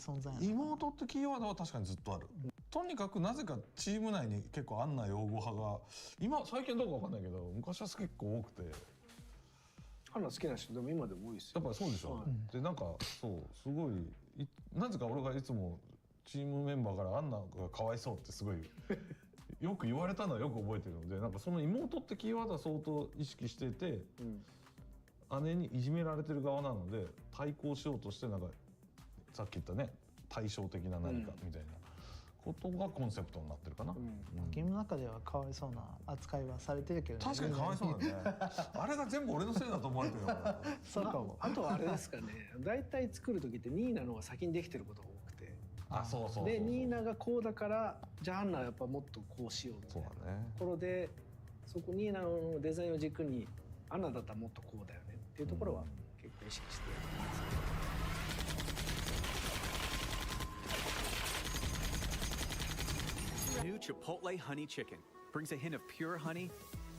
存在なの。妹ってキーワードは確かにずっとある。とにかくなぜかチーム内に結構アンナ擁護派が最近どうかわかんないけど昔は結構多くて。アンナ好きな人でも今でも多いですよ。やっぱりそうでしょ、はい、でなんかそうすごいなぜか俺がいつもチームメンバーからアンナがかわいそうってすごいよく言われたのはよく覚えてるので、なんかその妹ってキーワードは相当意識していて、姉にいじめられてる側なので対抗しようとしてなんかさっき言ったね対照的な何かみたいなことがコンセプトになってるかな。ゲームの中ではかわいそうな扱いはされてるけどね。確かにかわいそうだね。あれが全部俺のせいだと思われてるよ。そうかも。あとはあれですかね。大体作る時ってニーナの方が先にできてることが多くて。そうでニーナがこうだからじゃあアンナはやっぱもっとこうしようみたいなところで、そこニーナのデザインを軸にアンナだったらもっとこうだよねっていうところは結構意識してやってます。New Chipotle Honey Chicken brings a hint of pure honey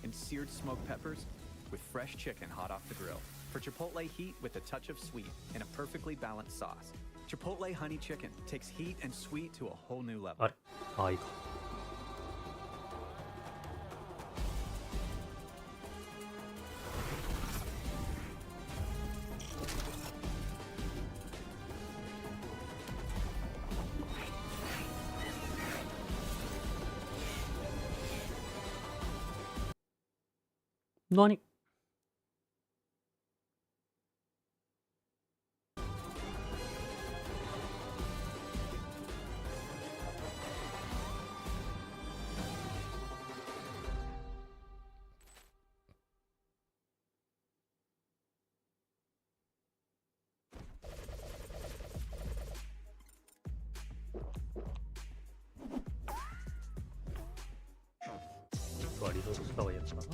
and seared smoked peppers with fresh chicken hot off the grill. For Chipotle heat with a touch of sweet and a perfectly balanced sauce. Chipotle Honey Chicken takes heat and sweet to a whole new level. あれ、いいか。何？リロードした方がいいやつかな。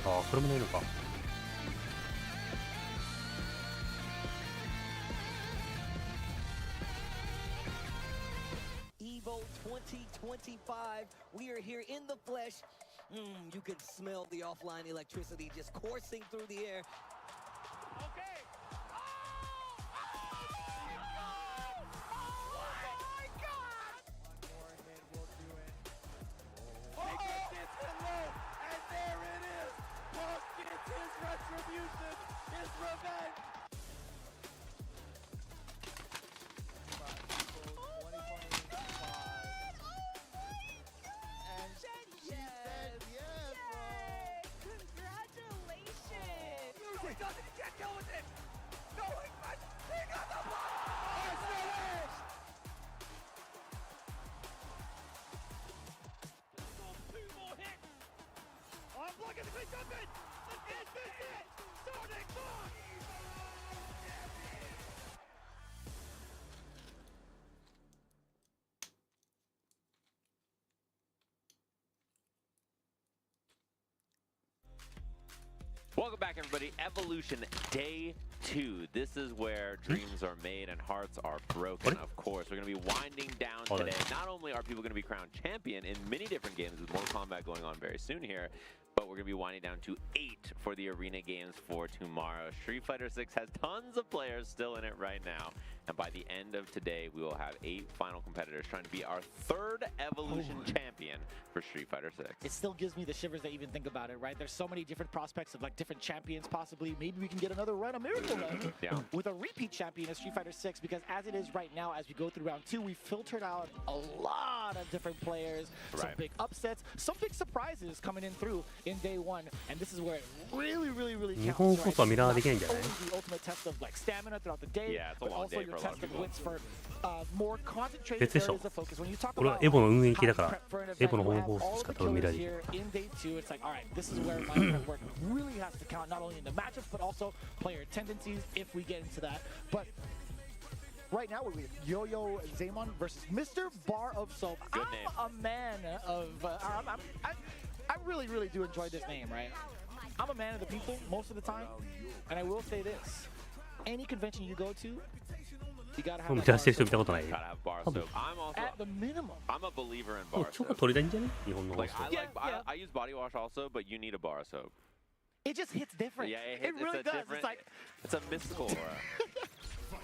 あ、これも寝るか。EVO2025, we are here in the flesh. You can smell the offline electricity just coursing through the air. Okay. His retribution, his revenge. And she said yes, bro. Congratulations. Music doesn't, he can't deal with it. No, he got the block. Finish. Two more hits. I'm blocking the quick jump in. Is this it? Sonic Boom! Welcome back, everybody. Evolution Day 2. This is where dreams are made and hearts are broken, of course. We're going to be winding down today. Not only are people going to be crowned champion in many different games with Mortal Kombat going on very soon here, but we're going to be winding down to 8 for the arena games for tomorrow. Street Fighter 6 has tons of players still in it right now. And by the end of today, we will have 8 final competitors trying to be our 3rd Evolution champion for Street Fighter 6. It still gives me the shivers to even think about it, right? There's so many different prospects of like different champions possibly. Maybe we can get another run, a miracle run, with a repeat champion of Street Fighter 6, because as it is right now, as we go through round 2, we filtered out a lot of different players, some big upsets, some big surprises coming in through in day 1, and this is where it really, really, really counts. 日本こそはミラーできないんじゃない? The ultimate test of like stamina throughout the day, Yeah, it's a but long also day your for a lot test of of wits for more concentrated 別でしょ areas of focus. When you talk 俺は about エボの運営系だから how to prep for an エボの event, ホー you ムボ have ス all し the か多分見ら killers れる here in day 2. It's like, all right, this is where my prep work really has to count, not only in the matchups, but also player tendencies if we get into that. But right now we have Yo-Yo Zaymon versus Mr. Bar of Soap. Good I'm name. a man of, I really, really do enjoy this name, right? I'm a man of the people most of the time, and I will say this. Any convention you go to, you gotta have 見 that 出 bar してる of 人見た soap. ことない Gotta have bar Probably. soap. I'm also At the minimum. I'm a believer in でも bar 超 soap. 取りたいんじゃね日本のホ Like スト I like I use body wash also, but you need a bar soap. It just hits different. Yeah, it really it's a does. different- It's like, it's a mystical aura.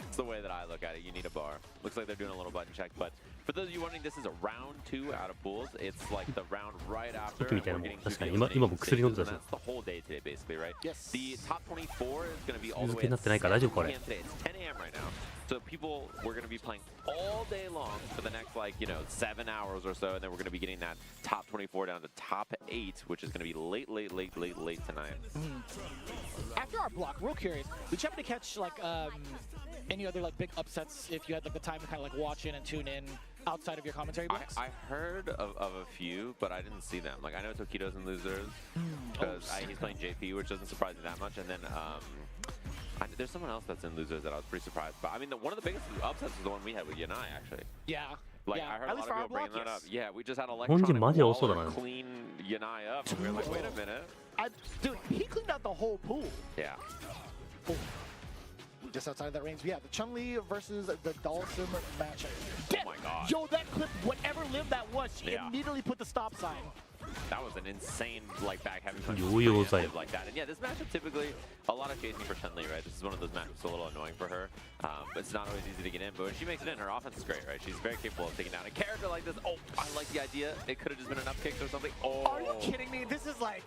It's the way that I look at it. You need a bar. Looks like they're doing a little button check, but for those of you wondering, this is a round 2 out of pools. It's like the round right after. Look at me, and we're Dan. getting That's to the fine. Ima- elimination ima 僕薬飲んでた stages, んですよ and that's the whole day today, basically, right? Yes. The top 24 is going to be all the 日付 way にな at ってないから大丈夫これ 7 p.m. today. It's 10 a.m. right now. So people, we're going to be playing all day long for the next, like, 7 hours or so, and then we're going to be getting that top 24 down to top 8, which is going to be late tonight. after our block, real curious, did you happen to catch like any other like big upsets if you had like the time to kind of like watch in and tune in outside of your commentary box? I heard of a few, but I didn't see them. Like I know Tokido's and Losers because he's playing JP, which doesn't surprise me that much. And then there's someone else that's in Losers that I was pretty surprised by. I mean, one of the biggest upsets was the one we had with Yanai, actually. Yeah. Like yeah. I heard At a least lot for of our people bringing block, that up. yes. Yeah, we just had 本人マジで多そうだ Electronic な clean Yanai up, and we were like, wait a minute. Dude, he cleaned out the whole pool. Yeah. Just outside of that range, yeah, the Chun-Li versus the Dhalsim matchup. Oh my god. Yo, that clip, whatever limb that was, she Yeah. immediately put the stop sign. That was an insane, like, back heavy punch. Yo-yo Pretty type. like that. And yeah, this matchup typically, a lot of chasing for Chun-Li, right? This is one of those matchups a little annoying for her. But it's not always easy to get in. But when she makes it in, her offense is great, right? She's very capable of taking down a character like this. Oh, I like the idea. It could have just been an up kick or something. Oh. Are you kidding me? This is like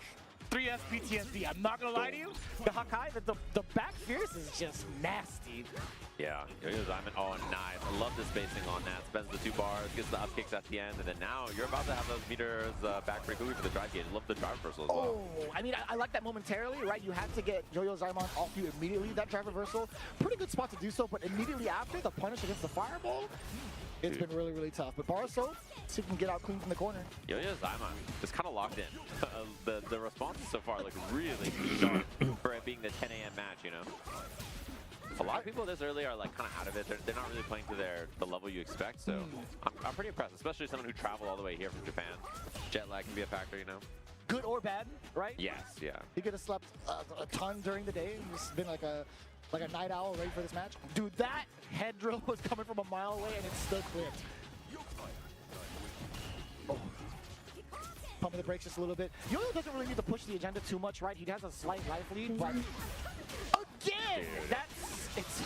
3S PTSD. I'm not gonna lie to you. The Hakai, the back fierce is just nasty. Yeah, Yo-Yo Diamond. Oh, nice. I love the spacing on that. Spends the 2 bars, gets the up kicks at the end, and then now you're about to have those meters back for Kui for the drive gate. Love the drive reversal as well. Oh, I mean, I like that momentarily, right? You had to get Yo-Yo Zaimon off you immediately. That drive reversal, pretty good spot to do so, but immediately after, the punish against the fireball, it's been really, really tough. But Baraso, see if he can get out clean from the corner. Yo-Yo Zaimon just kind of locked in. The responses so far look really sharp for it being the 10 a.m. match, you know? A lot of people this early are like kind of out of it. They're not really playing to the level you expect, so I'm pretty impressed, especially someone who traveled all the way here from Japan. Jet lag can be a factor, you know? Good or bad, right? Yes, yeah. He could have slept a ton during the day. He's been like a night owl ready for this match. Dude, that head drill was coming from a mile away and it still clipped. Oh. Pumping the brakes just a little bit. Yo-Yo doesn't really need to push the agenda too much, right? He has a slight life lead, but again, it's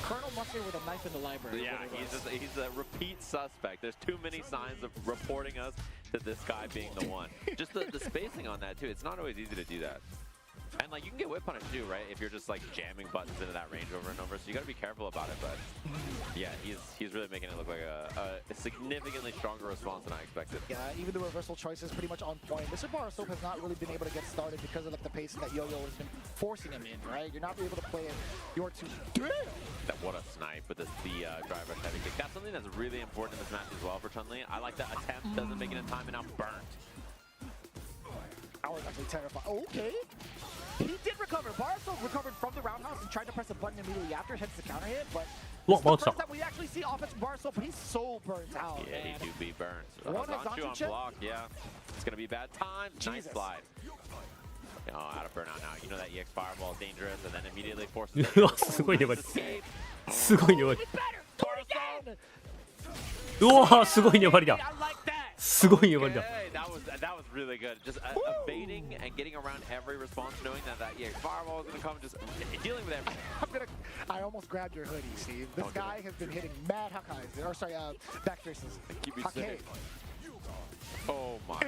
Colonel Mustard with a knife in the library. Yeah, he's a repeat suspect. There's too many signs of reporting us to this guy being the one. Just the spacing on that too. It's not always easy to do that. And like you can get whip punished too, right? If you're just like jamming buttons into that range over and over. So you got to be careful about it. But yeah, he's really making it look like a significantly stronger response than I expected. Yeah, even the reversal choice is pretty much on point. Mr. Barasoap has not really been able to get started because of like the pacing that Yo-Yo has been forcing him in, right? You're not able to play it. You're too. That what a snipe with the drive rush heavy kick. That's something that's really important in this match as well for Chun-Li. I like that attempt, doesn't make it in time, and now burnt. I was actually terrified. Okay. He did recover. Barasoap recovered from the roundhouse and tried to press a button immediately after, hence the counter hit, but this is the first time we actually see offense from Barasoap, but he's so burnt out, Yeah, man. he do be burnt. One Zanchu on Zanchu block, yeah. It's going to be bad time. Nice Jesus. slide. Oh, out of burnout now. You know that EX Fireball is dangerous, and then immediately forcesうわすごい粘りすごい粘りうわすごい粘りだすごい粘りだ Okay, that was really good. Just evading and getting around every response, knowing that EX Fireball is going to come, just dealing with everything. I almost grabbed your hoodie, Steve. This guy has been hitting mad Hakais, or sorry, back fierces. Keep me Hake. safe. Oh my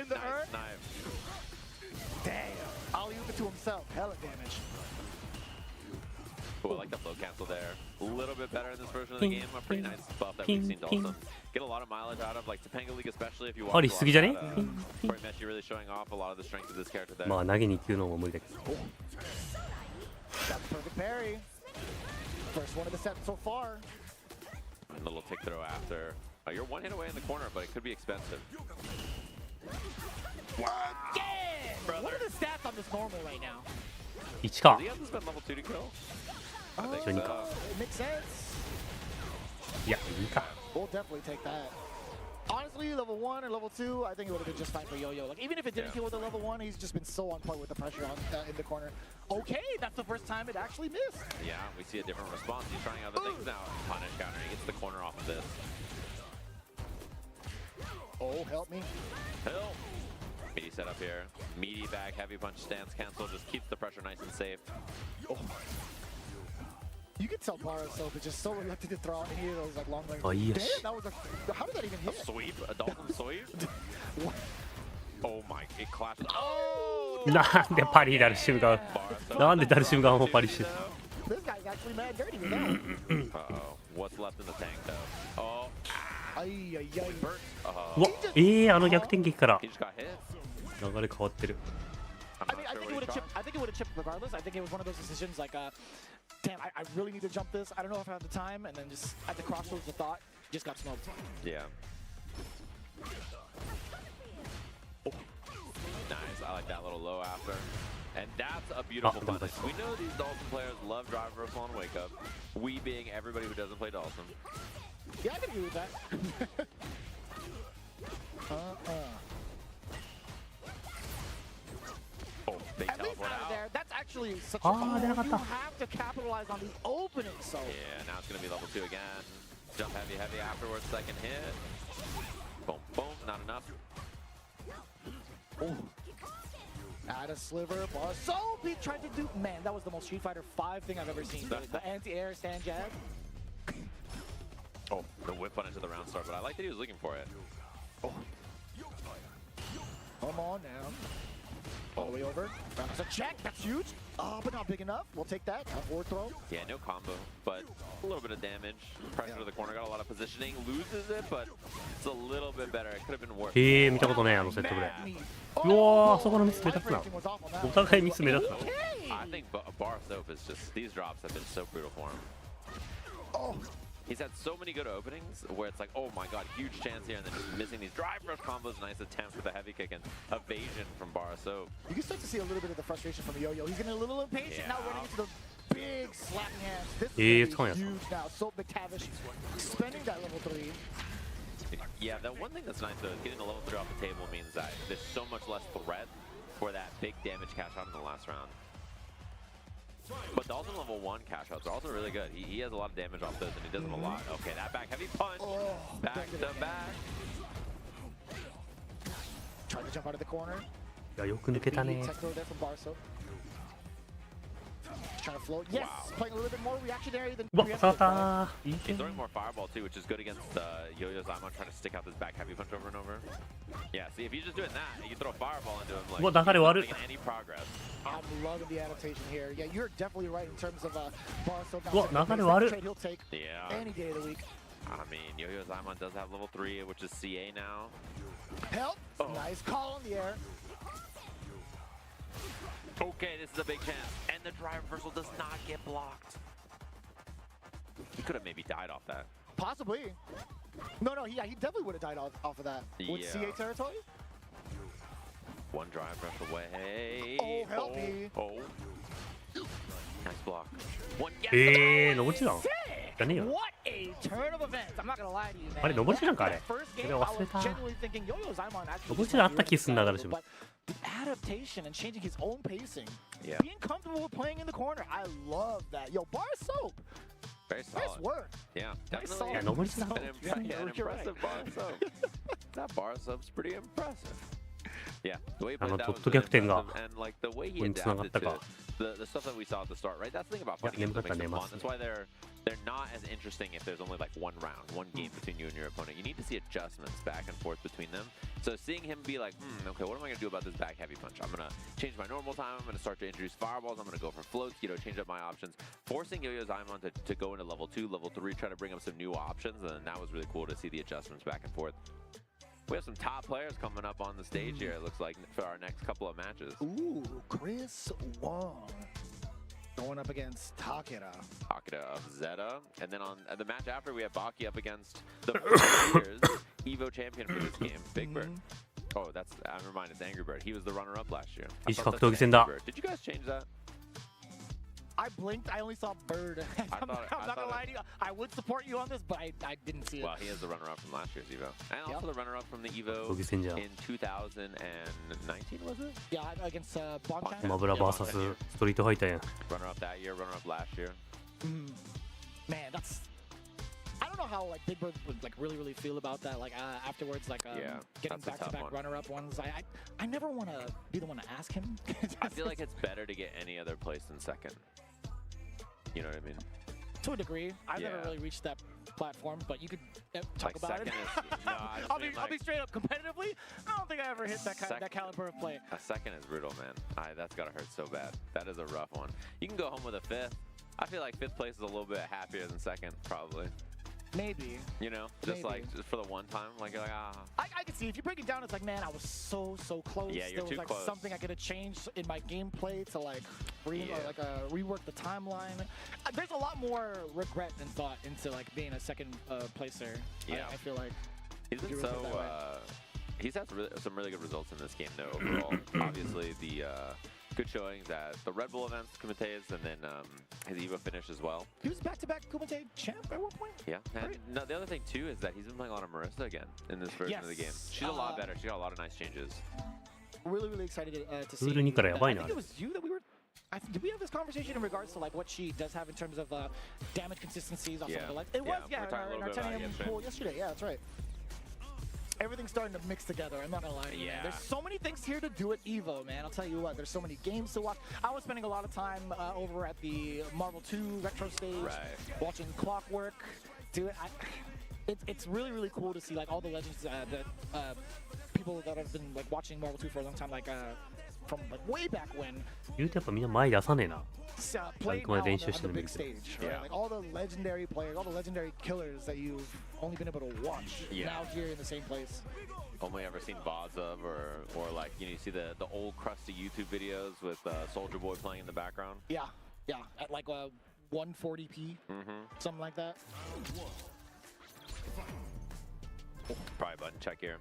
to himself. Hella damage. Ooh, I like the flow cancel there. A little bit better in this version of the game. A pretty nice buff that we've seen Dalton get a lot of mileage out of, like Topanga League especially. If you watch ありすぎじゃね？ Corey Meshi really showing off a lot of the strength of this character there. まあ投げに行くのも無理だけど。 That's perfect parry. First one of the set so far. A little tick throw after. You're one hit away in the corner, but it could be expensive. Again! What are the stats on this normal right now? 1か Does he have to spend level 2 to kill? I think Johnny. so. It makes sense. いや2か We'll definitely take that. Honestly, level 1 or level 2, I think it would have been just fine for Yo-Yo. Like, even if it didn't kill with the level 1, he's just been so on point with the pressure on in the corner. Okay, that's the first time it actually missed. Yeah, we see a different response. He's trying other things now. Punish counter. He gets the corner off of this. Oh, help me. Help! Meaty setup here. Meaty back, heavy punch stance cancel. Just keeps the pressure nice and safe. Oh. You can tell Barasop is just so reluctant to throw out any of those like long range. Oh, yes. Damn, that was a. How did that even A hit? sweep? A Dalton sweep? Oh my, it clashed. なんでパリダルシムガンなんでダルシムガンをパリしてる This guy's actually mad dirty with that. Uh-oh. What's left in the tank though? Oh, Ay, ay, ay. burnt. うわあの逆転劇から He just got hit. 流れ変わってる I'm I mean, not I sure think it what would he have chipped. I think it would have chipped regardless. I think it was one of those decisions like, damn, I really need to jump this. I don't know if I have the time, and then just at the crossroads of thought, just got smoked. Yeah. Nice. I like that little low after. And that's a beautiful Oh, punish. We know these Dalton players love drive reversal on wake up. We being everybody who doesn't play Dalton. Yeah, I can agree with that. Oh, big At least teleport out of out. there, that's actually such a Ah, you there got that. have to capitalize on the opening. So Yeah, now it's going to be level 2 again. Jump heavy, heavy afterwards. Second hit. Boom, boom. Not enough. add a sliver. Barasop, he tried to do. Man, that was the most Street Fighter 5 thing I've ever seen. The anti-air stand jab. Oh, the whip punish to the round start, but I like that he was looking for it. Oh. Come on now. All the way over. That's a check. That's huge. But not big enough. We'll take that. A forward throw. Yeah, no combo, but a little bit of damage. Pressure to the corner, got a lot of positioning. Loses it, but it's a little bit better. It could have been worse. 見たことねあのセットプレイうわーそこのミス目立つなお互いミス目立つな I think Barasop is just, these drops have been so brutal for him. Oh. He's had so many good openings where it's like, oh my god, huge chance here, and then just missing these drive rush combos. Nice attempt with the heavy kick and evasion from Barasop. You can start to see a little bit of the frustration from Yo-Yo. He's getting a little impatient now, running into the big slapping hands. This is huge now. So McTavish spending that level 3. Yeah, the one thing that's nice though is getting the level 3 off the table means that there's so much less threat for that big damage cash out in the last round. But the Dalton level 1 cash outs are also really good. He has a lot of damage off those and he does them a lot. Okay, that back heavy punch. Back to back. Trying to jump out of the corner. いやよく抜けたね Tech throw there from Barasop. Trying to float. Yes, playing a little bit more reactionary than うわ当たったいい He's throwing more fireball too, which is good against Yo-Yo Zaimon trying to stick out this back heavy punch over and over. Yeah, see, if he's just doing that, you throw fireball into him, like, What the hell he's not are you- making any progress. I'm loving the adaptation here. Yeah, you're definitely right in terms of Barasop. What? Trade he'll take Yeah. any day of the week. I mean, Yo-Yo Zaimon does have level 3, which is CA now. Help! Nice call in the air. Okay, this is a big chance. And the drive reversal does not get blocked. He could have maybe died off that. Possibly. No, he definitely would have died off of that. With Yeah. CA territory? One drive rush away. Oh, help me. Oh. Nice block. One. Yes. 上りじゃんじゃねえよ What a turn of events. I'm not gonna lie to you, man. あれ上りじゃんかあれ First そ game, れ I 忘れ was た genuinely thinking Yo-Yo Zaimon actually 上りじゃあった気すんなダルシム But the adaptation and changing his own pacing, Yeah. being comfortable with playing in the corner, I love that. Yo, Barasop, Very nice solid. work. Yeah, Nice definitely. いや上りじゃん An Yeah, impressive you're right. Barasop. That Barasop's pretty impressive. Yeah, the way he played that ド was ット really 逆転が impressive, and like the way こ he こに繋がっ adapted た to か。 the stuff that we saw at the start, right? That's the thing about いや fighting games 眠か that ったら makes 寝 them ま fun. すね That's why they're not as interesting if there's only like one round, one game between you and your opponent. You need to see adjustments back and forth between them. So seeing him be like, okay, what am I going to do about this back heavy punch? I'm going to change my normal time. I'm going to start to introduce fireballs. I'm going to go for floats, change up my options. Forcing Yo-Yo Zaimon to go into level 2, level 3, try to bring up some new options. And that was really cool to see the adjustments back and forth. We have some top players coming up on the stage here, it looks like, for our next couple of matches. Ooh, Chris Wong going up against Takeda. Takeda of Zeta. And then on the match after, we have Baki up against the 4 years EVO champion for this game, Big Bird. Oh, I'm reminded, it's Angry Bird. He was the runner-up last year. I 一 thought 格 that's 闘技戦だ Angry Bird. Did you guys change that? I blinked. I only saw Bird. I'm not gonna lie to you. I would support you on this, but I didn't see it. Well, he is the runner-up from last year's EVO. And also the runner-up from the 格 EVO 闘技戦じゃん in 2019, was it? Yeah, against Bonchan. スマブラ VS ストリートファイターやん Runner-up that year, runner-up last year. Man, that's. I don't know how like Big Bird would like really feel about that. Like afterwards, like Yeah, getting that's a tough back-to-back one. runner-up ones. I never want to be the one to ask him. I feel like it's better to get any other place than second. You know what I mean? To a degree, I've never Yeah. really reached that platform, but you could talk Like about it. second is no, I just I'll mean, be like, straight up competitively. I don't think I ever hit that caliber of play. a second is brutal, man. That's gotta hurt so bad. That is a rough one. You can go home with a 5th. I feel like 5th place is a little bit happier than second, probably. Maybe. Just for the one time, like I can see if you break it down, it's like, man, I was so close. Yeah, you're there was too like close. something I could have changed in my gameplay to like rework the timeline. There's a lot more regret than thought into like being a second placer. Yeah. I feel like he's been you so. remember that, right? He's had some really good results in this game, though. Overall, obviously the good showings at the Red Bull events, Kumites, and then his EVO finish as well. He was back-to-back Kumite champ at one point. Yeah, and no, the other thing too is that he's been playing a lot of Marissa again in this version of the game. Yes. She's a lot better. She got a lot of nice changes. Really excited to see. プール2からやばい I な think it was you that we were. Did we have this conversation in regards to like what she does have in terms of damage consistencies off Yeah. of the life? It was, Yeah, yeah, we talked a in little our bit about it 10 a.m. yesterday. pool yesterday. Yeah, that's right. Everything's starting to mix together. I'm not gonna lie to you, man. Yeah. There's so many things here to do at EVO, man. I'll tell you what. There's so many games to watch. I was spending a lot of time over at the Marvel 2 retro stage, watching Clockwork. Dude, it's really cool to see like all the legends that people that have been like watching Marvel 2 for a long time, like from like way back when. 言うてやっぱみんな前出さねえな Played Come on, now they on should the big make it. stage, right? Yeah. Like all the legendary players, all the legendary killers that you've only been able to watch now here in the same place. Only ever seen VODs of, or like you see the old crusty YouTube videos with Soldier Boy playing in the background. Yeah, at like 140p, something like that. Probably button check here.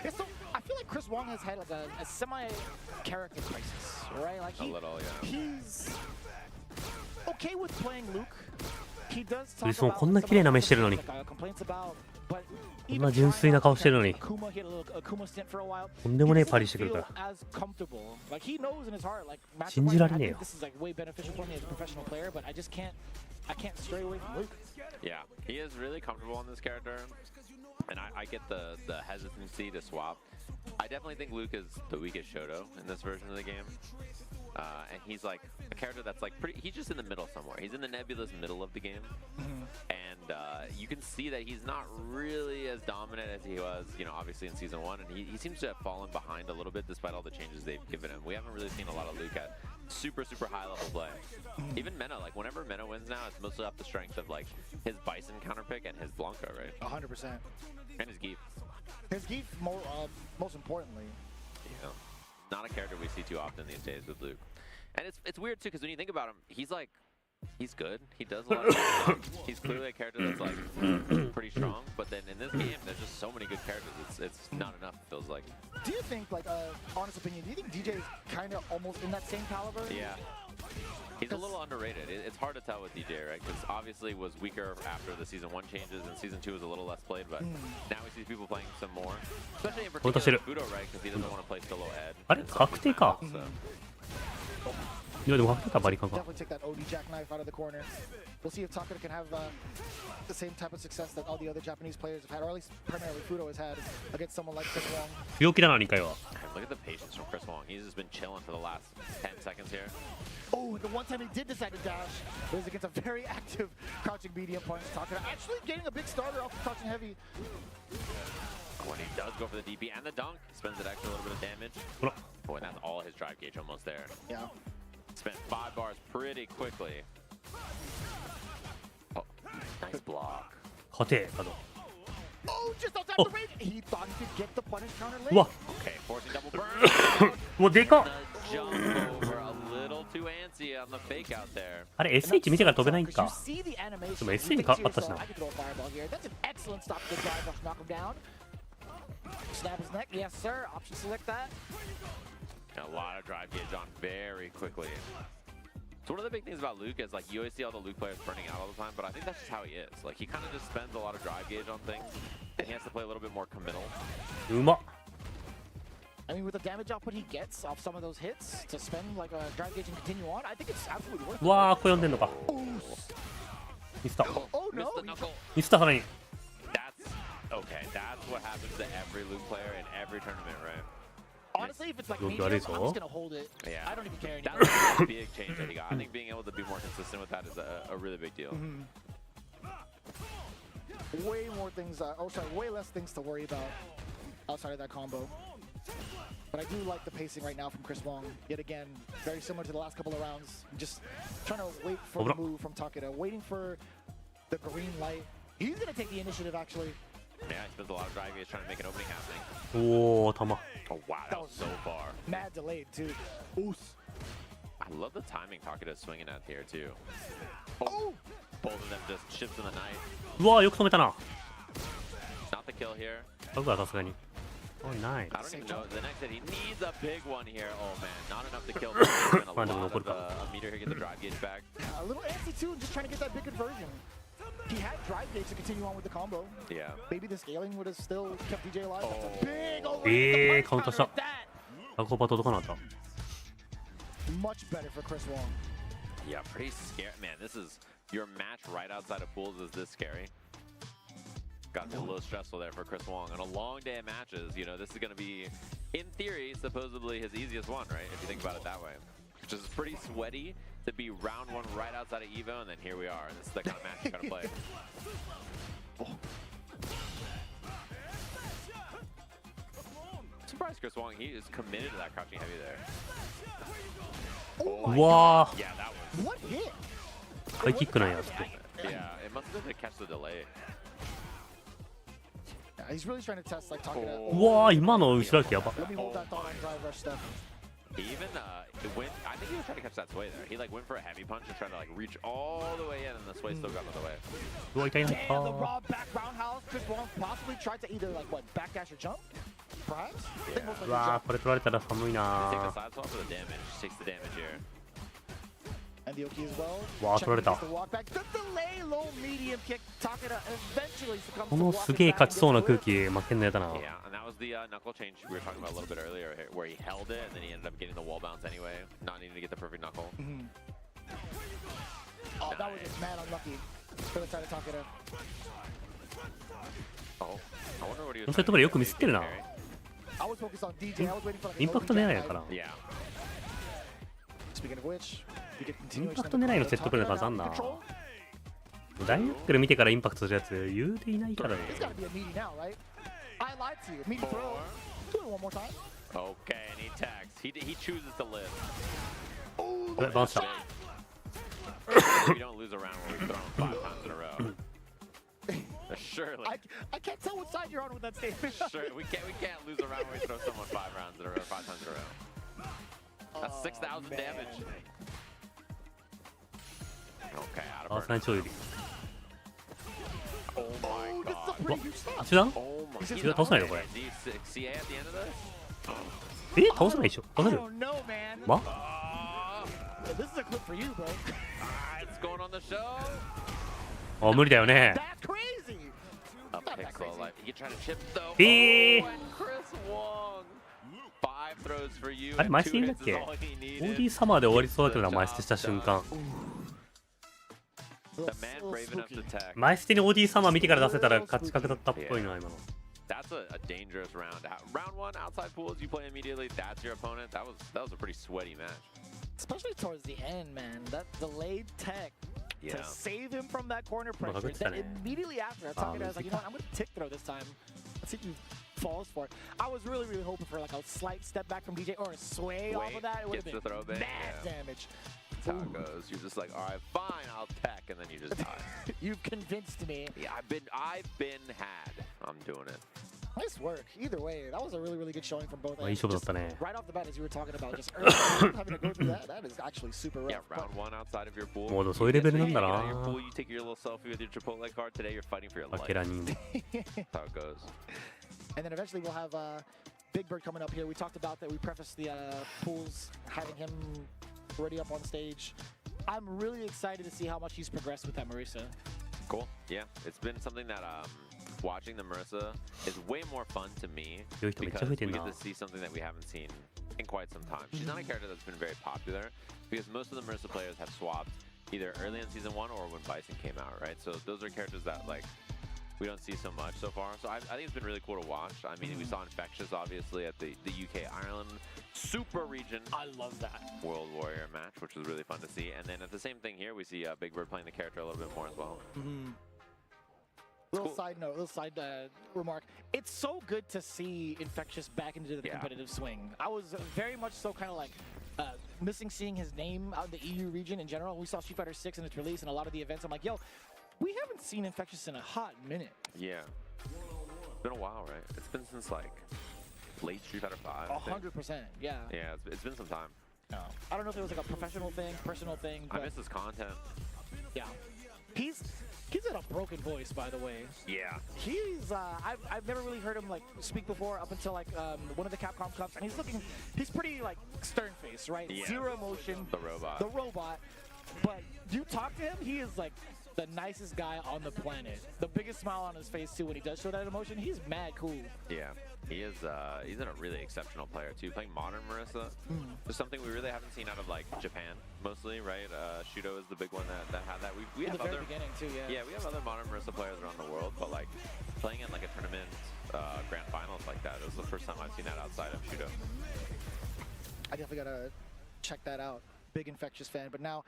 Yeah, so I feel like Chris Wong has had like a semi-character crisis, right? Like A little, yeah. He's okay with playing Luke. He does talk クリスも about こんな綺麗な目してるのに like, complaints about, but こんな純粋な顔してるのに Akuma, he had a little Akuma stint for a while. とんでもねえ He パリしてくるから doesn't feel as comfortable. Like he knows in his heart, like 信じられ I ねえよ think this is like way beneficial for me as a professional player, but I can't stray away from Luke. Yeah, he is really comfortable on this character, and I get the hesitancy to swap. I definitely think Luke is the weakest Shoto in this version of the game. And he's like a character that's like he's just in the middle somewhere. He's in the nebulous middle of the game. And you can see that he's not really as dominant as he was, obviously in Season 1. And he seems to have fallen behind a little bit despite all the changes they've given him. We haven't really seen a lot of Luke at super high level play. Even Mena, like whenever Mena wins now, it's mostly off the strength of like his Bison counter pick and his Blanca, right? 100%. And his Geef. His Geef, most importantly. Not a character we see too often these days with Luke. And it's weird too, because when you think about him, he's good. He does a lot of stuff. He's clearly a character that's like pretty strong, but then in this game, there's just so many good characters. It's not enough, it feels like. Do you think, like, honest opinion, do you think DJ is kind of almost in that same caliber? Yeah. He's a little underrated. It's hard to tell with DJ, right? Because obviously was weaker after the Season 1 changes, and Season 2 was a little less played, but now we see people playing some more. Especially in particular Fudo, right? Because he doesn't want to play solo Ed. あれ確定か So. いやでも分かったバリカンか。 Definitely take that OD jackknife out of the corner. We'll see if Takeda can have the same type of success that all the other Japanese players have had, or at least primarily Fudo has had against someone like Chris Wong. 強気だな2回は。 Look at the patience from Chris Wong. He's just been chilling for the last 10 seconds here. Oh, the one time he did decide to dash was against a very active crouching medium punch. Takeda actually getting a big starter off of crouching heavy. When he does go for the DP and the dunk, spends an extra little bit of damage. Boy, and that's all his drive gauge almost there. Yeah. Spent 5 bars pretty quickly. Oh, nice block. 勝て角。 Oh, just outside the range. He thought he could get the punish counter late. うわ Okay, forcing double burn. うわでかっ。 The jump over a little too antsy on the fake out there. あれ SH 見てから飛べないん You か。 see the animation. でも You SH think か to あったし yourself, な。 I could throw a fireball here. That's an excellent stop to the drive rush, knock him down. Snap his neck. Yes, sir. Option select that. A lot of drive gauge on very quickly. So one of the big things about Luke is like you always see all the Luke players burning out all the time, but I think that's just how he is. Like he kind of just spends a lot of drive gauge on things, and he has to play a little bit more committal. うまっ。 I mean, with the damage output he gets off some of those hits to spend like a drive gauge and continue on, I think it's absolutely worth it. うわーこれ読んでんのか。ミスった。 Oh no! Missed the knuckle. ミスったさらに。 That's okay. That's what happens to every Luke player in every tournament, right? Honestly, if it's like Look, medium, that I'm is just all. gonna hold it. Yeah. I don't even care That's anymore. a big change that he got. I think being able to be more consistent with that is a really big deal. Way more things, way less things to worry about outside of that combo. But I do like the pacing right now from Chris Wong. Yet again, very similar to the last couple of rounds. Just trying to wait for the move from Takeda, waiting for the green light. He's gonna take the initiative actually. Yeah, he spends a lot of drive gauge trying to make an opening happening. おお球。 Oh wow, that was so far. Mad delayed too. Oos. I love the timing Takeda is swinging at here too. Oh, both of them just chips in the night. うわーよく止めたな。 Not the kill here. 僕はさすがに。Oh, nice. I don't even know. The next hit, he needs a big one here. Oh man, not enough to kill. But a lot of a meter here, get the drive gauge back. A little antsy too, just trying to get that big conversion. He had drive gauge to continue on with the combo. Yeah. Maybe the scaling would have still kept DJ alive. That's a big Oh. カウンターした。アコパ届かなかった。 Much better for Chris Wong. Yeah, pretty scary. Man, this is your match right outside of pools is this scary. Got to be a little stressful there for Chris Wong. On a long day of matches, you know, this is going to be, in theory, supposedly his easiest one, right? If you think about it that way. Which is pretty sweaty to be round one right outside of EVO, and then here we are. And this is the kind of match you got to play. I'm surprised Chris Wong, he is committed to that crouching heavy there. Oh my Wow. God. Yeah, that was... What hit? ハイキックなんやつと。 Yeah, it must have been to catch the delay. Yeah, he's really trying to test like talking to. うわー今の後ろ歩きやば。 Let me hold that thought on drive rush stuff. He even went. I think he was trying to catch that sway there. He like went for a heavy punch and tried to like reach all the way in, and the sway still got in the way. うわ痛いな。 And the raw back roundhouse. Chris Wong possibly tried to either like what backdash or jump, perhaps. I think most う likely わ jump. ーこれ取られたら寒い Take the な。 side swap for the damage. Takes the damage here. And the Oki as well. Wow, Checking取られた。 the walk back. The delay low medium kick. Takeda eventually succumbs こ to の walking すげえ back 勝ちそうな into 空 the 気負けんのやだな。 Yeah, and that was the knuckle change we were talking about a little bit earlier, where he held it and then he ended up getting the wall bounce anyway, not needing to get the perfect knuckle. Oh, that was just mad unlucky for the side of Takeda. Oh, I wonder what he この was. セットプレーよくミスってるな。 I was focused on DJ. I was waiting for like a インパクト狙いやから。 Yeah. Speaking of which, we get イン continuation パクト狙いのセットプレーの数あんな。ダイナックル見てからインパクトするやつ言うていないからね。 It's gotta be a meaty now, right? I lied to you. Meaty throw. Do it one more time. Okay, and he tags. He chooses to live. バウンスした。 We don't lose a round where we throw him 5 times in a row. Surely. I can't tell what side you're on with that statement. Sure, we can't lose a round where we throw someone 5 rounds in a row, 5 times in a row. That's 6,000 damage. Okay, out あ、 of 最 burn. 長より。 Oh my Oh, this is a god. pretty huge stop. あ、中断 Oh my 中断倒せないよこれ。 D6 CA at the end of this? 倒せないでしょ倒せ I る don't know, man. わ This is a clip for you, bro. It's going on the show. あ、無理だよね。 That's crazy. A Not that pixel crazy. life. He tried to chip though. Hey. Oh, and Chris Wong. 5 throws for you. あれ前捨ていいんだっけ？ OD サマーで終わりそうだけどな、前捨てした瞬間。前捨てに OD サマー見てから出せたら勝ち確だったっぽいな、今の。That's a dangerous round. Round one, outside pools, you play immediately. That's your opponent. That was a pretty sweaty match. Especially towards the end, man. That delayed tech Yeah. to save him from that corner pressure. Then immediately after, I was like, you know what, I'm going to tick throw this time. Let's see if he falls for it. I was really, really hoping for like a slight step back from DJ or a sway off of that. It would have been mad damage. That's how it goes. You're just like, all right, fine, I'll tech, and then you just die. You've convinced me. Yeah, I've been had. I'm doing it. Nice work. Either way, that was a really, really good showing from both ends. Just right off the bat, as you were talking about, just early having to go through that, that is actually super rough. Yeah, round one outside of your pool. もうそういうレベルなんだな。 Your pool, you take your little selfie with your Chipotle card. Today, you're fighting for your life. That's how it goes. And then eventually we'll have Big Bird coming up here. We talked about that. We prefaced the pools, having him already up on stage. I'm really excited to see how much he's progressed with that Marisa. Cool. Yeah, it's been something that watching the Marisa is way more fun to me because we get to see something that we haven't seen in quite some time. She's not a character that's been very popular because most of the Marisa players have swapped either early in season 1 or when Bison came out, right? So those are characters that like we don't see so much so far. So I think it's been really cool to watch. I mean, we saw Infectious obviously at the UK Ireland Super Region. I love that World Warrior match, which was really fun to see. And then at the same thing here, we see Big Bird playing the character a little bit more as well. Little side note, little side remark. It's so good to see Infectious back into the competitive swing. I was very much so kind of like missing seeing his name out in the EU region in general. We saw Street Fighter 6 in its release and a lot of the events. I'm like, yo, we haven't seen Infectious in a hot minute. Yeah. It's been a while, right? It's been since like late Street Fighter 5. 100%, yeah. Yeah, it's been some time. No. I don't know if it was like a professional thing, personal thing. I miss his content. Yeah. He's got a broken voice, by the way. Yeah. He's I've never really heard him like speak before up until like one of the Capcom Cups, and he's pretty like stern face, right? Yeah. Zero emotion. The robot. The robot. But you talk to him, he is like the nicest guy on the planet. The biggest smile on his face too when he does show that emotion. He's mad cool. Yeah. He is he's a really exceptional player too. Playing modern Marisa is something we really haven't seen out of like Japan mostly, right? Shudo is the big one that had that. We have the other very beginning too, yeah. Yeah, we have other modern Marisa players around the world, but like playing in like a tournament grand finals like that, it was the first time I've seen that outside of Shudo. I definitely gotta check that out. Big Infectious fan, but now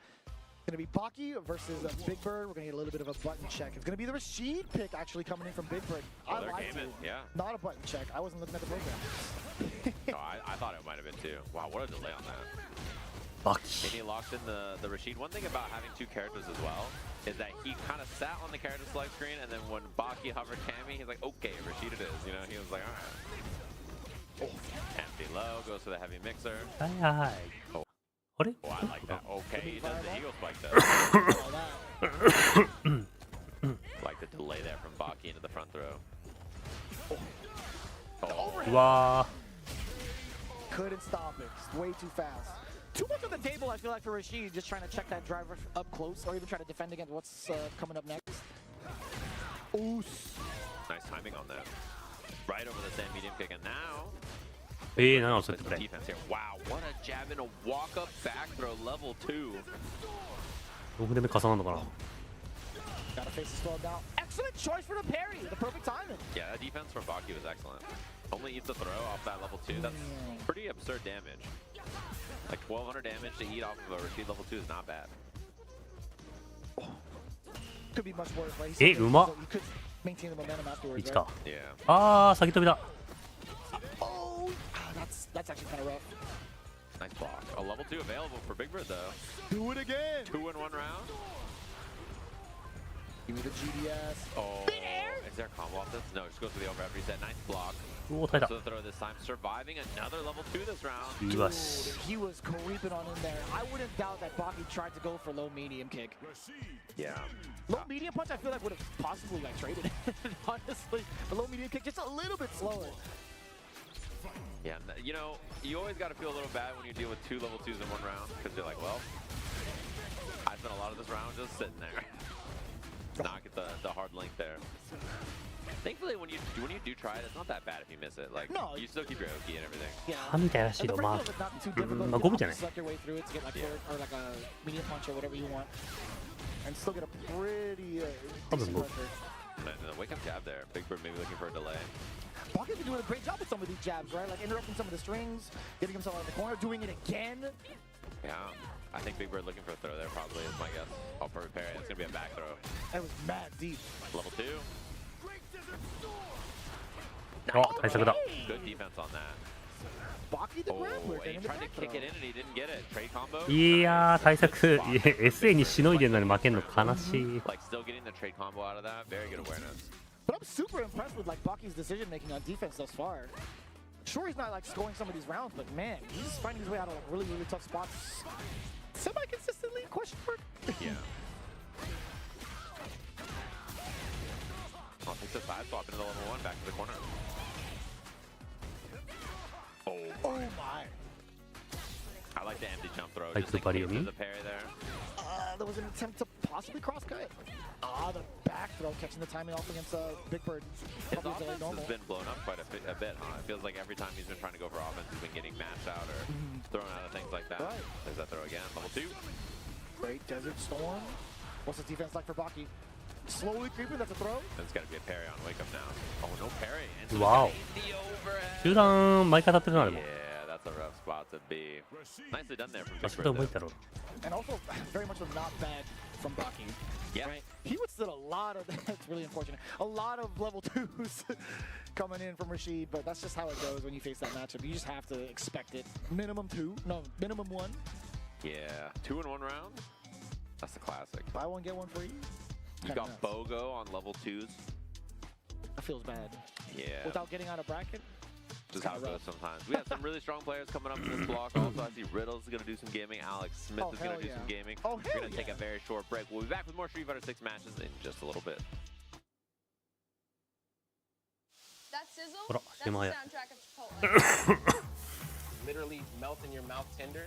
gonna be Baki versus Big Bird. We're gonna get a little bit of a button check. It's gonna be the Rashid pick actually coming in from Big Bird. Oh, they're gaming, yeah. Not a button check. I wasn't looking at the program. No, I thought it might have been too. Wow, what a delay on that. Baki. And he locks in the Rashid. One thing about having two characters as well is that he kind of sat on the character select screen, and then when Baki hovered Cammy, he's like, okay, Rashid it is. You know, he was like, all right. Oh, empty low, goes for the heavy mixer. Oh. What? Oh, I like that. Okay, he does the eagle spike though. Like the delay there from Baki into the front throw. Oh. Wow. Couldn't stop it. It's way too fast. Too much on the table, I feel like, for Rashid, just trying to check that driver up close or even try to defend against what's coming up next. Oof. Nice timing on that. Right over the sand medium kick, and now defense here. Wow, what a jab and a walk-up back throw level 2. 6で目重なるのかな Gotta face the slow down. Excellent choice for the parry. The perfect timing. Yeah, that defense from Baki was excellent. Only eats the throw off that level 2. That's pretty absurd damage. Like 1200 damage to eat off of a Rashid level 2 is not bad. Could be much worse, right?うまっ You could maintain the momentum afterwards, 1か Yeah. あー先飛びだ Oh, that's actually kind of rough. Nice block. A level 2 available for Big Bird though. Do it again. 2 in 1 round. Give me the GDS. Oh, is there a combo off this? No, just goes for the overhead reset. Nice block. うお耐えた So the throw this time, surviving another level 2 this round. よし He was creeping on in there. I wouldn't doubt that Baki tried to go for low medium kick. Yeah. Low medium punch, I feel like would have possibly like traded. Honestly, the low medium kick just a little bit slower. Yeah, you know, you always got to feel a little bad when you deal with 2 level 2s in 1 round, because you're like, well, I spent a lot of this round just sitting there. not get the hard link there. Thankfully, when you do try it, it's not that bad if you miss it. Like, No. you still keep your Oki and everything. 歯みたいらしい And の the ま frame of it's not too difficult. あ、まあ You 五分 can じゃない select your way through it to get like forward or like a medium punch or whatever you want, and still get a pretty Probably decent move. pressure. And the wake up jab there. Big Bird maybe looking for a delay. Baki's been doing a great job with some of these jabs, right? Like interrupting some of the strings, getting himself out of the corner, doing it again. Yeah. I think Big Bird looking for a throw there probably is my guess. Oh, perfect parry. It's going to be a back throw. That was mad deep. Level 2. あ、対策だ。 Good defense on that. Baki the Oh, groundwork and he and the tried to back kick throw. it in and he didn't get it. Trade combo. いやー、対策。いや SA にしのいでるのに負けんの悲しい。 Like still getting the trade combo out of that. Very good awareness. But I'm super impressed with like Baki's decision making on defense thus far. Sure, he's not like scoring some of these rounds, but man, he's finding his way out of like really, really tough spots. Semi-consistently? Question mark? Yeah. I'll take the side swap into the level 1 back to the corner. Oh my. I like the empty jump throw. Like Just the in buddy case of me? there's a parry there. There was an attempt to possibly cross-cut. The back throw, catching the timing off against Big Bird. His Probably offense normal. has been blown up quite a bit, huh? It feels like every time he's been trying to go for offense, he's been getting matched out or thrown out of things like that. Right. There's that throw again. Level 2. Great Desert Storm. What's the defense like for Baki? Slowly creeping, that's a throw. There's got to be a parry on wake up now. Oh, no parry. And so Wow. the overhead. 中段毎回当たってるなでも。 Yeah, that's a rough spot to be. Nicely done there from あ Big そこで Bird. 覚えたろ。 And also, very much not bad from Baki. Yeah. Right? He withstood a lot of, that's really unfortunate, a lot of level 2s coming in from Rashid, but that's just how it goes when you face that matchup. You just have to expect it. Minimum 2, no, minimum 1. Yeah, 2 in 1 round. That's the classic. Buy one, get one free. You Kinda got nuts. BOGO on level 2s. That feels bad. Yeah. Without getting out of bracket. Just how it goes sometimes. We have some really strong players coming up in this block. Also, I see Riddle's going to do some gaming. Alex Smith is going to do some gaming. Oh, We're going to take a very short break. We'll be back with more Street Fighter 6 matches in just a little bit. That sizzle, Bro, that's the Himalaya. soundtrack of Chipotle. Literally melt in your mouth tender.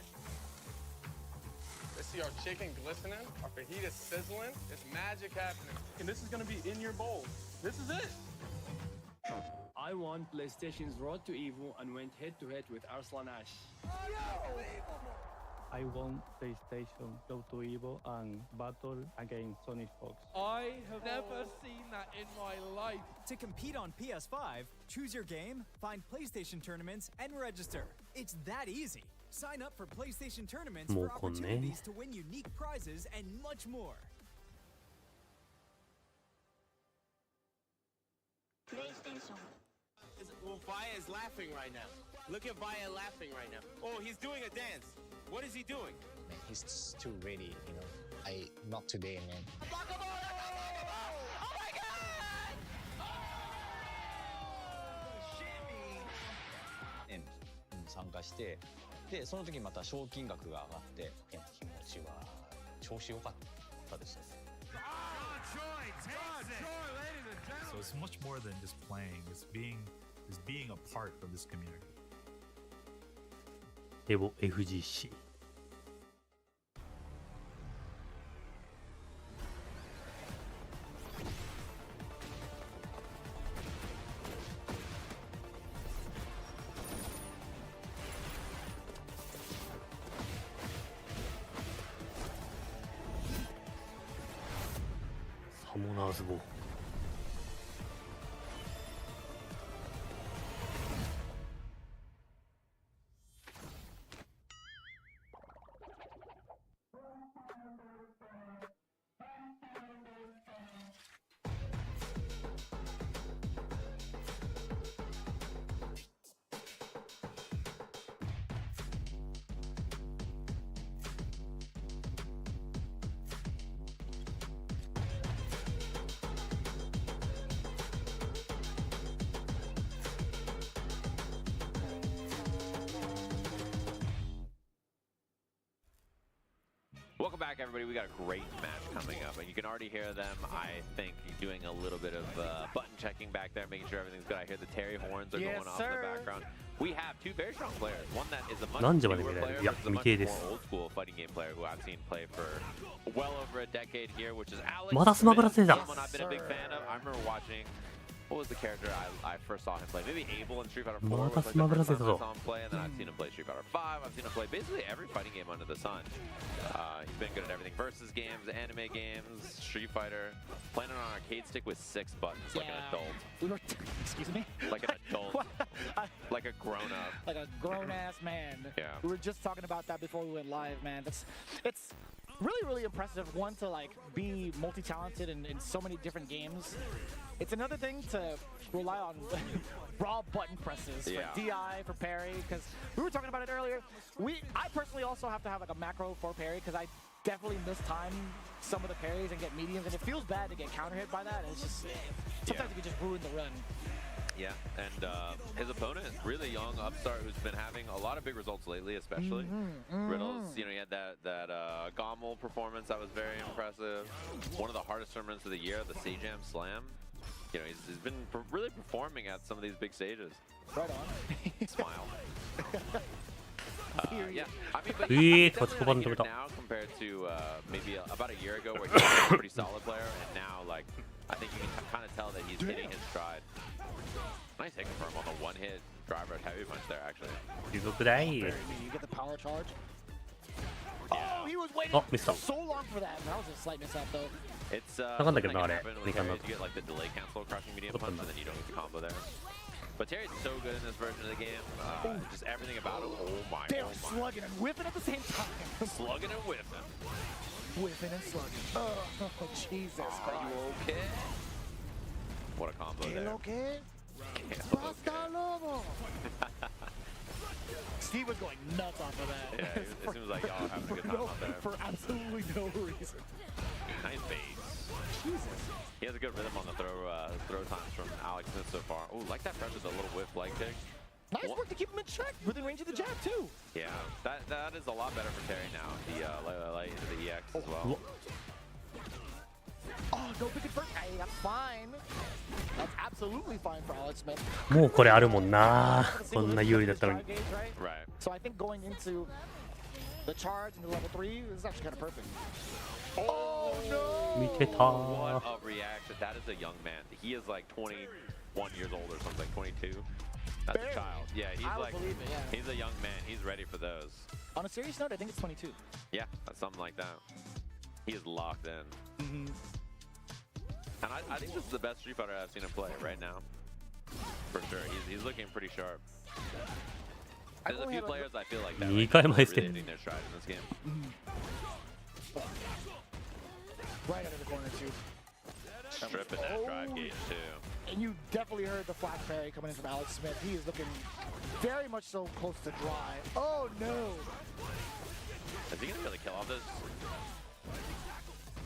Let's see our chicken glistening, our fajita sizzling. It's magic happening. And this is gonna be in your bowl. This is it. I won PlayStation's Road to EVO and went head-to-head with Arslan Ash. I won PlayStation Road to EVO and battle against Sonic Fox. I have never seen that in my life. To compete on PS5, choose your game, find PlayStation tournaments, and register. It's that easy. Sign up for PlayStation tournaments for opportunities to win unique prizes and much more. PlayStation. Well, Vaya is laughing right now. Look at Vaya laughing right now. Oh, he's doing a dance. What is he doing? Man, he's too ready, you know. Not today, man. Oh my God! 参加して、でその時また賞金額が上がって、気持ちは調子良かったですね。So it's much more than just playing. It's being a part of this community. EVO FGC。サモナーズボー。Welcome back, everybody. We got a great match coming up, and you can already hear them, I think, doing a little bit of button checking back there, making sure everything's good. I hear the Terry horns are going off in the background. we have two very strong players. One that is a much 何時まで見 newer られ player, る？いや、 versus a 未 much 定で more す。 old school fighting game player who I've seen play for well over a decade here, which is Alex またスマブラ出た。 Smith, someone I've been a big fan of. I remember watching. What was the character I first saw him play? Maybe Abel in Street Fighter 4 was like the first time I saw him play, and then I've seen him play Street Fighter 5. I've seen him play basically every fighting game under the sun. He's been good at everything: versus games, anime games, Street Fighter. Playing on an arcade stick with 6 buttons, like an adult. Excuse me? Like an adult. Like a grown-up. Like a grown-ass man. Yeah. We were just talking about that before we went live, man. It's really impressive, one, to like be multi-talented in so many different games. It's another thing to rely on raw button presses for DI, for parry, because we were talking about it earlier. I personally also have to have like a macro for parry, because I definitely mistime some of the parries and get mediums, and it feels bad to get counter hit by that. And it's just sometimes it can just ruin the run. Yeah, and his opponent, really young upstart who's been having a lot of big results lately, especially. Riddles, you know, he had that Gommel performance that was very impressive. One of the hardest tournaments of the year, the Sajam Slam. You know, he's been really performing at some of these big stages. Right on. Smile. Yeah, I mean, but he's definitely not here now compared to maybe about a year ago where he was a pretty solid player, and now, like, I think you can kind of tell that he's hitting his stride. Nice hit confirm on the one-hit driver at heavy punch there, actually. You get the power charge. Oh, he was waiting so long for that. That was a slight mishap, though. It's わかんないけどな、あれ。 you get like the delay cancel crushing medium punch, and then you don't get the combo there. But Terry's so good in this version of the game. Just everything about him. Oh my. They're slugging and whipping at the same time. Slugging and whipping. Whipping and slugging. Oh, Jesus Christ. Are you okay? What a combo there. Okay? Steve was going nuts off of that. Yeah, it seems like y'all are having a good time out there. For absolutely no reason. Nice base. Jesus. He has a good rhythm on the throw times from Alex Smith so far. Oh, like that press with a little whiff leg kick. Nice work to keep him in check within range of the jab too. Yeah, that is a lot better for Terry now. The light into the EX as well. Oh, no pick it first. Hey, that's fine. That's absolutely fine for Alex Smith. もうこれあるもんな。こんな有利だったのに。 Right. So I think going into the charge into level 3 is actually kind of perfect. Oh no! 見てた。 What a reaction. That is a young man. He is like 21 years old or something, 22. That's a child. Yeah, he's a young man. He's ready for those. On a serious note, I think it's 22. Yeah, that's something like that. He is locked in. And I think this is the best Street Fighter I've seen him play right now. For sure. He's looking pretty sharp. There's a few players I feel like that really hitting their stride in this game. Right under the corner too. Tripping that drive gauge too. And you definitely heard the flash parry coming in from Alex Smith. He is looking very much so close to dry. Oh no! Is he gonna be able to kill off this?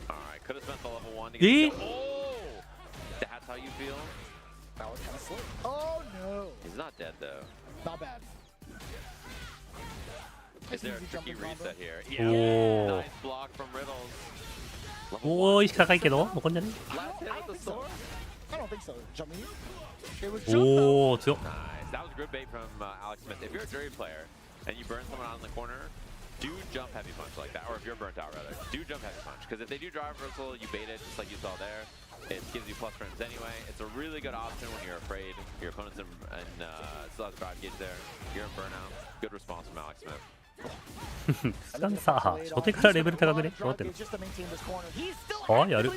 Alright, could have spent the level 1 to get the Oh! That's how you feel? That was kind of slick. Oh no! He's not dead though. Not bad. Is there a tricky reset here? Oh. Nice block from Riddles. おー、意識高いけど、残んじゃね？ I don't think so. Jump in. It was おー、強っ。 Nice. That was a good bait from Alex Smith. If you're a jury player and you burn someone out in the corner, do jump heavy punch like that. Or if you're burnt out, rather, do jump heavy punch. Because if they do drive reversal, you bait it just like you saw there. It gives you plus frames anyway. It's a really good option when you're afraid your opponent's in still has drive gauge there. You're in burnout. Good response from Alex Smith. スカンさ、初手からレベル高くね？どうなってんの？あ、やる。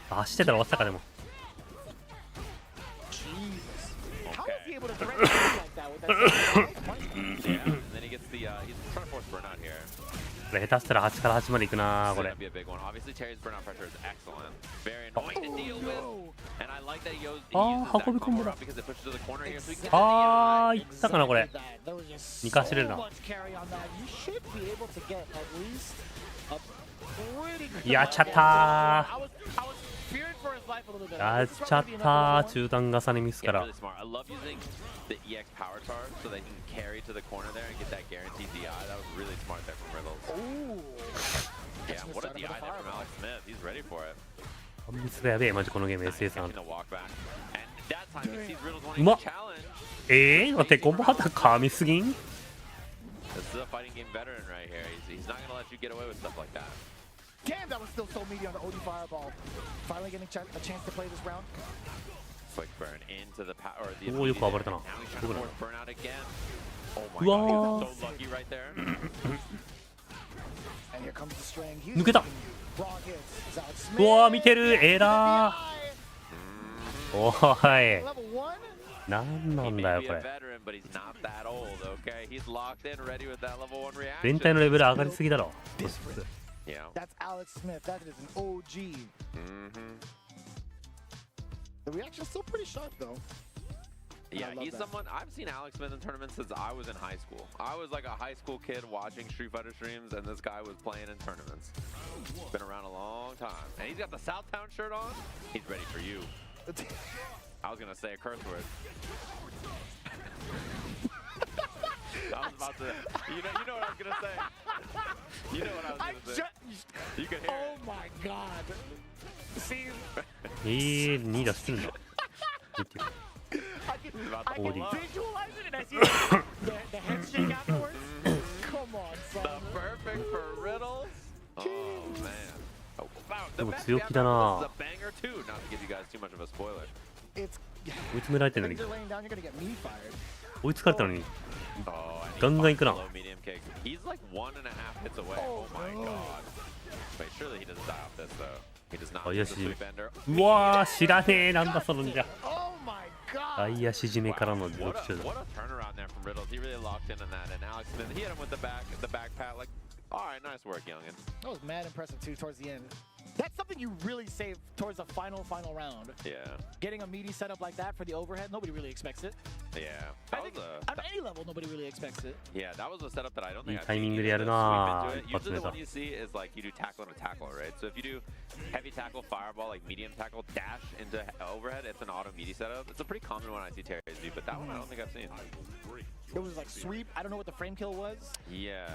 走ってたら終わったかでも。これ下手したら8から8までいくなこれ。ああ、運び込んだ。ああ、いったかなこれ。2回走れるな。やっちゃったー。やっちゃったー。中段重ねミスから。The EX power charge so they can carry to the corner there and get that guaranteed DI. That was really smart there from Riddles. Yeah, what a DI there from Alex Smith. He's ready for it. ミスがやべえ、マジこのゲーム SA さん。うまっ。待ってコンボハタ噛みすぎん。 This is a fighting game veteran right here. He's not gonna let you get away with stuff like that. Damn, that was still so meaty on the OD fireball. Finally getting a chance to play this round. Quick burn into the power. The おおよく暴れたな。 now he's trying to force burnout again. Oh う my わ god, he's so lucky right there. And here comes the string. He's 抜けた。 raw hits. Alex うわ Smith. 見てるエラー。おい Level 1. なんな He ん may だよ be こ a れ。 veteran, but he's not that old. Okay, he's locked in, ready with that level 1reaction. 全体のレベル上がりすぎだろ。 Yeah. That's Alex Smith. That is an OG. The reaction's still pretty sharp though. Yeah, love he's that. someone I've seen Alex Smith in tournaments since I was in high school. I was like a high school kid watching Street Fighter streams, and this guy was playing in tournaments. Been around a long time, and he's got the Southtown shirt on. He's ready for you. I was gonna say a curse word. I was about to. You know what I was gonna say. You know what I was gonna say. You can hear Oh it. my god. See, 2打するんだ。見て I can OD. visualize it and I see the head shake afterwards. Come on, son. The perfect for riddles. Oh man. Oh, wow. で The も match 強 we 気 have だ now な。 is a banger too. Not to give you guys too much of a spoiler. It's 追い詰められてるのに things are laying down, you're gonna get me fired. 追いつかれたのに Oh, and he's ガンガンいくな。 low medium kick. He's like 1.5 hits away. Oh my god. Wait, surely he doesn't die off this though. He does not. あ use や the し sweep ender. うわー知らねえなんだそのんじゃ。 Oh my god. 外野し締めからの What 続 a, 手だ。 what a turnaround there from Riddles. He really locked in on that. And Alex Smith, he hit him with the back pat. Like, all right, nice work, youngin. That was mad impressive too towards the end. That's something you really save towards the final round. Yeah. Getting a meaty setup like that for the overhead, nobody really expects it. Yeah. I That think was a. on any level, nobody really expects it. Yeah, that was a setup that I don't think いい I've タイミ seen ングで either やる the な sweep into it. 一発 Usually 目 the さ one you see is like you do tackle and a tackle, right? So if you do heavy tackle, fireball, like medium tackle, dash into overhead, it's an auto meaty setup. It's a pretty common one I see Terry do, but that one I don't think I've seen. It was like sweep. I don't know what the frame kill was. Yeah.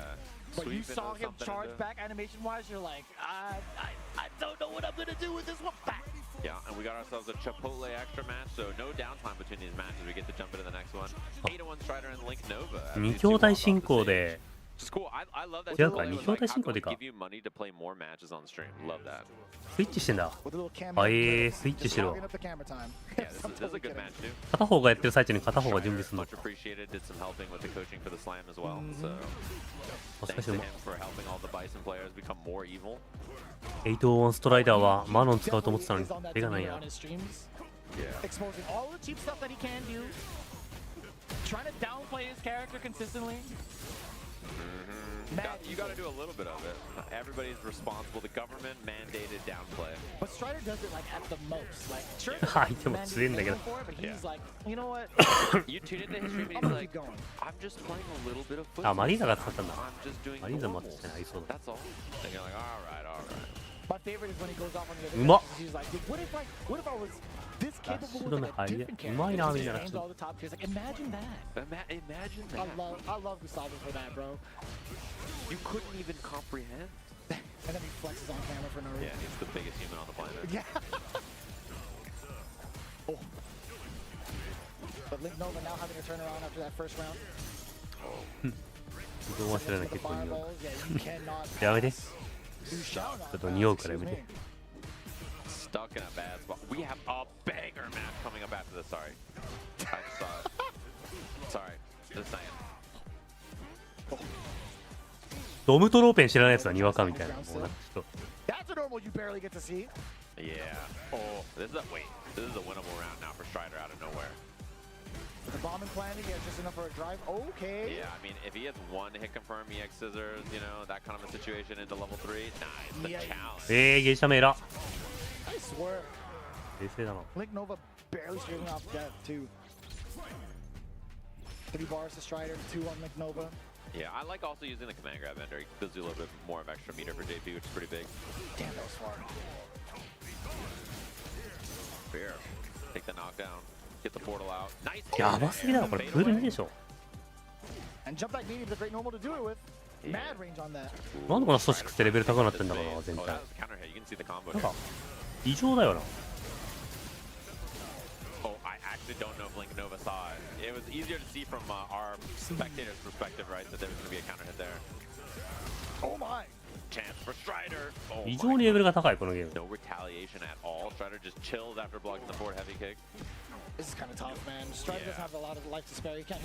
But you Sweep saw into him something charge into- back animation-wise. You're like, I don't know what I'm gonna do with this one. Back. Yeah, and we got ourselves a Chipotle extra match, so no downtime between these matches. We get to jump into the next one. 8-1 Strider and Link Nova. as 2 these two 兄 walk 弟 off 進 the 行 stage. で It's cool. I love that. 違うか Chipotle 2 was 兄 like, 弟進 I'm 行で gonna か give you money to play more matches on stream. Love that. スイッチしてんだ。 With a little cameo. あスイッチし Just ろ logging。up the camera time. Yeah, this is a good match too. 片方がやってる最中に片方が準備するの Much appreciated. Did some helping with the coaching for the slam as well. So あしか thanks し to で him も for helping all the Bison players become more evil. 801ストライダーはマノン使うと思ってたのに Is on that 手がない demeanor な on。his streams, Yeah. exposing all the cheap stuff that he can do. Trying to downplay his character consistently. You got to do a little bit of it. Everybody's responsible. The government mandated downplay. But Strider does it like at the most. Like sure, 相手も強いんだけど mandated for it, but he's like, you know what? You tune into his stream and I'm he's gonna like, keep going. I'm just playing a little bit of あ football. マリーナが使ったんだ。 I'm just doing マリーナも normals. 確かに合いそうだ。 That's all. And you're like, all right, all right. My favorite is when he goes off on the other うまっ guys, he's like, dude, what if I was this capable 白 with の like, 入 a り different うまいな character? み He たいな just aims all the top tiers. Like, imagine that. Imagine that. I love Gustavo for that, bro. You couldn't even comprehend. And then he flexes on camera for no reason. Yeah, he's the biggest human on the planet. Yeah. Oh. But Link Nova now having to turn around after that first round. どう忘れない With the 結構匂 fireballs, yeah, you cannot う。やめて。 You shall not ちょっと匂うからやめ excuse て me.。Stuck in a bad spot. We have a banger match coming up after this. Sorry. I saw it. Sorry. Just saying. ドムトローペン知らないやつはにわかみたいな。もうなんかちょっと That's a normal you barely get to see. Yeah. Oh, this is a wait. This is a winnable round now for Strider out of nowhere. With the bomb and planting, he has just enough for a drive. Okay. Yeah, I mean, if he has one hit confirm EX scissors, you know, that kind of a situation into level 3, nice. The Yeah. challenge. ゲージャメーラ。 I swear. 冷静だな。 Link Nova barely shaving off death, too. 3 bars to Strider, 2 on Link Nova. Yeah, I like also using the command grab ender. It gives you a little bit more of extra meter for JP, which is pretty big. Damn, that was far. Fair. Take the knockdown. Get the portal out. Nice. やばすぎだろこれプール2でしょ。 And jump back medium is a great normal to do it with. Mad range on that. なんでこんなスト6ってレベル高くなってんだろうな全 Oh, 体 that。was a counter hit. You can see the combo なん here. か異常だよな。 Oh, I actually don't know if Link Nova saw it. It was easier to see from our spectator's perspective, right, that there was going to be a counter hit there. Oh my! Chance for Strider. 非常にレベルが高いこのゲーム。 No retaliation at all. Strider just chills after blocking the forward heavy kick. This is kind of tough, man. Strider doesn't have a lot of life to spare. He can't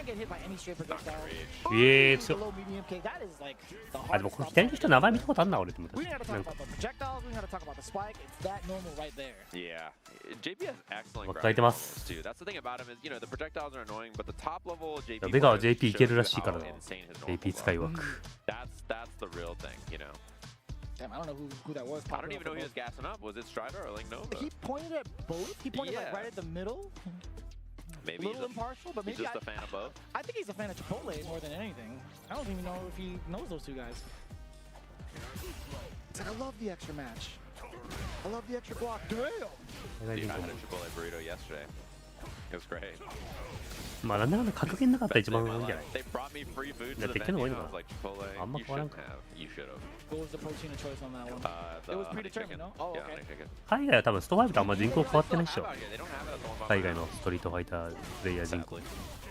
get hit by any straight projectile. 強い。 Low medium kick. That is like the あ、でもこの左の人名前見たことあんな俺って思った。 We gotta talk about the projectiles. We gotta talk about the spike. It's that normal right there. Yeah, JP has excellent 書いてます。 too. That's the thing about him is, you know, the projectiles are annoying, but the top level JP. ベガは JP いけるらしいからな。JP 使い枠。That's the real thing, you know. Damn, I don't know who that was. I don't even know who he was gassing up. Was it Strider or Link Nova? He pointed at both. He pointed like right at the middle. Maybe a little impartial, but maybe he's just a fan of both. I think he's a fan of Chipotle more than anything. I don't even know if he knows those two guys. It's like, I love the extra match. I love the extra block. Damn! Dude, I had a Chipotle burrito yesterday. It was great. まあなんだかんだ格言なかったら一番いいんじゃない？ They brought me free food to だっ the て言ってんの多い venue. の I か was like, Chipotle, な？あんま you 変わらん shouldn't か。 have. You should have. What was the protein of choice on that one? The It was honey predetermined, chicken. no? Oh, Yeah, okay. honey chicken. 海外は多分スト5とあんま人口変わってないっしょ。 They don't have it at the 海外のストリートファイタープレイヤー人口。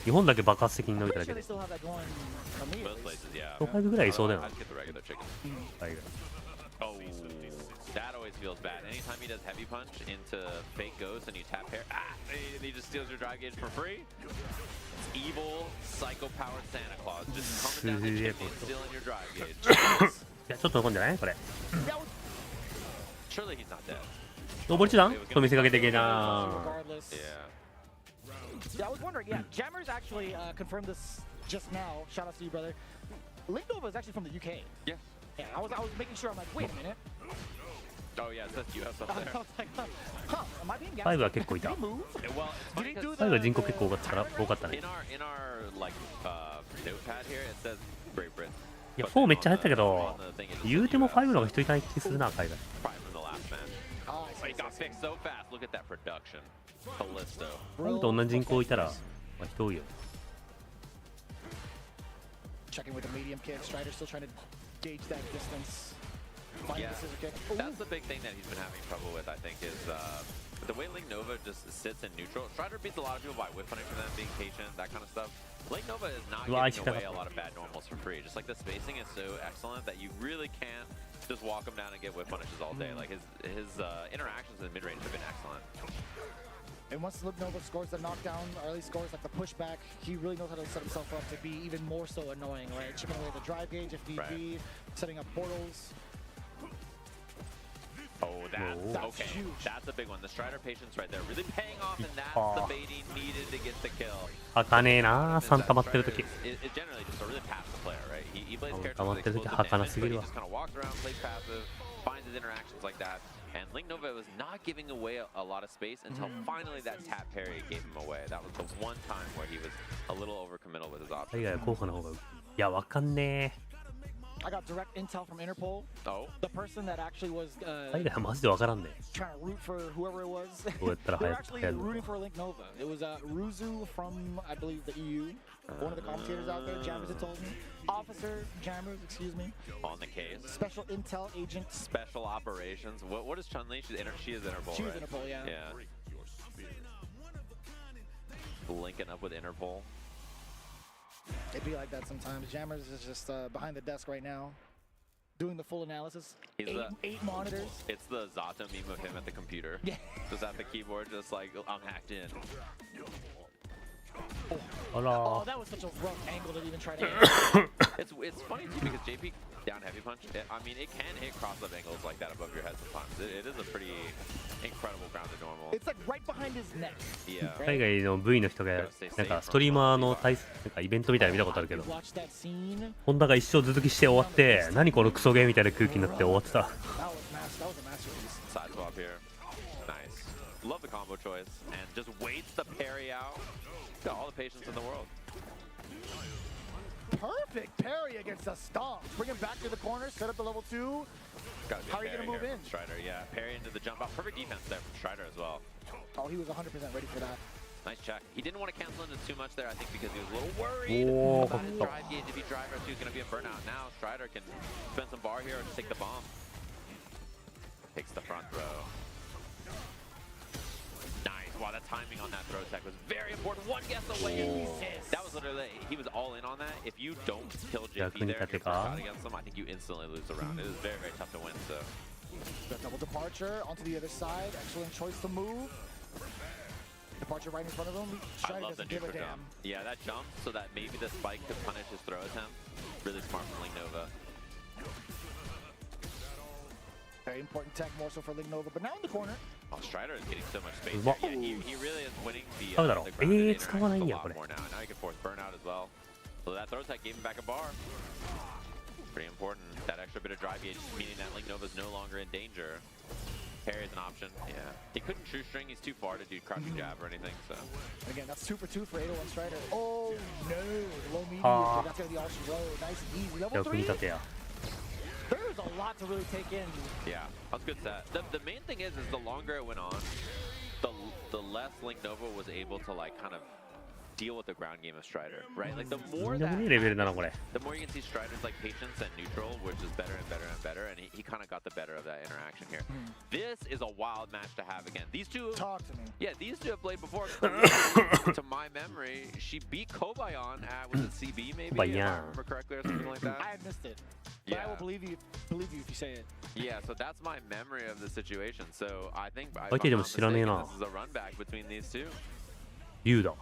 日本だけ爆発的に伸びただけ They で。 still have that going from me. Most places, yeah. スト5ぐらいいそうだよな。 I'd get the regular chicken. 海外。 Oh, that always feels bad. Anytime he does heavy punch into fake ghost and you tap hair, and he just steals your drive gauge for free. It's evil, psycho-powered Santa Claus just coming down the chimney and stealing your drive gauge. いやちょっと残んじゃないこれ。 Surely he's not dead. 登り手段と見せかけてけな。 Yeah, I was wondering. Yeah, Jammers actually confirmed this just now. Shout out to you, brother. Link Nova is actually from the UK. Yeah. Yeah, I was making sure. I'm like, wait a minute. Oh yeah, it says US up there. I was like, huh? Am I being gassed? 5は結構いた。 Well, it's funny 5は人口結構多かったね。 in our like notepad here it says Great Britain. いや4めっちゃ入ったけど、言うても5の方が人いない気するな海外。 Probably from the last match. Oh, he got fixed so fast. Look at that production. Callisto. 5と同じ人口いたら、まあ人多いよ。 Checking with the medium kick. Strider still trying to gauge that distance. Yeah, that's the big thing that he's been having trouble with, I think, is the way Link Nova just sits in neutral. Strider beats a lot of people by whip punishing them, being patient, that kind of stuff. Link Nova is not giving away a lot of bad normals for free. Just like the spacing is so excellent that you really can't just walk him down and get whip punishes all day. Like his interactions in mid range have been excellent. And once Link Nova scores the knockdown, or at least scores like the pushback, he really knows how to set himself up to be even more so annoying, right? Chipping away the drive gauge if need be, setting up portals. Oh, that's okay. Huge. That's a big one. The Strider patience right there, really paying off, and that's the bait he needed to get the kill. 開かねえな、3溜まってる時。 It's generally just a really passive player, right? He plays characters 溜まっ with てる時 explosive 開かな damage, す but ぎ he るわ。 just kind of walks around, plays passive, finds his interactions like that. And Link Nova was not giving away a lot of space until finally that tap parry gave him away. That was the one time where he was a little overcommittal with his options. 海外は効果の方が。いや、わかんねえ。 I got direct intel from Interpol. Oh. The person that actually was 海外はマジでわからんね。 trying to root for whoever it was. どうやったら They 流 were 行 actually るの rooting for Link Nova. It was Ruzu from, I believe, the EU. One of the commentators out there, Jammers had told me. Officer, Jammers, excuse me. On the case. Special intel agent. Special operations. What is Chun-Li? She is Interpol, She was right? Interpol, yeah. Linking up with Interpol. It'd be like that sometimes. Jammers is just behind the desk right now, doing the full analysis. Eight monitors. It's the Zato meme of him at the computer. Yeah. Just at the keyboard, just like, I'm hacked in. Oh, that was such a rough angle to even try to It's funny too because JP down heavy punch, I mean, it can hit cross-up angles like that above your head sometimes. It is a pretty incredible grounded normal. It's like right behind his neck. Yeah. 海外の V の人がなんかストリーマーのなんかイベントみたいなの見たことあるけど、ホンダが一生続きして終わって、何このクソゲーみたいな空気になって終わってた。Side swap here. Nice. Love the combo choice and just waits the parry out. Got all the patience in the world. Perfect parry against a stomp. Bring him back to the corner, set up the level 2. How are you going to move in? Strider, yeah. Parry into the jump out. Perfect defense there from Strider as well. Oh, he was 100% ready for that. Nice check. He didn't want to cancel into too much there, I think, because he was a little worried about his drive gauge. If he drive R2 is going to be a burnout. Now Strider can spend some bar here and just take the bomb. Takes the front row. Nice. Wow, the timing on that throw tech was very important. One guess away. That was literally, he was all in on that. If you don't kill JP there, your first shot against him, I think you instantly lose the round. It is very, very tough to win. So, the double departure onto the other side. Excellent choice to move. Departure right in front of him. I love the neutral jump. Yeah, that jump so that maybe the spike could punish his throw attempt. Really smart from Lignova. Very important tech, more so for Lignova, but now in the corner. Oh, Strider is getting so much space. Yeah, he really is winning the ground a lot more now. Now he can force burnout as well. So that throw tech gave him back a bar. Pretty important. That extra bit of drive gauge, meaning that Lignova's no longer in danger. Parry is an option. Yeah. He couldn't true string. He's too far to do crouching jab or anything. So again, that's 2 for 2 for 801 Strider. Oh no, low medium. That's gonna be all she wrote. Nice and easy. Level 3. There's a lot to really take in. Yeah, that's a good set. The main thing is the longer it went on, the less Lignova was able to like kind of deal with the ground game of Strider, right? Like the more you can see Strider's like patience and neutral, which is better and better and better, and he kind of got the better of that interaction here. This is a wild match to have again. These two, talk to me. Yeah, these two have played before. To my memory, she beat Kobayan at was it CB maybe? If I remember correctly or something like that. I had missed it. But I will believe you if you say it. Yeah, so that's my memory of the situation. So I think if I'm not mistaken, this is a run back between these two.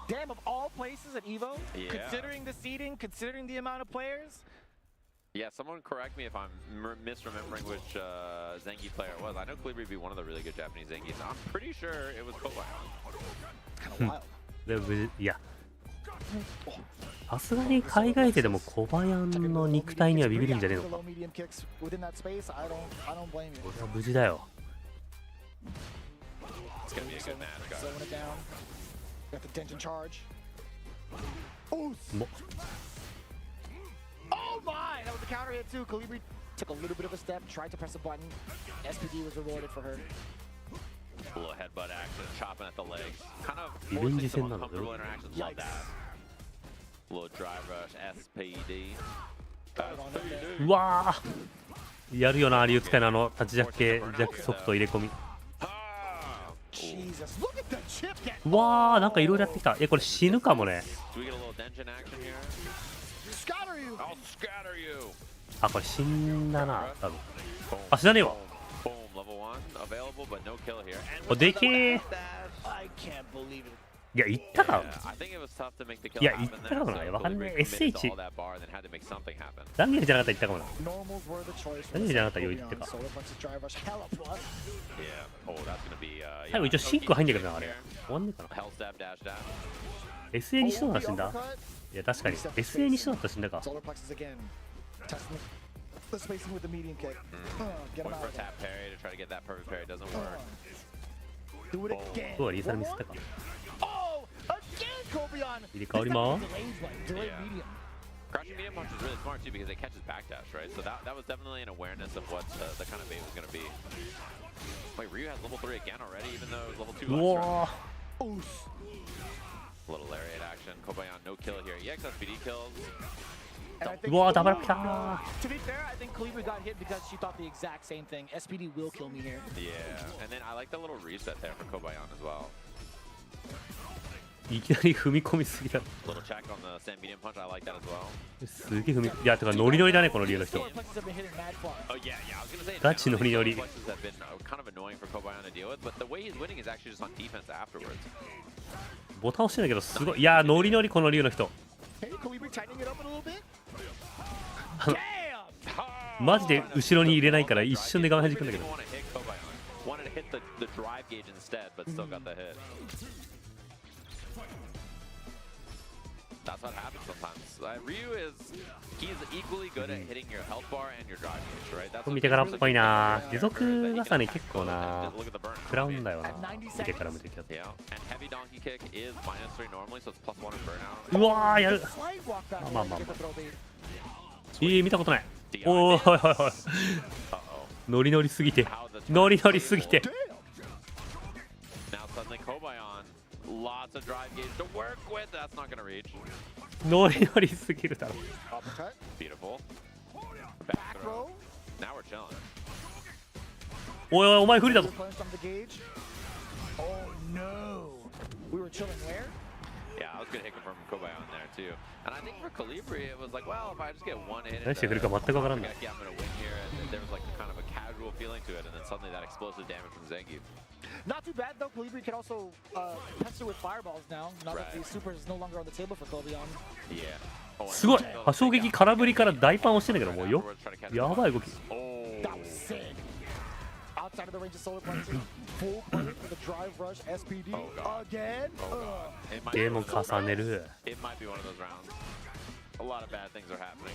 Damn, of all places at EVO, considering the seeding, considering the amount of players. Yeah, someone correct me if I'm misremembering which Zengi player it was. I know Calibri beat one of the really good Japanese Zengis. I'm pretty sure it was Kobayan. Kind of wild. いや、さすがに海外勢でも小林の肉体にはビビるんじゃねえのか。俺は無事だよ。Got the tension charge. Oh my! That was the counter hit too. Calibri took a little bit of a step, tried to press a button. SPD was rewarded for her. A little headbutt action, chopping at the legs. Kind of forcing some uncomfortable interactions. Love that. A little drive rush, SPD. うわー、やるよな、竜使いのあの立ちジャッケジャックソフト入れ込み。うわー、なんかいろいろやってきた。これ死ぬかもね。あ、これ死んだな、多分。あ、死なねえわ。でけー。いや、いったか。いや、いったかもな。わかんない。SH。ダンゲルじゃなかったらいったかもな。ダンゲルじゃなかったら余裕ってか。最後一応シンク入んだけどな、あれ。終わんねえかな。SA にしそうだったら死んだ。いや、確かに。SA にしそうだったら死んだか。そうはリーサルミスったか。入れ替わります。Crouching medium punch is really smart too because it catches backdash, right? So that was definitely an awareness of what the kind of bait was going to be. Wait, Ryu has level 3 again already, even though it was level 2 last turn. Little lariat action. Kobayan no kill here. EX SPD kills. To be fair, I think Calibri got hit because she thought the exact same thing. SPD will kill me here. Yeah, and then I like the little reset there for Kobayan as well. いきなり踏み込みすぎだ。すげえ踏み、いや、てかノリノリだね、この竜の人。ガチノリノリ。ボタン押してんだけど、すごい。いや、ノリノリ、この竜の人。マジで後ろに入れないから一瞬で画面弾くんだけど。That's what happens sometimes. Ryu he's equally good at hitting your health bar and your drive gauge, right? That's 見てからっぽいな。持続重ね結構な。食らうんだよな。見てから見てきた。うわー、やる。まあまあまあ。見たことない。おー、はいはいはい。ノリノリすぎて。ノリノリすぎて。Lots of drive gauge to work with. That's not going to reach. ノリノリすぎるだろ。Beautiful. Back throw. Now we're chilling. おいおい、お前不利だぞ。We were chilling where? Yeah, I was gonna hit confirm Kobai on there too. And I think for Calibri, it was like, well, if I just get one hit,何してくるか全くわからんない。 yeah, I'm gonna win here. And there was like kind of a casual feeling to it, and then suddenly that explosive damage from Zangief. Not too bad though. Calibri can also pester with fireballs now. Now that the super is no longer on the table for Kobion. Yeah. すごい破傷撃空振りから大パンをしてんだけどもうよやばい動き That was sick. Outside of the range of solar punches. Full play for the drive rush SPD again. ゲームを重ねる It might be one of those rounds. A lot of bad things are happening.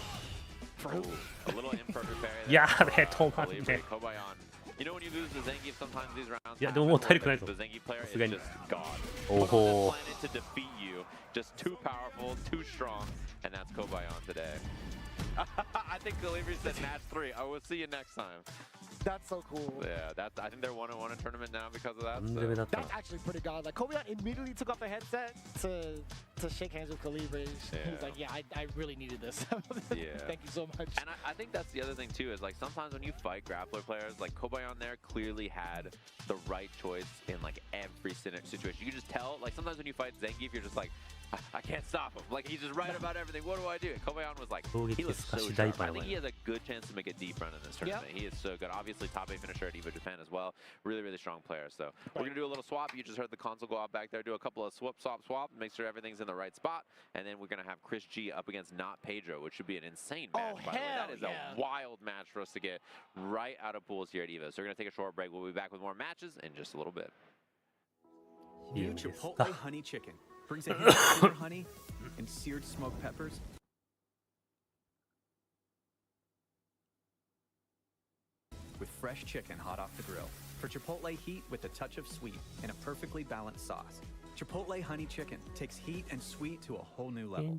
A little imperfect parry. やべえ止まんね Kobayan. You know when you lose the Zangief, sometimes these rounds. いやでももう体力ないぞ The Zangief player さ is すがに just gone. おほ Planted to defeat you. Just too powerful, too strong, and that's Kobayan today. I think Calibri said match 3. I will see you next time. That's so cool. Yeah, that's. I think they're 1-1 in tournament now because of that. 何攻めだったの That's actually pretty god. Like Kobion immediately took off the headset to shake hands with Calibri. He was like, "Yeah, I really needed this. Yeah. Thank you so much." And I think that's the other thing too is like sometimes when you fight grappler players, like Kobayan there clearly had the right choice in like every situation. You can just tell. Like sometimes when you fight Zangief, you're just like, I can't stop him. Like he's just right about everything. What do I do? And Kobayan was like, he looks so sharp. I think he has a good chance to make a deep run in this tournament. He is so good. Obviously top 8 finisher at EVO Japan as well. Really, really strong player. So we're gonna do a little swap. You just heard the console go off back there. Do a couple of swap, make sure everything's in the right spot, and then we're gonna have Chris G up against Not Pedro, which should be an insane match. By the way, that is a wild match for us to get right out of pools here at EVO. So we're gonna take a short break. We'll be back with more matches in just a little bit. New Chipotle honey chicken brings a hint of pure honey and seared smoked peppers. With fresh chicken hot off the grill. For Chipotle heat with a touch of sweet and a perfectly balanced sauce. Chipotle honey chicken takes heat and sweet to a whole new level.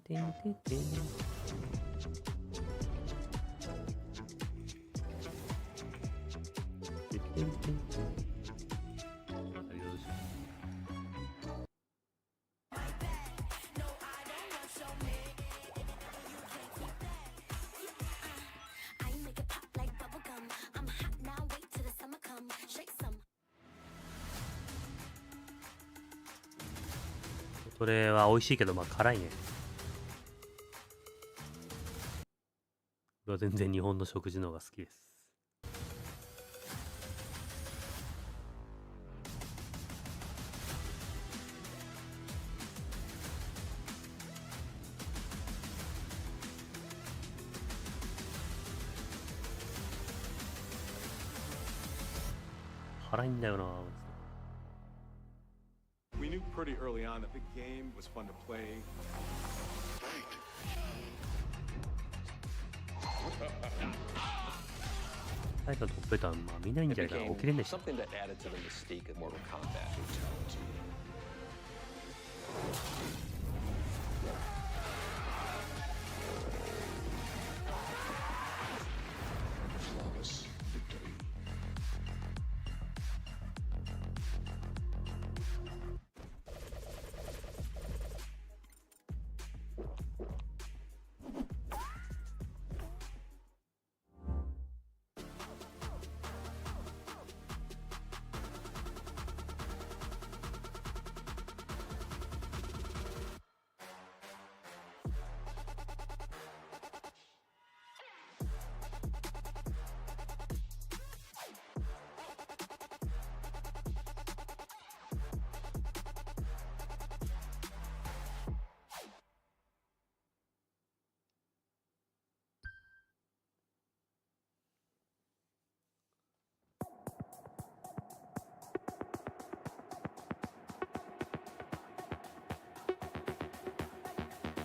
それは美味しいけどまあ辛いね俺は全然日本の食事の方が好きです辛いんだよな We knew pretty early on that the game was fun to play. タイトルトップベターまあ見ないんじゃないかな起きれんねし Something that added to the mystique of Mortal Kombat. Flawless victory.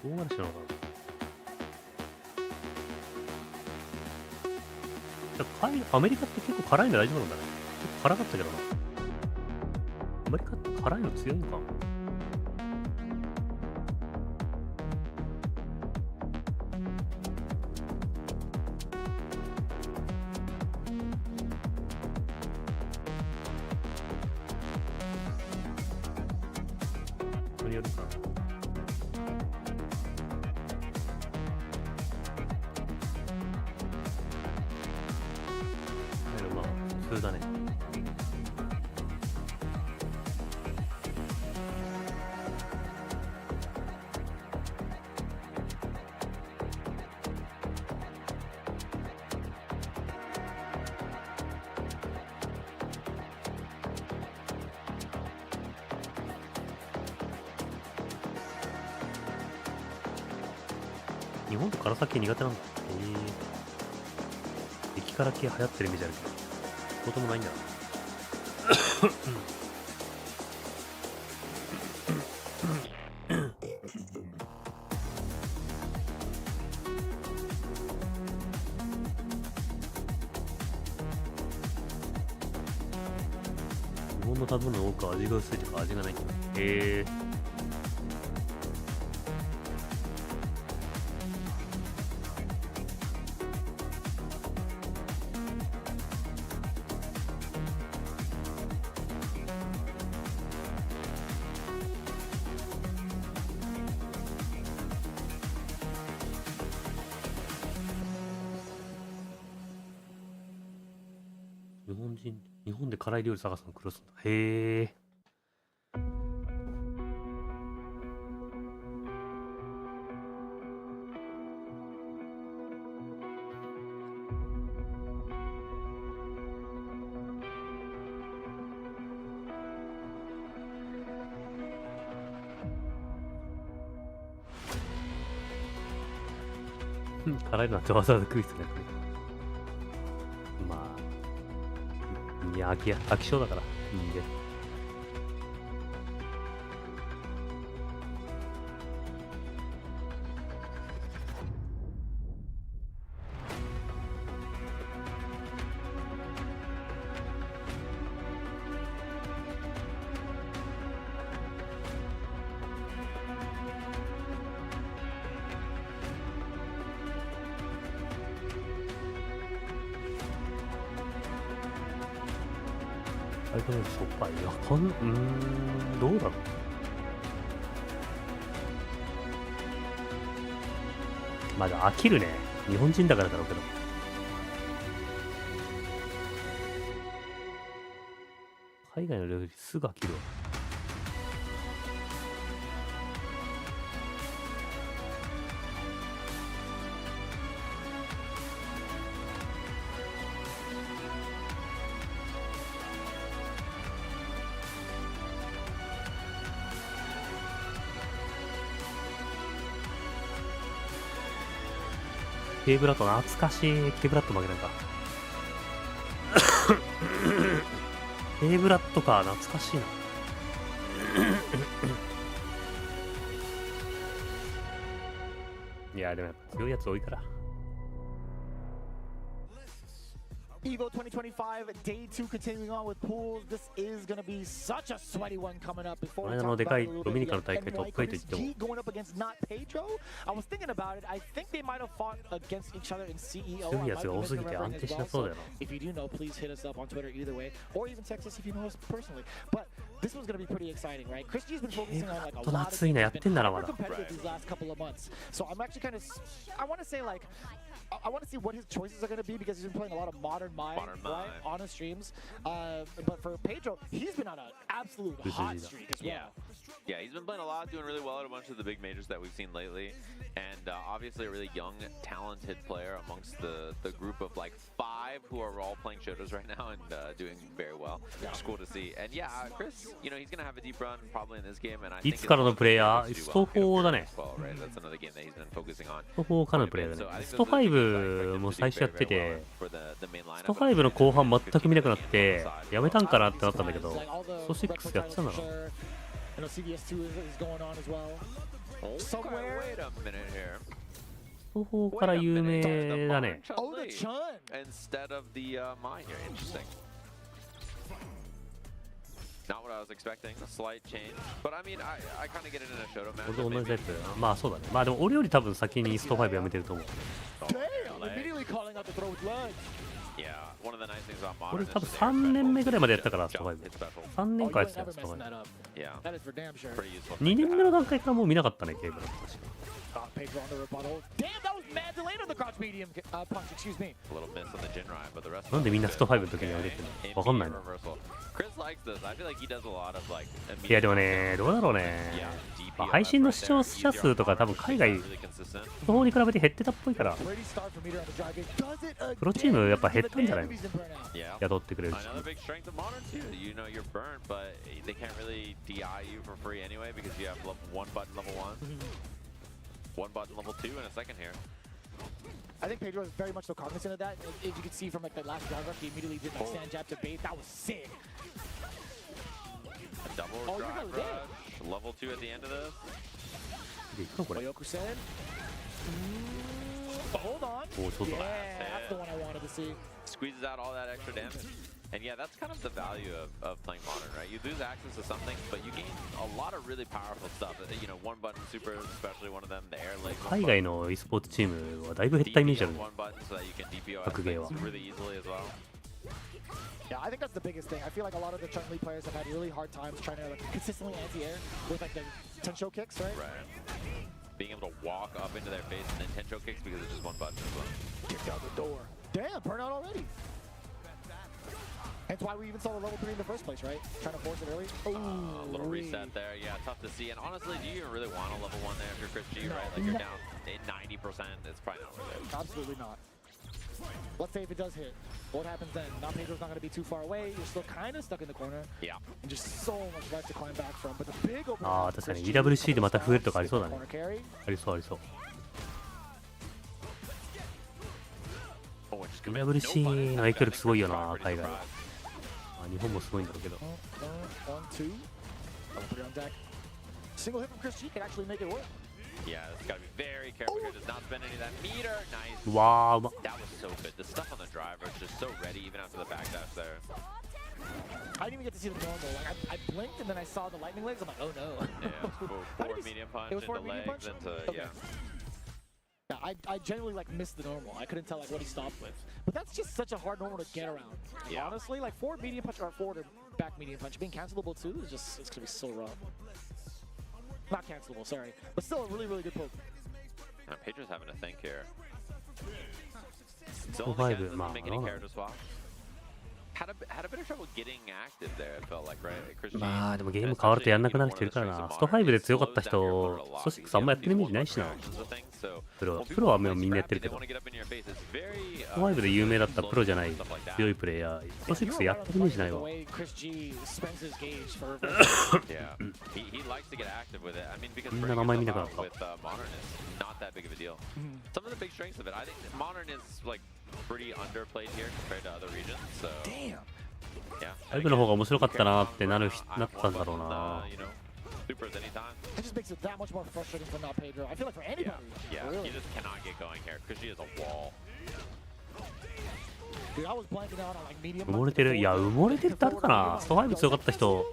唐辛子なのかなアメリカって結構辛いの大丈夫なんだね結構辛かったけどなアメリカって辛いの強いのかそれによるかな普通だね日本って辛さ系苦手なんだ。激辛系流行ってるイメージあるけど、そうでもないんだな。日本の食べ物の多くは味が薄いとか味がないんだ。へえ。日本で辛い料理探すの苦労するんだ。へえ。辛いのってわざわざ食う必要ない。まあ、いや、飽き性だから、人間。最高のしょっぱい。いや、どうだろう。まだ飽きるね。日本人だからだろうけど。海外の料理すぐ飽きるわ。Kブラッド懐かしい。Kブラッド負けないか。Kブラッドか懐かしいな。いやでもやっぱ強いやつ多いから。EVO 2025, day 2 continuing on with pools. This is going to be such a sweaty one coming up. Before we talk about it a little bit, G going up against not Pedro. I was thinking about it. I think they might have fought against each other in CEO. I might be misremembering as well. So if you do know, please hit us up on Twitter either way, or even text us if you know us personally. But this one's going to be pretty exciting, right? Chris G's been focusing on like a lot of competitive these last couple of months. So I'm actually kind of, I want to say like, I want to see what his choices are going to be because he's been playing a lot of Modern Mind, right, on his streams. But for Pedro, he's been on an absolute hot streak as well. Yeah, he's been playing a lot, doing really well at a bunch of the big majors that we've seen lately. And obviously a really young, talented player amongst the group of like 5 who are all playing Shotos right now and doing very well. It's cool to see. And yeah, Chris, you know, he's going to have a deep run probably in this game. And I think いつからのプレイヤー、スト4だね。That's another game that he's been focusing on. スト4からのプレイヤーだね。スト5も最初やってて、スト5の後半全く見なくなって、やめたんかなってなったんだけど、スト6やってたんだな。スト4から有名だね。Not what I was expecting, a slight change. But I mean, I kind of get it in a Shoto match. 俺と同じやつ。まあそうだね。まあでも俺より多分先にスト5やめてると思う。俺多分3年目ぐらいまでやったからスト5。3年間やってたよスト5。2年目の段階からもう見なかったね、ケーブル。Pedro on the rebuttal. Damn, that was mad delayed on the crouch medium punch, excuse me. A little miss on the Jin Rai, but the rest なんでみんなスト5の時にやれてるのわかんないの。いやでもね、どうだろうね。配信の視聴者数とか多分海外の方に比べて減ってたっぽいから、プロチームやっぱ減ったんじゃないの雇ってくれるし。One button level 2 in a second here. I think Pedro is very much so cognizant of that. As you can see from like the last drive rush, he immediately did like stand jab to bait. That was sick. A double drive rush. Level 2 at the end of this. Oyoku said. Hold on. Yeah, that's the one I wanted to see. Squeezes out all that extra damage. And yeah, that's kind of the value of playing Modern, right? You lose access to something, but you gain a lot of really powerful stuff. You know, one button super, especially one of them, the air leg. 海外の e スポーツチームはだいぶ減ったイメージあるね。 One button so that you can DPO 格ゲーは。 really easily as well. Yeah, I think that's the biggest thing. I feel like a lot of the Chun-Li players have had really hard times trying to like consistently anti-air with like the Tensho kicks, right? Right. Being able to walk up into their face and then Tensho kicks because it's just one button as well. Kicked out the door. Damn, burnout already. That's why we even saw the level 3 in the first place, right? Trying to force it early. A little reset there. Yeah, tough to see. And honestly, do you even really want a level 1 there if you're Chris G, right? Like you're down at 90%. It's probably not worth it. Absolutely not. Let's say if it does hit. What happens then? Now Pedro's not going to be too far away. You're still kind of stuck in the corner. Yeah. And just so much life to climb back from. But the big open. ああ、確かに EWC でまた増えるとかありそうだね。ありそうありそう。EWC の影響力すごいよな、海外は。日本もすごいんだろうけど。Single hit from Chris G can actually make it work. Yeah, it's gotta be very careful here. Does not spend any of that meter. Nice. Wow. That was so good. The stuff on the driver is just so ready, even after the backdash there. I didn't even get to see the normal. Like I blinked and then I saw the lightning legs. I'm like, oh no. Yeah, forward medium punch into legs into yeah. Yeah, I genuinely like missed the normal. I couldn't tell like what he stopped with. But that's just such a hard normal to get around. Yeah. Honestly, like forward medium punch or forward or back medium punch being cancelable too is just it's gonna be so rough. Not cancelable, sorry, but still a really really good poke. Pedro's having to think here. Still doesn't make any character swap. Had a bit of trouble getting active there, it felt like, right? まあでもゲーム変わるとやんなくなる人いるからな。スト5で強かった人、スト6あんまやってるイメージないしな。プロはもうみんなやってるけど。スト5で有名だったプロじゃない強いプレイヤー、スト6やってるイメージないわ。みんな名前見なくなった。Pretty underplayed here compared to other regions, so damn. Yeah. 5の方が面白かったなってなったんだろうな。Supers anytime. It just makes it that much more frustrating for not Pedro. I feel like for anybody. Yeah, really. He just cannot get going here because she is a wall. Dude, I was blanking out on like medium. 埋もれてる。いや、埋もれてるってあるかな。スト5強かった人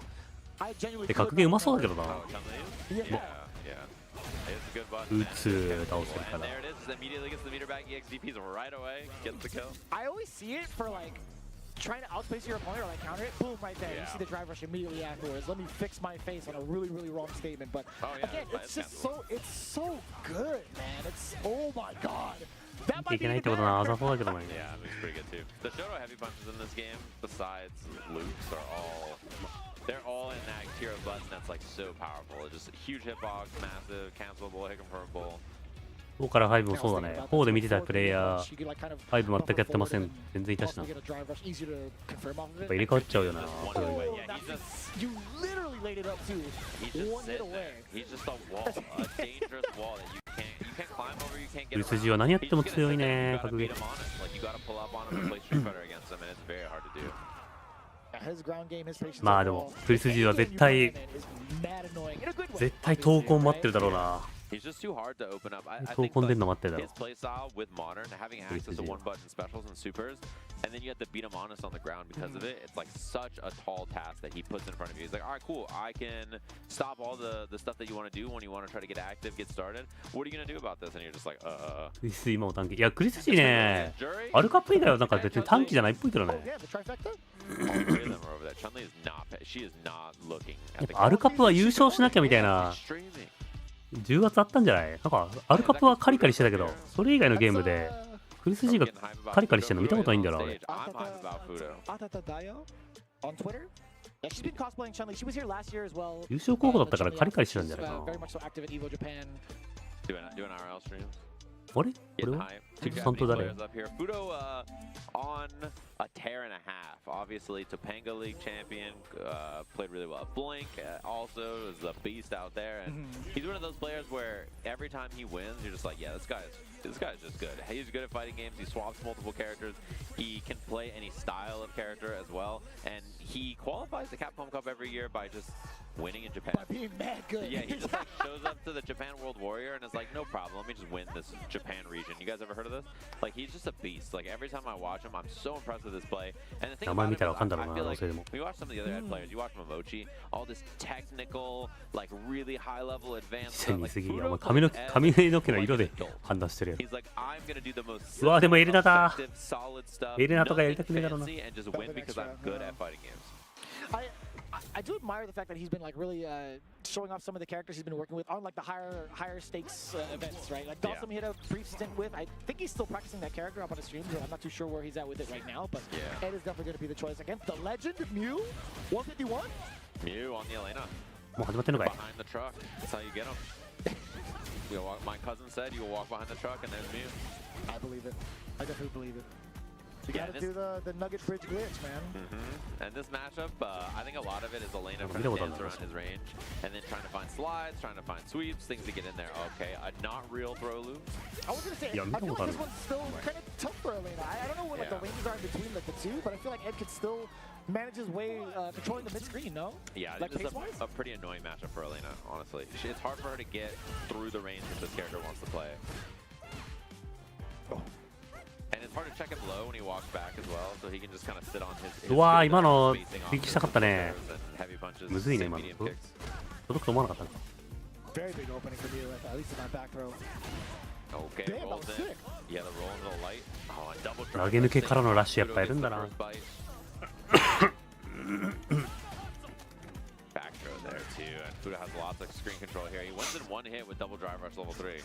で格ゲーうまそうだけどな。打つ倒せるから。I always see it for like trying to outpace your opponent or like counter it. Boom, right there. You see the drive rush immediately afterwards. Let me fix my face on a really wrong statement. But again, it's just so good, man. It's oh my god. That might be the best. Yeah, it looks pretty good too. The Shoto heavy punches in this game, besides Luke's, they're all in that tier of button that's like so powerful. It's just a huge hitbox, massive, cancelable, hit confirmable. 4から5もそうだね。4で見てたプレイヤー、5全くやってません。全然いたしな。やっぱ入れ替わっちゃうよな。He just a wall, a dangerous wall that you can't climb over, you can't get around. フル筋は何やっても強いね、格ゲー。まあでもフル筋は絶対闘魂待ってるだろうな。He's just too hard to open up. I think his playstyle with Modern, having access to one-button specials and supers, and then you have to beat him honest on the ground because of it. It's like such a tall task that he puts in front of you. He's like, all right, cool. I can stop all the stuff that you want to do when you want to try to get active, get started. What are you going to do about this? And you're just like, クリス今も短期。いや、クリスジね、アルカップ以外はなんか別に短期じゃないっぽいけどね。アルカップは優勝しなきゃみたいな。10月あったんじゃない？なんかアルカップはカリカリしてたけど、それ以外のゲームでクリス G がカリカリしてるの見たことないんだよな、俺。優勝候補だったからカリカリしてたんじゃないかな。あれ？これは？さんと誰？ on a tear and a half. Obviously, Topanga League champion, played really well at Blink, also is a beast out there. And he's one of those players where every time he wins, you're just like, yeah, this guy's just good. He's good at fighting games. He swaps multiple characters. He can play any style of character as well. And he qualifies the Capcom Cup every year by just winning in Japan. By being mad good. Yeah, he just like shows up to the Japan World Warrior and is like, no problem, let me just win this Japan region. You guys ever heard of this? Like, he's just a beast. Like, every time I watch him, I'm so impressed with his play. And the thing about him is, I feel like when you watch some of the other head players, you watch Momochi, all this technical, like really high level advanced stuff. Like, he's like, I'm gonna do the most effective, solid stuff, fancy, and just win because I'm good at fighting games. I do admire the fact that he's been like really showing off some of the characters he's been working with on like the higher stakes events, right? Like Dawson he had a brief stint with. I think he's still practicing that character up on the stream. I'm not too sure where he's at with it right now, but Ed is definitely going to be the choice against the legend Mew, 151. Mew on the Elena. もう始まってんのかい Behind the truck. That's how you get him. My cousin said you will walk behind the truck and there's Mew. I believe it. I definitely believe it. You gotta do the Nugget Bridge glitch, man. And this matchup, I think a lot of it is Elena trying to dance around his range, and then trying to find slides, trying to find sweeps, things to get in there. Okay, a not real throw loop. I was gonna say, I feel like this one's still kind of tough for Elena. I don't know what like the ranges are in between like the two, but I feel like Ed could still manage his way controlling the mid screen. No? Yeah, I think this is a pretty annoying matchup for Elena. Honestly, it's hard for her to get through the range that this character wants to play. And it's hard to check him low when he walks back as well, so he can just kind of sit on his うわー、今のビキしたかったね。むずいね、今の。届くと思わなかった。 Very big opening for Mew, at least in that back throw. Okay, Damn, that was sick. Yeah, the roll into the light. Oh, a double 投げ抜けからのラッシュやっぱいるんだな。 Back throw there too, and Fuda has lots of screen control here. He wins in one hit with double drive rush level 3.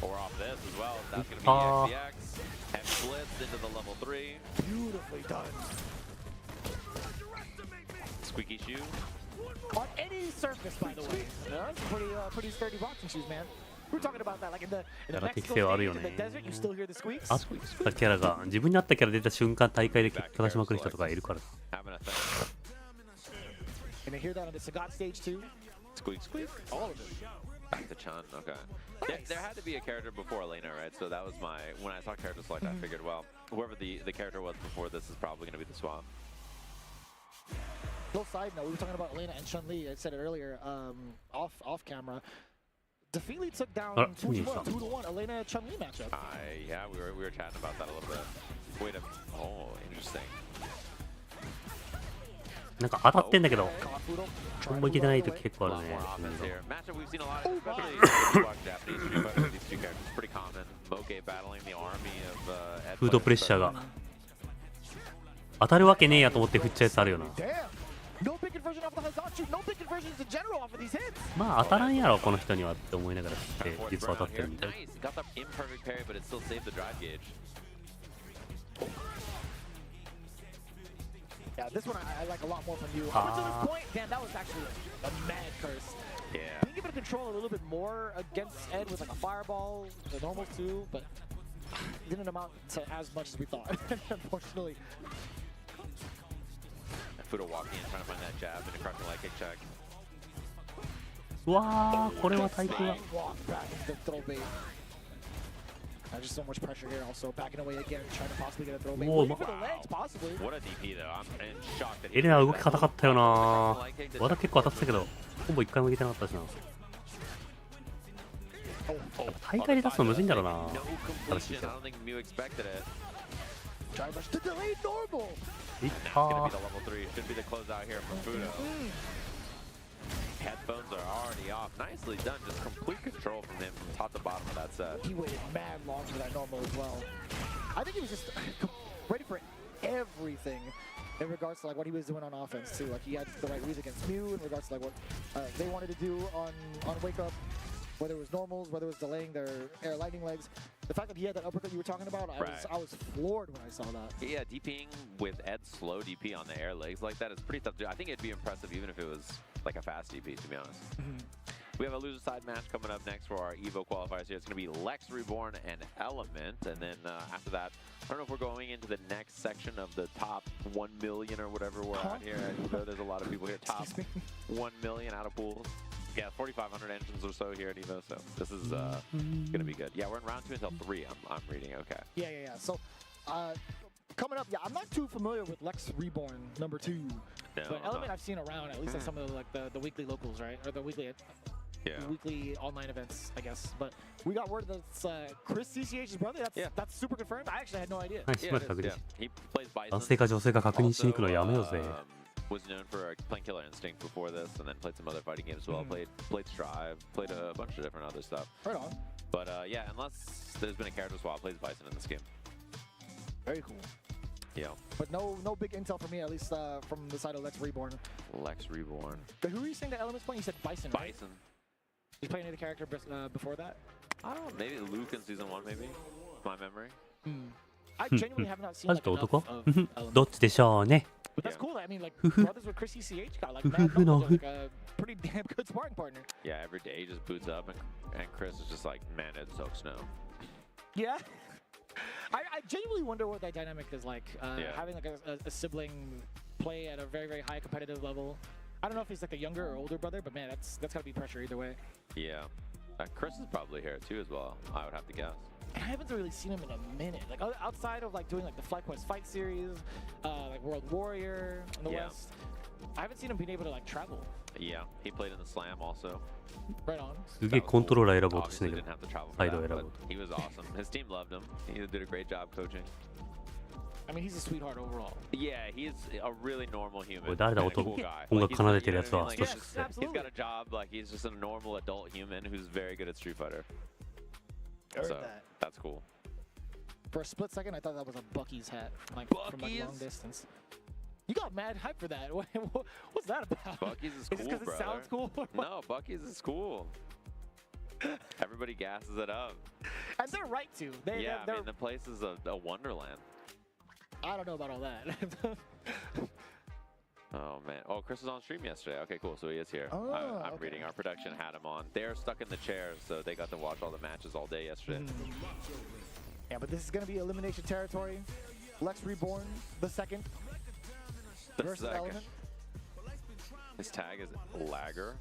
Or off this as well. That's going to be XBX. And blitzed into the level 3. Beautifully done. Squeaky shoe. On any surface, by the way. That's pretty sturdy boxing shoes, man. We were talking about that, like in the Mexico stage, in the desert, you still hear the squeaks. あったキャラが自分に合ったキャラ出た瞬間大会で結果出しまくる人とかいるから。 And I hear that on the Sagat stage too. Squeak, squeak. All of it. Back to Chun, okay. There had to be a character before Elena, right? So that was when I saw character select, I figured, well, whoever the character was before this is probably going to be the swap. Little side note, we were talking about Elena and Chun-Li, I said it earlier, off camera. Defeatly took down 2-1 Elena Chun-Li matchup. Yeah, we were chatting about that a little bit. Wait a, oh, interesting. なんか当たってんだけど、コンボいけてないと結構あるね。フードプレッシャーが当たるわけねえやと思って振っちゃうやつあるよな。まあ当たらんやろこの人にはって思いながら振って実は当たってるみたいな。Yeah, this one I like a lot more from you. Up to this point, damn, that was actually a mad curse. Yeah. Being able to control a little bit more against Ed with like a fireball, the normals too, but didn't amount to as much as we thought, unfortunately. Fuda walking in, trying to find that jab and a crushing leg kick check. うわー、これはタイプは。Just so much pressure here, also backing away again, trying to possibly get a throw. Waiting for the legs, possibly. What a DP though. I'm in shock that エレナ動き硬かったよな。まだ結構当たってたけど、ほぼ一回もいけてなかったしな。大会で出すのむずいんだろうな。正しいけど。いったー。Headphones are already off. Nicely done. Just complete control from him from top to bottom of that set. He waited mad long for that normal as well. I think he was just ready for everything in regards to like what he was doing on offense too. Like he had the right reads against Mew in regards to like what they wanted to do on Wake Up. Whether it was normals, whether it was delaying their air lightning legs. The fact that he had that uppercut you were talking about, I was floored when I saw that. Yeah, DPing with Ed's slow DP on the air legs like that is pretty tough to do. I think it'd be impressive even if it was like a fast DP, to be honest. We have a loser side match coming up next for our EVO qualifiers here. It's going to be Lex Reborn and Element. And then after that, I don't know if we're going into the next section of the top 1 million or whatever we're at here. I know there's a lot of people here. Top 1 million out of pools. Yeah, 4,500 engines or so here at EVO. So this is going to be good. Yeah, we're in round 2 until 3. I'm reading. Okay. Yeah. So coming up, I'm not too familiar with Lex Reborn #2. No, but Element I've seen around, at least at some of the weekly locals, right? Or the weekly online events, I guess. But we got word that's Chris CCH's brother. That's super confirmed. I actually had no idea. He plays Bison. 男性か女性か確認しに行くのやめようぜ。 Was known for playing Killer Instinct before this, and then played some other fighting games as well. Played Strive, played a bunch of different other stuff. Right on. But yeah, unless there's been a character swap, plays Bison in this game. Very cool. Yeah. But no big intel for me, at least from the side of Lex Reborn. Lex Reborn. But who are you saying the Element's playing? You said Bison, right? Bison. He's playing any character before that? I don't know. Maybe Luke in season 1, maybe. My memory. I genuinely have not seen マジ like で enough 男 of どっちでしょうね。 But that's cool. I mean, like brothers with Chris CCH got like mad knowledge, like a pretty damn good sparring partner. Yeah, every day he just boots up, and Chris is just like, man, it soaks snow. Yeah. I genuinely wonder what that dynamic is like. Having like a sibling play at a very, very high competitive level. I don't know if he's like a younger or older brother, but man, that's gotta be pressure either way. Yeah. Chris is probably here too as well, I would have to guess. I haven't really seen him in a minute. Like outside of like doing like the FlyQuest Fight Series, like World Warrior in the West, I haven't seen him being able to like travel. Yeah, he played in the Slam also. Right on. すげえコントローラー選ぼうとしてん Obviously だけ didn't ど have to travel サ for イドを that, 選ぼ but うと he was awesome. His team loved him. He did a great job coaching. I mean, he's a sweetheart overall. Yeah, he's a really normal human. これ誰だ and a 男 cool guy. 音 Like, 楽 he's 奏でてるやつ you know は what I mean? 少 Like, し he's got a job, like he's just a normal adult human who's very good at Street Fighter. Heard So that. that's cool. For a split second, I thought that was a Bucky's hat, like from like long distance. You got mad hype for that. What's that about? Bucky's is Is cool, it because it brother. sounds cool? No, Bucky's is cool. Everybody gasses it up. And they're right to. Yeah, I mean the place is a wonderland. I don't know about all that. Oh man. Oh, Chris was on stream yesterday. Okay, cool. So he is here. Oh, I'm okay. reading. Our production had him on. They're stuck in the chairs, so they got to watch all the matches all day yesterday. Yeah, but this is going to be elimination territory. Lex Reborn, the second. Versus Element. His tag is Lagger.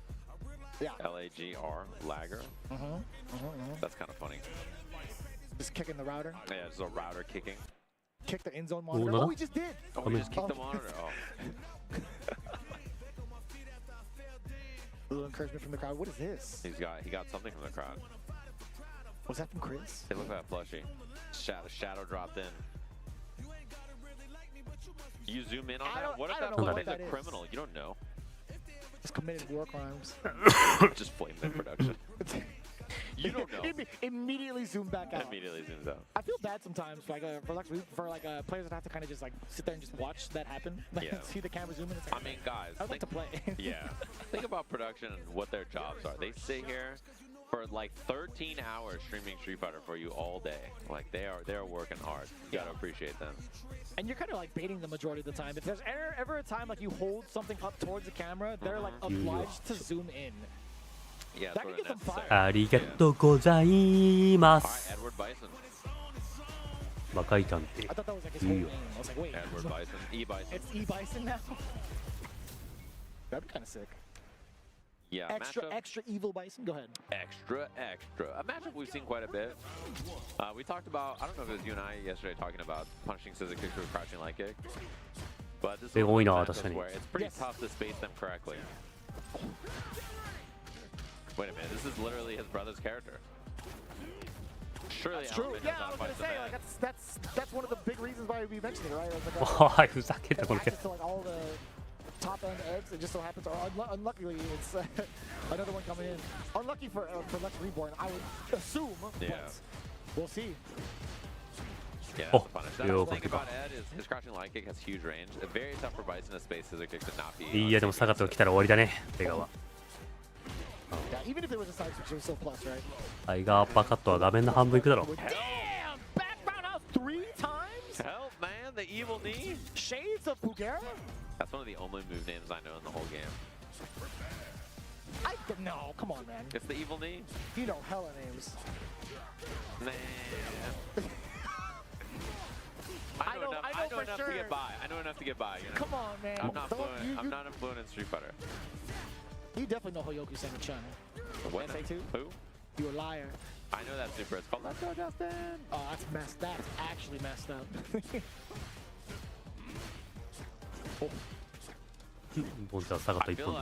Yeah. L-A-G-R, Lagger. That's kind of funny. Just kicking the router. Yeah, just a router kicking. Kick the end zone monitor. no. Oh, we just did. Oh, we just kicked the monitor. Oh. A little encouragement from the crowd. What is this? He got something from the crowd. Was that from Chris? Hey, look at that plushie. Shadow dropped in. You zoom in on that? What if that plushie's a criminal? You don't know. Just committed war crimes. Just flame in production. You don't know. Immediately zoom back out. Immediately zooms out. I feel bad sometimes for players that have to kind of just like sit there and just watch that happen. Like Yeah. see the camera zoom in. It's like, I mean, guys. I'd like to play. Yeah. Think about production and what their jobs are. They sit here for like 13 hours streaming Street Fighter for you all day. Like they're working hard. You gotta appreciate them. And you're kind of like baiting the majority of the time. If there's ever a time like you hold something up towards the camera, they're like obliged to zoom in. Yeah, That that's can what get them fired. ありがとうございま Alright, す Edward Bison. 魔界探偵 I thought that was like his whole いい name. よ I was like, wait. Edward Bison. E-Bison. It's E-Bison now? That'd be kind of sick. Yeah, matchup. Extra evil Bison? Go ahead. Extra. A matchup we've seen quite a bit. We talked about, I don't know if it was you and I yesterday talking about punishing scissor kicks with crouching light kick. But this is one of the matchups where it's pretty tough to space them correctly. Wait a minute, this is literally his brother's character. Surely That's true. Element Yeah, knows I how was to gonna fight say the like that's one of the big reasons why we mentioned it, right? It was like おいふざけんなこのキャ access to like all the top end eggs. It just so happens, or unluckily, it's another one coming in. Unlucky for Lex Reborn, I would assume. Yeah. But we'll see. Yeah, Oh, that's the punish. That's the thing about Ed is his crouching light kick has huge range. It's very tough for Bison to space scissor kick to not be. いやでもサガットが来たら終わりだね出川 Yeah, even if it was a side switch, it was still plus, right? タイガーアッパーカットは画面の半分いくだろ Damn! Back roundhouse 3 times? Help, man, the evil knee. Shades of Pugera? That's one of the only move names I know in the whole game. No, come on, man. It's the evil knee. You know hella names. Nah. I know enough to get by. I know enough to get by. You know? Come on, man. I'm not fluent. I'm not fluent in Street Fighter. You definitely know Hoyoku Senna-chan. What? SA2? Who? You a liar. I know that super. It's called Let's Go Justin. Oh, that's messed. That's actually messed up. ボンちゃん下がった一本。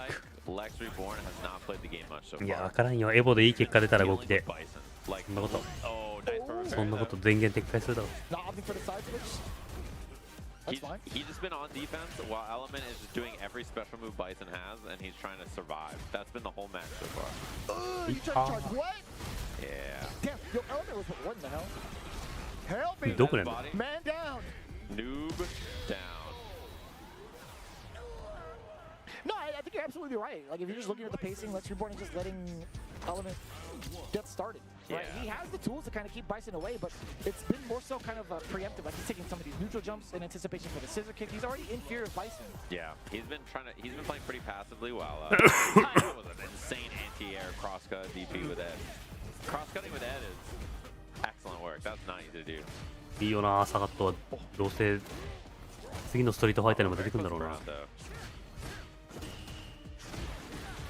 Lex Reborn has not played the game much so far. いや、わからんよ。エボでいい結果出たら動きで。そんなこと。そんなこと電源撤回するだろう。 He's just been on defense while Element is just doing every special move Bison has, and he's trying to survive. That's been the whole match so far. You trying to charge what? Yeah. Damn, your Element was what in the hell? Help me! どこなんだ? Man down! Noob down. No, I think you're absolutely right. Like, if you're just looking at the pacing, Lex Reborn is just letting Element get started. Right? Yeah. He has the tools to kind of keep Bison away, but it's been more so kind of preemptive. Like, he's taking some of these neutral jumps in anticipation for the scissor kick. He's already in fear of Bison. Yeah, he's been playing pretty passively while that was an insane anti-air crosscut DP with Ed. Cross-cutting with Ed is excellent work. That's not easy to do. いいよな、サガットは。どうせ次のストリートファイターにも出てくるんだろうな。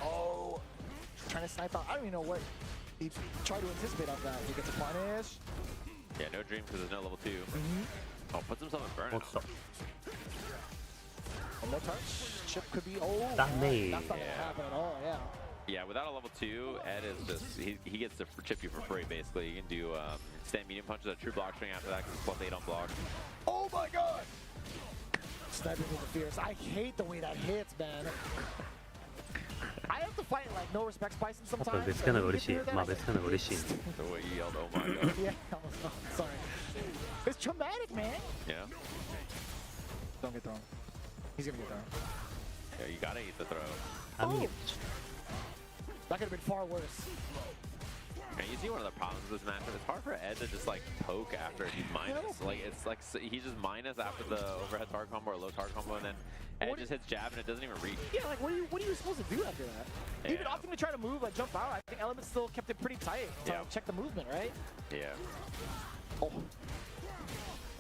Oh, trying to snipe out. I don't even know what he tried to anticipate off that. He gets a punish. Yeah, no dream because there's no level 2. Oh, puts himself in burnout. One more touch. Chip could be. Oh, That's not gonna happen at all. Yeah. Yeah, without a level 2, Ed is just he gets to chip you for free basically. You can do stand medium punches, a true block string after that because it's +8 on block. Oh my god! Sniping with the fierce. I hate the way that hits, man. I have to fight like no respect Bison やっぱ sometimes. 別キャナが嬉しい。まあ別キャナが嬉しい。 The way you yelled, oh my god. Yeah, sorry. It's traumatic, man. Yeah. Don't get thrown. He's gonna get thrown. Yeah, you gotta eat the throw. Oh. That could have been far worse. And you see one of the problems with this matchup, it's hard for Ed to just like poke after he's minus. Like it's like he's just minus after the overhead target combo or low target combo, and then Ed just hits jab and it doesn't even reach. Yeah, like what are you supposed to do after that? Yeah. Even opting to try to move, like jump out, I think Element still kept it pretty tight to check the movement, right? Yeah. Oh.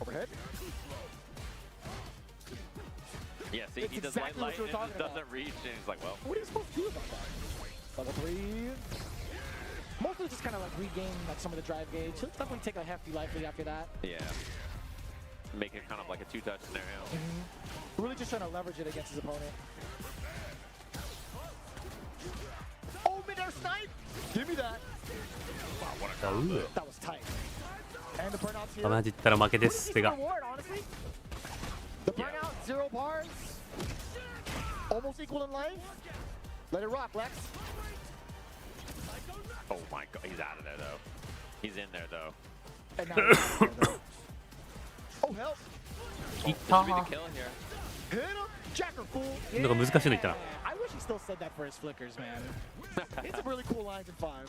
Overhead? Yeah, see, It's he does exactly light what you were and it just talking doesn't reach, and he's like, well. What are you supposed to do about that? Level 3. Mostly just kind of like regain like some of the drive gauge. He'll definitely take a hefty life lead after that. Yeah. Make it kind of like a two-touch scenario. Really just trying to leverage it against his opponent. Oh, mid-air snipe! Give me that. Wow, what a combo. That was tight. And the burnouts here. ダメージいったら負けです。手が。 The burnout, 0 bars. Almost equal in life. Let it rock, Lex. Oh my god, he's out of there though. He's in there though. And now he's out of there, though. Oh, help. This should be the kill here. Hit him. Jacker, fool. Yeah. なんか難しいの言ったな。 I wish he still said that for his flickers, man. It's some really cool lines in 5.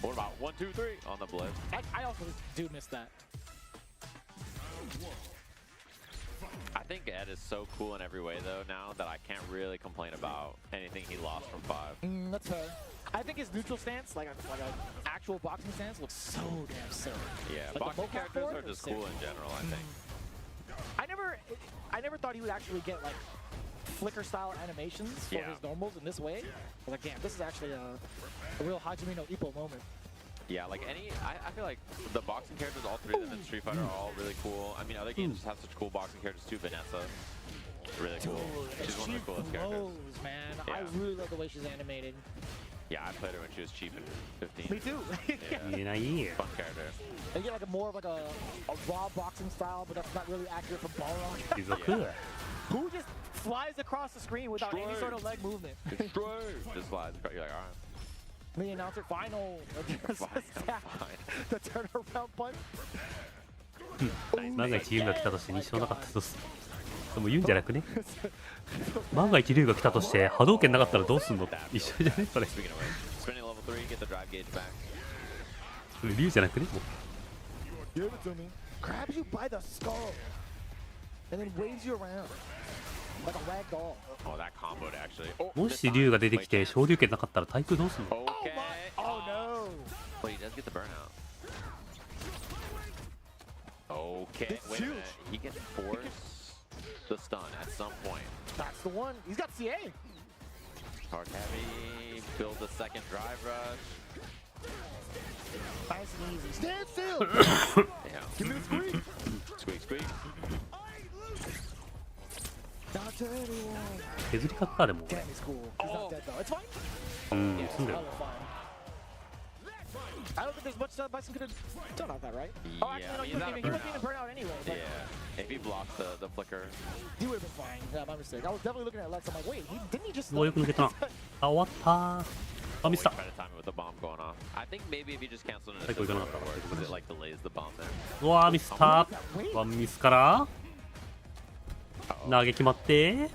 What about 1, 2, 3 on the blitz? I also do miss that. I think Ed is so cool in every way though now that I can't really complain about anything he lost from 5. That's fair. I think his neutral stance, like an actual boxing stance, looks so damn sick. Yeah, like boxing characters are just cool in general, I think. I never thought he would actually get like flicker style animations for his normals in this way. I was like, damn, this is actually a real Hajime no Ippo moment. Yeah, like I feel like the boxing characters, all 3 of them in Street Fighter are all really cool. I mean, other games just have such cool boxing characters too. Vanessa, really cool. She's one of the coolest characters. Man. Yeah. I really love the way she's animated. Yeah, I played her when she was cheap in 15. Me too. Yeah. Fun character. They get like a more of like a raw boxing style, but that's not really accurate for Balrog. She's okay. Who just flies across the screen without any sort of leg movement? Just flies across. You're like, all right. The announcer final. The turnaround punch. 万が一龍が来たとして認証なかったとす。でも言うんじゃなくね。万が一龍が来たとして波動拳なかったらどうすんの？一緒じゃねそれ。龍じゃなくね。もう。 Give it to me. Grabs you by the skull, and then waves you around. Like a ragdoll. Oh, that comboed actually. もし竜が出てきて昇竜拳なかったら対空どうすんの？ Okay. Oh no. But he does get the burnout. Okay. This is Wait a huge. minute. He can force the stun at some point. That's the one. He's got CA. Hard heavy. Build the second drive rush. Nice and easy. Stand still. Yeah. Give me the squeak. Squeak, squeak. Not to anyone. 削りかくかでも。 Damn, he's cool. He's not dead though. It's fine. うん、 Yeah, 済んだよ。 hella fine. I don't think there's much Bison could have done on that, right? Oh, actually, no, he wasn't even burnout anyway. But Yeah. If he blocked the flicker. he would have been fine. Yeah, my mistake. I was definitely looking at Lex. I'm like, wait, didn't he just? うわ、よく抜けたな。あ、終わった。あ、ミスった。 Try to time it with the bomb going off. I think maybe if he just canceled an 最高いかなか assist った。 because it like delays the bomb there. うわー、ミスった。ワンミスから。投げ決まって。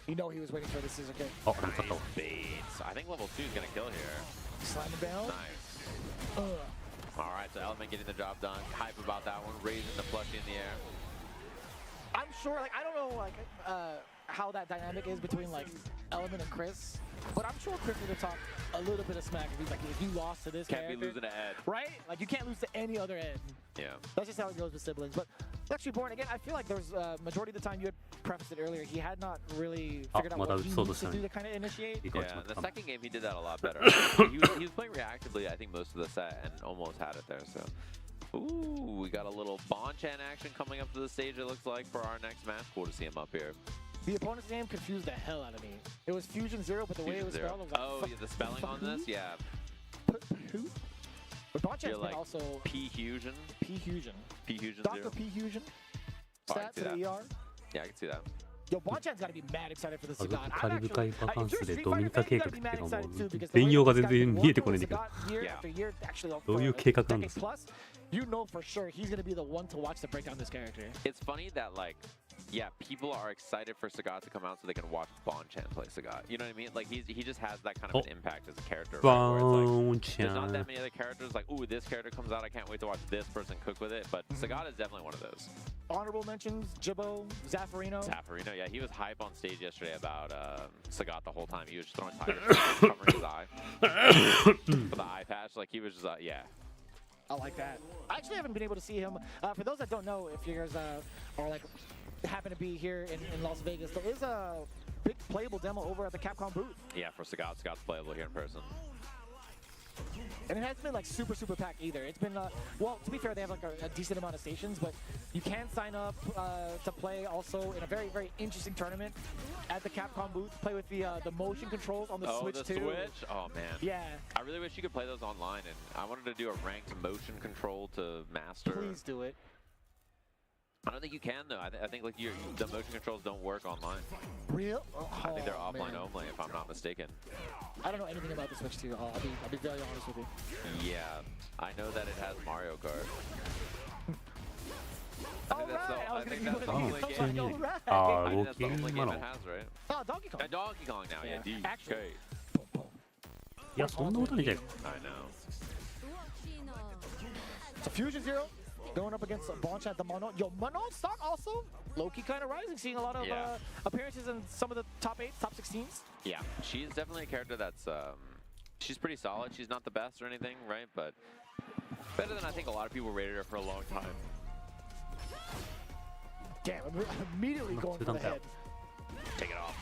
You know he was waiting for the scissor kick. あ、勝ったわ。 Bates. I think level 2 is gonna kill here. Slam him down. Nice. All right, so Element getting the job done. Hype about that one, raising the plushie in the air. I'm sure, like, I don't know, like, how that dynamic is between, like, Element and Chris, but I'm sure Chris would have talked a little bit of smack if he's like, if you lost to this Can't character, be losing to Ed. right? Like, you can't lose to any other Ed. Yeah. That's just how it goes with siblings. But actually, Born, again, I feel like there's majority of the time you had prefaced it earlier, he had not really figured out what he needs to do to kind of initiate. Yeah, in the second game he did that a lot better. he was playing reactively, I think, most of the set and almost had it there. So, ooh, we got a little Bonchan action coming up to the stage. It looks like for our next match. Cool to see him up here. The opponent's name confused the hell out of me. It was Fusion Zero, but the way it was spelled, I was like, oh, yeah, the spelling on this, yeah. Who? But Bonchan's like also P-Fusion. P-Fusion. P-Fusion Dr. Zero. P-Fusion. Oh, I can Stat see to the that. ER. Yeah, I can see that. Yo, Bonchan's got to be mad excited for this 家族 Sagat. カリブ海バカンスで If you're a ドミニ Street カ Fighter 計 fan, 画 you っ gotta て be いう mad のも excited too, because the 全 way 容が this 全 guy's 然 been 見えてこないん working だけど with Sagat year after year, actually, どういう計画なんですか plus, you know for sure he's gonna be the one to watch to break down this character. It's funny that, like, yeah, people are excited for Sagat to come out so they can watch Bonchan play Sagat. You know what I mean? Like, he just has that kind of an impact as a character. Right? Where it's like, there's not that many other characters like, ooh, this character comes out, I can't wait to watch this person cook with it. But Sagat is definitely one of those. Honorable mentions, Jibbo, Zaffarino. Zaffarino, yeah, he was hype on stage yesterday about Sagat the whole time. He was just throwing Tiger covering his eye. For the eye patch, like, he was just, yeah. I like that. I actually haven't been able to see him. For those that don't know, if you guys are like happen to be here in Las Vegas, there is a big playable demo over at the Capcom booth. Yeah, for Sagat, Sagat's playable here in person. And it hasn't been like super packed either. It's been, well, to be fair, they have like a decent amount of stations, but you can sign up to play also in a very, very interesting tournament at the Capcom booth. Play with the motion controls on the Switch too. Switch? Oh, man. Yeah. I really wish you could play those online, and I wanted to do a ranked motion control to master. Please do it. I don't think you can, though. I think like the motion controls don't work online. Real? Oh, I think they're offline man. only, if I'm not mistaken. I don't know anything about the Switch too. I'll be very honest with you. Yeah, I know that it has Mario Kart. I think that's the only game. I think that's the only game it has, right? Oh, Donkey Kong. Donkey Kong now, yeah. DK. Actually. いや、そんなことないじゃん。 I know. So Fusion Zero going up against Bonchan the Mono. Yo, Mono stock also low-key kind of rising, seeing a lot of appearances in some of the top 8s, top 16s. Yeah, she's definitely a character that's she's pretty solid. She's not the best or anything, right? But better than I think a lot of people rated her for a long time. Damn, I'm immediately going for the head. Take it off.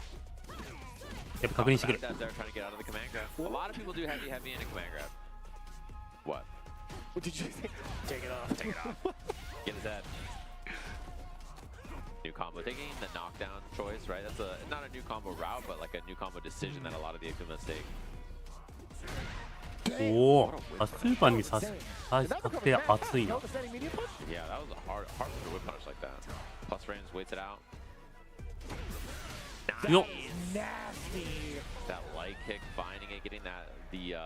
やっぱ確認してくれ。 They're trying to get out of the command grab. A lot of people do heavy in a command grab. What? What did you say? Take it off. Take it off. Get his head. New combo. Taking the knockdown choice, right? That's not a new combo route, but like a new combo decision that a lot of the Akumas take. おお、スーパーにさす確定熱いな。 Yeah, that was a hard to whip punish like that. Plus frames waits it out. Yo. Nasty. That light kick, finding it, getting the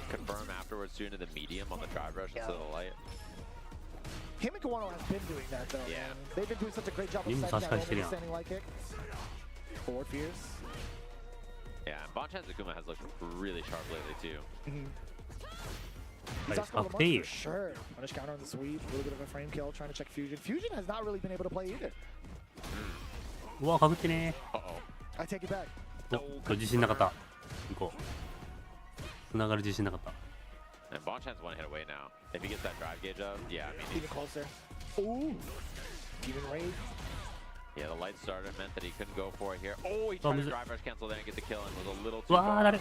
confirm afterwards too into the medium on the drive rush instead of the light. Him and Kawano have been doing that though. Yeah. Man. They've been doing such a great job of Him setting that確かにしてるやん。 standing light kick. Forward fierce. Yeah, and Bonchan Akuma has looked really sharp lately too. He's Nice. also got Up a B. for sure. Punish counter on the sweep. A little bit of a frame kill, trying to check Fusion. Fusion has not really been able to play either. うわ、かぶってね I take it back. お、自信なかった。行こう。繋がる自信なかった。And Bonchan's one hit away now. If he gets that drive gauge up, yeah, I mean, Even closer. Ooh. Even raid. yeah, the light starter meant that he couldn't go for it here. Oh, he tried to drive rush cancel there and get the kill and was a little う too わー、 far. 誰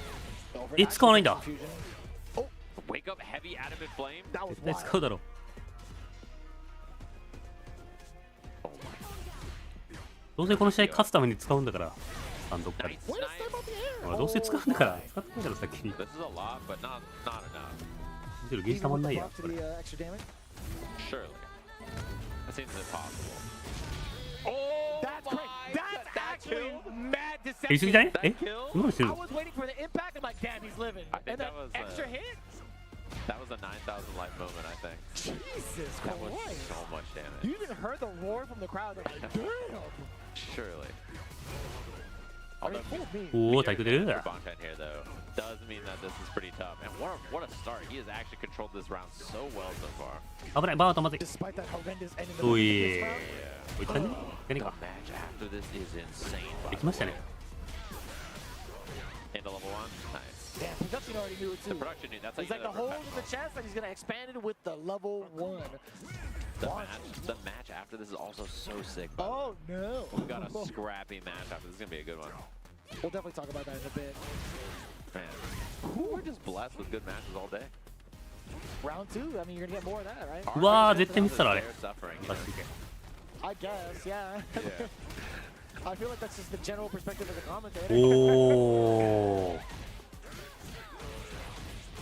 え、使わないんだ。 Wake up heavy adamant flame. That was 絶対 wild. 使うだろ。どうせこの試合勝つために使うんだから。どっかで。どうせ使うんだから。使ってないだろ、先に。 This is a lot, but not enough. むしろゲージたまんないやん。 To the extra damage. Surely. That seems impossible. Oh, That's great. That's actually mad やりす deception. ぎじゃねえ何して I るの was waiting for the impact. I'm like, damn, he's living. I think And then that was, extra hit. That was a 9,000 life moment, I think. Jesus That was Christ. so much damage. You even heard the roar from the crowd. They're like, damn. Surely. I mean, fool me. おお、体育出る Bonchan here, though, does mean that this is pretty tough. And what a start. He has actually controlled this round so well so far. 危ない、バートまずい。 Despite that horrendous end in the お this い round. おいったね何 The か match after this is insane. できましたね。 Into level 1. Nice. Damn, production already knew it The too. production knew. That's how It's you like know the they're hole in the professional. chest, and he's gonna expand it with the level 1. The match after this is also so sick. by the way. Oh no. We got a scrappy match after this. Is gonna be a good one. We'll definitely talk about that in a bit. Man, we're just blessed with good matches all day. Round 2, I mean, you're gonna get more of that, right? うわー、絶対見てたらあれ。 They're suffering. マジで I guess, yeah. Yeah. I feel like that's just the general perspective of the commentator. おー。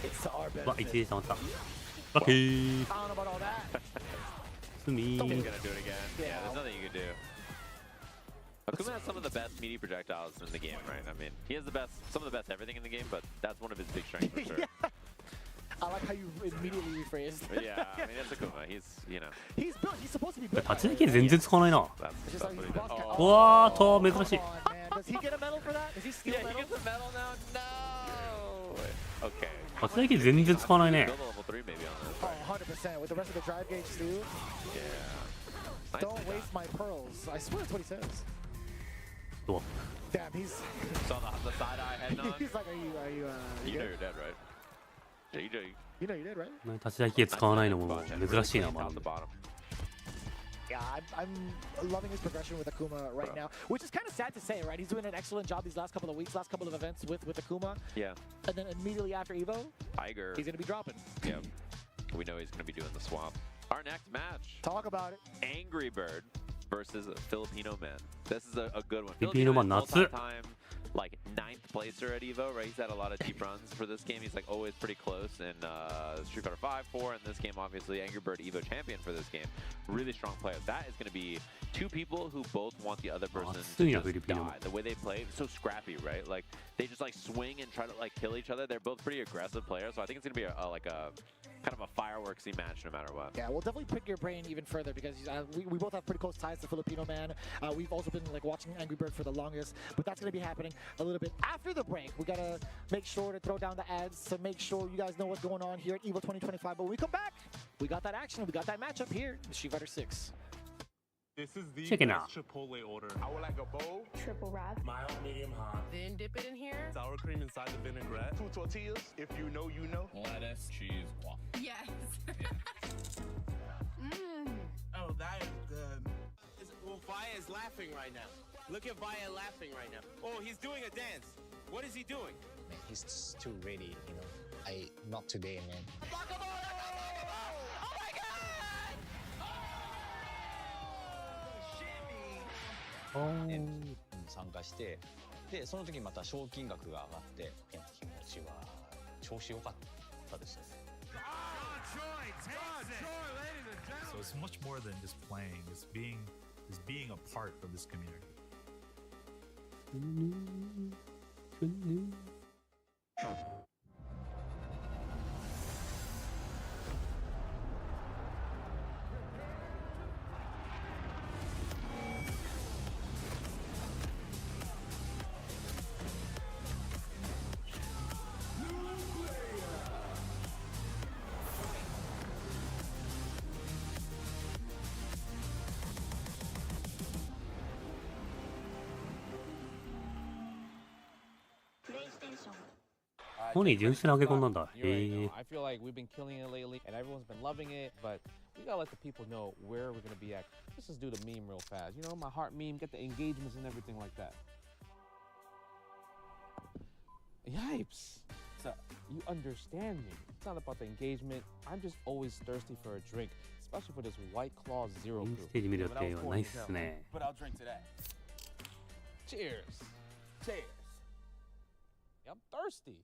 It's to our うわ、 benefit. 一時溜まった。ラッキー。 I don't know about all that. すみ He's ー。 gonna do it again. Yeah, there's nothing you can do. Akuma has some of the best meaty projectiles in the game, right? I mean, he has some of the best everything in the game, but that's one of his big strengths for sure. Yeah. I like how you immediately rephrased. Yeah, I mean, that's Akuma. He's, you know. He's built. He's supposed to be built. 立ち上げ全然使わないな。 That's It's just like what he's he boss does. cat. うわー、と珍しい。 Come on, man. Does he get a medal for that? Does he steal Yeah, he medal? gets a medal now. No. Okay. 立ち上げ全然使わないね Build a level 3 maybe on this. Oh, 100%. With the rest of the drive gauge too. Yeah. Nicely Don't done. waste my pearls. I swear that's what he says. どう Damn, he's. Saw the side eye head nod. He's like, are you You know good? you're dead, right? Yeah, You know you did, right? 立ち上げ使わないのも珍しいな、ま top to bottom. Yeah, I'm loving his progression with Akuma right now, which is kind of sad to say, right? He's doing an excellent job these last couple of weeks, last couple of events with Akuma, Yeah. and then immediately after Evo, Tiger. he's gonna be dropping. Yeah. We know he's gonna be doing the swap. Our next match. Talk about it. Angry Bird versus Filipino Man. This is a good one. Filipino Man, is 夏。 multi-time, like 9th placer at Evo, right? He's had a lot of deep runs for this game. He's like always pretty close in Street Fighter 5, 4, and this game obviously Angry Bird Evo champion for this game. Really strong player. That is going to be two people who both want the other person to just die. The way they play, so scrappy, right? Like they just like swing and try to like kill each other. They're both pretty aggressive players, so I think it's going to be a kind of a fireworksy match no matter what. Yeah, we'll definitely pick your brain even further because we both have pretty close ties to Filipino Man. We've also been like watching Angry Bird for the longest, but that's going to be happening a little bit after the break. We got to make sure to throw down the ads to make sure you guys know what's going on here at EVO 2025. But when we come back, we got that action. We got that matchup here in Street Fighter 6. This is the Chicken best Chipotle order. I would like a bowl, Triple wrap. mild, medium, hot. Then dip it in here. Sour cream inside the vinaigrette. 2 tortillas, if you know, you know. Lettuce, cheese, waffle. Yes. Oh, that is good. Well, Vaya is laughing right now. Look at Vaya laughing right now. Oh, he's doing a dance. What is he doing? Man, he's too ready, you know. Not today, man. Oh. 参加して、でその時また賞金額が上がって、気持ちは調子良かったですね。 So it's much more than just playing. It's being a part of this community. 本人純粋な上げ込んなんだ。へえ。 I feel like we've been killing it lately, and everyone's been loving it, but we gotta let the people know where we're gonna be at. Let's just do the meme real fast. You know, my heart meme, get the engagements and everything like that. Yipes. So, you understand me. It's not about the engagement. I'm just always thirsty for a drink, especially for this White Claw Zero ス Brew. テージ見る予定はないっすね。 But I'll drink to that. Cheers. Cheers. I'm thirsty.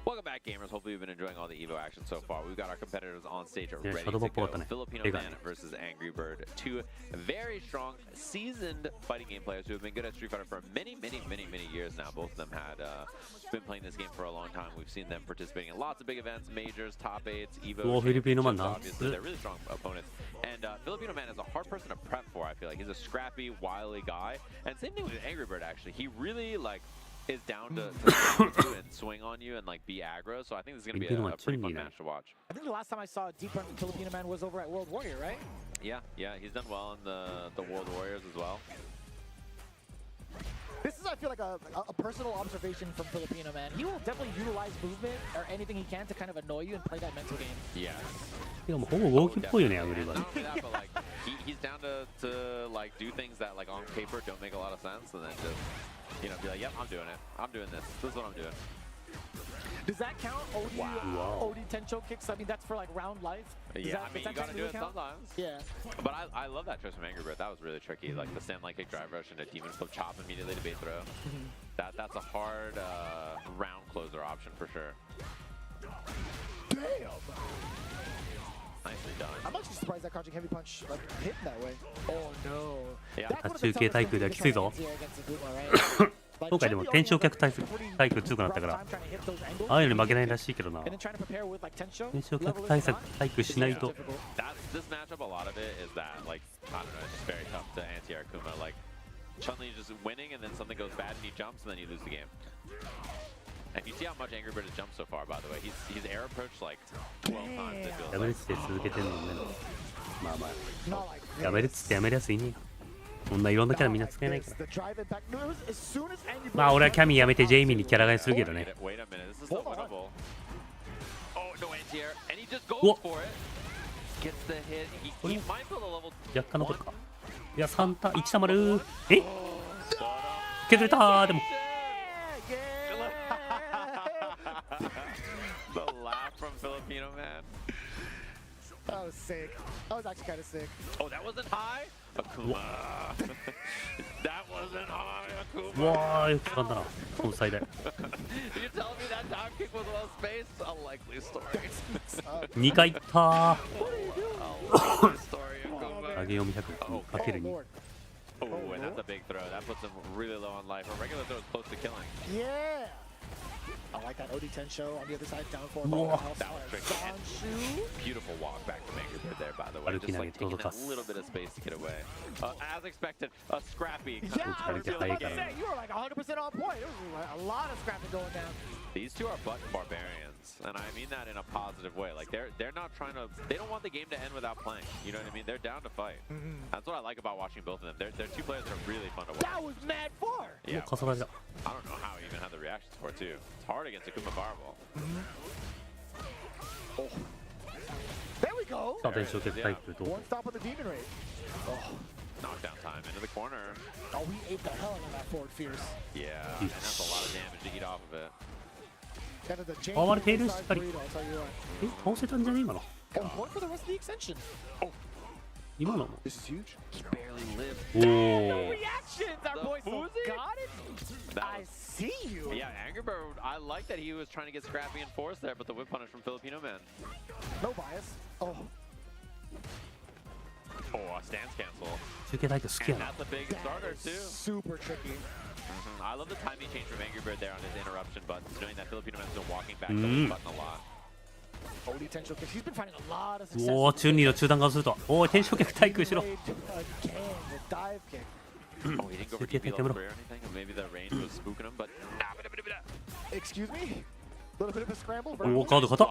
Welcome back, gamers. Hopefully you've been enjoying all the EVO action so far. We've got our competitors on stage Yeah, ready to Shadow go. Ballだね。 Filipino Man versus Angry Bird. Two very strong, seasoned fighting game players who have been good at Street Fighter for many years now. Both of them had been playing this game for a long time. We've seen them participating in lots of big events, majors, top 8s, EVO Filipino Man championships. Obviously, they're really strong opponents. And Filipino Man is a hard person to prep for, I feel like. He's a scrappy, wily guy. And same thing with Angry Bird, actually. He really, like, is down to you and swing on you and like be aggro, so I think this is going to be a pretty fun match to watch. I think the last time I saw a deep run from Filipino Man was over at World Warrior, right? Yeah, he's done well in the World Warriors as well. This is, I feel like, a personal observation from Filipino Man. He will definitely utilize movement or anything he can to kind of annoy you and play that mental game. Yeah. でもほぼ動きっぽいよね、アグリバー。 Not only that, but like he's down to like do things that like on paper don't make a lot of sense, and then just be like, yep, I'm doing it. I'm doing this. This is what I'm doing. Does that count? OD, Wow. OD Tencho kicks? I mean, that's for like round life. Yeah, I mean, you gotta do it sometimes. Yeah. But I love that choice from Angry Bird. That was really tricky. Like the stand like kick drive rush and a demon flip chop immediately to bait throw. That's a hard round closer option for sure. Damn! Nicely done. I'm actually surprised that crouching heavy punch like hit that way. Oh no. Yeah. 中継対空ではきついぞ。今回でも天正脚対空強くなったから、ああいうのに負けないらしいけどな。天正脚対空しないと。This matchup, a lot of it is that like I don't know, it's just very tough to anti-Akuma. Like Chun-Li just winning and then something goes bad and he jumps and then you lose the game. And you see how much Angry Bird has jumped so far, by the way. He's air approached like 12 times. It feels やめるっつって続けてんのね。まあまあ。やめるっつってやめるやついねえよ。こんないろんなキャラみんな使えないから。まあ俺はキャミやめてジェイミーにキャラ替えするけどね。Wait a minute, this is still winnable. Oh, no anti-air, and he just goes for it. Gets the hit. He might build a level 若干残るか。いや、3タ、1たまる。え削れたー、でも。The laugh from Filipino Man. That was sick. That was actually kind of sick. Oh, that wasn't high? Akuma. That wasn't high, Akuma. うわー、よく掴んだな。この最大。You're telling me that down kick was well spaced? Unlikely story. 2回いったー。 Unlikely story, Akuma. 上げ読み100かける2。 Oh, and that's a big throw. That puts him really low on life. A regular throw is close to killing. Yeah. I like that OD Tencho on the other side, down for that was tricky. Beautiful walk back from Angry Bird there, by the way. Just like taking that little bit of space to get away. As expected, a scrappy. Yeah, I was just about to say, you were like 100% on point. There was a lot of scrapping going down. These two are button barbarians, and I mean that in a positive way. Like they're not trying to. They don't want the game to end without playing. You know what I mean? They're down to fight. That's what I like about watching both of them. They're two players that are really fun to watch. That was mad far. Yeah. I don't know how he even had the reactions for it too. It's hard against Akuma Fireball. Oh. There we go. Yeah. One stop with the demon rage. Oh. Knockdown time into the corner. Oh, we ate the hell out of that forward fierce. Yeah, and that's a lot of damage to eat off of it. あ、割れているしっかり。え、倒せたんじゃね今の。今のも。おお。I see you. Yeah, Angry Bird, I like that he was trying to get scrappy and force there, but the whip punish from Filipino Man. No bias. Oh. Oh, a stance cancel.中継対空好きや And な。 that's a big starter too. Super tricky. I love the timing change from Angry Bird there on his interruption buttons, knowing that Filipino man's been walking back to his button a lot. He's been finding a lot of success. おお、チュンリーの中段側すると。おお、天正脚体育後ろ。 Again, the dive kick. Oh, he didn't go for DP level 3 or anything. Maybe the range was spooking him, but Excuse me? A little bit of a scramble. おお、カード硬っ。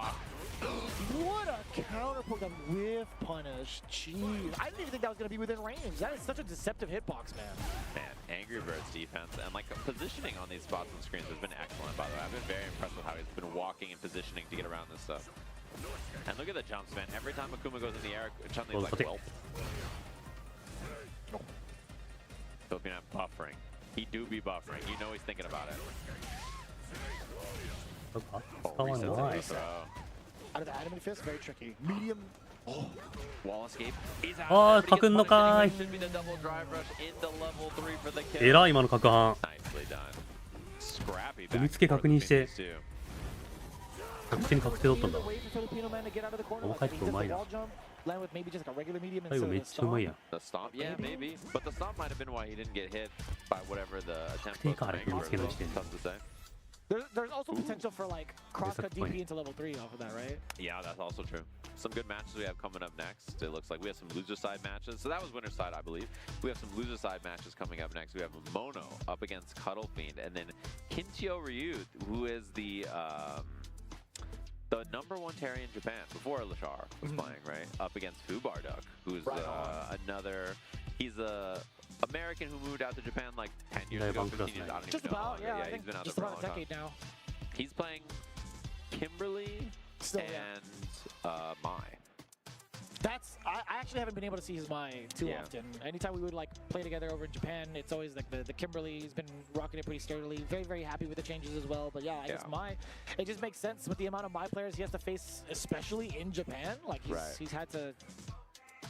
What a counter poke, a whiff punish. Jeez. I didn't even think that was going to be within range. That is such a deceptive hitbox, man. man, Angry Bird's defense and like positioning on these spots and screens has been excellent, by the way. I've been very impressed with how he's been walking and positioning to get around this stuff. And look at the jumps, man. Every time Akuma goes in the air, Chun-Li's like, well. Filipino buffering. He do be buffering. You know he's thinking about it. Oh, nice. Out of the adamant fist, very tricky. Medium. Oh, wall escape. He's out. ああ、かくんのかーい。 Should be the double drive rush into level 3 for the kill. えらい今の角半。 Nicely done. Scrappy 踏み back つけ確認して。 too. 確定に確定取ったんだ。 Wait for Filipino man to get out of the corner. お帰ってうまいな。 Land with maybe just like a regular medium 最後めっちゃうまいやん。 The stomp, yeah, maybe. But the stomp might have been why he didn't get hit by whatever the attempt 確定 was. かあれ、踏みつけの時点で。 Tough to say. There's also potential for like cross-cut DP into level 3 off of that, right? Yeah, that's also true. Some good matches we have coming up next. It looks like we have some loser side matches. So that was winner side, I believe. We have some loser side matches coming up next. We have Mono up against Cuddle Fiend, and then Kinchio Ryu, who is the #1 Terry in Japan before Lashar was playing, right? Up against Fubarduk, who's another. He's a American who moved out to Japan like 10 years ago, 15 years. I don't Just even know. about, yeah. I He's think been out just there for a about long a decade time. now. He's playing Kimberly and Mai. I actually haven't been able to see his Mai too often. Anytime we would like play together over in Japan, it's always like the Kimberly. He's been rocking it pretty sturdily. Very, very happy with the changes as well. But yeah, I guess Mai, it just makes sense with the amount of Mai players he has to face, especially in Japan. Like he's had to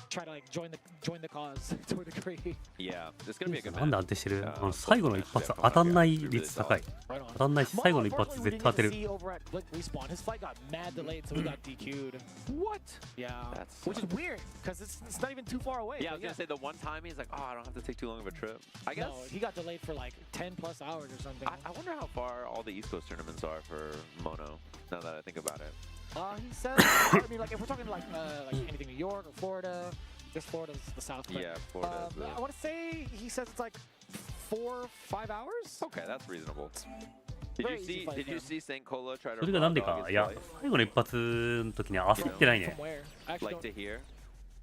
try to like join the cause to a degree. Yeah, it's gonna be a good match. なんで安定してる？最後の一発当たんない率高い。当たんないし最後の一発絶対当てる。 His fight got mad delayed, so we got DQ'd. What? Yeah, which is weird because it's not even too far away. Yeah, I was gonna say the one time he's like, oh, I don't have to take too long of a trip. I guess. No, he got delayed for like 10+ hours or something. I wonder how far all the East Coast tournaments are for Mono. Now that I think about it. He says, I mean, like if we're talking like anything New York or Florida, just Florida's the South. But, Yeah, Florida's I want to say he says it's like 4-5 hours. Okay, that's reasonable. Did you see St. Cola try to それがなんでか、いや、最後の一発の時に焦ってないね。 Like to hear?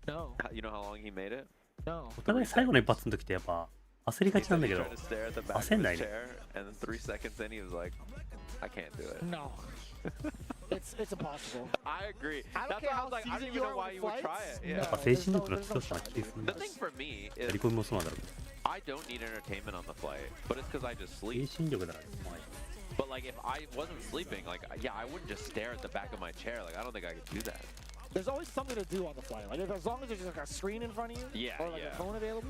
No. You know how long he made it? No. お互い最後の一発の時ってやっぱ焦りがちなんだけど、焦んないね。 And then 3 seconds in, he was like, I can't do it. No. It's impossible. I agree. I don't That's care why I how was like, I don't seasoned even you know are why with you would try flights. it. や Yeah. っぱ精神力の強さな気がする。 The thing for me や is り込みもそうなんだろう I don't need entertainment on the flight, but it's because I just けど。 sleep. 精神力だからうまい。 But like if I wasn't sleeping, like yeah, I wouldn't just stare at the back of my chair. Like I don't think I could do that. There's always something to do on the flight. Like as long as there's just like a screen in front of you, Yeah, or like a phone available.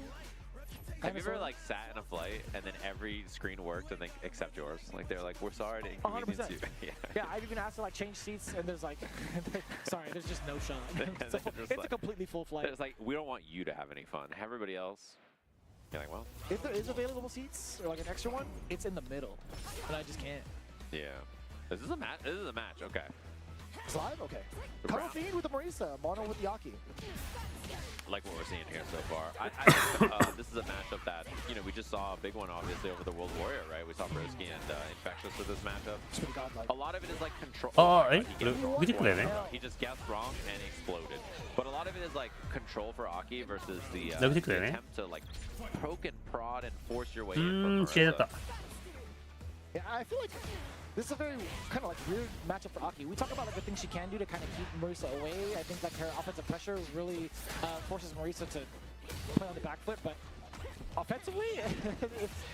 Have you ever like sat in a flight and then every screen worked and they except yours? Like they're like, we're sorry to inconvenience you. Yeah, I've even asked to like change seats and there's like, sorry, there's just no shot. So it's a completely full flight. It's like we don't want you to have any fun. Everybody else. You're like, well. If there is available seats or like an extra one, it's in the middle, and I just can't. Yeah. This is a match. This is a match. Okay. It's live? Okay. Cuddle Fiend with the Marisa, Mono with the Yaki. Like what we're seeing here so far. I think this is a matchup that, you know, we just saw a big one obviously over the World Warrior, right? We saw Broski and Infectious with this matchup. A lot of it is like control. He just guessed wrong and exploded. But a lot of it is like control for Aki versus the attempt to like poke and prod and force your way in from Marisa. Yeah, I feel like this is a very kind of like weird matchup for Aki. We talk about like the things she can do to kind of keep Marisa away. I think like her offensive pressure really forces Marisa to play on the back foot, but offensively,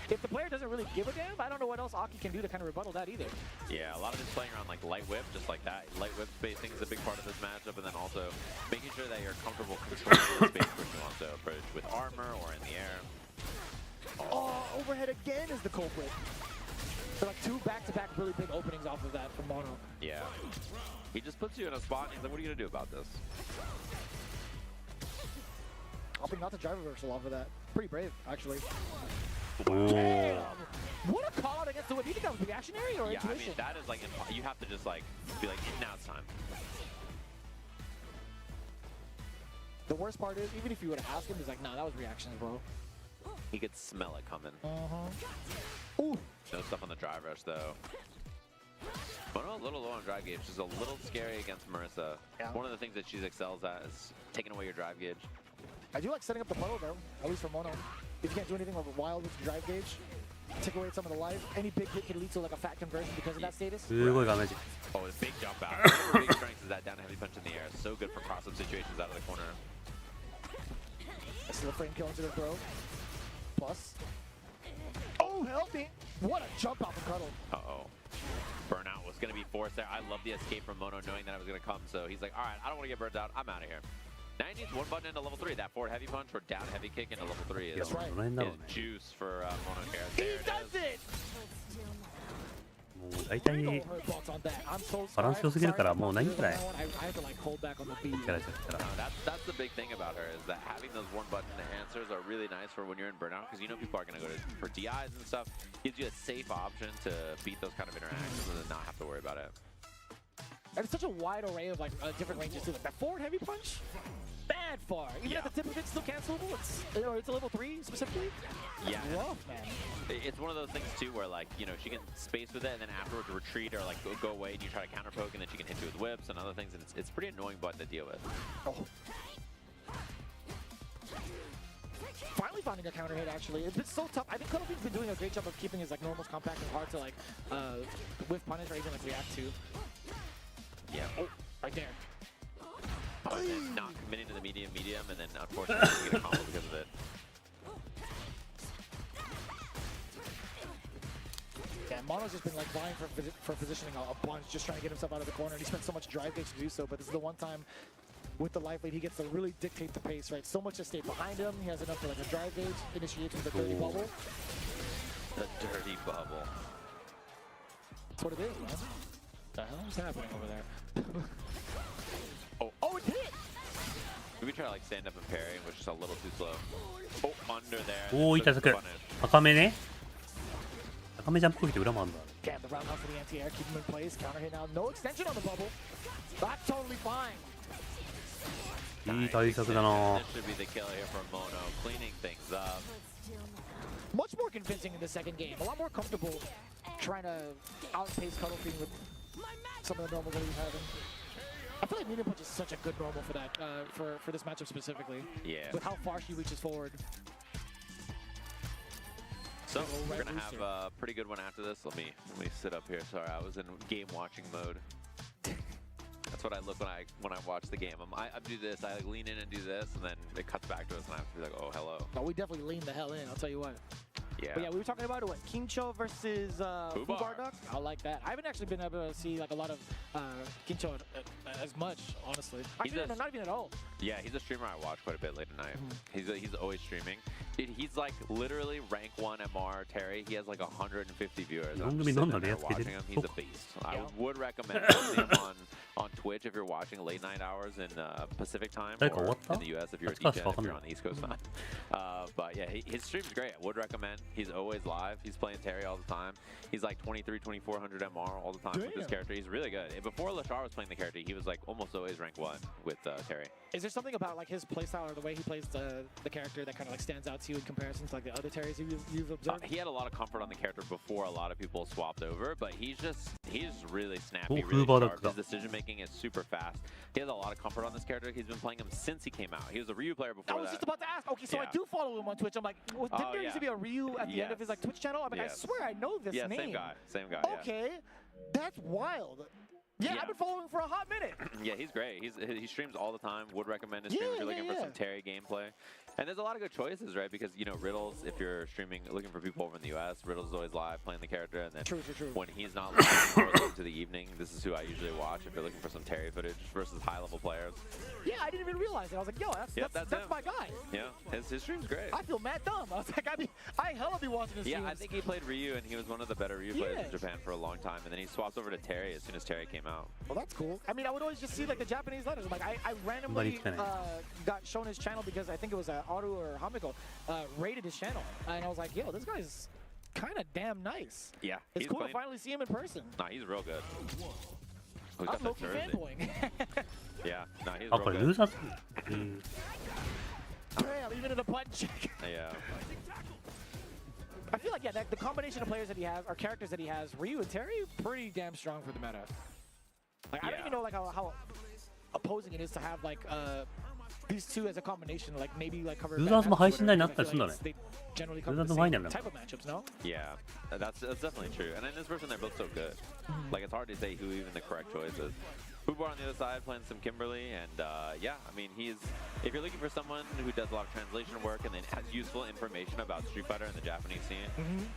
if the player doesn't really give a damn, I don't know what else Aki can do to kind of rebuttal that either. Yeah, a lot of it's playing around like light whip, just like that. Light whip spacing is a big part of this matchup, and then also making sure that you're comfortable controlling the space which you want to approach with armor or in the air. Oh, overhead again is the culprit. So like 2 back-to-back really big openings off of that from Mono. Yeah. He just puts you in a spot and he's like, what are you going to do about this? Opting not to drive reversal off of that. Pretty brave, actually. Oh. Damn! What a call out against the whip. You think that was reactionary or Yeah, I intuition? mean, that is like, you have to just like, be like, now it's time. The worst part is, even if you were to ask him, he's like, nah, that was reactions, bro. He could smell it coming. Ooh. No stuff on the drive rush, though. Mono a little low on drive gauge. She's a little scary against Marissa. Yeah. One of the things that she excels at is taking away your drive gauge. I do like setting up the puddle, though, at least for Mono. If you can't do anything like wild with drive gauge, take away some of the life. Any big hit can lead to like a fat conversion because of that status. すごいダメージ。 Oh, a big jump out. One of her big strengths is that down heavy punch in the air. So good for cross-up situations out of the corner. I see the frame kill into the throw. Plus. Oh, help me! What a jump out from Cuddle. Uh-oh. Burnout was going to be forced there. I love the escape from Mono knowing that it was going to come. So he's like, all right, I don't want to get burnt out. I'm out of here. Now he needs one button into level 3. That forward heavy punch or down heavy kick into level 3 is, is juice for Mono here. He does it! もう大体バランス良すぎるからもうないんじゃない？ That's the big thing about her is that having those one button answers are really nice for when you're in burnout because you know people are going to go for DIs and stuff. Gives you a safe option to beat those kind of interactions and not have to worry about it. And it's such a wide array of like different ranges too. Like that forward heavy punch, bad far. Even at the tip of it's still cancelable. It's a level 3 specifically. Yeah. Rough, man. It's one of those things too where like, you know, she can space with it and then afterwards retreat or like go away and you try to counter poke and then she can hit you with whips and other things and it's pretty annoying button to deal with. Oh. Finally finding a counter hit actually. It's been so tough. I think Cuddlebean's been doing a great job of keeping his like normals compact and hard to like whiff punish or even like react to. Yeah. Oh, right there. Oh, and then not committing to the medium, and then unfortunately you get a combo because of it. Yeah, Mono's just been like vying for positioning a bunch, just trying to get himself out of the corner, and he spent so much drive gauge to do so, but this is the one time with the life lead he gets to really dictate the pace, right? So much at stake behind him, he has enough for like a drive gauge, initiates with the dirty bubble. The dirty bubble. That's what it is, man. What the hell is happening over there? Oh, it hit! Maybe try to like stand up and parry, which is a little too slow. Oh, under there. おお、いただく。高めね。高めジャンプ攻撃って裏もあるんだ。 Damn, the roundhouse for the anti-air, keep him in place, counter hit now, no extension on the bubble. That's totally fine. いい対策だな。 This should be the kill here for Mono, cleaning things up. Much more convincing in the second game. A lot more comfortable trying to outpace Cuddlefiend with some of the normals that he's having. I feel like medium punch is such a good normal for that, for this matchup specifically. Yeah. With how far she reaches forward. So we're gonna have a pretty good one after this. Let me sit up here. Sorry, I was in game watching mode. That's what I look when I watch the game. I do this. I like lean in and do this, and then it cuts back to us, and I have to be like, oh, hello. Oh, we definitely lean the hell in. I'll tell you what. Yeah. But yeah, we were talking about what Kincho versus Fubar Duck. I like that. I haven't actually been able to see like a lot of Kincho as much, honestly. Actually, no, not even at all. Yeah, he's a streamer I watch quite a bit late at night. He's always streaming. He's like literally rank 1 MR Terry. He has like 150 viewers. I'm just sitting there watching him. He's a beast. I would recommend watching him on Twitch if you're watching late night hours in Pacific time or in the US if you're a DJ, if you're on the East Coast time. But yeah, his stream's great. I would recommend. He's always live. He's playing Terry all the time. He's like 2400 MR all the time with this character. He's really good. Before Lashar was playing the character, he was like almost always rank 1 with Terry. Is there something about like his playstyle or the way he plays the character that kind of like stands out to you in comparison to like the other Terrys you've observed? He had a lot of comfort on the character before a lot of people swapped over, but he's really snappy, really sharp. His decision making is super fast. He has a lot of comfort on this character. He's been playing him since he came out. He was a Ryu player before that. I was just about to ask. Okay, so I do follow him on Twitch. I'm like, didn't there used to be a Ryu at the end of his like Twitch channel? I'm like, I swear I know this name. Yeah, same guy. Okay, that's wild. Yeah, I've been following him for a hot minute. Yeah, he's great. He streams all the time. Would recommend his stream if you're looking for some Terry gameplay. And there's a lot of good choices, right? Because, you know, Riddles, if you're streaming, looking for people over in the US, Riddles is always live playing the character. And then when he's not live or into the evening, this is who I usually watch if you're looking for some Terry footage versus high-level players. Yeah, I didn't even realize it. I was like, yo, that's my guy. Yeah, his stream's great. I feel mad dumb. I was like, I hella be watching his streams. Yeah, I think he played Ryu, and he was one of the better Ryu players in Japan for a long time. And then he swapped over to Terry as soon as Terry came out. Well, that's cool. I mean, I would always just see like the Japanese letters. I'm like, I randomly got shown his channel because I think it was Aru or Hamiko rated his channel, and I was like, yo, this guy's kind of damn nice. Yeah, it's cool playing... to finally see him in person. Nah, he's real good. I'm low-key fanboying. Yeah, nah, he's あ、 real これ good. ルーザーズ。Damn, even in a punch check. Yeah. I feel like, yeah, the combination of players that he has, or characters that he has, Ryu and Terry, pretty damn strong for the meta. Like, I don't even know like how opposing it is to have like these two as a combination, like maybe like cover. ルーザーズも配信台になったりするんだね。 Generally ルー cover ザー the ズも入ん same ないんだ。 type of matchups, no? Yeah, that's definitely true. And in this version, they're both so good. Like, it's hard to say who even the correct choice is. Fubar on the other side playing some Kimberly, and yeah, I mean, if you're looking for someone who does a lot of translation work and then has useful information about Street Fighter and the Japanese scene,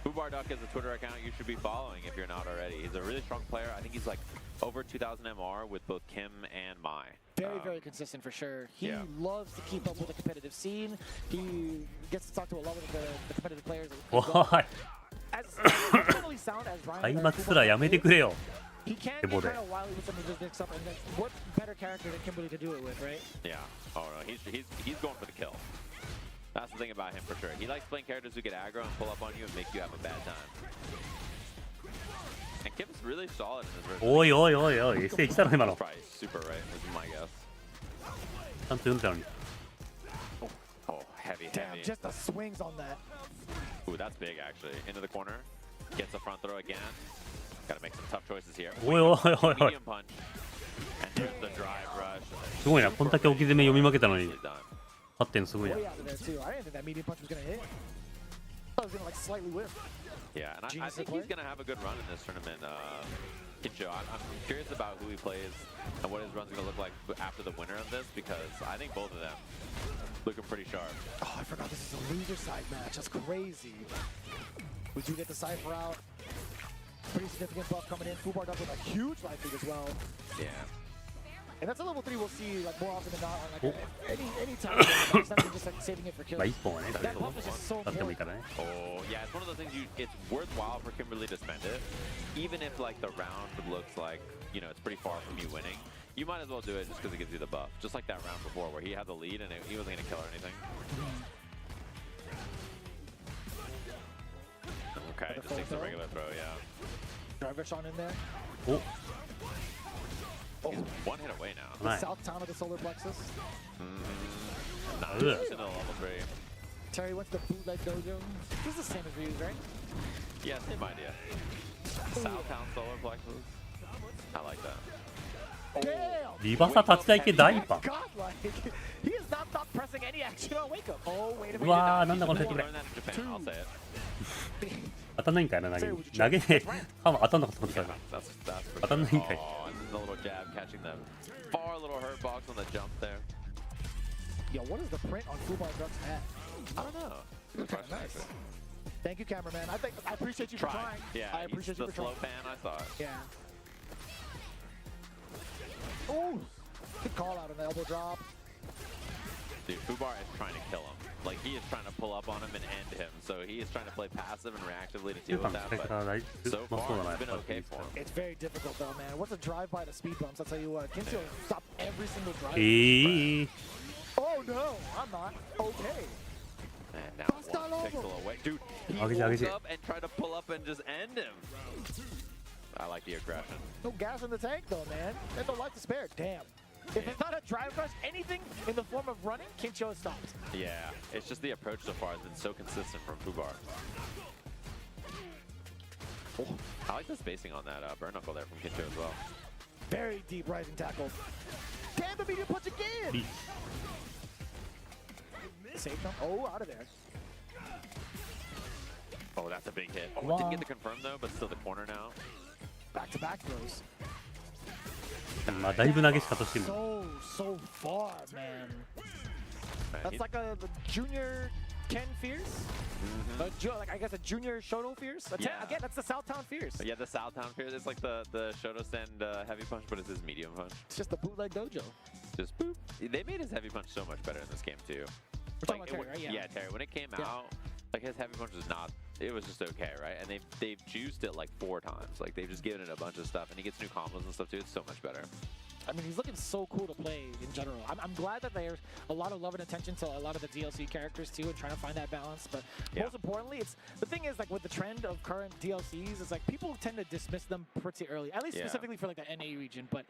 Fubar Duck is a Twitter account you should be following if you're not already. He's a really strong player. I think he's like over 2,000 MR with both Kim and Mai. Very, very consistent for sure. He loves to keep up with the competitive scene. He gets to talk to a lot of the competitive players. おい。開幕すらやめてくれよ。 He can be kind of wily with some of his mix up, and what better character than Kimberly to do it with, right? Yeah. Oh no, he's going for the kill. That's the thing about him for sure. He likes playing characters who get aggro and pull up on you and make you have a bad time. And Kim's really solid in this version. おいおいおいおい、エステ来たの今の。 Probably super right, is my guess. ちゃんと読んでたのに。 Oh, heavy, Damn, heavy. just the swings on that. Ooh, that's big actually. Into the corner, gets the front throw again. Gotta make some tough choices here. おいおいおいおい。 Medium punch. And there's the drive rush. すごいな、こんだけ置き攻め読み負けたのに。勝ってんのすごいな。 Way out of there too. I didn't think that medium punch was gonna hit. I was gonna like slightly whiff. Yeah, and I think he's gonna have a good run in this tournament. Kincho, I'm curious about who he plays and what his run's gonna look like after the winner of this, because I think both of them looking pretty sharp. Oh, I forgot this is a loser side match. That's crazy. Would you get the Cypher out? Pretty significant buff coming in. Fubar up with a huge life lead as well. Yeah. And that's a level 3 we'll see like more often than not on like any time. It's not even just like saving it for kills. まあ一本はね、 That buff is just so 使ってもいい important. からね。 Oh, yeah, it's one of those things it's worthwhile for Kimberly to spend it, even if like the round looks like, you know, it's pretty far from you winning. You might as well do it just because it gives you the buff. Just like that round before where he had the lead and he wasn't gonna kill or anything. Okay, just takes the regular throw, yeah. Driver Sean in there. Oh. He's one hit away now. The south town of the solar plexus. Nah, just into level 3. Terry went to the bootleg dojo. This is the same as Ryu's, right? Yeah, same idea. South town solar plexus. I like that. Damn! リバサ立ち台系大パン。 God, like, he has not stopped pressing any action on wake up. Oh, wait a minute. うわー、なんだこのセットプレイ。 I'll say it. 当たんないんかいな、投げに。投げねえ。ハンマー当たんなかったことからな。当たんないんかい。 Oh, and the little jab catching the far little hurt box on the jump there. Yo, what is the print on Fubar Duck's hat? I don't know. Good question, Nice. actually. Thank you, cameraman. I appreciate you for trying. Yeah, I appreciate you the for slow trying. pan, I saw it. Yeah. Oh, good call out on the elbow drop. Dude, Fubar is trying to kill him. Like, he is trying to pull up on him and end him. So he is trying to play passive and reactively to deal with that. But so far, it's been okay for him. It's very difficult though, man. What's a drive by the speed bumps? I'll tell you what. Kincho stopped every single drive. Oh no, I'm not. Okay. And now one pixel away. Dude, he woke up and tried to pull up and just end him. I like the aggression. No gas in the tank though, man. There's no life to spare. Damn. If it's not a drive rush, anything in the form of running, Kincho stops. Yeah, it's just the approach so far has been so consistent from Fubar. Oh, I like the spacing on that burn knuckle there from Kincho as well. Very deep rising tackle. Damn, the medium punch again! Saved him. Oh, out of there. Oh, that's a big hit. Oh, didn't get the confirm though, but still the corner now. Back-to-back throws. まあだいぶ投げし方してる。 So far, man. That's like a junior Ken Fierce? Like, I guess a junior Shoto Fierce? Yeah. Again, that's the Southtown Fierce. Yeah, the Southtown Fierce. It's like the Shoto Send heavy punch, but it's his medium punch. It's just the bootleg dojo. Just boop. They made his heavy punch so much better in this game too. We're talking about Terry, right? Yeah, Terry. When it came out, like his heavy punch was not. It was just okay, right? And they've juiced it like 4 times. Like they've just given it a bunch of stuff, and he gets new combos and stuff too. It's so much better. I mean, he's looking so cool to play in general. I'm glad that there's a lot of love and attention to a lot of the DLC characters too, and trying to find that balance. But most importantly, it's the thing is like with the trend of current DLCs, it's like people tend to dismiss them pretty early, at least specifically for like the NA region. But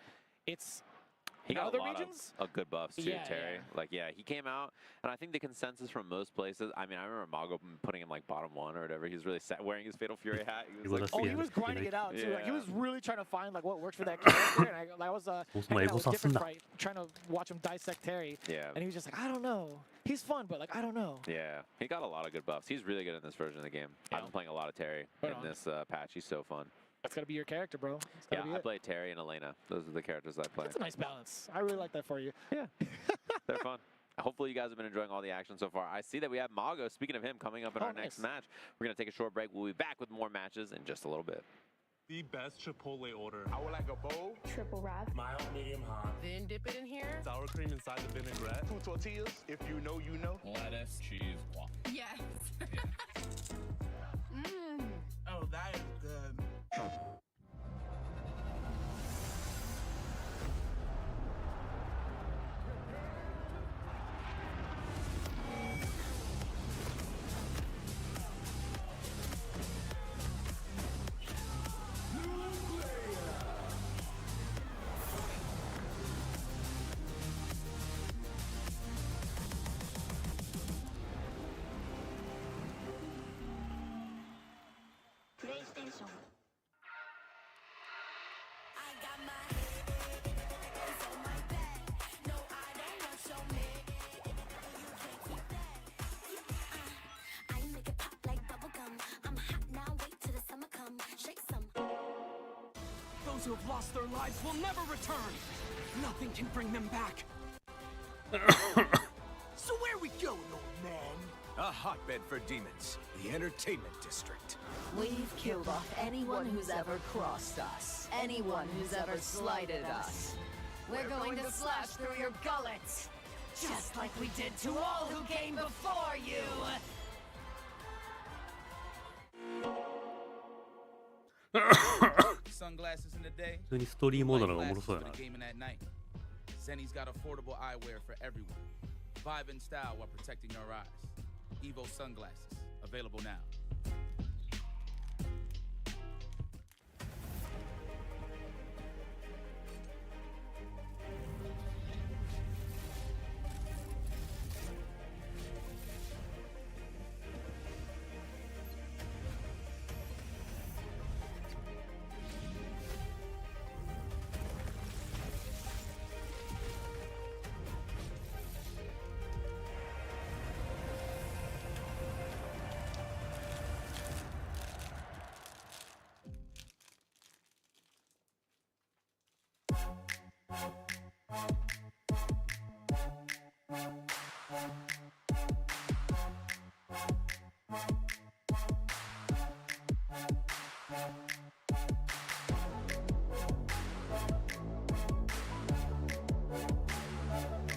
it's he got other a lot regions of good buffs too, Terry. Like, he came out, and I think the consensus from most places. I mean, I remember Mago putting him like bottom 1 or whatever. He was really wearing his Fatal Fury hat. He was like, he was grinding it out too. Like, he was really trying to find like what works for that character. And I was hanging out with different fight, trying to watch him dissect Terry. Yeah. And he was just like, I don't know. He's fun, but like I don't know. Yeah, he got a lot of good buffs. He's really good in this version of the game. I've been playing a lot of Terry in this patch. He's so fun. That's gotta be your character, bro. Yeah, I play Terry and Elena. Those are the characters I play. That's a nice balance. I really like that for you. Yeah, they're fun. Hopefully you guys have been enjoying all the action so far. I see that we have Mago, speaking of him, coming up in our next match. We're going to take a short break. We'll be back with more matches in just a little bit. The best Chipotle order. I would like a bowl. Triple wrap. Mild, medium, hot. Then dip it in here. Sour cream inside the vinaigrette. 2 tortillas, if you know, you know. Lettuce, cheese, waffle. Yes. Oh, that is good. PlayStation. Those who have lost their lives will never return. Nothing can bring them back. So where we going, old man? A hotbed for demons. The entertainment district. We've killed off anyone who's ever crossed us. Anyone who's ever slighted us. We're going to slash through your gullets. Just like we did to all who came before you. 普通にストーリーモードの方がおもろそうやな。Zenny's got affordable eyewear for everyone. Vibe and style while protecting your eyes. EVO sunglasses, available now.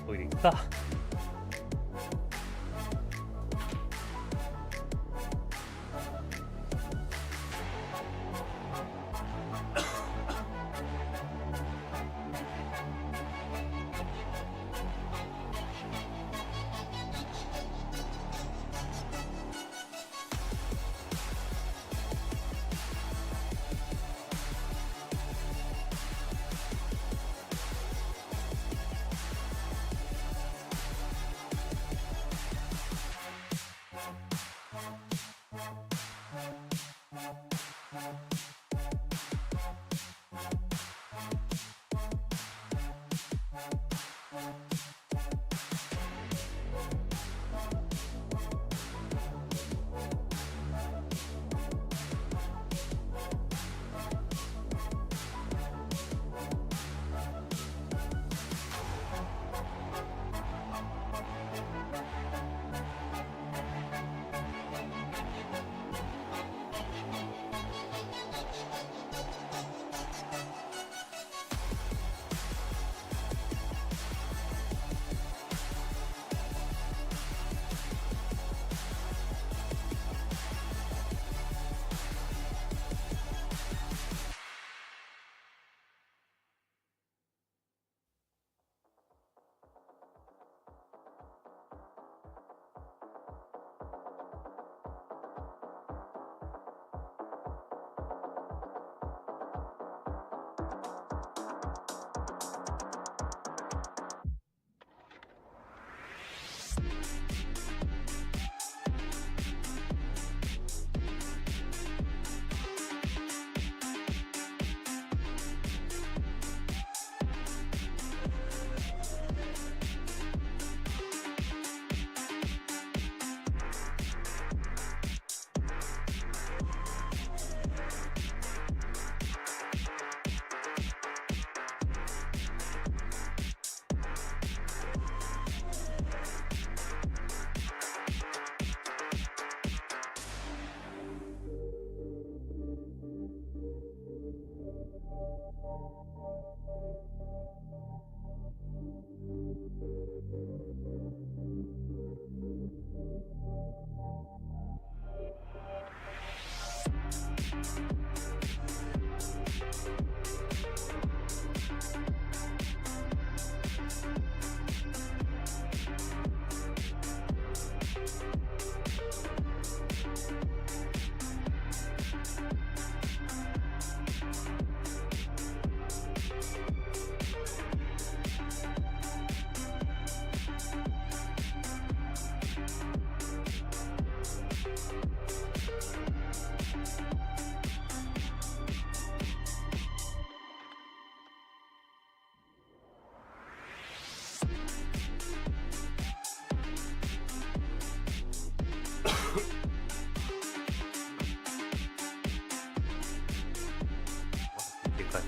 トイレ行った。でかい。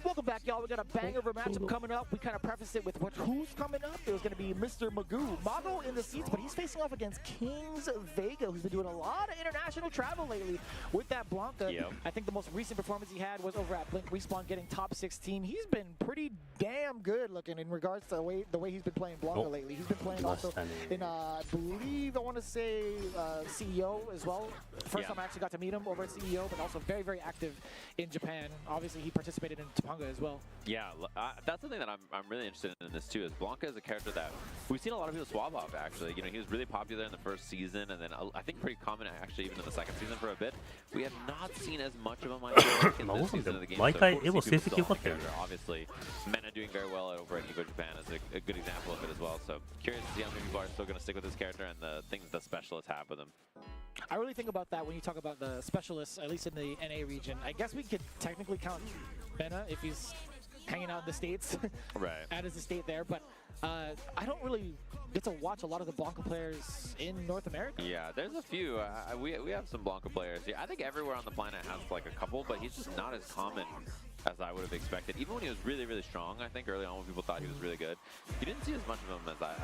Welcome back, y'all. We got a banger of a matchup coming up. We kind of prefaced it with who's coming up. It was going to be Mr. Magoo. Mago in the seats, but he's facing off against Kings Vega, who's been doing a lot of international travel lately with that Blanca. Yep. I think the most recent performance he had was over at Blink Respawn, getting top 16. He's been pretty damn good looking in regards to the way he's been playing Blanca lately. He's been playing also in, I believe, I want to say CEO as well. First time I actually got to meet him over at CEO, but also very, very active in Japan. Obviously, he participated in Topanga as well. Yeah, that's the thing that I'm really interested in this too. Is Blanca is a character that we've seen a lot of people swap off. Actually, you know, he was really popular in the first season, and then I think pretty common actually even in the second season for a bit. We have not seen as much of him I feel like, in this season of the game. So obviously, Mena doing very well over at EVO Japan is a good example of it as well. So curious to see how many people are still going to stick with this character and the things the specialists have with him. I really think about that when you talk about the specialists, at least in the NA region. I guess we could technically count Mena if he's hanging out in the States, right? Out of the state there, but I don't really get to watch a lot of the Blanca players in North America. Yeah, there's a few. We have some Blanca players. Yeah, I think everywhere on the planet has like a couple, but he's just not as common as I would have expected. Even when he was really, really strong, I think early on when people thought he was really good, you didn't see as much of him as I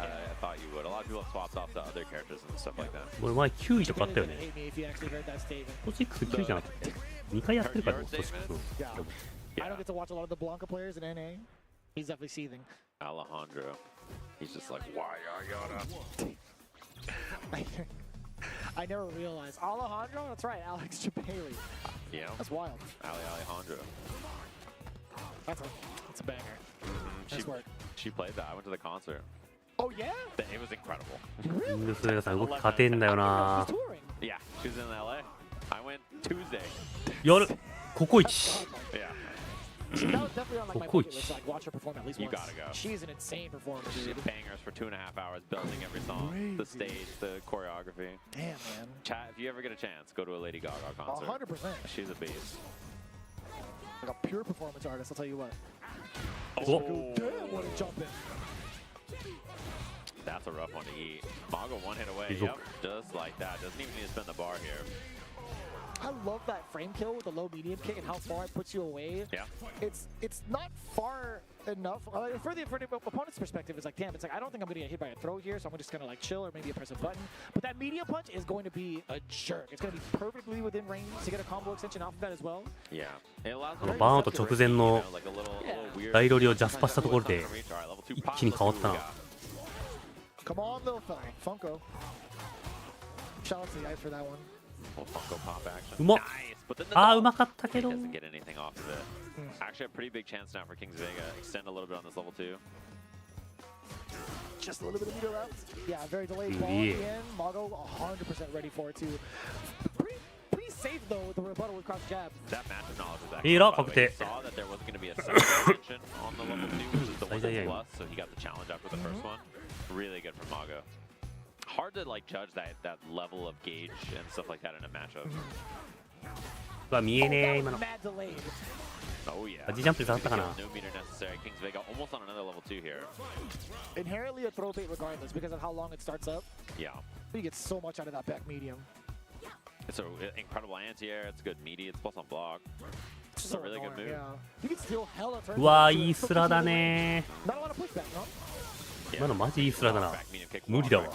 thought you would. A lot of people have swapped off to other characters and stuff like that. 俺前9位とかあったよね。トシックス9位じゃなくて2回やってるからトシックス。I don't get to watch a lot of the Blanca players in NA. He's definitely seething. Alejandro, he's just like, why yada? I never realized. Alejandro? That's right, Alex Chapaley. Yeah. That's wild. Alejandro. That's a banger. Nice work. She played that. I went to the concert. Oh, yeah? It was incredible. それがさ、動き勝てんだよな。 Yeah, she was in LA. I went Tuesday. やるココイチ。 Yeah. That was definitely on like my bucket list, like watch her perform at least You once. gotta go. She's an insane performer, dude. Bangers for 2.5 hours, building every song, the stage, the choreography. Damn, man. Chat, if you ever get a chance, go to a Lady Gaga concert. 100%. She's a beast. Like a pure performance artist, I'll tell you what. Oh, damn, what a jump in. That's a rough one to eat. Mago one hit away. Yep, just like that. Doesn't even need to spin the bar here. I love that frame kill with the low medium kick and how far it puts you away. Yeah. It's not far enough. For the opponent's perspective, it's like, damn, it's like, I don't think I'm going to get hit by a throw here, so I'm just going to like chill or maybe press a button. But that medium punch is going to be a jerk. It's going to be perfectly within range to get a combo extension off of that as well. Yeah. バーンアウト直前の大ロリをジャスパしたところで一気に変わったな。 Come on, little fella. Funko. Shout out to the guys for that one. Funko pop action. うまっ。あーうまかったけど。 Doesn't get anything off of it. Actually, a pretty big chance now for Kings Vega. Extend a little bit on this level 2. Just a little bit of meter left. Yeah, very delayed ball at the end. Mago 100% ready for it too. Pretty safe though with the rebuttal with cross jab. That matchup knowledge was actually. いいな、確定。 Saw that there wasn't going to be a second extension on the level 2, which is the one plus, so he got the challenge after the first one. Really good from Mago. Hard to like judge that level of gauge and stuff like that in a matchup. 見えねえ今の。 Mad delayed. Oh yeah. ジャンプで触ったかな。 No meter necessary. Kings Vega almost on another level 2 here. Inherently a throw bait regardless because of how long it starts up. Yeah. You get so much out of that back medium. It's an incredible anti-air. It's good meaty. It's plus on block. It's a really good move.うわーいいスラだねー。今のマジいいスラだな。無理だわ。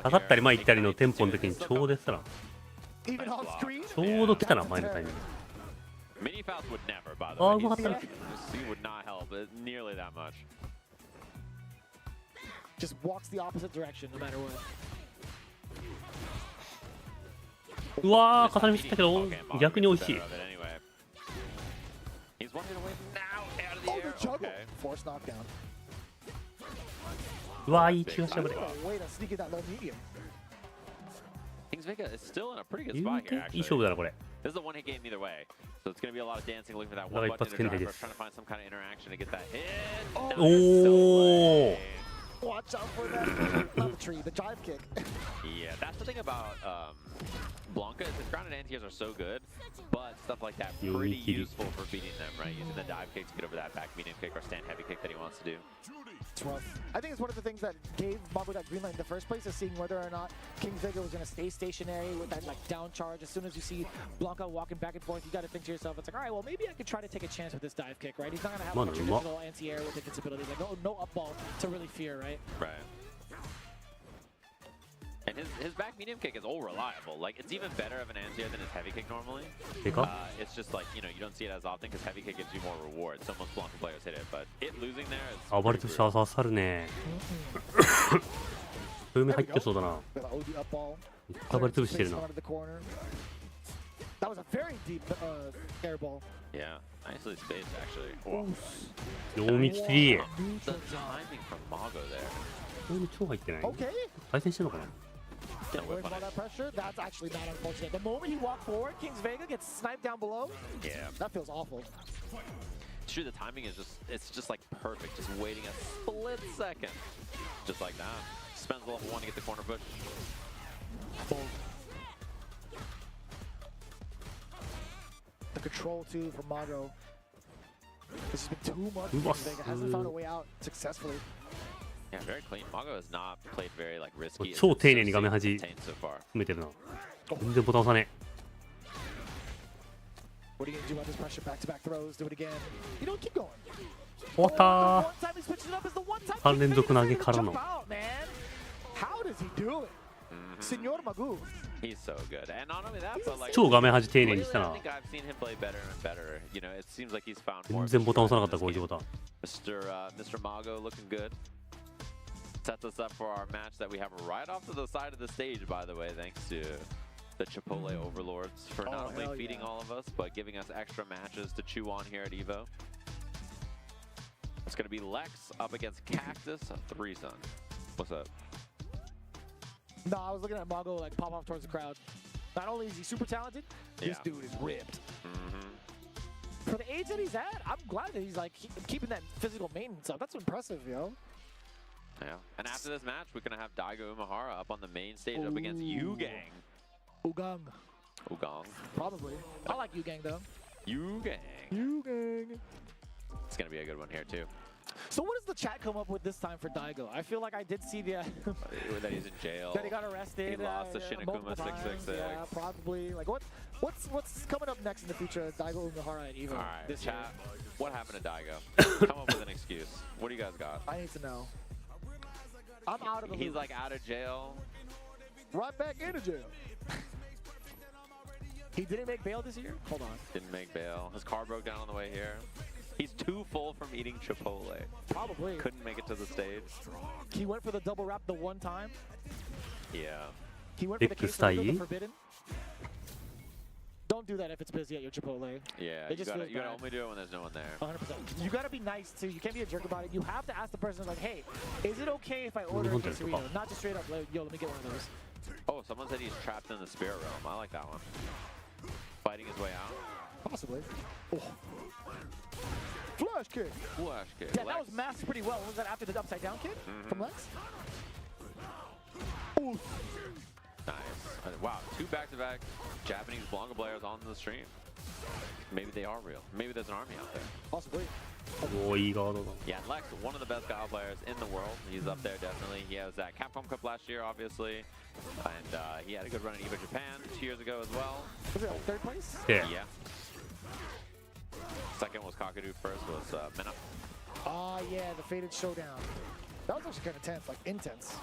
下がったり前行ったりのテンポの時にちょうどやってたな。ちょうど来たな前のタイミング。ああうまかったな。Just walks the opposite direction no matter what. うわー重ねミスったけど逆に美味しい。うわーいい気がしたこれ。言うていい勝負だなこれ。This is a one-hit game either way, so it's going to be a lot of dancing, looking for that だから one 一 button 発 in 圏 the 内で driver, す。 trying to find some kind of interaction to get that hit. おお。 Watch out for that love tree, the dive kick. Yeah, that's the thing about Blanca is his grounded anti-airs are so good, but stuff like that pretty useful for beating them, right? Using the dive kick to get over that back medium kick or stand heavy kick that he wants to do. It's rough. I think it's one of the things that gave Mago that green light in the first place is seeing whether or not King Vega was going to stay stationary with that like down charge. As soon as you see Blanca walking back and forth, you got to think to yourself, it's like, all right, well maybe I could try to take a chance with this dive kick, right? He's not going to have like, a traditional anti-air with invincibility, like no up ball to really fear, right? Right. And his back medium kick is all reliable. Like, it's even better of an anti-air than his heavy kick normally. It's just like, you know, you don't see it as often because heavy kick gives you more reward. So most Blanca players hit it, but it losing there is... 暴れとして刺さるね。風味入ってそうだな。暴れ潰してるな。 That was a very deep air ball. Yeah, nicely spaced actually. Wow. 読み切り。 The timing from Mago there. 風味超入ってない。 Okay. 対戦してるのかな。 Get worried about that pressure? That's actually not unfortunate. The moment he walked forward, King's Vega gets sniped down below. Yeah. That feels awful. It's true, the timing is just like perfect. Just waiting a split second. Just like that. Spends the level 1 to get the corner push. The control too from Mago. This has been too much. King's Vega hasn't found a way out successfully. Yeah, very clean. Mago has not played very like risky. 超丁寧に画面端詰めてるな。全然ボタン押さねえ。 What are you gonna do on this pressure? Back-to-back throws. Do it again. You don't keep going. 終わったー。3連続投げからの。 How does he do it? Senor Magoo. He's so good. And not only that, but like 超画面端丁寧にしたな。 I think I've seen him play better and better. You know, it seems like he's found more. 全然ボタン押さなかったこういうボタン。 Mr. Mago looking good. Sets us up for our match that we have right off to the side of the stage, by the way, thanks to the Chipotle overlords for not only feeding all of us, but giving us extra matches to chew on here at EVO. It's going to be Lex up against Cactus, 3-son. What's up? No, I was looking at Mago like pop off towards the crowd. Not only is he super talented, this dude is ripped. For the age that he's at, I'm glad that he's like keeping that physical maintenance up. That's impressive, yo. Yeah, and after this match, we're gonna have Daigo Umehara up on the main stage up against Yu-Gang. Ugang. Ugong. Probably. I like Yu-Gang though. Yu-Gang. Yu-Gang. It's gonna be a good one here too. So what does the chat come up with this time for Daigo? I feel like I did see the that he's in jail. That he got arrested. He lost to Shinakuma 666. Yeah, probably. Like what's coming up next in the future of Daigo Umehara at EVO? All right, this chat. year? What happened to Daigo? Come up with an excuse. What do you guys got? I need to know. I'm out of the He's loop. like out of jail. Right back into jail. He didn't make bail this year? Hold on. Didn't make bail. His car broke down on the way here. He's too full from eating Chipotle. Probably. Couldn't make it to the stage. He went for the double wrap the one time. Yeah. He went for the case of the forbidden. Don't do that if it's busy at your Chipotle. Yeah, it you gotta only do it when there's no one there. 100%. You gotta be nice too. You can't be a jerk about it. You have to ask the person like, hey, is it okay if I order a quesarito? Not just straight up, like, yo, let me get one of those. Oh, someone said he's trapped in the spirit realm. I like that one. Fighting his way out. Possibly. Oh. Flash kick. Flash kick. Yeah, that was masked pretty well. Was that after the upside down kick from Lex? Ooh. Nice. Wow, 2 back-to-back Japanese Blanca players on the stream. Maybe they are real. Maybe there's an army out there. Possibly. おーいいガードだ。 Yeah, and Lex, one of the best Gaia players in the world. He's up there definitely. He has that Capcom Cup last year, obviously. And he had a good run at EVO Japan 2 years ago as well. Was it like 3rd place? Yeah. Second was Kakadu, first was Mena. Oh, yeah, the Faded Showdown. That was actually kind of tense, like intense.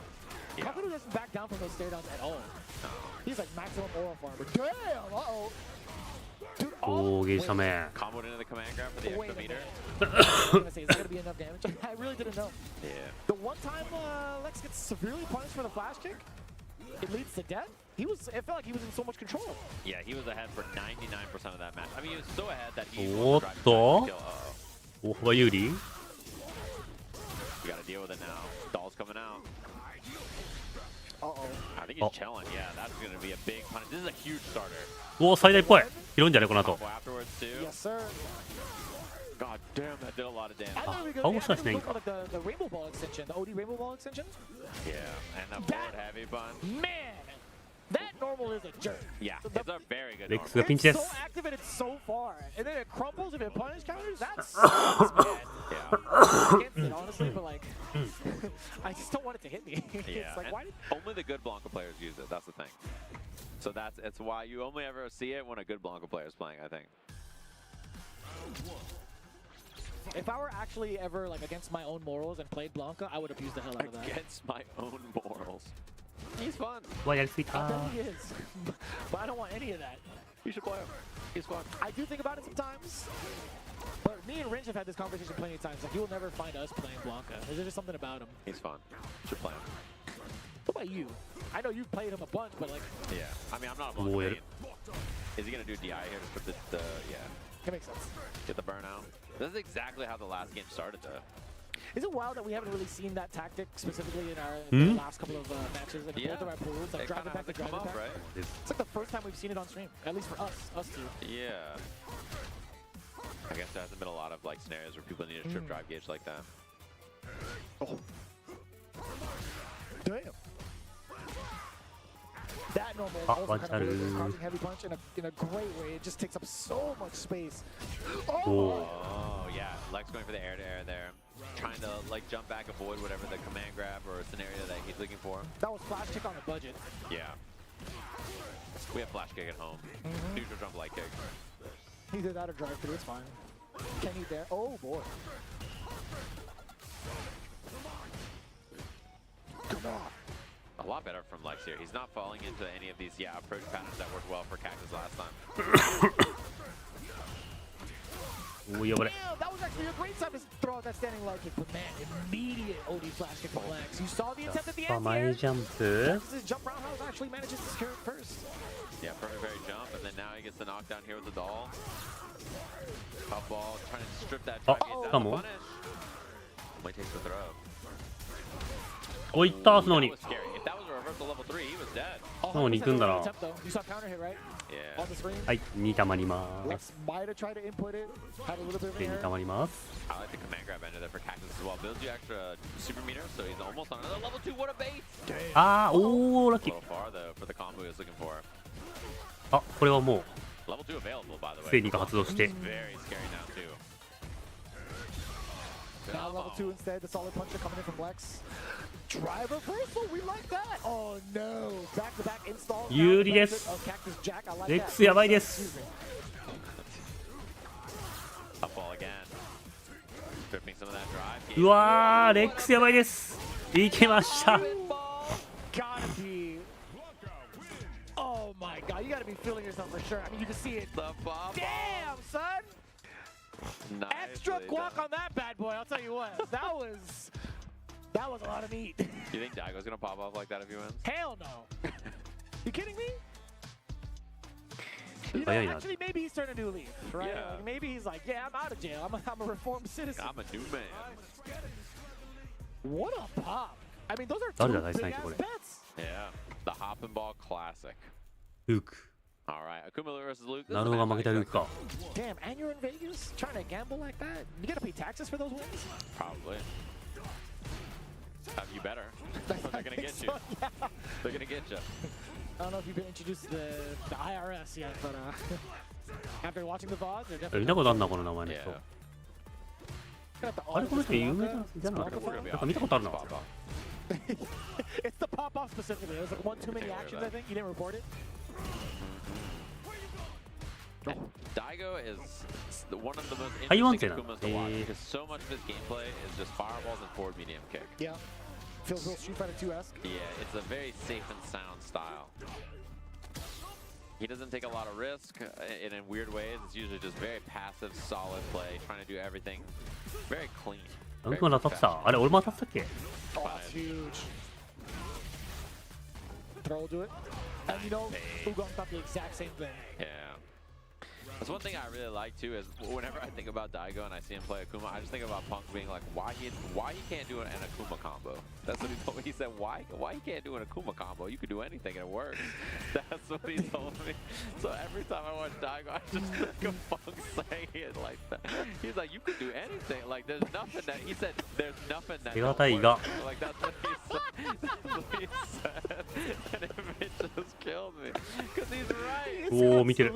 Yeah. Kakadu doesn't back down from those stare downs at all. He's like maximum aura farmer. Damn! Uh-oh. Dude, おーゲージしため。 Comboed into the command grab for the extra meter. I was gonna say, is that gonna be enough damage? I really didn't know. Yeah. The one time Lex gets severely punished for the flash kick, it leads to death. It felt like he was in so much control. Yeah, he was ahead for 99% of that match. I mean, he was so ahead that he おっと Uh-oh. 大幅有利 We gotta deal with it now. Doll's coming out. Uh-oh. I think he's chilling. Yeah, that's gonna be a big punish. This is a huge starter. おお最大っぽい。拾うんじゃねこの後。 Combo afterwards too. Yes, sir. God damn, that did a lot of damage. I thought we顔したしね。 like the Rainbow Ball extension, the OD Rainbow Ball extension. Yeah, and the forward heavy punch. Man, that normal is a jerk. Yeah, it's a very good レッ normal. クスがピンチで So す。 active and it's so far, and then it crumbles if it punish counters. That's man. Yeah. Against it, honestly, but like, I just don't want it to hit me. Yeah, It's like, and why did... only the good Blanca players use it. That's the thing. So it's why you only ever see it when a good Blanca player is playing, I think. If I were actually ever like against my own morals and played Blanca, I would abuse the hell out of that. Against my own morals. He's fun. わやりすぎ I た bet he is, but I don't want any of that. You should play him. He's fun. I do think about it sometimes. But me and Ringe have had this conversation plenty of times. Like, you will never find us playing Blanca. There's just something about him. He's fun. You should play him. What about you? I know you've played him a bunch, but like... Yeah. I mean, I'm not a Blanca Weird. main. Is he going to do DI here to put the yeah. It makes sense. Get the burnout. This is exactly how the last game started, though. Is it wild that we haven't really seen that tactic specifically in our the last couple of matches in both of our pools? Like driving back to driving back. Right? It's like the first time we've seen it on stream, at least for us two. Yeah. I guess there hasn't been a lot of like scenarios where people need a trip drive gauge like that. Oh. Damn. That normal also kind of is causing heavy punch in a great way. It just takes up so much space. Oh yeah, Lex going for the air-to-air there. Trying to like jump back, avoid whatever the command grab or scenario that he's looking for. That was flash kick on a budget. Yeah. We have flash kick at home. Neutral jump light kick. Either that or drive through, it's fine. Can he dare? Oh boy. Come on. A lot better from Lex here. He's not falling into any of these approach patterns that worked well for Cactus last time. Damn, that was actually a great time to throw out that standing large kick, but man, immediate OD flash kick from Lex. You saw the attempt at the end 前 here. ジャンプ His jump roundhouse actually manages to secure it first. Yeah, very jump, and then now he gets the knockdown here with the doll. Up ball, trying to strip that drive gauge out of the punish. Only takes the throw. おいった素直 That に was scary. If that was a reversal level 3, he was dead. 素直に行くんだな Attempt, though. You saw counter hit, right? Yeah. On the screen. はい2溜まりま Lex す might have tried to input it, had a little bit of で an 2 error. 溜まります I like the command grab end of that for Cactus as well. Builds you extra super meter, so he's almost on another level 2. What a bait! あーおーラッ A キー little far though for the combo he was looking for. あこれはも Level 2 available, by the う way. ついに発動して Very scary now too. Now level 2 instead, the solid puncher coming in from Lex. Drive reversal, we like that! Oh no! Back-to-back install. 有利です Of Cactus Jack, I like レッ that. クスやばいです Up ball again. Stripping some of that drive. うわーレックスやばいですいけました Gotta be. Oh my god, you gotta be feeling yourself for sure. I mean, you can see it. The bomb. Damn, son! Extra guac on that bad boy, I'll tell you what. That was a lot of meat. You think Daigo's gonna pop off like that if he wins? Hell no. You kidding me? You know, 早いな actually, maybe he's turning a new leaf, right? Yeah. Like, maybe he's like, yeah, I'm out of jail. I'm a reformed citizen. I'm a new man. What a pop. I mean, those are 誰 two だ対戦 big 相手こ ass れ bets. Yeah. The hop and ball classic. ルーク All right, Akuma versus Luke. This is ナ a ルトが match 負けたルー I クか Damn, and you're in Vegas trying to gamble like that? You gotta pay taxes for those wins? expect. Probably. You better. They're gonna get you. So, yeah. They're gonna get you. I don't know if you've been introduced to the IRS yet, but after watching the VODs, they're definitely. 見たことあんなこの名前の人。あれこの人有名じゃなかった？なんか見たことあるな。It's the pop off specifically. It was like one too many actions. I think you didn't report it. Daigo is one of the most Taiwan interesting Akumas to watch because so much of his gameplay is just fireballs and forward medium kick. Yeah. Feels real Street Fighter 2-esque. Yeah, it's a very safe and sound style. He doesn't take a lot of risk in weird ways. It's usually just very passive, solid play, trying to do everything very clean. 僕も当たってた。あれ俺も当たったっけ？ Oh, that's huge. Throw will do it. And you know, Ugong thought the exact same thing. Yeah. That's one thing I really like too is whenever I think about Daigo and I see him play Akuma, I just think about Punk being like, why he can't do an Akuma combo. That's what he told me. He said, why he can't do an Akuma combo? You could do anything and it works. That's what he told me. So every time I watch Daigo, I just think of Punk saying it like that. He's like, you could do anything. Like there's nothing that he said. There's nothing that don't work. Like that's what he said. That's what he said. And it just killed me because he's right. Oh, me too.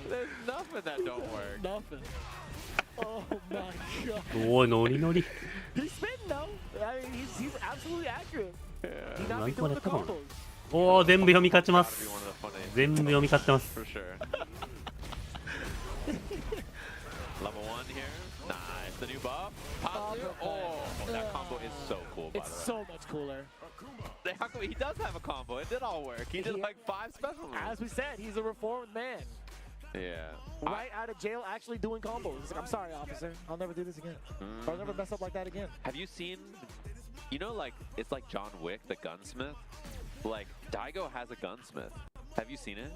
There's nothing that don't work. Nothing. Oh my god. Oh, nori nori. He's spitting though. I mean, he's absolutely accurate. Yeah. He's not be doing the combos. おお、全部読み勝ちます。全部読み勝ってます。 For sure. Level 1 here. Nice. The new buff. Oh, that combo is so cool, by the way. It's so much cooler. He does have a combo. It did all work. He did like 5 special moves. As we said, he's a reformed man. Yeah. Right out of jail, actually doing combos. He's like, I'm sorry, officer. I'll never do this again. I'll never mess up like that again. Have you seen, you know, like, it's like John Wick, the gunsmith? Like, Daigo has a gunsmith. Have you seen it?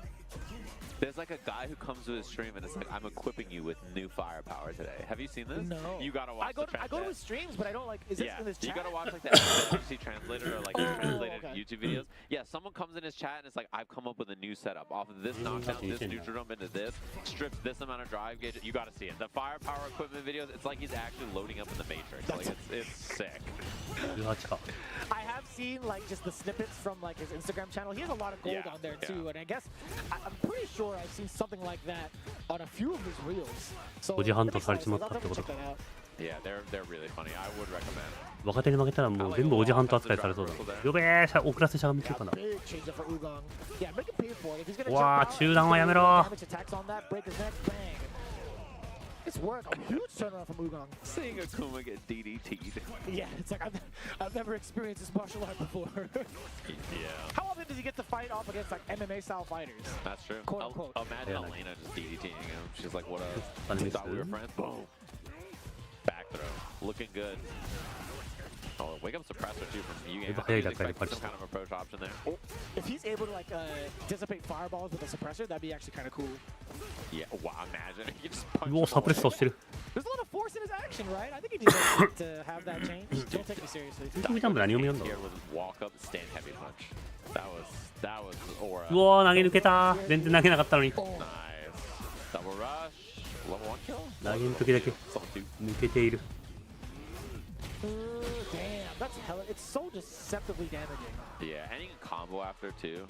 There's like a guy who comes to his stream and it's like, I'm equipping you with new firepower today. Have you seen this? No. You gotta watch I go to his streams, but I don't like, is this in his chat? You gotta watch like the MSNBC translated or like translated YouTube videos. Yeah, someone comes in his chat and it's like, I've come up with a new setup. Off of this knockdown, this neutral jump into this, strips this amount of drive gauge. You gotta see it. The firepower equipment videos, it's like he's actually loading up in the Matrix. Like, it's sick. I have seen like just the snippets from like his Instagram channel. He has a lot of gold on there too, and I guess I'm pretty sure I've seen something like that on a few of his reels. So yeah, they're really funny. I would recommend. 若手に負けたらもう全部おじはんと扱いされそうだ。やべえ、遅らせしゃがみつくかな。わあ、中断はやめろ。 It's work. A huge turnaround from Ugong. Seeing Akuma get DDT'd. Yeah, it's like I've never experienced this martial art before. Yeah. How often does he get to fight off against like MMA style fighters? That's true. Quote unquote. Imagine Elena just DDTing him. She's like, what up? We thought we were friends. Boom. Back throw. Looking good. Oh, wake up suppressor too from you. Some kind of approach option there. If he's able to like dissipate fireballs with a suppressor, that'd be actually kind of cool. Yeah, wow, imagine he just punch. There's a lot of force in his action, right? I think he deserves to have that change. Don't take me seriously. Here was walk up, stand heavy punch. That was aura. うわー、投げ抜けた。全然投げなかったのに。 Nice. Double rush. Level 1 kill. 投げる時だけ抜けている。 Damn, that's hella. It's so deceptively damaging. Yeah, and he can combo after too.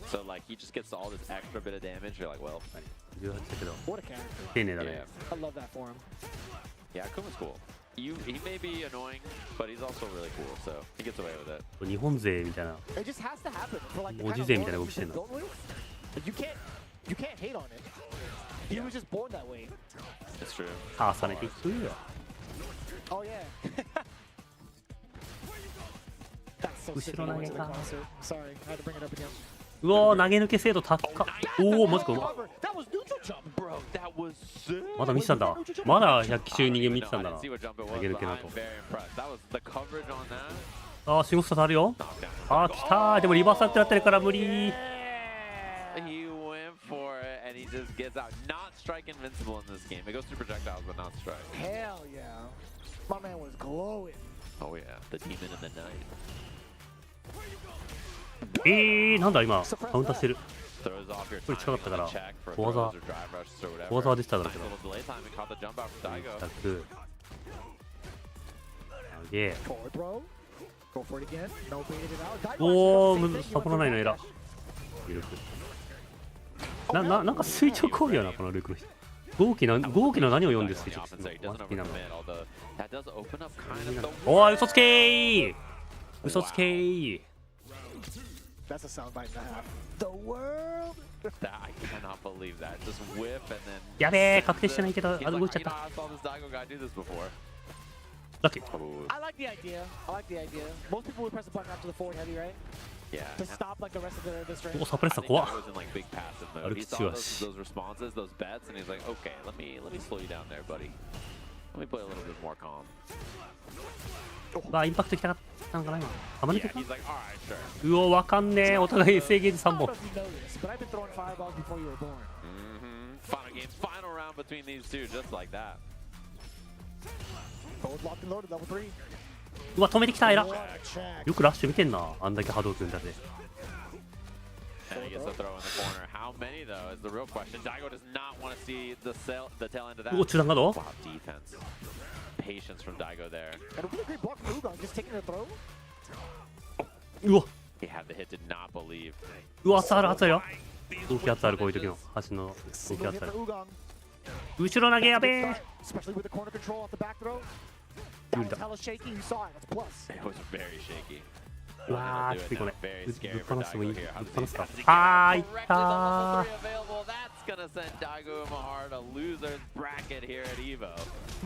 So like he just gets all this extra bit of damage. You're like, well, what a character. Yeah. I love that for him. Yeah, Akuma's cool. He may be annoying, but he's also really cool. So he gets away with it. 日本勢みたいな。 It just has to happen for like the 文字勢みたいな動きしてんの。 You can't hate on it. He was just born that way. It's true. 重ねていくよ。 Oh yeah. That's so sick. Sorry, I had to bring it up again. うわー、投げ抜け精度高っ。おお、マジか。 That was neutral jump, bro. That was sick. まだ見てたんだ。まだ100機中人間見てたんだな。投げ抜けだと。あー、仕事差あるよ。あー、来たー。でもリバーサルってなってるから無理。 He went for it and he just gets out. Not strike invincible in this game. It goes through projectiles, but not strike. Hell yeah. My man was glowing. Oh yeah, the demon in the night. なんだ今カウンターしてる。これ近かったから小技は出てただろうけど。投げ。おお、サポらないのエラ。ルク。なんか垂直攻撃やな、このルークの人。豪気の何を読んで垂直するの？おい、嘘つけー！嘘つけー！ That's a soundbite and a half. The world. I cannot believe that. Just whip and then. やべえ、確定してないけど、あ、動いちゃった。I saw this Daigo guy do this before. ラッキー。 I like the idea. Most people would press the button after the forward heavy, right? Yeah. To stop like the rest of the string. お、サプレッサー怖っ。 I was in like big passive mode. He saw those responses, those bets, and he's like, okay, let me slow you down there, buddy. Let me play a little bit more calm. わあ、インパクトきたかったのかな今。はまれてた？ He's like, all right, sure. うお、わかんねえ。お互い制限3本。 But I've been throwing fireballs before you were born. Final game, final round between these two, just like that. Forward locked and loaded, level 3. うわ、止めてきた、エラ。よくラッシュ見てんな。あんだけ波動組んだぜ。 And he gets a throw in the corner. How many though is the real question. Daigo does not want to see the tail end of that. お、中段ガード？ Wow, defense. Patience from Daigo there. And a really great block from Ugon, just taking a throw. うわ。 He had the hit, did not believe. うわ、圧あるよ。動き圧ある、こういう時の端の動き圧ある。後ろ投げやべえ。 Especially with the corner control off the back throw. That was hella shaky, you saw it, that's plus. It was very shaky. うわー、きついこれ。ぶっ放すもいい。ぶっ放すか。あー、いったー。 That's gonna send Daigo Umehara to loser's bracket here at EVO.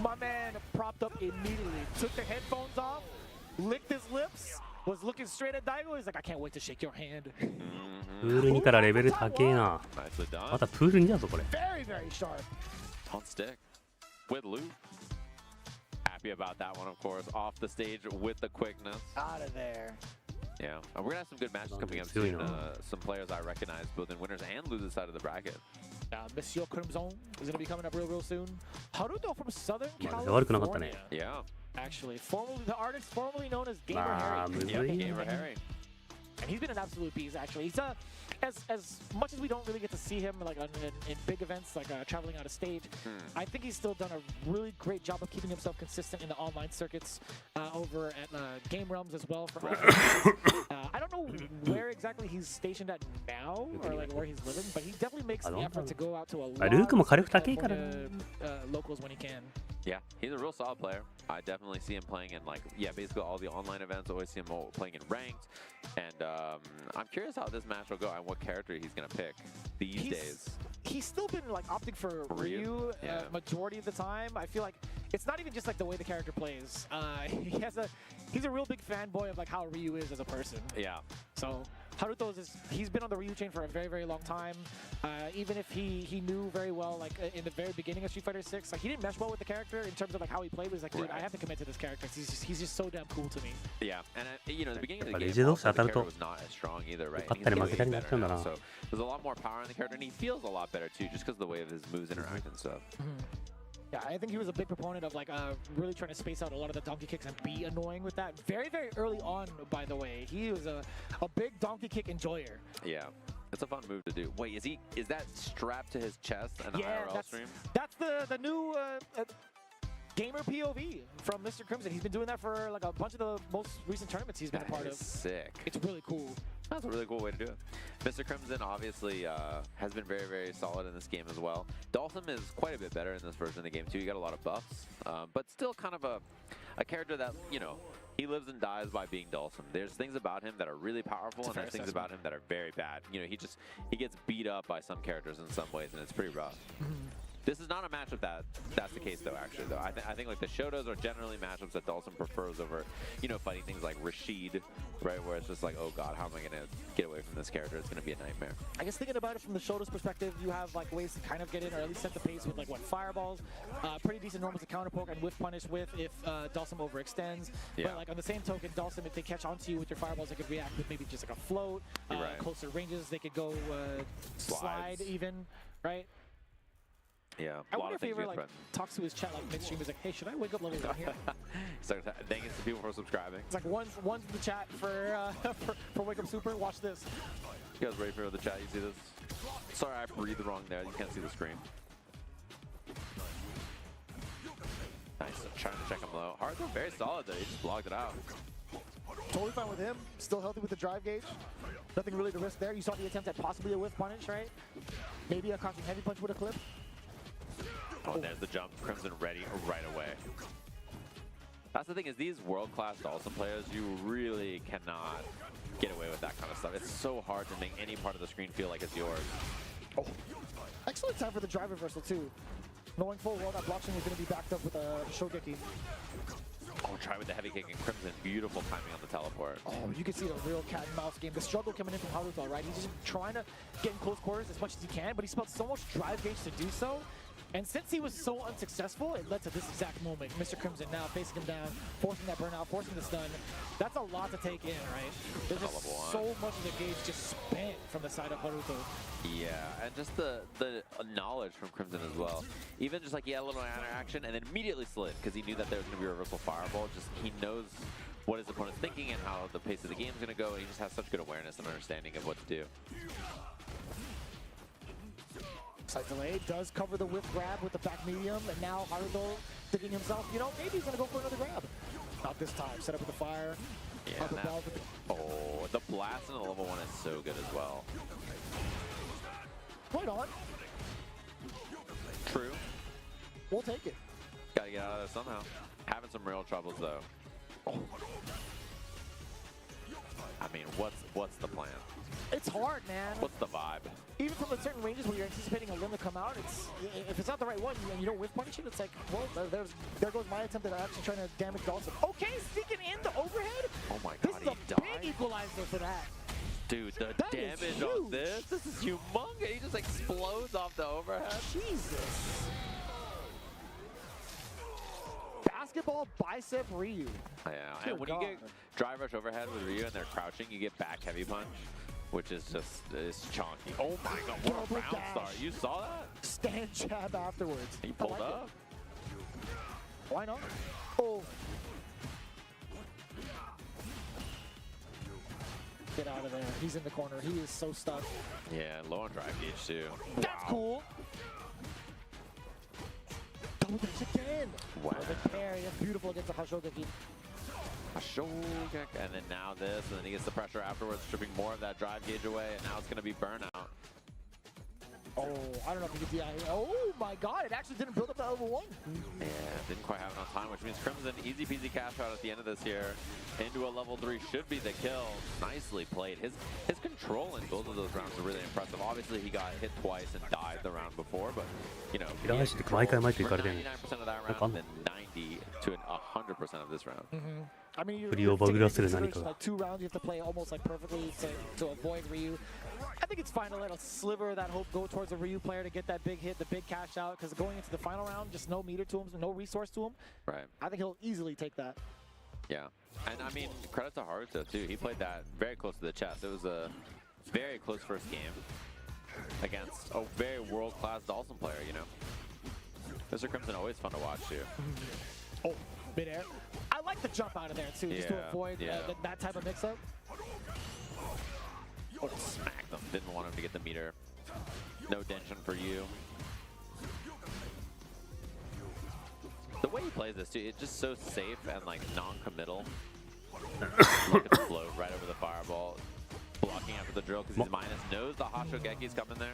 My man propped up immediately, took the headphones off, licked his lips, was looking straight at Daigo. He's like, I can't wait to shake your hand. プール2からレベル高えな。またプール2だぞこれ。 Very, very sharp. On stick with loot. Happy about that one, of course. Off the stage with the quickness. Out of there. Yeah, we're gonna have some good matches coming up soon. Some players I recognize both in winners and losers side of the bracket. Monsieur Crimson is gonna be coming up real soon. Haruto from Southern California. Yeah. Actually, the artist formerly known as Gamer Harry. Yeah, Gamer Harry. And he's been an absolute beast, actually. He's as much as we don't really get to see him like in big events, like traveling out of state, I think he's still done a really great job of keeping himself consistent in the online circuits over at Game Realms as well. I don't know where exactly he's stationed at now or like where he's living, but he definitely makes the effort to go out to a lot of locals when he can. Yeah, he's a real solid player. I definitely see him playing in basically all the online events. Always see him playing in ranked, and I'm curious how this match will go and what character he's gonna pick these days. He's still been like opting for Ryu majority of the time. I feel like it's not even just like the way the character plays. He's a real big fanboy of like how Ryu is as a person. Yeah. So he's been on the Ryu chain for a very long time. Even if he knew very well like in the very beginning of Street Fighter 6, like he didn't mesh well with the character in terms of like how he played. He was like, dude, I have to commit to this character. He's just so damn cool to me. Yeah, and the beginning of the game, also, the character was not as strong either, right? And he's getting better now, so there's a lot more power in the character, and he feels a lot better too, just because of the way of his moves interact and stuff. Yeah, I think he was a big proponent of like really trying to space out a lot of the donkey kicks and be annoying with that. Very early on, by the way, he was a big donkey kick enjoyer. Yeah, it's a fun move to do. Wait, is that strapped to his chest in the IRL stream? That's the new gamer POV from Mr. Crimson. He's been doing that for like a bunch of the most recent tournaments he's been a part of. Sick. It's really cool. That's a really cool way to do it. Mr. Crimson obviously has been very solid in this game as well. Dalsum is quite a bit better in this version of the game too. You got a lot of buffs, but still kind of a character that, you know, he lives and dies by being Dalsum. There's things about him that are really powerful, and there's things about him that are very bad. You know, he gets beat up by some characters in some ways, and it's pretty rough. This is not a matchup that's the case though, actually though. I think like the Shotos are generally matchups that Dalsum prefers over, you know, fighting things like Rashid, right? Where it's just like, oh god, how am I gonna get away from this character? It's gonna be a nightmare. I guess thinking about it from the Shoto's perspective, you have like ways to kind of get in or at least set the pace with like fireballs, pretty decent normals to counter poke and whiff punish with if Dalsum overextends. Yeah. But like on the same token, Dalsum, if they catch onto you with your fireballs, they could react with maybe just like a float, closer ranges, they could go slide even, right? Yeah, I wonder if he ever like talks to his chat like midstream. He's like, "Hey, should I wake up level down here?" Starts thanking some people for subscribing. It's like one's in the chat for Wake Up Super. Watch this. You guys ready for the chat? You see this? Sorry, I breathed wrong there. You can't see the screen. Nice. Trying to check him low. Hardcore very solid though. He just blocked it out. Totally fine with him. Still healthy with the drive gauge. Nothing really to risk there. You saw the attempt at possibly a whiff punish, right? Maybe a crouching heavy punch would have clipped. Oh, there's the jump. Crimson ready right away. That's the thing is these world-class Dawson players, you really cannot get away with that kind of stuff. It's so hard to make any part of the screen feel like it's yours. Oh, excellent time for the drive reversal too. Knowing full well that blockchain is going to be backed up with a Shogeki. Oh, try with the heavy kick and Crimson. Beautiful timing on the teleport. Oh, you can see the real cat and mouse game. The struggle coming in from Haruto, right? He's just trying to get in close quarters as much as he can, but he spent so much drive gauge to do so. And since he was so unsuccessful, it led to this exact moment. Mr. Crimson now facing him down, forcing that burnout, forcing the stun. That's a lot to take in, right? There's just so much of the gauge just spent from the side of Haruto. Yeah, and just the knowledge from Crimson as well. Even just like he had a little interaction and then immediately slid because he knew that there was going to be a reversal fireball. Just he knows what his opponent's thinking and how the pace of the game is going to go. He just has such good awareness and understanding of what to do. Side delay does cover the whip grab with the back medium, and now Haruto thinking himself, you know, maybe he's gonna go for another grab. Not this time. Set up with the fire. Yeah, oh, the blast in the level 1 is so good as well. Right on. True. We'll take it. Gotta get out of there somehow. Having some real troubles though. Oh. I mean, what's the plan? It's hard, man. What's the vibe? Even from certain ranges where you're anticipating a limb to come out, it's if it's not the right one and you don't whiff punish it, it's like, well, there goes my attempt at actually trying to damage Dawson. Okay, sneaking in the overhead. Oh my this god, is a big equalizer for that. Dude, the damage on this is humongous. He just explodes off the overhead. Jesus. Basketball bicep Ryu. Yeah, and when you get drive rush overhead with Ryu and they're crouching, you get back heavy punch, which is just chonky. Oh my god, what a round start. You saw that? Stand jab afterwards. He pulled up. Why not? Oh. Get out of there. He's in the corner. He is so stuck. Yeah, low on drive gauge too. That's cool. Double dash again. Wow. The parry. That's beautiful against the Hashogeki. A show kick, and then now this, and then he gets the pressure afterwards, stripping more of that drive gauge away, and now it's going to be burnout. Oh, I don't know if you can see that. Oh my god, it actually didn't build up to level 1. Yeah, didn't quite have enough time, which means Crimson, easy peasy cash out at the end of this here. Into a level 3 should be the kill. Nicely played. His control in both of those rounds are really impressive. Obviously, he got hit twice and died the round before, but, you know, he had control for 99% of that round, then 90 to 100% of this round. I mean, you're like 2 rounds you have to play almost like perfectly to avoid Ryu. I think it's fine to let a sliver of that hope go towards a Ryu player to get that big hit, the big cash out, because going into the final round, just no meter to him, no resource to him. Right. I think he'll easily take that. Yeah. And I mean, credit to Haruto too. He played that very close to the chest. It was a very close first game against a very world-class Dawson player, you know. Mr. Crimson always fun to watch too. Oh, mid-air. I like the jump out of there too, just to avoid that type of mix-up. Oh, smacked him. Didn't want him to get the meter. No denshin for you. The way he plays this too, it's just so safe and like non-committal. Look at the float right over the fireball. Blocking after the drill because he's minus. Knows the Hashogeki's coming there.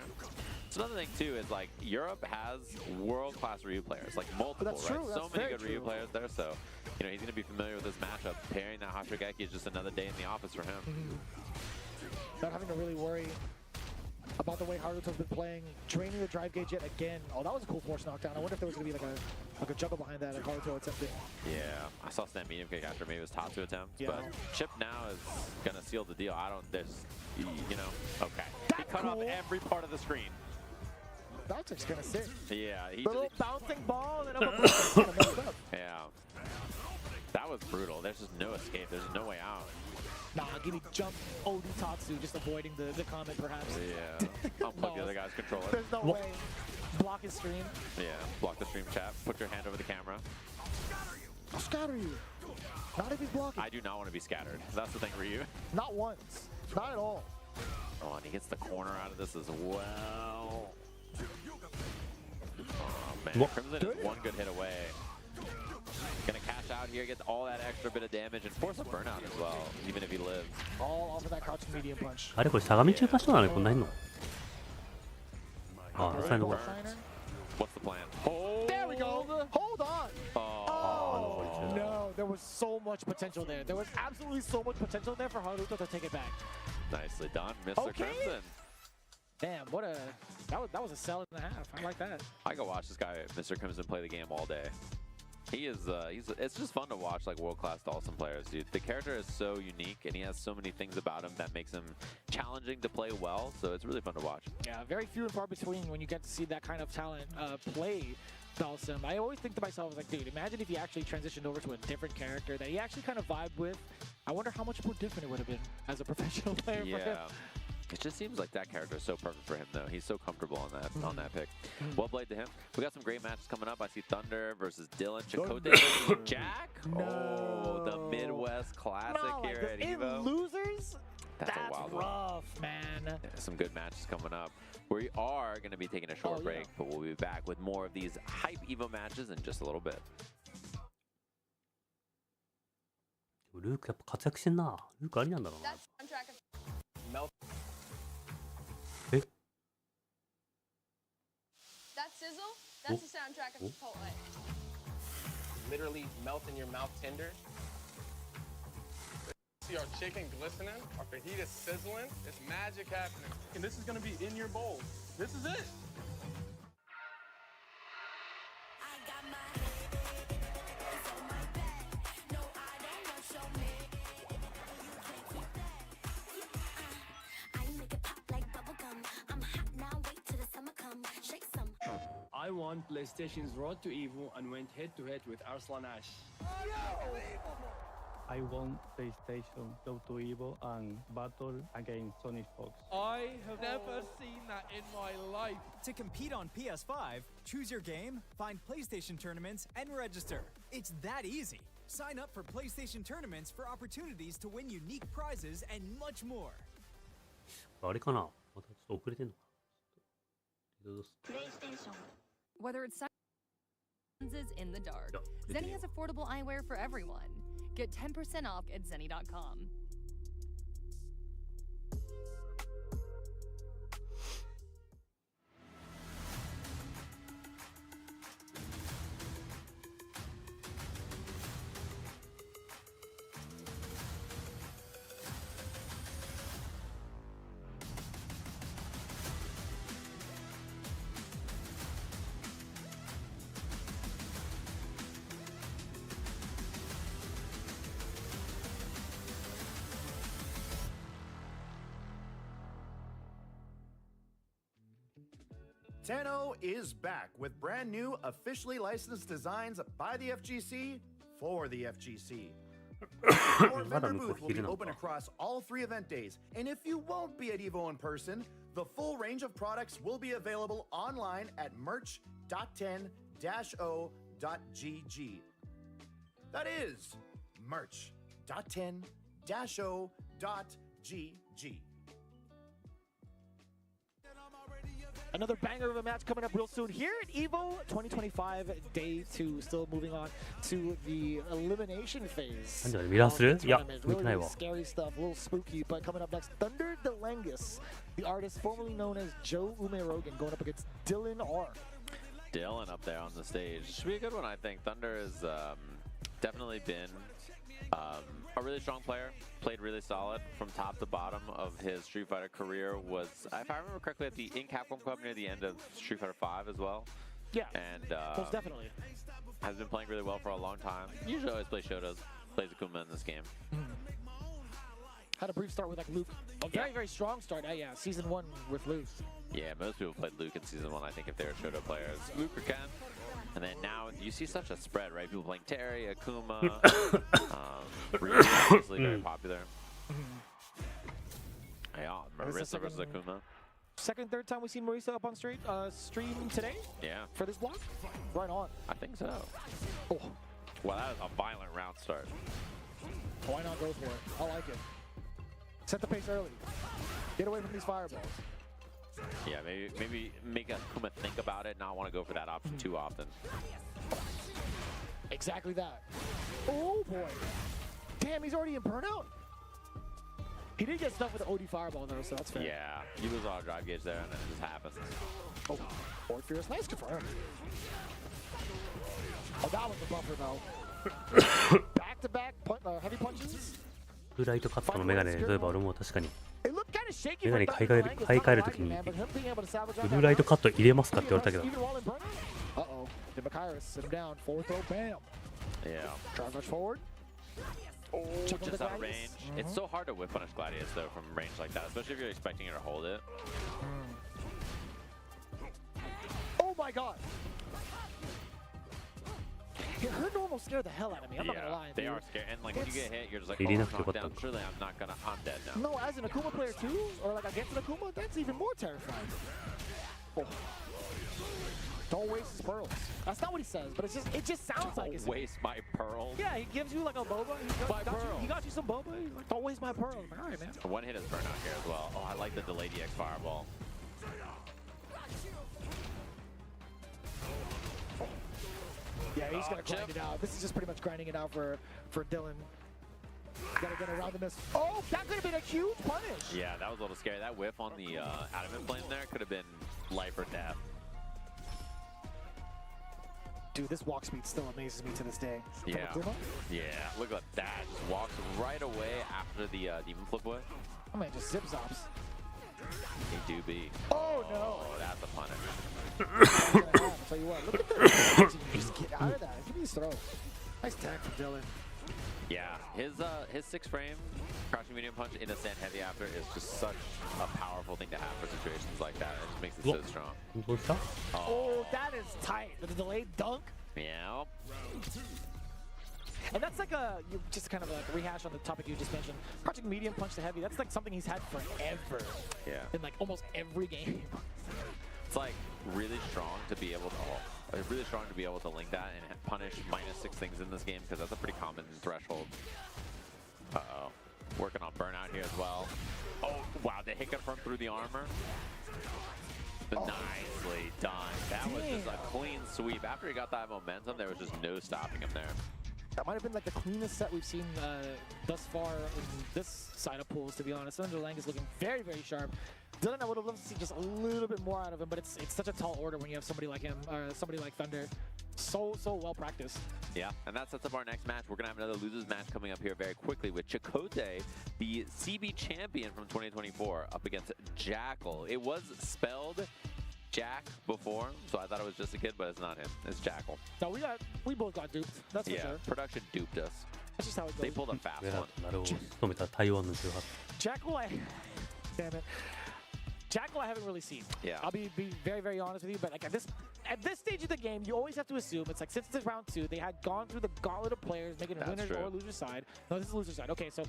So another thing too is like Europe has world-class Ryu players, like multiple, That's right? true. So many good Ryu players there. So you know he's gonna be familiar with this matchup. Pairing that Hashogeki is just another day in the office for him. Not having to really worry about the way Haruto's been playing, draining the drive gauge yet again. Oh, that was a cool force knockdown. I wonder if there was going to be like a juggle behind that and Haruto attempted. Yeah, I saw Snap medium kick after maybe it was Tatsu attempt, but Chip now is going to seal the deal. I don't, there's, you know, okay. He cut off every part of the screen. That's just going to sit. Yeah. He little bouncing ball and up. Yeah. That was brutal. There's just no escape. There's no way out. Nah, give me jump OD Tatsu, just avoiding the comment perhaps. Yeah. Unplug the other guy's controller. There's no way. Block his stream. Yeah, block the stream chat. Put your hand over the camera. I'll scatter you. Not if he's blocking. I do not want to be scattered. That's the thing, Ryu. Not once. Not at all. Oh, and he gets the corner out of this as well. Oh, man. Crimson is one good hit away. Gonna cash out here, get all that extra bit of damage, and force a burnout as well, even if he lives. All off of that crouching medium punch. あれこれ相模中華人なのにこんなにいんの？あ、下に残る。What's the plan? Oh! There we go! Hold on! Oh, no, there was so much potential there. There was absolutely so much potential there for Haruto to take it back. Nicely done, Mr. Crimson. Damn, what a... That was a sell and a half. I like that. I could watch this guy, Mr. Crimson, play the game all day. He is, it's just fun to watch like world-class Dhalsim players, dude. The character is so unique, and he has so many things about him that makes him challenging to play well, so it's really fun to watch. Yeah, very few and far between when you get to see that kind of talent play Dhalsim. I always think to myself, like, dude, imagine if he actually transitioned over to a different character that he actually kind of vibed with. I wonder how much more different it would have been as a professional player for him. It just seems like that character is so perfect for him, though. He's so comfortable on that pick. Well played to him. We got some great matches coming up. I see Thunder versus Dylan, Chakotay versus Jack. No. Oh, the Midwest Classic here at EVO. Losers? That's a wild rough, man. Yeah, some good matches coming up. We are going to be taking a short break, but we'll be back with more of these hype EVO matches in just a little bit. ルークやっぱ活躍してんな。ルークありなんだろうな。え？ That sizzle? That's the soundtrack of Chipotle. Literally melt in your mouth tender. See our chicken glistening, our fajita sizzling. It's magic happening. And this is gonna be in your bowl. This is it. I won PlayStation's Road to EVO and went head-to-head with Arslan Ash. I won PlayStation Road to EVO and battle against Sonic Fox. I have never seen that in my life. To compete on PS5, choose your game, find PlayStation tournaments, and register. It's that easy. Sign up for PlayStation tournaments for opportunities to win unique prizes and much more. あれかな？またちょっと遅れてんのかな？ Whether it's lenses in the dark, Zenni has affordable eyewear for everyone. Get 10% off at zenni.com. Tenno is back with brand new, officially licensed designs by the FGC for the FGC. Our vendor booth will be open across all 3 event days, and if you won't be at EVO in person, the full range of products will be available online at merch.10-o.gg. That is merch.10-o.gg. Another banger of a match coming up real soon here at EVO 2025 Day 2. Still moving on to the elimination phase. なんでミラーする？いや、見てないわ。 Scary stuff, a little spooky. But coming up next, Thunder Delangus, the artist formerly known as Joe Umerogan, going up against Dylan R. Dylan up there on the stage. Should be a good one, I think. Thunder has definitely been a really strong player. Played really solid from top to bottom of his Street Fighter career. Was, if I remember correctly, at the in Capcom Club near the end of Street Fighter 5 as well. Yeah, and most definitely. Has been playing really well for a long time. Usually always plays Shotos. Plays Akuma in this game. Had a brief start with like Luke. A very, very strong start. Yeah, Season 1 with Luke. Yeah, most people played Luke in Season 1, I think, if they were Shoto players. Luke or Ken. And then now you see such a spread, right? People playing Terry, Akuma. Ryu is obviously very popular. Yeah, Marissa versus Akuma. Second, third time we've seen Marissa up on stream today? Yeah. For this block? Right on. I think so. Oh. Well, that was a violent round start. Why not go for it? I like it. Set the pace early. Get away from these fireballs. Yeah, maybe make Akuma think about it, not want to go for that option too often. Exactly that. Oh boy. Damn, he's already in burnout? He did get stuck with the OD fireball though, so that's fair. Yeah, you lose all drive gauge there, and then it just happens. Oh, Orpheus, nice confirm. Oh, that was the buffer though. Back-to-back heavy punches. ブルーライトカットのメガネ、例えば俺も確かにメガネ買い替えるときにブルーライトカット入れますかって言われたけど。Uh-oh. Did Machias sit him down? Forward throw, bam. Yeah. Try to rush forward. Oh, just out of range. It's so hard to whip punish Gladius though from range like that, especially if you're expecting her to hold it. Oh my god! Her normal scared the hell out of me. I'm not gonna lie. They dude. are scared, and like when you get hit, you're just like, oh, I'm knocked down. Surely I'm dead now. No, as an Akuma player too, or like against an Akuma, that's even more terrifying. Oh. Don't waste his pearls. That's not what he says, but it just sounds like it. Don't waste my pearls. Yeah, he gives you like a boba. He got you some boba. He's like, don't waste my pearls. Like, all right, man. One hit is burnout here as well. Oh, I like the delayed DX fireball. Yeah, he's gonna grind it out. This is just pretty much grinding it out for Dylan. Gotta get around the miss. Oh, that could have been a huge punish. Yeah, that was a little scary. That whiff on the adamant flame there could have been life or death. Dude, this walk speed still amazes me to this day. Yeah. Yeah, look at that. Just walks right away after the demon flip away. Oh man, just zip zops. He do be. Oh no. Oh, that's a I'll punish. tell you what, look at that. Just get out of that. Give me his throw. Nice tag from Dylan. Yeah, his 6 frame crouching medium punch in a stand heavy after is just such a powerful thing to have for situations like that. It just makes it so strong. Oh, that is tight. The delayed dunk. Yeah. And that's like just kind of like a rehash on the topic you just mentioned. Crouching medium punch to heavy, that's like something he's had forever. Yeah. In like almost every game. It's like really strong to be able to link that and punish -6 things in this game, because that's a pretty common threshold. Uh-oh. Working on burnout here as well. Oh, wow, the hit confirm through the armor. Nicely done. That was just a clean sweep. After he got that momentum, there was just no stopping him there. That might have been like the cleanest set we've seen thus far in this side of pools, to be honest. Thunder Lang is looking very, very sharp. Dylan, I would have loved to see just a little bit more out of him, but it's such a tall order when you have somebody like him, or somebody like Thunder. So well practiced. Yeah, and that sets up our next match. We're going to have another losers match coming up here very quickly with Chakotay, the CB champion from 2024, up against Jackal. It was spelled Jack before, so I thought it was just a kid, but it's not him. It's Jackal. No, we both got duped. That's for sure. Production duped us. That's just how it goes. They pulled a fast one. Jackal, damn it. Jackal I haven't really seen. Yeah. I'll be very, very honest with you, but like at this stage of the game, you always have to assume it's like since it's round 2, they had gone through the gauntlet of players, making a winners or loser side. No, this is loser side. Okay, so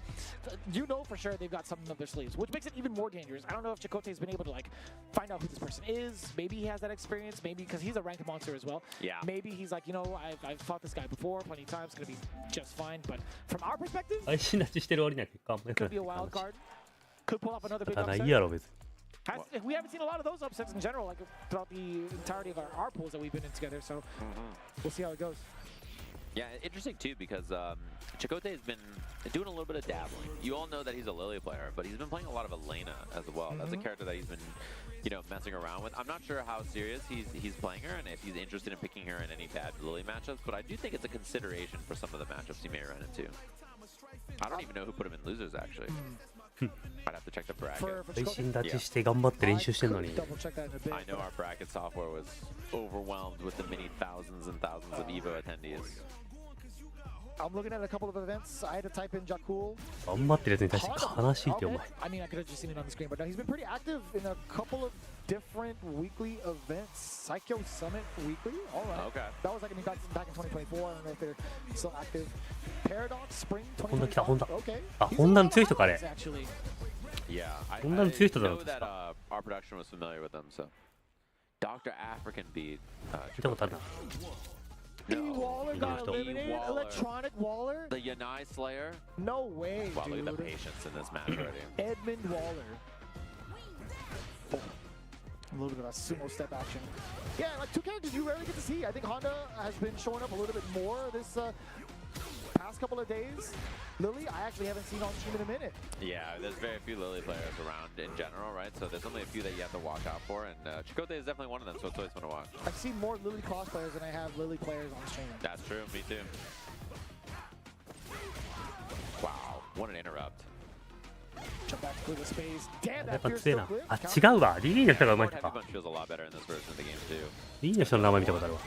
you know for sure they've got something up their sleeves, which makes it even more dangerous. I don't know if Chakotay's been able to like find out who this person is. Maybe he has that experience. Maybe because he's a ranked monster as well. Yeah. Maybe he's like, you know, I've fought this guy before plenty of times. It's gonna be just fine. But from our perspective, could be a wild card. Could pull off another big upset. We haven't seen a lot of those upsets in general, like throughout the entirety of our pools that we've been in together, so we'll see how it goes. Yeah, interesting too, because Chakotay has been doing a little bit of dabbling. You all know that he's a Lily player, but he's been playing a lot of Elena as well. That's a character that he's been, messing around with. I'm not sure how serious he's playing her and if he's interested in picking her in any bad Lily matchups, but I do think it's a consideration for some of the matchups he may run into. I don't even know who put him in losers, actually. I'd have to check the bracket. I know our bracket software was overwhelmed with the many thousands and thousands of EVO attendees. I'm looking at a couple of events. I had to type in Jakul. I mean, I could have just seen it on the screen, but no, he's been pretty active in a couple of different weekly events. Psycho Summit Weekly. All right. Okay. That was like back in 2024. I don't know if they're still active. Paradox Spring 2025. Okay. Actually. Yeah. I know that our production was familiar with them, so. Dr. African beat. Waller got eliminated. Electronic Waller. The Yanai Slayer. No way, wow, dude. Look at the patience in this match already. Edmund Waller. A little bit of a sumo step action. Yeah, like 2 characters you rarely get to see. I think Honda has been showing up a little bit more this past couple of days. Lily, I actually haven't seen on stream in a minute. Yeah, there's very few Lily players around in general, right? So there's only a few that you have to watch out for, and Chakotay is definitely one of them, so it's always fun to watch. I've seen more Lily cross players than I have Lily players on stream. That's true, me too. Wow, what an interrupt. Jump back through the space. Damn, やっ that ぱ fear 強い still な。 clip. あ、違うわ。リーネの人が上手い Heavy 人か。 Punch feels a lot better in this version of the game too. リーネの人の名前見たことあるわ。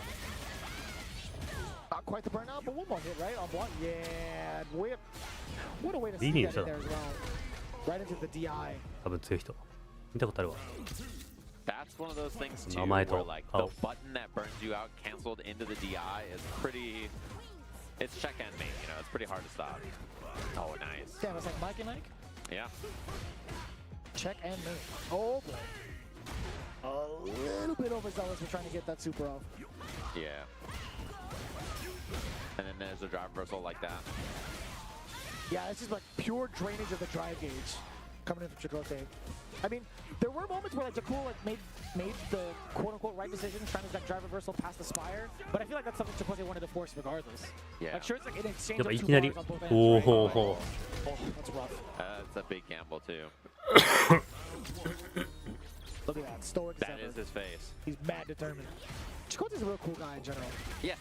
Not quite the burnout, but one more hit, right? On block. Yeah, whip. What a way to Lineage see that in there as well. Right into the DI. 多分強い人。見たことあるわ。 That's one of those things too, 名前 where と like 顔 the。button that burns you out canceled into the DI is pretty. It's check and mate, you know. It's pretty hard to stop. Oh, nice. Damn, it's like Mike and Mike. Yeah. Check and mate. Oh boy. A little bit overzealous for trying to get that super off. Yeah. And then there's a drive reversal like that. Yeah, it's just like pure drainage of the drive gauge coming in from Chakotay. I mean, there were moments where like Jakul like made the quote-unquote right decision, trying to like drive reversal past the spire, but I feel like that's something Chakotay wanted to force regardless. Yeah. Like sure, it's like an exchange やっぱ of い two きなり bars on both ends, おお right? ほうほ Oh, that's rough. It's a big gamble too. Look at that, stoic That as ever. is his face. He's mad determined. Chakotay's a real cool guy in general. Yeah.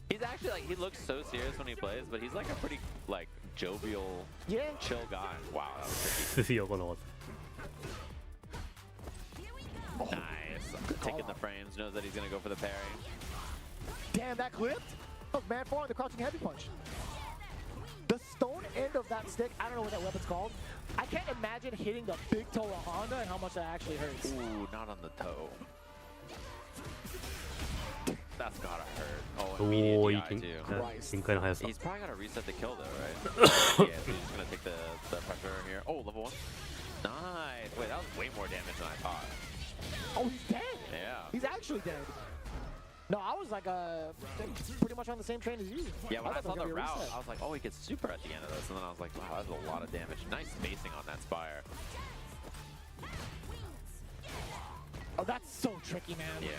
He's actually like, he looks so serious when he plays, but he's like a pretty like jovial, chill guy. Wow, that was う。強いこの技。 nice. Taking the frames, knows that he's gonna go for the parry. Damn, that clipped. Oh, man, forward, the crouching heavy punch. The stone end of that stick, I don't know what that weapon's called. I can't imagine hitting the big toe of Honda and how much that actually hurts. Ooh, not on the toe. That's gotta hurt. Oh, お immediate お、いい DI 展 too. 展開の速さ。 He's probably gotta reset the kill though, right? Yeah, so he's just gonna take the pressure here. Oh, level 1. Nice. Wait, that was way more damage than I thought. Oh, he's dead. Yeah. He's actually dead. No, I was like pretty much on the same train as you. Yeah, when I thought saw there was the gonna be a route, reset. I was like, oh, he gets super at the end of this. And then I was like, wow, that's a lot of damage. Nice spacing on that Spire. Oh, that's so tricky, man. Yeah.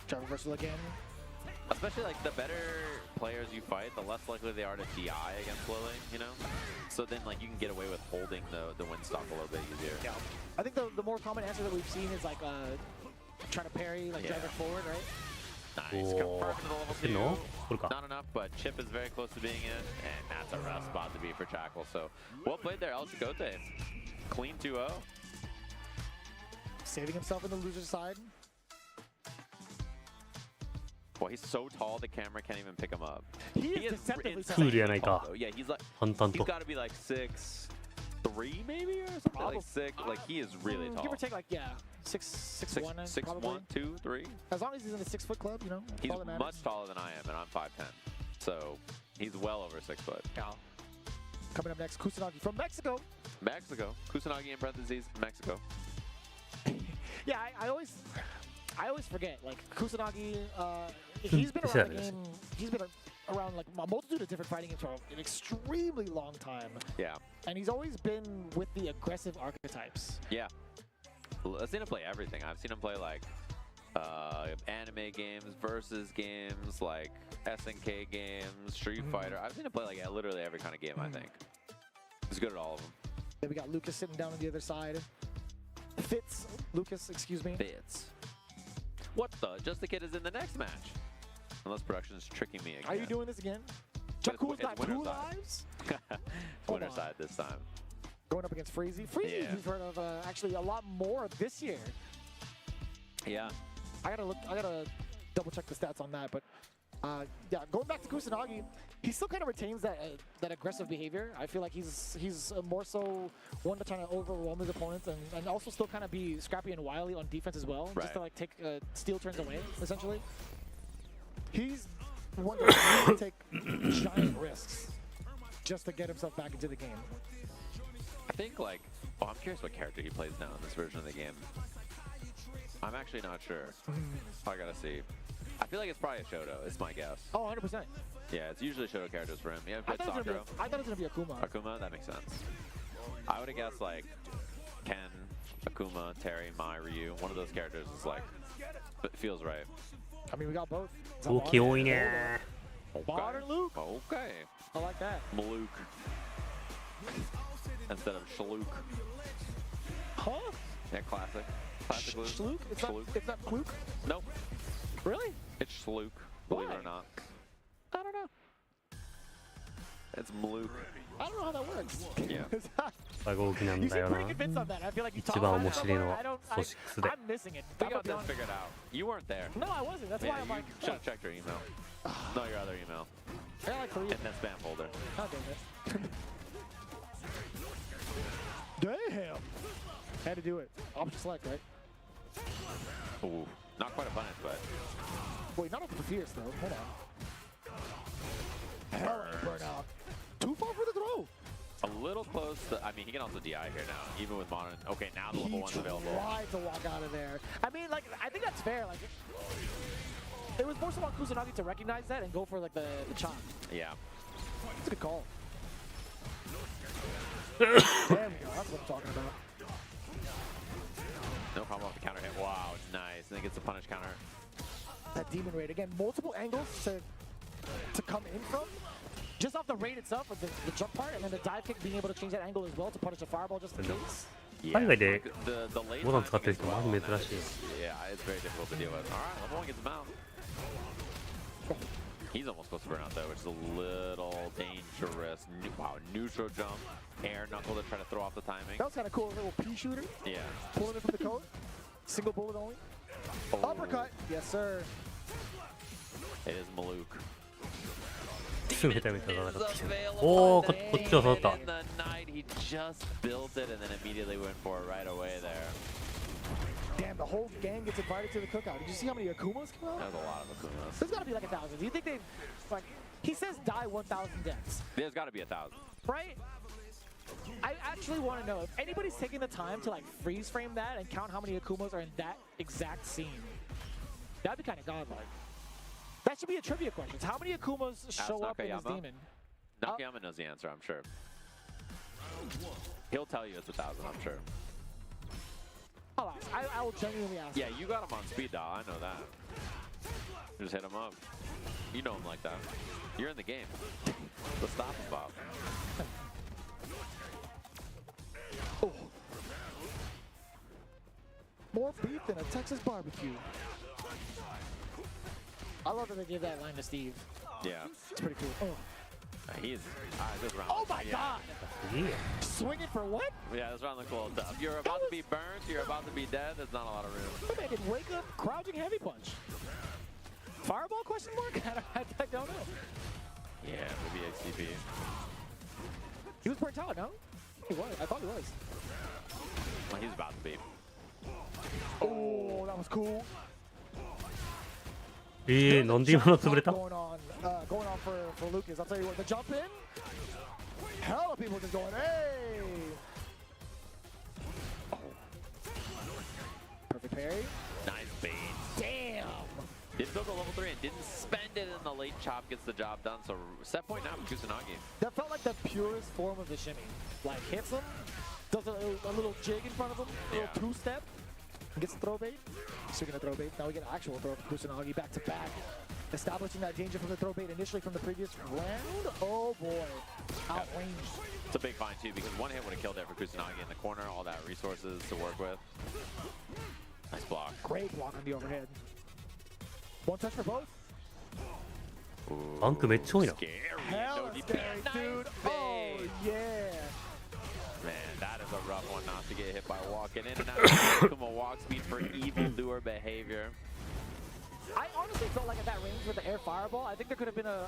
Drive reversal again. Especially like the better players you fight, the less likely they are to DI against Lily, you know? So then like you can get away with holding the win stock a little bit easier. Yeah. I think the more common answer that we've seen is like trying to parry, like drive it forward, right? Nice. Oh. Confirmed to the level 2. No? Not enough, but Chip is very close to being in, and that's a rough spot to be for Chackle. So well played there, El Chicote. Clean 2-0. Saving himself in the loser side. Well, he's so tall the camera can't even pick him up. He is deceptively tall. クールやないか。 Yeah, he's like, 淡々 he's と。 got to be like 6'3" maybe or something. Probably. Like 6. Like he is really tall. Give or take, like 6'1", 6'1", probably. 2, 3. As long as he's in the 6 foot club, you know. that's He's all that matters. much taller than I am, and I'm 5'10". So he's well over 6 foot. Yeah. Coming up next, Kusanagi from Mexico. Mexico. Kusanagi in parentheses, Mexico. Yeah, I always forget. Like Kusanagi, he's been around the game. He's been around like a multitude of different fighting games for an extremely long time. Yeah. And he's always been with the aggressive archetypes. Yeah. I've seen him play everything. I've seen him play like anime games, versus games, like SNK games, Street Fighter. I've seen him play like literally every kind of game, I think. He's good at all of them. Then we got Lucas sitting down on the other side. Lucas, excuse me. Fits. What the? Just the Kid is in the next match. Unless production is tricking me again. Are you doing this again? But Jakku's it's got winner 2 side. lives? Winner side this time. Going up against Freezy. Freezy, Yeah. we've heard of actually a lot more this year. Yeah. I gotta double check the stats on that, but yeah, going back to Kusanagi, he still kind of retains that aggressive behavior. I feel like he's more so one to try to overwhelm his opponents and also still kind of be scrappy and wily on defense as well, just to like take steal turns away, essentially. He's one to really take giant risks just to get himself back into the game. I think like, oh, I'm curious what character he plays now in this version of the game. I'm actually not sure. I gotta see. I feel like it's probably a Shoto. It's my guess. Oh, 100%. Yeah, it's usually Shoto characters for him. Yeah, I but thought it Sakura. was gonna be Akuma. Akuma, that makes sense. I would have guessed like Ken, Akuma, Terry, Mai, Ryu. One of those characters is like, it feels right. I mean, we got both. 動き多いね。 Modern Luke. Okay. I like that. Malouk. Instead of Shalouk. Huh? Yeah, classic. Classic Luke. Shlook? It's not Luke? Nope. Really? It's Shalouk, believe it or not. I don't know. It's Malouk. I don't know how that works. Yeah. さあ動きなんだよ You な。 seem pretty convinced on that. I feel like you 一 talk 番 about 面 it 白いの somewhere. は I don't. ソシックスで。 I'm missing it. We I'm got gonna this be figured out. You weren't there. honest. No, I wasn't. That's Yeah, why I'm you like. should have checked your email. No, your other email. I like In that spam folder. God damn it. Damn. Had to do it. Option select, right? Ooh, not quite a punish, but Wait, not up for fierce though. Hold on. Hell, burnout. Too far for the throw. a little close. I mean, he can also DI here now, even with modern. Okay, now the level 1's available. Tried to walk out of there. I mean, like, I think that's fair. Like, it was more so on Kusanagi to recognize that and go for like the chop. Yeah. It's a good call. There we go. That's what I'm talking about. No problem off the counter hit. Wow, nice. And then gets the punish counter. That demon raid again, multiple angles to come in from. Just off the raid itself with the jump part, and then the dive kick being able to change that angle as well to punish a fireball just in case. 海外で The late ボタン使ってる人も珍しい。 Yeah, it's very difficult to deal with. All right, level 1 gets him out. He's almost supposed to burn out though, which is a little dangerous. Wow, neutral jump, air knuckle to try to throw off the timing. That was kind of cool, a little pea shooter. Yeah. Pulling it from the coat. Single bullet only. Oh. Uppercut. Yes, sir. It is Malouk. めためた戦ってきた。おお、こっちはそうだった。 In the night, he just built it and then immediately went for it right away there. Damn, the whole gang gets invited to the cookout. Did you see how many Akumas come out? That was a lot of Akumas. There's got to be like 1,000. Do you think they, like, he says die 1,000 deaths, There's got to be 1,000. right? I actually want to know if anybody's taking the time to like freeze frame that and count how many Akumas are in that exact scene. That'd be kind of godlike. That should be a trivia question. How many Akumas show up in this demon? Nakayama knows the answer, I'm sure. He'll tell you it's 1,000, I'm sure. I'll ask. I will genuinely ask. Yeah, you got him on speed dial, I know that. Just hit him up. You know him like that. You're in the game. The stop and pop. Oh. More beef than a Texas barbecue. I love that they gave that line to Steve. Yeah. It's pretty cool. Oh. He's this round. Oh my god! Yeah. Swinging for what? Yeah, this round looks a little tough. You're about to be burnt, you're about to be dead, there's not a lot of room. Man, did wake up crouching heavy punch. Fireball question mark? I don't know. Yeah, maybe XTP. He was burnt out, no? He was. I thought he was. Well, he's about to be. Oh, that was cool. なんで今の潰れた？ Going on for Lucas. I'll tell you what, the jump in. Hell of people just going, hey! Oh. Perfect parry. Nice bait. Damn! Didn't build a level 3 and didn't spend it in the late chop, gets the job done. So set point now for Kusanagi. That felt like the purest form of the shimmy. Like hits him, does a little jig in front of him, a little two-step, gets the throw bait. Speaking of throw bait, now we get an actual throw from Kusanagi back to back. Establishing that danger from the throw bait initially from the previous round. Oh boy, outranged. It's a big find too because one hit would have killed there for Kusanagi in the corner. All that resources to work with. Nice block. Great block on the overhead. One touch for both. バンクめっちゃ多いな。 Scary. Hella scary, dude. Oh yeah. Man, that is a rough one not to get hit by walking in and out of Kuma walk speed for evildoer behavior. I honestly felt like at that range with the air fireball, I think there could have been a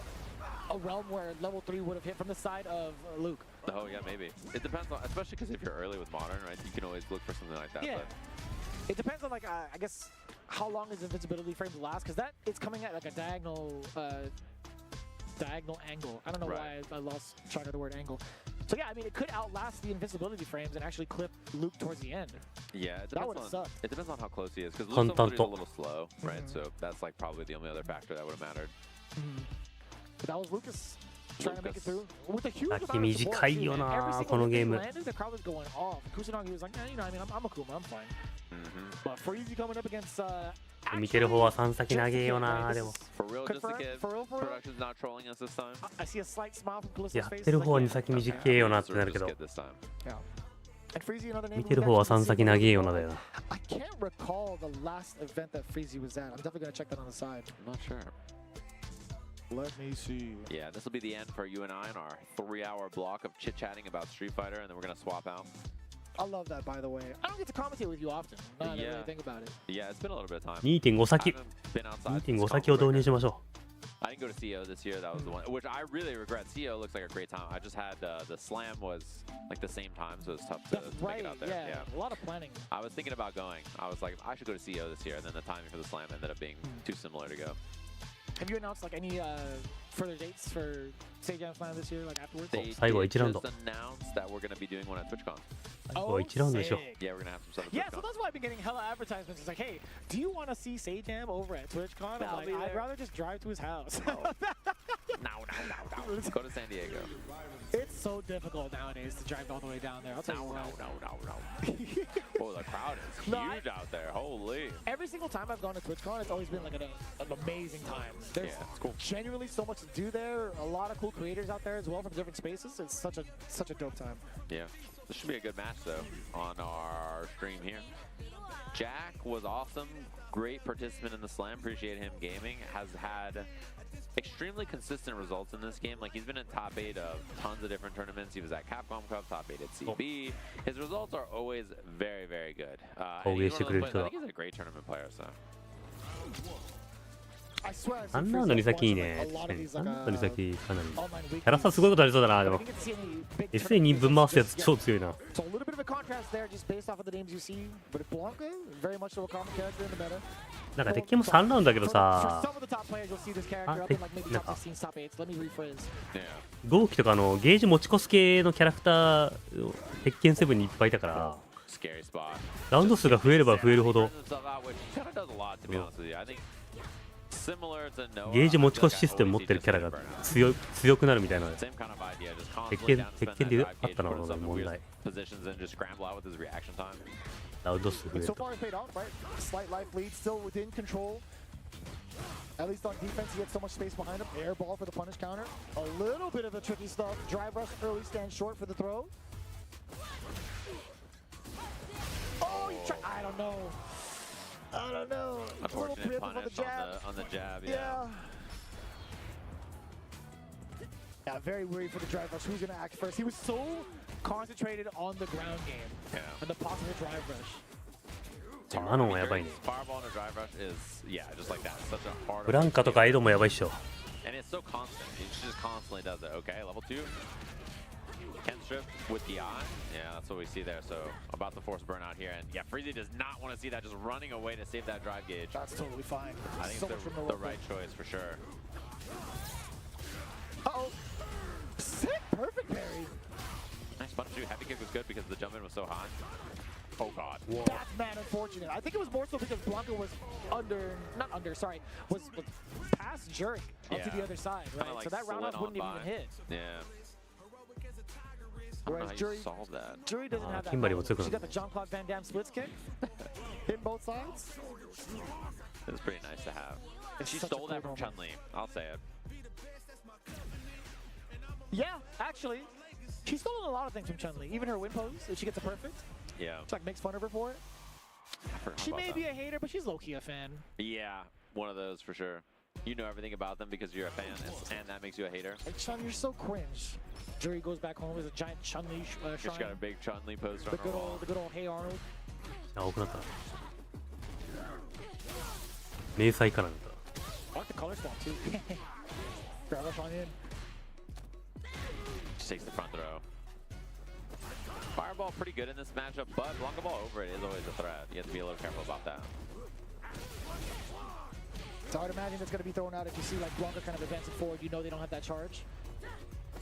realm where level 3 would have hit from the side of Luke. Oh yeah, maybe. It depends on, especially because if you're early with modern, right? You can always look for something like that. Yeah. But It depends on like I guess how long does invisibility frames last? Because that it's coming at like a diagonal angle. I don't know why I lost track of the word angle. So yeah, I mean it could outlast the invisibility frames and actually clip Luke towards the end. yeah, it That would depends, have on, sucked. it depends on how close he is. Because Luke's level 3 is a little slow, right? So that's like probably the only other factor that would have mattered. But that was Lucas. trying to make it through with a huge 先短いよなこのゲーム。 landed, the crowd was going off. Kusanagi was like, yeah, you know, I mean, I'm a Kuma, I'm fine. But Freezy coming up against 見てる方は3先長えよなでも。 For real, just a kid. Production's not trolling us this time. I see a slight smile from Callisto's や face. ってる方は2先短えよなってなるけど。 Yeah. And Freezy, another name 見てる方は3先長えよなだよな。 I can't recall the last event that Freezy was at. I'm definitely gonna check that on the side. I'm not sure. Let me see. Yeah, this will be the end for you and I in our 3-hour block of chit-chatting about Street Fighter, and then we're gonna swap out. I love that, by the way. I don't get to commentate with you often. Now that I really think about it. Yeah, it's been a little bit of time. 2.5 先。Been outside. 2.5 先を導入しましょ I didn't go to CO this year. That was the one, which I really regret. CO looks like a great time. I just had the slam was like the same time, so it's tough to make it out there. Yeah, a lot of planning. I was thinking about going. I was like, I should go to CO this year, and then the timing for the slam ended up being too similar to go. Have you announced like any further dates for Stage Jam Slam this year, like afterwards? They 最後は1ラウンド。 just announced that we're going to be doing one at TwitchCon. 最後は1ラウンドでしょ。 Yeah, we're going to have some stuff at Yeah, so TwitchCon. that's why I've been getting hella advertisements. It's like, hey, do you want to see Sage Jam over at TwitchCon? I'm like, I'd rather just drive to his house. No. Go to San Diego. It's so difficult nowadays to drive all the way down there. I'll tell you what. No. Oh, the crowd is huge out there. Holy. Every single time I've gone to TwitchCon, it's always been like an amazing time. There's genuinely so much to do there. A lot of cool creators out there as well from different spaces. It's such a dope time. Yeah. This should be a good match, though, on our stream here. Jack was awesome. Great participant in the slam. Appreciate him gaming. Has had extremely consistent results in this game. Like, he's been in top 8 of tons of different tournaments. He was at Capcom Cup, top 8 at CB. His results are always very, very good. And he's one of those players, I think he's a great tournament player, so. 3ラウンド2先いいね。3ラウンド2先かなり。キャラ差すごいことありそうだな、でも。SA に分回すやつ超強いな。 So a little bit of a contrast there, just based off of the names you see. But Blanca, very much so a common character in the meta. なんか鉄拳も3ラウンドだけどさ。 For some of the top players, you'll see this character up in like maybe top 16, top 8. Let me rephrase. 豪輝とかのゲージ持ち越す系のキャラクター、鉄拳7にいっぱいいたから。ラウンド数が増えれば増えるほど。ゲージ持ち越しシステム持ってるキャラが強くなるみたいな。鉄拳であったな、問題。ラウンド数増える。 So far, it paid off, right? Slight life lead, still within control. At least on defense, he had so much space behind him. Air ball for the punish counter. A little bit of the tricky stuff. Drive rush early, stand short for the throw. Oh, you try. I don't know. Unfortunate punish on the jab, yeah. Yeah, very worried for the drive rush. Who's going to act first? He was so concentrated on the ground game and the possible drive rush. 今のもやばいね。 Fireball and a drive rush is, yeah, just like that. Such a hard. ブランカとかエドもやばいっしょ。 And it's so constant. He just constantly does it. Okay, level 2. Ken strip with the eye. Yeah, that's what we see there. So about to force burnout here. And yeah, Freezy does not want to see that, just running away to save that drive gauge. That's totally fine. I think it's the right choice for sure. Uh-oh. Sick, perfect parry. Nice button shoot. Heavy kick was good because the jump in was so high. Oh god. Whoa. That's mad unfortunate. I think it was more so because Blanca was was past jerk onto the other side, right? Like so that roundhouse wouldn't even hit. Yeah. Whereas Jury solved that. Jury doesn't have that. She got the Jean-Claude Van Damme splits kick. Hitting both sides. It was pretty nice to have. And she stole that from Chun-Li. I'll say it. Yeah, actually. She's stolen a lot of things from Chun-Li. Even her win pose, if she gets a perfect. Yeah. She like makes fun of her for it. She may be a hater, but she's low-key a fan. Yeah, one of those for sure. You know everything about them because you're a fan, and that makes you a hater. Hey, Chun, you're so cringe. Jury goes back home with a giant Chun-Li shrine. She's got a big Chun-Li poster the on her wall. The good old Hey Arnold. あ、多くなった。迷彩からなんだ。I like the color swap too. Grab rush on in. She takes the front throw. Fireball pretty good in this matchup, but Blanca ball over it is always a threat. You have to be a little careful about that. So I would imagine it's going to be thrown out if you see like Blanca kind of advancing forward. You know they don't have that charge.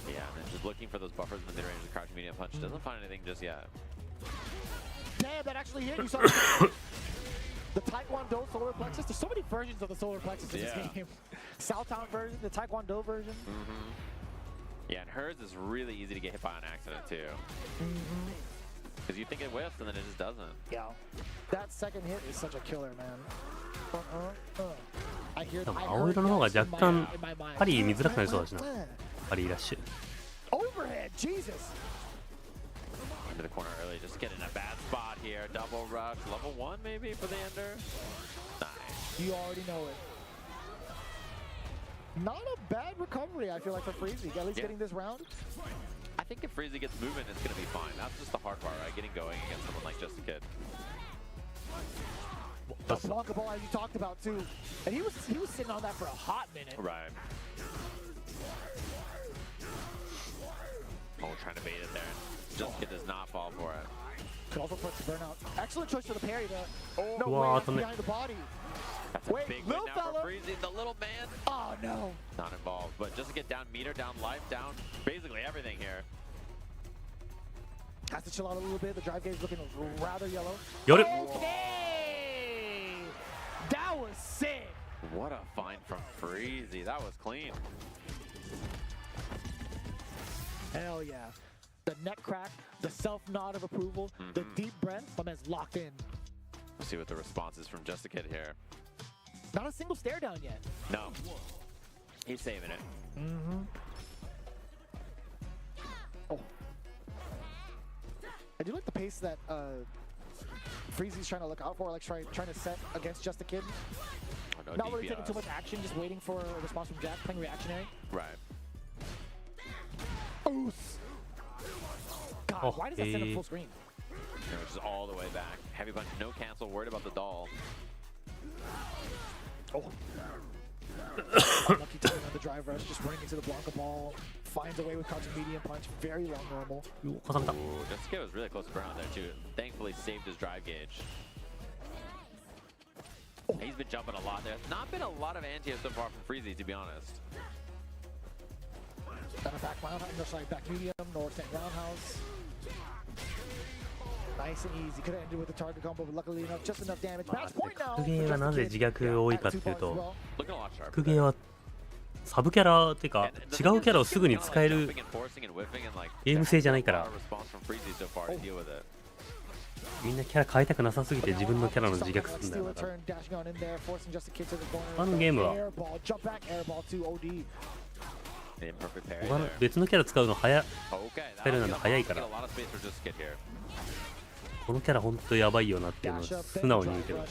Yeah, and then just looking for those buffers in the mid-range of the crouch medium punch. Doesn't find anything just yet. Damn, that actually hit. You saw the Taekwondo solar plexus. There's so many versions of the solar plexus in this game. Southtown version, the Taekwondo version. Yeah, and hers is really easy to get hit by on accident too. Because you think it whiffs and then it just doesn't. Yeah. That second hit is such a killer, man. I hear 青色の方が若干パリ見づらくなりそうだしな。パリラッシュ。Overhead, Jesus. Into the corner early, just getting a bad spot here. Double rush, level 1 maybe for the ender. Nice. You already know it. Not a bad recovery, I feel like, for Freezy. At least getting this round. I think if Freezy gets moving, it's going to be fine. That's just the hard part, right? Getting going against someone like Just a Kid. The Blanca ball, as you talked about, too. And he was sitting on that for a hot minute. Right. Oh, trying to bait it there. Just Kid does not fall for it. Could also put the burnout. Excellent choice for the parry there. Oh, no Wow, way, behind the body. That's a big win now for Freezy. The little man. Oh, no. Not involved, but just to get down meter, down life, down basically everything here. Has to chill out a little bit. The drive gauge looking rather yellow. Got it. Okay. That was sick. What a find from Freezy. That was clean. Hell yeah. The neck crack, the self nod of approval, the deep breath. My man's locked in. We'll see what the response is from Just a Kid here. Not a single stare down yet. No. He's saving it. Oh. I do like the pace that Freezy's trying to look out for, like trying to set against Just a Kid. Oh, no, Not really taking too much action, just waiting for a response from Jack, playing reactionary. Right. Oof. God, why does that send him full screen? Which is all the way back. Heavy punch, no cancel, worried about the doll. Oh. Unlucky timing on the drive rush, just running into the Blanca ball. Finds a way with crouching medium punch, very long normal. Ooh, Just a Kid was really close to burnout there too. Thankfully saved his drive gauge. Oh. He's been jumping a lot there. Not been a lot of anti so far from Freezy, to be honest. Got a back roundhouse, no, sorry, back medium, north end roundhouse. Nice and easy. Could have ended with the target combo, but luckily enough, just enough damage. Match point now. 格ゲーがなぜ自虐多いかっていうと、格ゲーはサブキャラっていうか違うキャラをすぐに使えるゲーム性じゃないから、みんなキャラ変えたくなさすぎて自分のキャラの自虐するんだよな。他のゲームは他の別のキャラ使うの使えるの早いから、このキャラほんとやばいよなっていうのを素直に言うけど。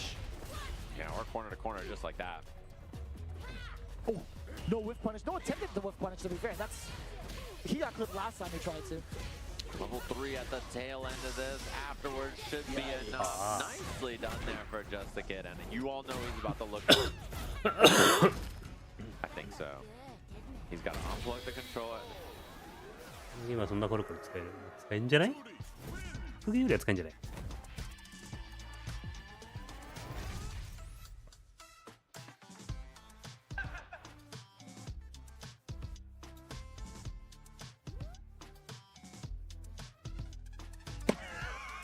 No whiff punish, no attempted to whiff punish to be fair. He got clipped last time he tried to. Level 3 at the tail end of this. Afterwards should be enough. Nicely done there for Just a Kid, and you all know he's about to look. I think so. He's got to unplug the controller. 今そんなコロコロ使える。使えんじゃない？格ゲーよりは使えんじゃない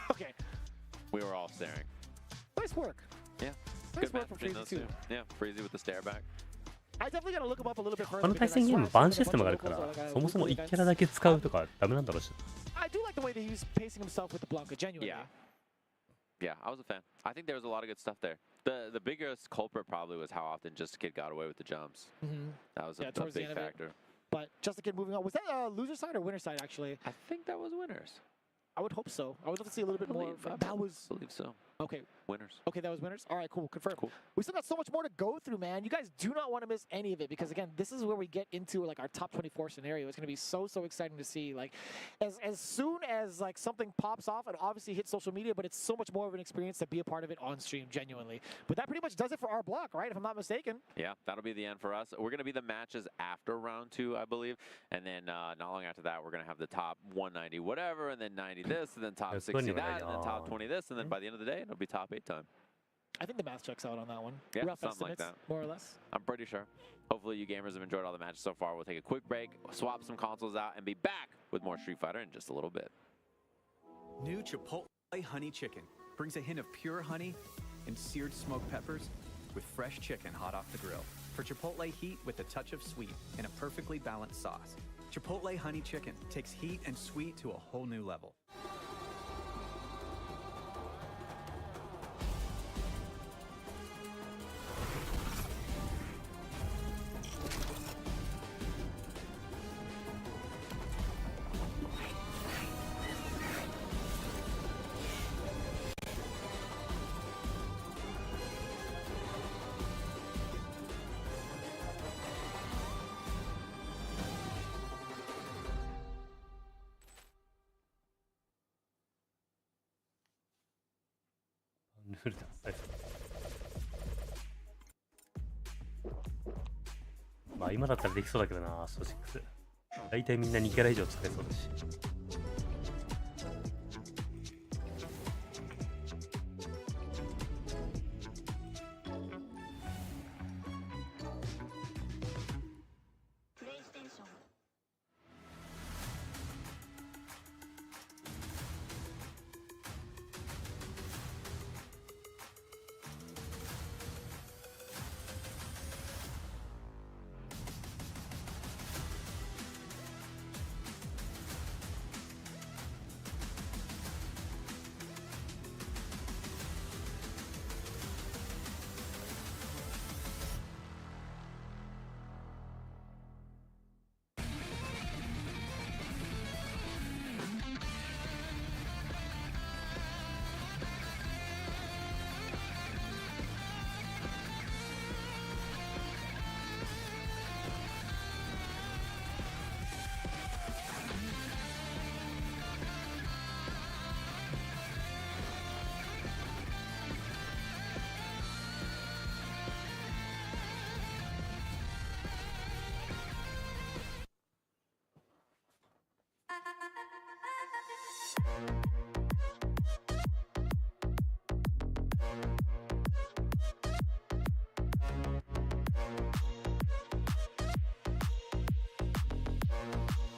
？Okay. We were all staring. Nice work. Yeah. Nice Good work match from between Freezy those too. two. Yeah, Freezy with the stare back. I definitely gotta look him up a little bit further. この対戦ゲームバンシステムがあるから、そもそも1キャラだけ使うとかダメなんだろうし。I do like the way that he's pacing himself with the Blanca, genuinely. Yeah, I was a fan. I think there was a lot of good stuff there. The biggest culprit probably was how often Just a Kid got away with the jumps. That was a big factor. But Just a Kid moving on. Was that loser side or winner side, actually? I think that was winners. I would hope so. I would love to see a little bit more. That was. I believe so. Okay. Winners. Okay, that was winners. All right, cool. Confirmed. Cool. We still got so much more to go through, man. You guys do not want to miss any of it because, again, this is where we get into like our top 24 scenario. It's going to be so exciting to see. Like, as soon as like something pops off, it obviously hits social media, but it's so much more of an experience to be a part of it on stream, genuinely. But that pretty much does it for our block, right? If I'm not mistaken. Yeah, that'll be the end for us. We're going to be the matches after round 2, I believe, and then not long after that, we're going to have the top 190 whatever, and then 90 this, and then top 60 that, and then top 20 this, and then by the end of the day, it'll be top 8 time. I think the math checks out on that one. Yeah, rough something estimates, like that. more or less. I'm pretty sure. Hopefully you gamers have enjoyed all the matches so far. We'll take a quick break, swap some consoles out, and be back with more Street Fighter in just a little bit. New Chipotle Honey Chicken brings a hint of pure honey and seared smoked peppers with fresh chicken hot off the grill. for Chipotle heat with a touch of sweet and a perfectly balanced sauce. Chipotle honey chicken takes heat and sweet to a whole new level. ルールだ。まあ今だったらできそうだけどな、スト6。大体みんな2キャラ以上使えそうだし。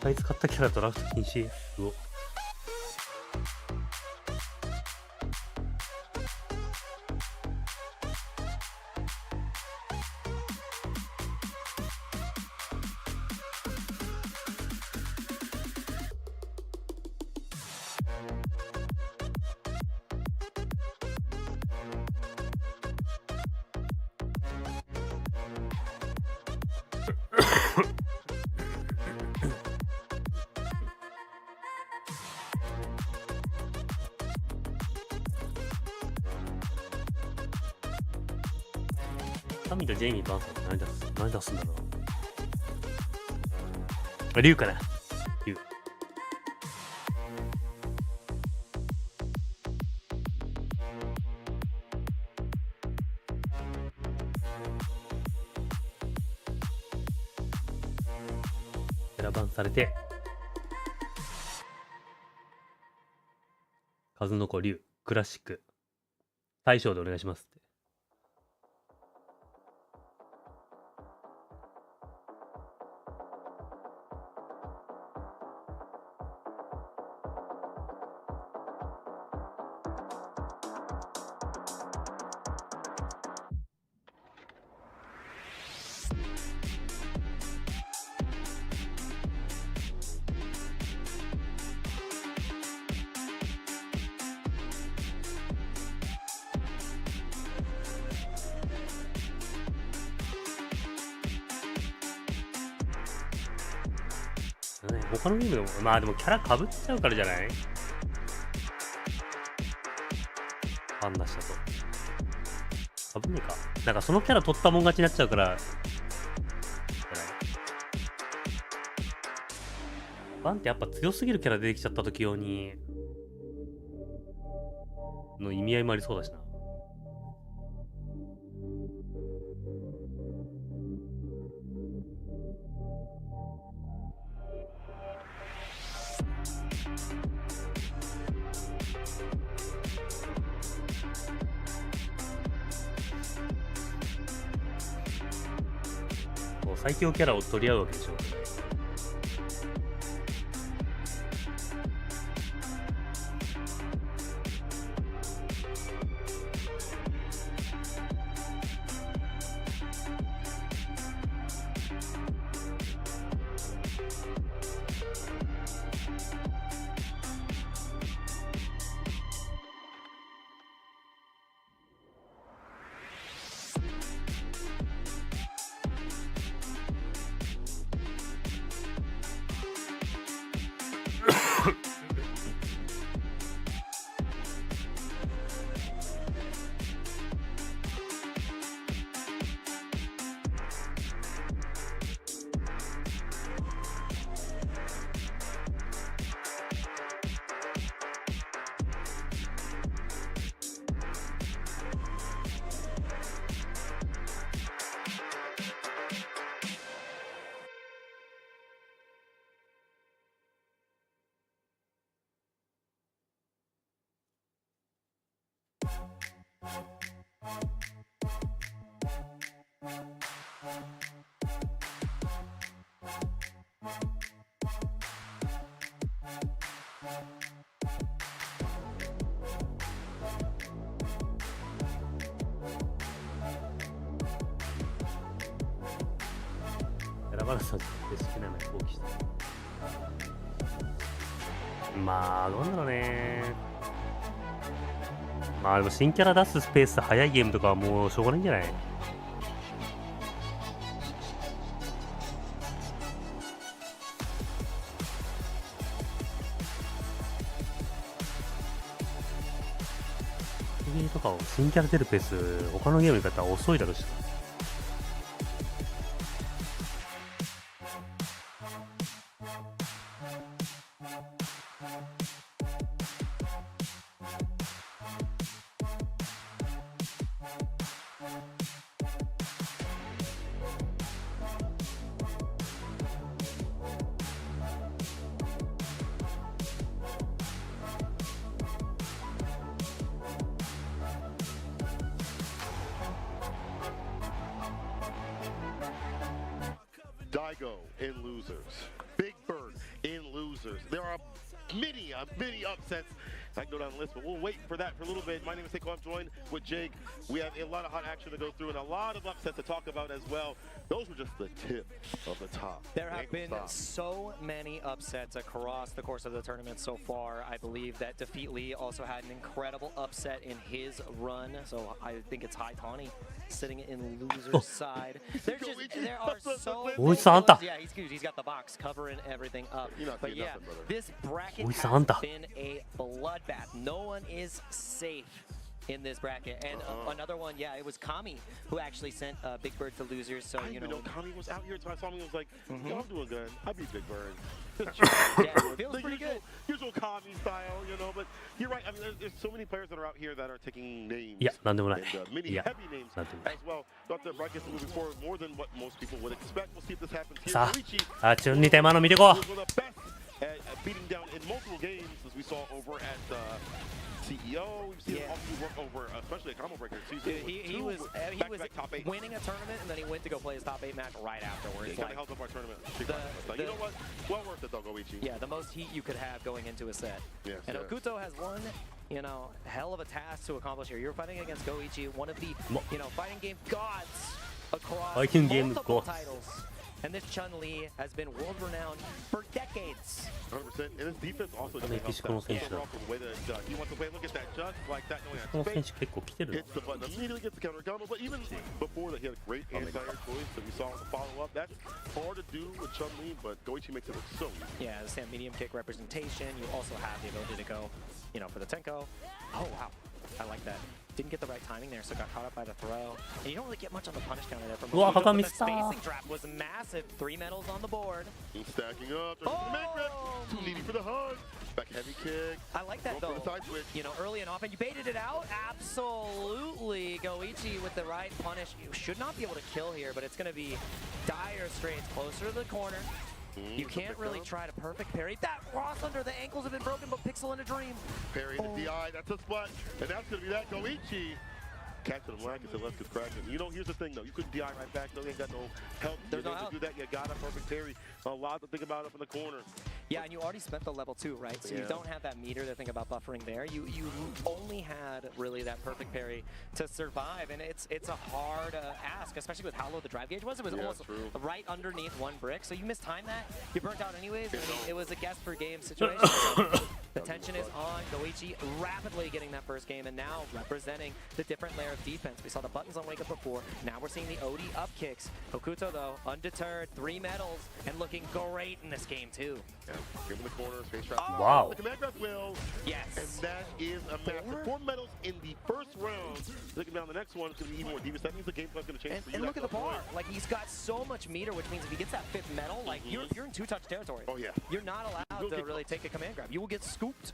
あいつ買ったキャラドラフト禁止。うお。タミとジェイミー・バンさんって何出すんだろう。リュウかな。リュウ。選ばんされて数の子リュウクラシック大将でお願いしますって。他のゲームでもまあでもキャラかぶっちゃうからじゃない？あんなしたとかぶるか。なんかそのキャラ取ったもん勝ちになっちゃうからバンってやっぱ強すぎるキャラ出てきちゃった時用にの意味合いもありそうだしな。最強キャラを取り合うわけでしょ。選ばれたって好きなのに放棄した。まあどうなんだろうね。まあでも新キャラ出すスペース早いゲームとかはもうしょうがないんじゃない？とかを新キャラ出るペース他のゲームに比べたら遅いだろうし。Daigo in losers. Big Bird in losers. There are many upsets. I can go down the list, but we'll wait for that for a little bit. My name is Seiko. I'm joined with Jake. We have a lot of hot action to go through and a lot of upsets to talk about as well. Those were just the tip of the top. There have been so many upsets across the course of the tournament so far. I believe that Defeat Lee also had an incredible upset in his run, so I think it's High Tawny sitting in loser's side. There are so many yeah, he's got the box covering everything up. But yeah, this bracket has been a bloodbath. No one is safe in this bracket. And another one, yeah, it was Kami who actually sent Big Bird to losers. So, you know, Kami was out here, so I saw him, he was like, yo, I'm doing good. I beat Big Bird. Yeah, it feels pretty good. Usual Kami style, you know, but you're right. I mean, there's so many players that are out here that are taking names. Yeah, and many heavy names as well. Thought the brackets are moving forward more than what most people would expect. We'll see if this happens here. さあ、順に手間の見てこう。Beating down in multiple games, as we saw over at CEO. We've seen him also work over, especially a combo breaker. He was top 8. Winning a tournament, and then he went to go play his top 8 match right afterwards. He kind of held up our tournament. You know what? Well worth it though, Goichi. Yeah, the most heat you could have going into a set. Yes, and Okuto has one, you know, hell of a task to accomplish here. You're fighting against Goichi, one of the, you know, fighting game gods across multiple titles. And this Chun-Li has been world-renowned for decades. 100%. And his defense also doesn't help that. Overall, from the way that he wants to play, look at that just like that, knowing that space. Hits the button, immediately gets the counter combo. But even before that, he had a great anti-air choice that we saw in the follow-up. That's hard to do with Chun-Li, but Goichi makes it look so easy. Yeah, the stand medium kick representation. You also have the ability to go, you know, for the Tenko. Oh, wow. I like that. Didn't get the right timing there, so got caught up by the throw. And you don't really get much on the punish counter there from the spacing trap was massive. 3 medals on the board. He's stacking up. Too needy for the hug. Back heavy kick. I like that though. You know, early and often you baited it out. Absolutely. Goichi with the right punish. You should not be able to kill here, but it's going to be dire straits closer to the corner. You can't really try to perfect parry. That cross under the ankles have been broken, but Pixel in a dream. Parry the DI, that's a spot. And that's going to be that. Goichi catching him like it's a left is cracking. You know, here's the thing though. You couldn't DI right back though. You ain't got no help. There's no help. To do that, you got a perfect parry. A lot to think about up in the corner. Yeah, and you already spent the level 2, right? So you don't have that meter to think about buffering there. You only had really that perfect parry to survive, and it's a hard ask, especially with how low the drive gauge was. It was almost right underneath 1 brick, so you mistimed that. You burnt out anyways. I mean, it was a guess per game situation. So the tension is on. Goichi rapidly getting that first game, and now representing the different layer of defense. We saw the buttons on Wake Up before. Now we're seeing the OD up kicks. Okuto though, undeterred, 3 medals, and looking great in this game too. Give him the corner, space trap. Wow. The command grab will. Yes. And that is a massive 4 medals in the first round. Looking down the next one, it's going to be even more devious. That means the game plan's going to change. And look at the bar. Like, he's got so much meter, which means if he gets that 5th medal, like, you're in 2-touch territory. Oh, yeah. You're not allowed to really take a command grab. You will get scooped scooped.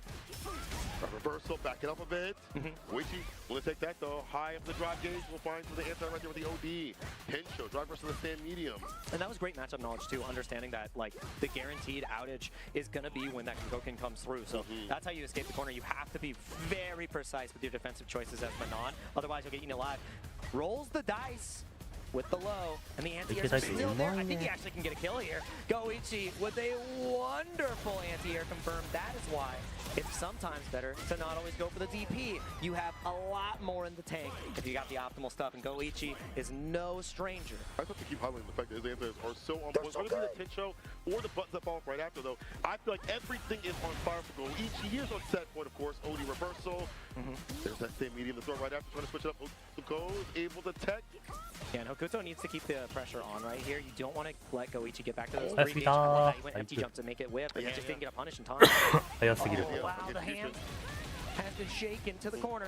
Reversal, back it up a bit. Koichi will take that though. High up the drive gauge. We'll find to the anti right there with the OD. Hensho, drive versus the stand medium. And that was great matchup knowledge too, understanding that like the guaranteed outage is gonna be when that Goken comes through. So that's how you escape the corner. You have to be very precise with your defensive choices as Manon. Otherwise you'll get eaten alive. Rolls the dice with the low, and the anti-air is still there. I think he actually can get a kill here. Goichi with a wonderful anti-air confirmed. That is why it's sometimes better to not always go for the DP. You have a lot more in the tank if you got the optimal stuff, and Goichi is no stranger. I thought to keep highlighting the fact that his anti-airs are so on point. Whether it be the Tensho or the buttons that fall off right after, though, I feel like everything is on fire for Goichi. He is on set point, of course. OD reversal. There's that same medium to throw right after, trying to switch it up. Hokuto is able to tech. Yeah, and Hokuto needs to keep the pressure on right here. You don't want to let Goichi get back to those 3 That's He went empty jump to make it whip, and he just didn't get a punish in time. Wow, the hand has been shaken to the corner.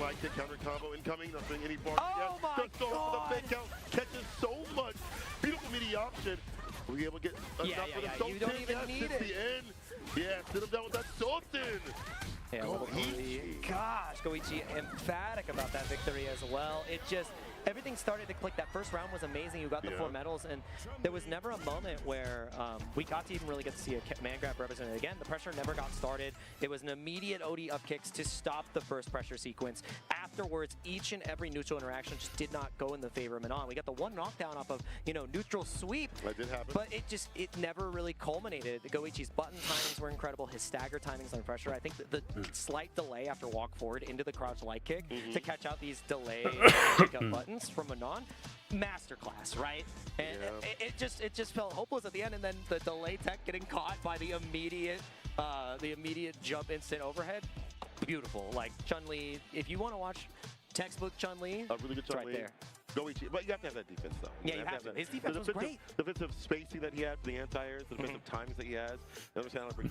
Like the counter combo incoming, nothing any bar. Oh my God! The fake out catches so much. Beautiful midi option. Were we able to get enough for the Sultan? You don't even need it. The end. Yeah, sit him down with that Sultan. Yeah, gosh, Goichi emphatic about that victory as well. It just, everything started to click. That first round was amazing. You got the 4 medals, and there was never a moment where we got to even really get to see a man grab represented. Again, the pressure never got started. It was an immediate OD up kicks to stop the first pressure sequence. Afterwards, each and every neutral interaction just did not go in the favor of Manon. We got the 1 knockdown off of, neutral sweep. That did happen. But it never really culminated. Goichi's button timings were incredible. His stagger timings under pressure. I think the slight delay after walk forward into the crouch light kick to catch out these delay pick-up buttons from Manon, masterclass, right? And it just felt hopeless at the end, and then the delay tech getting caught by the immediate jump instant overhead. Beautiful. Like Chun-Li, if you want to watch textbook Chun-Li, a really good Chun-Li right there. Goichi, but you have to have that defense, though. Yeah, you have to. His defense was great. Defensive spacing that he had for the anti-airs, the defensive timings that he has, and understand how to bring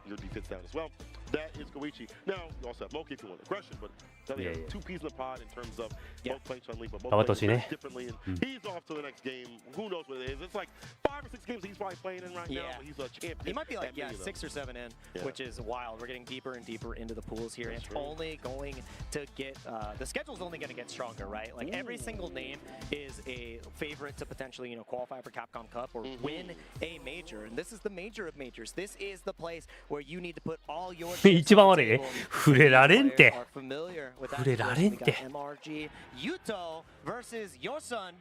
your defense down as well. That is Goichi. Now, you also have Moki if you want aggression, but you have 2 peas in the pod in terms of both playing Chun-Li, but both playing differently. And he's off to the next game. Who knows what it is? It's like 5 or 6 games he's probably playing in right now, but he's a champion. He might be like, 6 or 7 in, which is wild. We're getting deeper and deeper into the pools here. It's only going to get, the schedule's only going to get stronger, right? Like every single name is a favorite to potentially, qualify for Capcom Cup or win a major. And this is the major of majors. This is the place where you need to put all your 一番悪いね。触れられんて。 are familiar with that. 触れられんて。 MRG Yuto versus your son,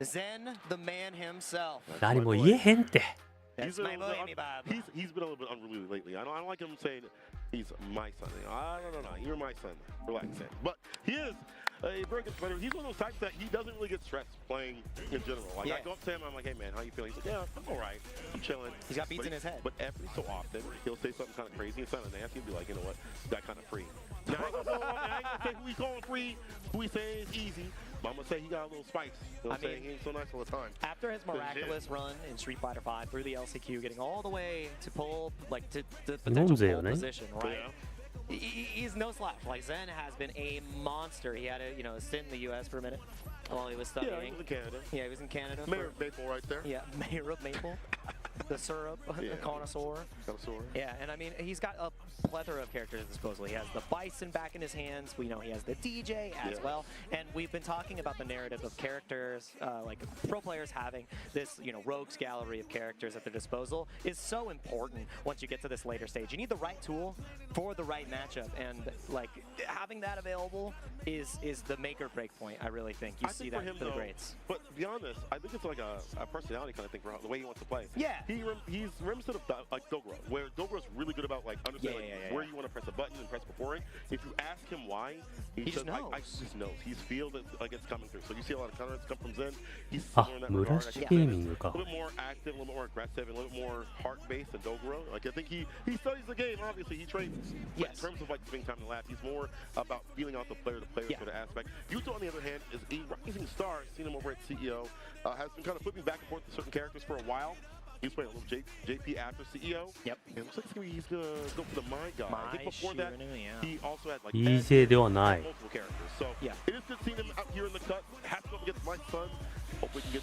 Zen, the man himself. 何も言えへんて。 He's been a little bit unruly lately. I don't like him saying he's my son. I don't know. You're my son. Relax, Sam. But he is a very good player. He's one of those types that he doesn't really get stressed playing in general. Like I go up to him, I'm like, hey man, how you feeling? He's like, yeah, I'm all right. I'm chilling. He's got beats in his head. But every so often, he'll say something kind of crazy and sound nasty and be like, you know what, that kind of free. Now, I ain't gonna say who he's calling free, who he's saying is easy. But I'm gonna say he got a little spice. He'll say he ain't so nice all the time. After his miraculous run in Street Fighter V through the LCQ, getting all the way to pull, like to the potential pole position, right? He's no slouch. Like Zen has been a monster. He had a stint in the U.S. for a minute while he was studying. Yeah, he was in Canada. Yeah, he was in Canada. Mayor of Maple right there. Yeah, Mayor of Maple. The syrup, the connoisseur. Yeah, and I mean, he's got a plethora of characters at his disposal. He has the Bison back in his hands. We know he has the DJ as well. And we've been talking about the narrative of characters, like pro players having this, rogues gallery of characters at their disposal is so important once you get to this later stage. You need the right tool for the right matchup, and like having that available is the make or break point. I really think you see that for the greats. But to be honest, I think it's like a personality kind of thing for the way he wants to play. Yeah. He's reminiscent of like Dogro, where Dogro's really good about like understanding where you want to press a button and press before it. If you ask him why, he just knows. I just knows. He feels it like it's coming through. So you see a lot of counters come from Zen. He's similar in that regard. I think a little bit more active, a little bit more aggressive, and a little bit more heart-based than Dogro. Like I think he studies the game. Obviously, he trains. But in terms of like spending time in the lab, he's more about feeling out the player-to-player sort of aspect. Yuto, on the other hand, is a rising star. Seen him over at CEO. Has been kind of flipping back and forth to certain characters for a while. He's playing a little JP after CEO. Yep. And it looks like he's going to go for the My Guy. I think before that, he also had like EJ ではない。 multiple characters. So it is good seeing him out here in the cut. Has to go against my son. Hope we can get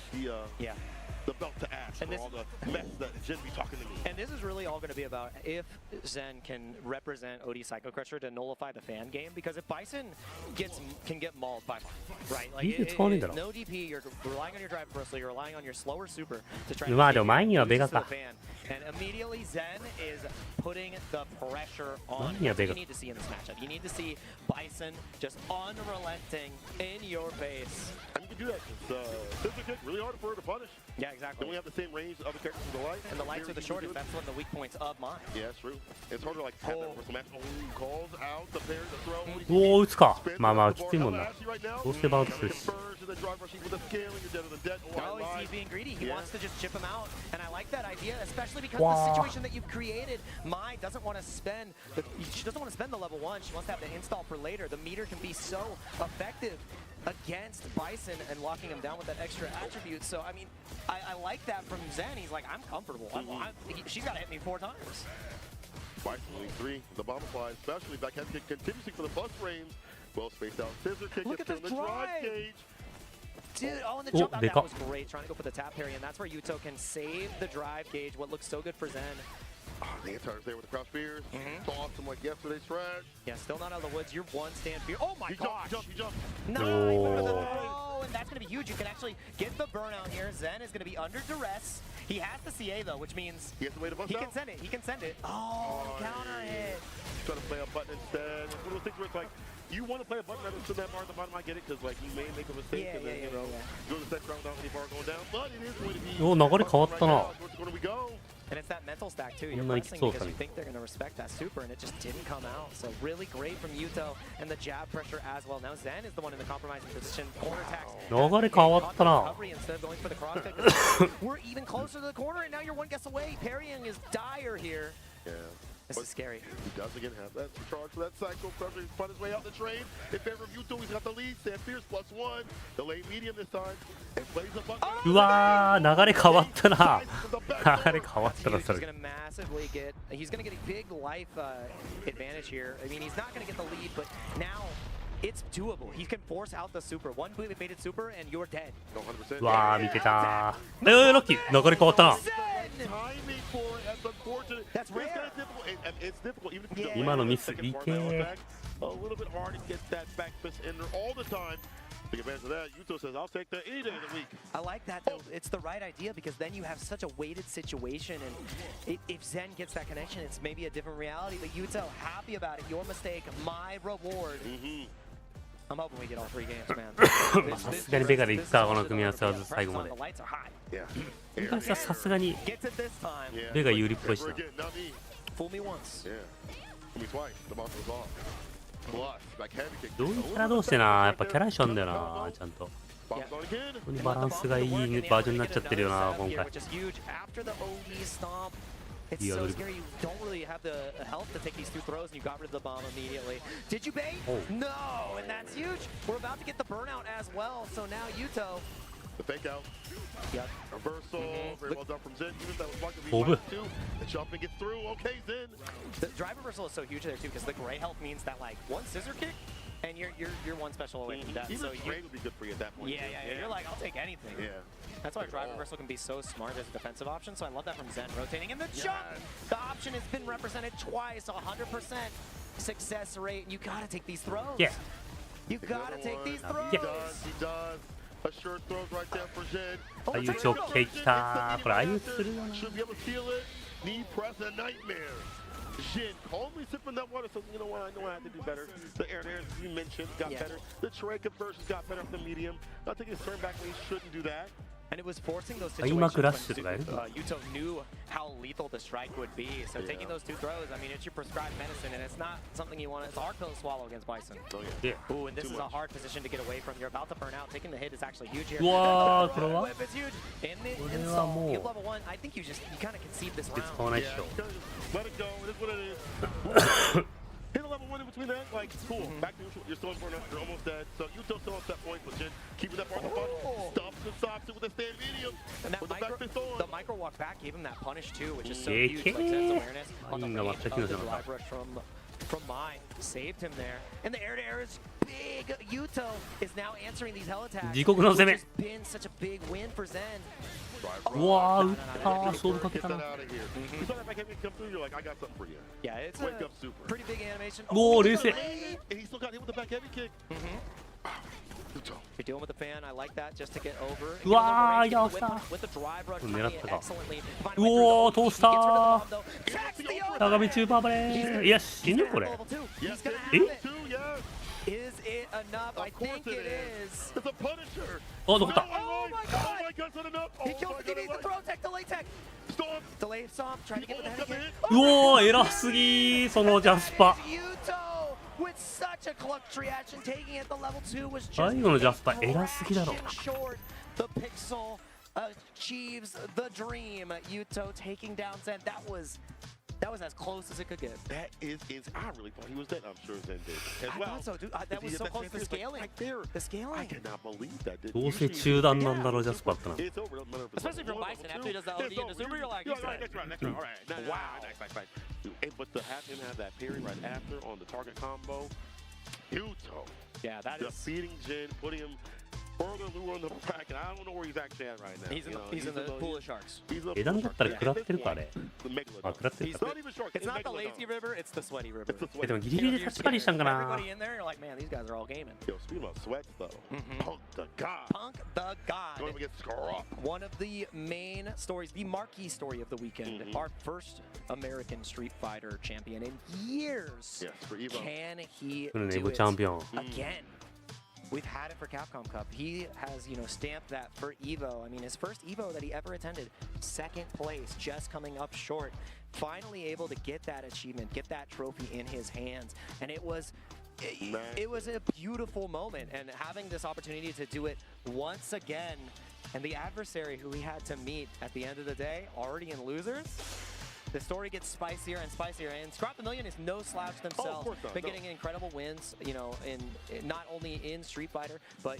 the belt to Ash and all the mess that Jen be talking to me. And this is really all going to be about if Zen can represent OD Psycho Crusher to nullify the fan game, because if Bison can get mauled by right, like no DP, you're relying on your drive bristle, you're relying on your slower super to try to get the fan, and immediately Zen is putting the pressure on. That's what you need to see in this matchup. You need to see Bison just unrelenting in your face. And you can do that. Scissor kick, really hard for her to punish. Yeah, exactly. Then we have the same range as other characters with the lights. And the lights are the shortest. That's one of the weak points of mine. Yeah, that's true. It's hard to like have that wrestle match. Calls out the pair to throw. おお、打つか。まあまあ、きついもんな。どうしてバウンドするし。No, he's being greedy. He wants to just chip him out. And I like that idea, especially because the situation that you've created, Mai doesn't want to spend the level 1. She wants to have the install for later. The meter can be so effective against Bison and locking him down with that extra attribute. So, I mean, I like that from Zen. He's like, I'm comfortable. She's got to hit me 4 times. Bison winning 3. The bomb applies, especially backhand kick continuously for the bus frames. Well spaced out. Scissor kick gets in the drive gauge. Dude, oh, and the jump out, that was great. Trying to go for the tap parry, and that's where Yuto can save the drive gauge, what looks so good for Zen. The anti-air's there with the cross spears. Tossed him like yesterday's trash. Yeah, still not out of the woods. You're one stand fear. Oh my gosh! He jumped. No, and that's going to be huge. You can actually get the burnout here. Zen is going to be under duress. He has the CA though, which means he has to wait a bust out. Can send it. He can send it. Oh, counter hit. Try to play a button instead. It's one of those things where it's like, you want to play a button rather than that bar at the bottom. I get it, because like you may make a mistake and then go to the second round without any bar going down. But it is going to be. お、流れ変わったな。 Where do we go? And it's that mental stack too. You're pressing because you think they're going to respect that super, and it just didn't come out. So really great from Yuto, and the jab pressure as well. Now Zen is the one in the compromising position. Corner attacks. 流れ変わったな。 Instead of going for the cross kick, we're even closer to the corner, and now you're one guess away. Parrying is dire here. Yeah. This is scary. He does again have that charge for that Psycho Crusher. He's fought his way out the trade. In favor of Yuto, he's got the lead. Stand fierce +1. The late medium this time. And plays a button. うわー、流れ変わったな。流れ変わったな、それ。 He's going to get a big life advantage here. I mean, he's not going to get the lead, but now it's doable. He can force out the super. One baited super, and you're dead. うわー、見てたー。ラッキー、流れ変わったな。 That's rare. It's difficult even if you don't. 今のミス、いけー。 A little bit hard to get that back fist in there all the time. Take advantage of that. Yuto says, I'll take that any day of the week. I like that, though. It's the right idea because then you have such a weighted situation. And if Zen gets that connection, it's maybe a different reality. But Yuto, happy about it. Your mistake, my reward. I'm hoping we get all 3 games, man. さすがにベガでいくか、この組み合わせは最後まで。さすがにベガ有利っぽいしな。 Fool me once. Fool me twice. The monster was off. Plus, backhand kick. どういうキャラ同士でな、やっぱキャラ一緒なんだよな、ちゃんと。本当にバランスがいいバージョンになっちゃってるよな、今回。 It's so scary. You don't really have the health to take these 2 throws, and you got rid of the bomb immediately. Did you bait? No, and that's huge. We're about to get the burnout as well. So now Yuto. The fake out. Yep. Reversal. Very well done from Zen. Even if that was blocked, the jumping gets through. Okay, Zen. The drive reversal is so huge there too, because the gray health means that like one scissor kick, and you're one special away from death. Even so gray would be good for you at that point. Yeah. You're like, I'll take anything. Yeah. That's why drive reversal can be so smart as a defensive option, so I love that from Zen. Rotating in the jump! The option has been represented twice, 100% success rate, and you gotta take these throws. Yeah. You gotta take these throws. He does. Assured throws right there for Zen. あゆちょっけきたー。これあゆするよな。 Should be able to feel it. Knee press a nightmare. Jin calmly sipping that water, so you know what? I know I had to do better. The air, as you mentioned, got better. The trade conversions got better off the medium. Not taking his turn back when he shouldn't do that. And it was forcing those situations when Yuto knew how lethal the strike would be. So taking those 2 throws, I mean, it's your prescribed medicine, and it's not something you want. It's a hard pill to swallow against Bison. Oh, yeah. Ooh, and this is a hard position to get away from. You're about to burn out. Taking the hit is actually huge here. Wow, whip is huge. In the install, you level 1. I think you kind of concede this round. Let it go. It is what it is. Hit a level 1 in between that, like, cool. Back neutral, you're still in burnout, you're almost dead. So Yuto still on set point, but Jin keeping that part of the fun. Stops it with a stand medium. And that with the micro walk back gave him that punish too, which is so huge. Like Zen's awareness on the range of the drive rush from from Mai. Saved him there. And the air-to-air is big. Yuto is now answering these hell attacks. 自国の攻め。 Which has been such a big win for Zen. うわー、打ったー、勝負かけたな。 You saw that back come through, you're like, I got something for you. Yeah, it's Wake a up super. pretty big animation. おー、冷静。 And he still got hit with the back heavy kick. You're dealing with the fan. I like that just to get over. うわー、いや、押した。 With the drive rush 狙ったか。 excellently. うおー、通したー。長見中パーバレー。いや、死ぬこれ。え Is it enough? I think it is. It's a Punisher. あ、残った。 Oh my god! He killed the TV, the throw tech, delay tech. Delay stomp, trying to get with the heavy kick. うおー、偉すぎー、そのジャスパ。 Yuto with such a clutch reaction, taking it the level 2 was just 最後のジャスパ偉すぎだろ。 short. The pixel achieves the dream. Yuto taking down Zen. That was as close as it could get. That is I really thought he was dead. I'm sure Zen did as I well. thought so, dude. That was so close to scaling. Right there. The scaling. I cannot believe that. どうせ中断なんだろう、ジャスパってな。 It's over. Especially for Bison after he does the OD into Super, you're like, next round. All right. Wow. Next. But to have him have that parry right after on the target combo, Yuto. Yeah, that is defeating Jin, putting him further lure on the bracket. I don't know where he's actually at right now. He's in the pool of sharks. 枝だったら食らってるかあれ。あ、食らってるか。 It's not the lazy river, it's the sweaty river. でもギリギリでタッチパリしたんかな。 Everybody in there, you're like, man, these guys are all gaming. Yo, speaking about sweats though, Punk the God. Punk the God. Going against Scarrock. One of the main stories, the marquee story of the weekend. Our first American Street Fighter champion in years. Yes, for EVO. Can he 来るね、 do EVO it チャンピオン。 again? We've had it for Capcom Cup. He has, stamped that for EVO. I mean, his first EVO that he ever attended, second place, just coming up short. Finally able to get that achievement, get that trophy in his hands. And it was a beautiful moment. And having this opportunity to do it once again, and the adversary who we had to meet at the end of the day, already in losers, the story gets spicier and spicier, and Scrap the Million is no slouch themselves. Been getting incredible wins, in not only in Street Fighter, but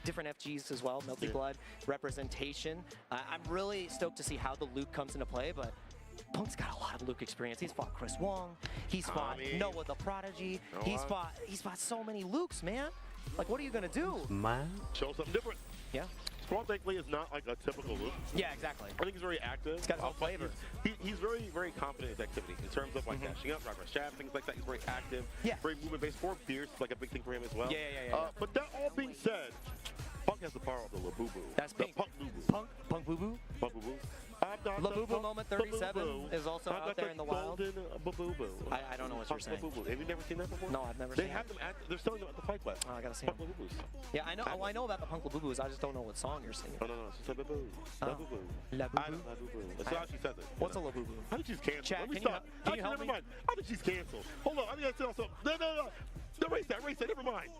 different FGs as well. Melty Blood representation. I'm really stoked to see how the Luke comes into play, but Punk's got a lot of Luke experience. He's fought Chris Wong. He's fought Noah the Prodigy. He's fought so many Lukes, man. Like, what are you gonna do? Man, show something different. Yeah. Squall, thankfully, is not like a typical Luke. Yeah, exactly. I think he's very active. He's got his own flavor. He's very, very confident in his activity in terms of like dashing up, driver jab, things like that. He's very active. Yeah. Very movement based. For fierce, like a big thing for him as well. Yeah. But that all being said, Punk has the power of the Labubu. That's the Pink. Punk Boo-Boo. Punk Boo-Boo. Punk Boo-Boo. Labubu Moment 37 is also out there in the wild. I don't know what you're saying. Have you never seen that before? No, I've never They seen have it. them they're selling them at the Fight Club. Oh, I gotta see Punk them. Labubus. Yeah, I know. Oh, I know about the Punk Labubus. I just don't know what song you're singing. No, it's just Labubu. Labubu. Labubu? That's how she says it. What's a Labubu? I think she's canceled. Chat, Let me can you stop. can you help Never me? mind. I think she's canceled. Hold on. I think I said also. No. Erase that. Never mind.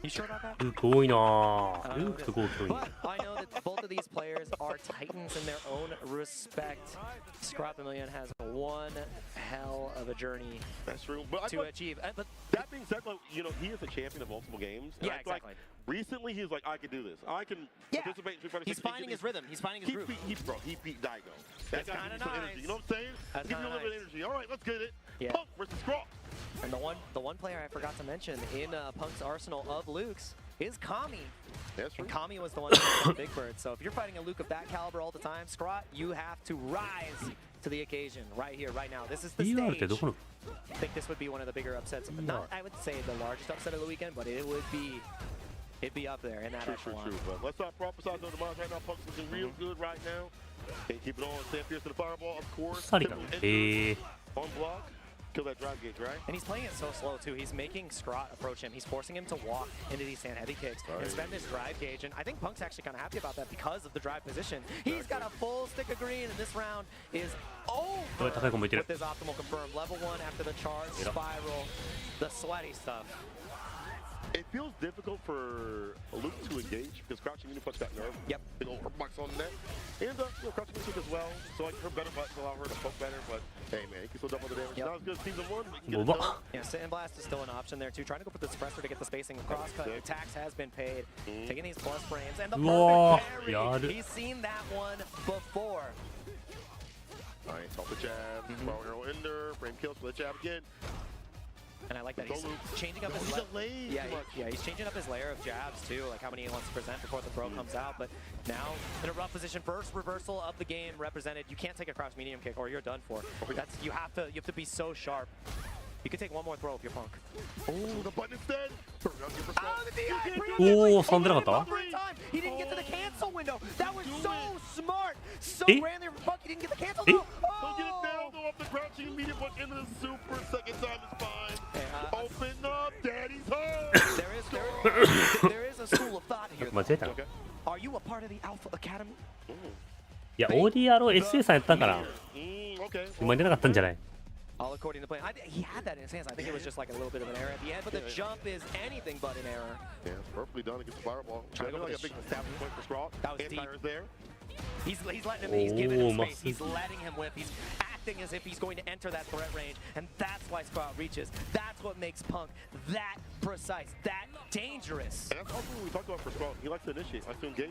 You sure about that? ルーク多いなぁ。ルークとゴーク多いな。 But I know that both of these players are titans in their own respect. Scrap the Million has one hell of a journey. That's true. But to achieve. But that being said, he is a champion of multiple games. Yeah, exactly. Recently, he's like, I can do this. I can participate in Street Fighter 6. He's finding his rhythm. He's finding his groove. He beat Daigo. That's kind kinda of nice. energy. You know what I'm saying? That's Give me a kinda little bit of energy. All right, let's get it. Yeah. Punk versus Scraw. And the one player I forgot to mention in Punk's arsenal of Lukes is Kami. That's true. And Kami was the one who was Big Bird. So if you're fighting a Luke of that caliber all the time, Scrot, you have to rise to the occasion right here, right now. This is the ER って stage. どこの I think this would be one of the bigger upsets. Not, I would say, the largest upset of the weekend, but it'd be up there in that echelon. True. But let's not prophesize on the minds right now. Punk's looking real good right now. And keep it on. Sam Pierce to the fireball, of course. サリだね。へー。 On block. Kill that drive gauge, right? And he's playing it so slow, too. He's making Scrot approach him. He's forcing him to walk into these sand heavy kicks and spend this drive gauge. And I think Punk's actually kind of happy about that because of the drive position. He's got a full stick of green, and this round is over with his optimal confirmed. Level 1 after the charge, spiral, the sweaty stuff. It feels difficult for Luke to engage because crouching Unipunch got nerfed. Yep. Big old box on the net. And crouching Unipunch as well. So like her better butts allow her to poke better, but hey man, you can still double the damage. Not as good as season 1, but you can get it done. Yeah, Sandblast is still an option there too. Trying to go for the suppressor to get the spacing across, cut. The tax has been paid. Taking these plus frames and the perfect parry. He's seen that one before. Alright, off the jab, Arrow Ender, frame kill, split jab again. And I like that he's changing up his he's changing up his layer of jabs too, like how many he wants to present before the throw comes out. But now in a rough position, first reversal of the game represented. You can't take a cross medium kick or you're done for. That's you have to be so sharp. You can take one more throw if you're Punk. Oh, the button instead. Oh, the DI! Oh, 3でなかった He didn't get to the cancel window. That was so smart. So Eh? grand there for Punk. He didn't get the cancel Eh? though. Don't get it down, go off the crouching immediate punch into the super. Second time is fine. Open up, daddy's home. There is a school of thought here. 間違えた Are you a part of the Alpha Academy? いや ODR を SA さんやったんかな 生まれなかったんじゃない All according to plan. He had that in his hands. I think it was just like a little bit of an error at the end, but the jump is anything but an error. Yeah, it's perfectly done against the fireball. Trying to go like a big establishment point for Scrawl. That was deep. There. He's letting him. He's giving him space. He's letting him whip. He's acting as if he's going to enter that threat range, and that's why Scrawl reaches. That's what makes Punk that precise, that dangerous. And that's also what we talked about for Scrawl. He likes to initiate, likes to engage.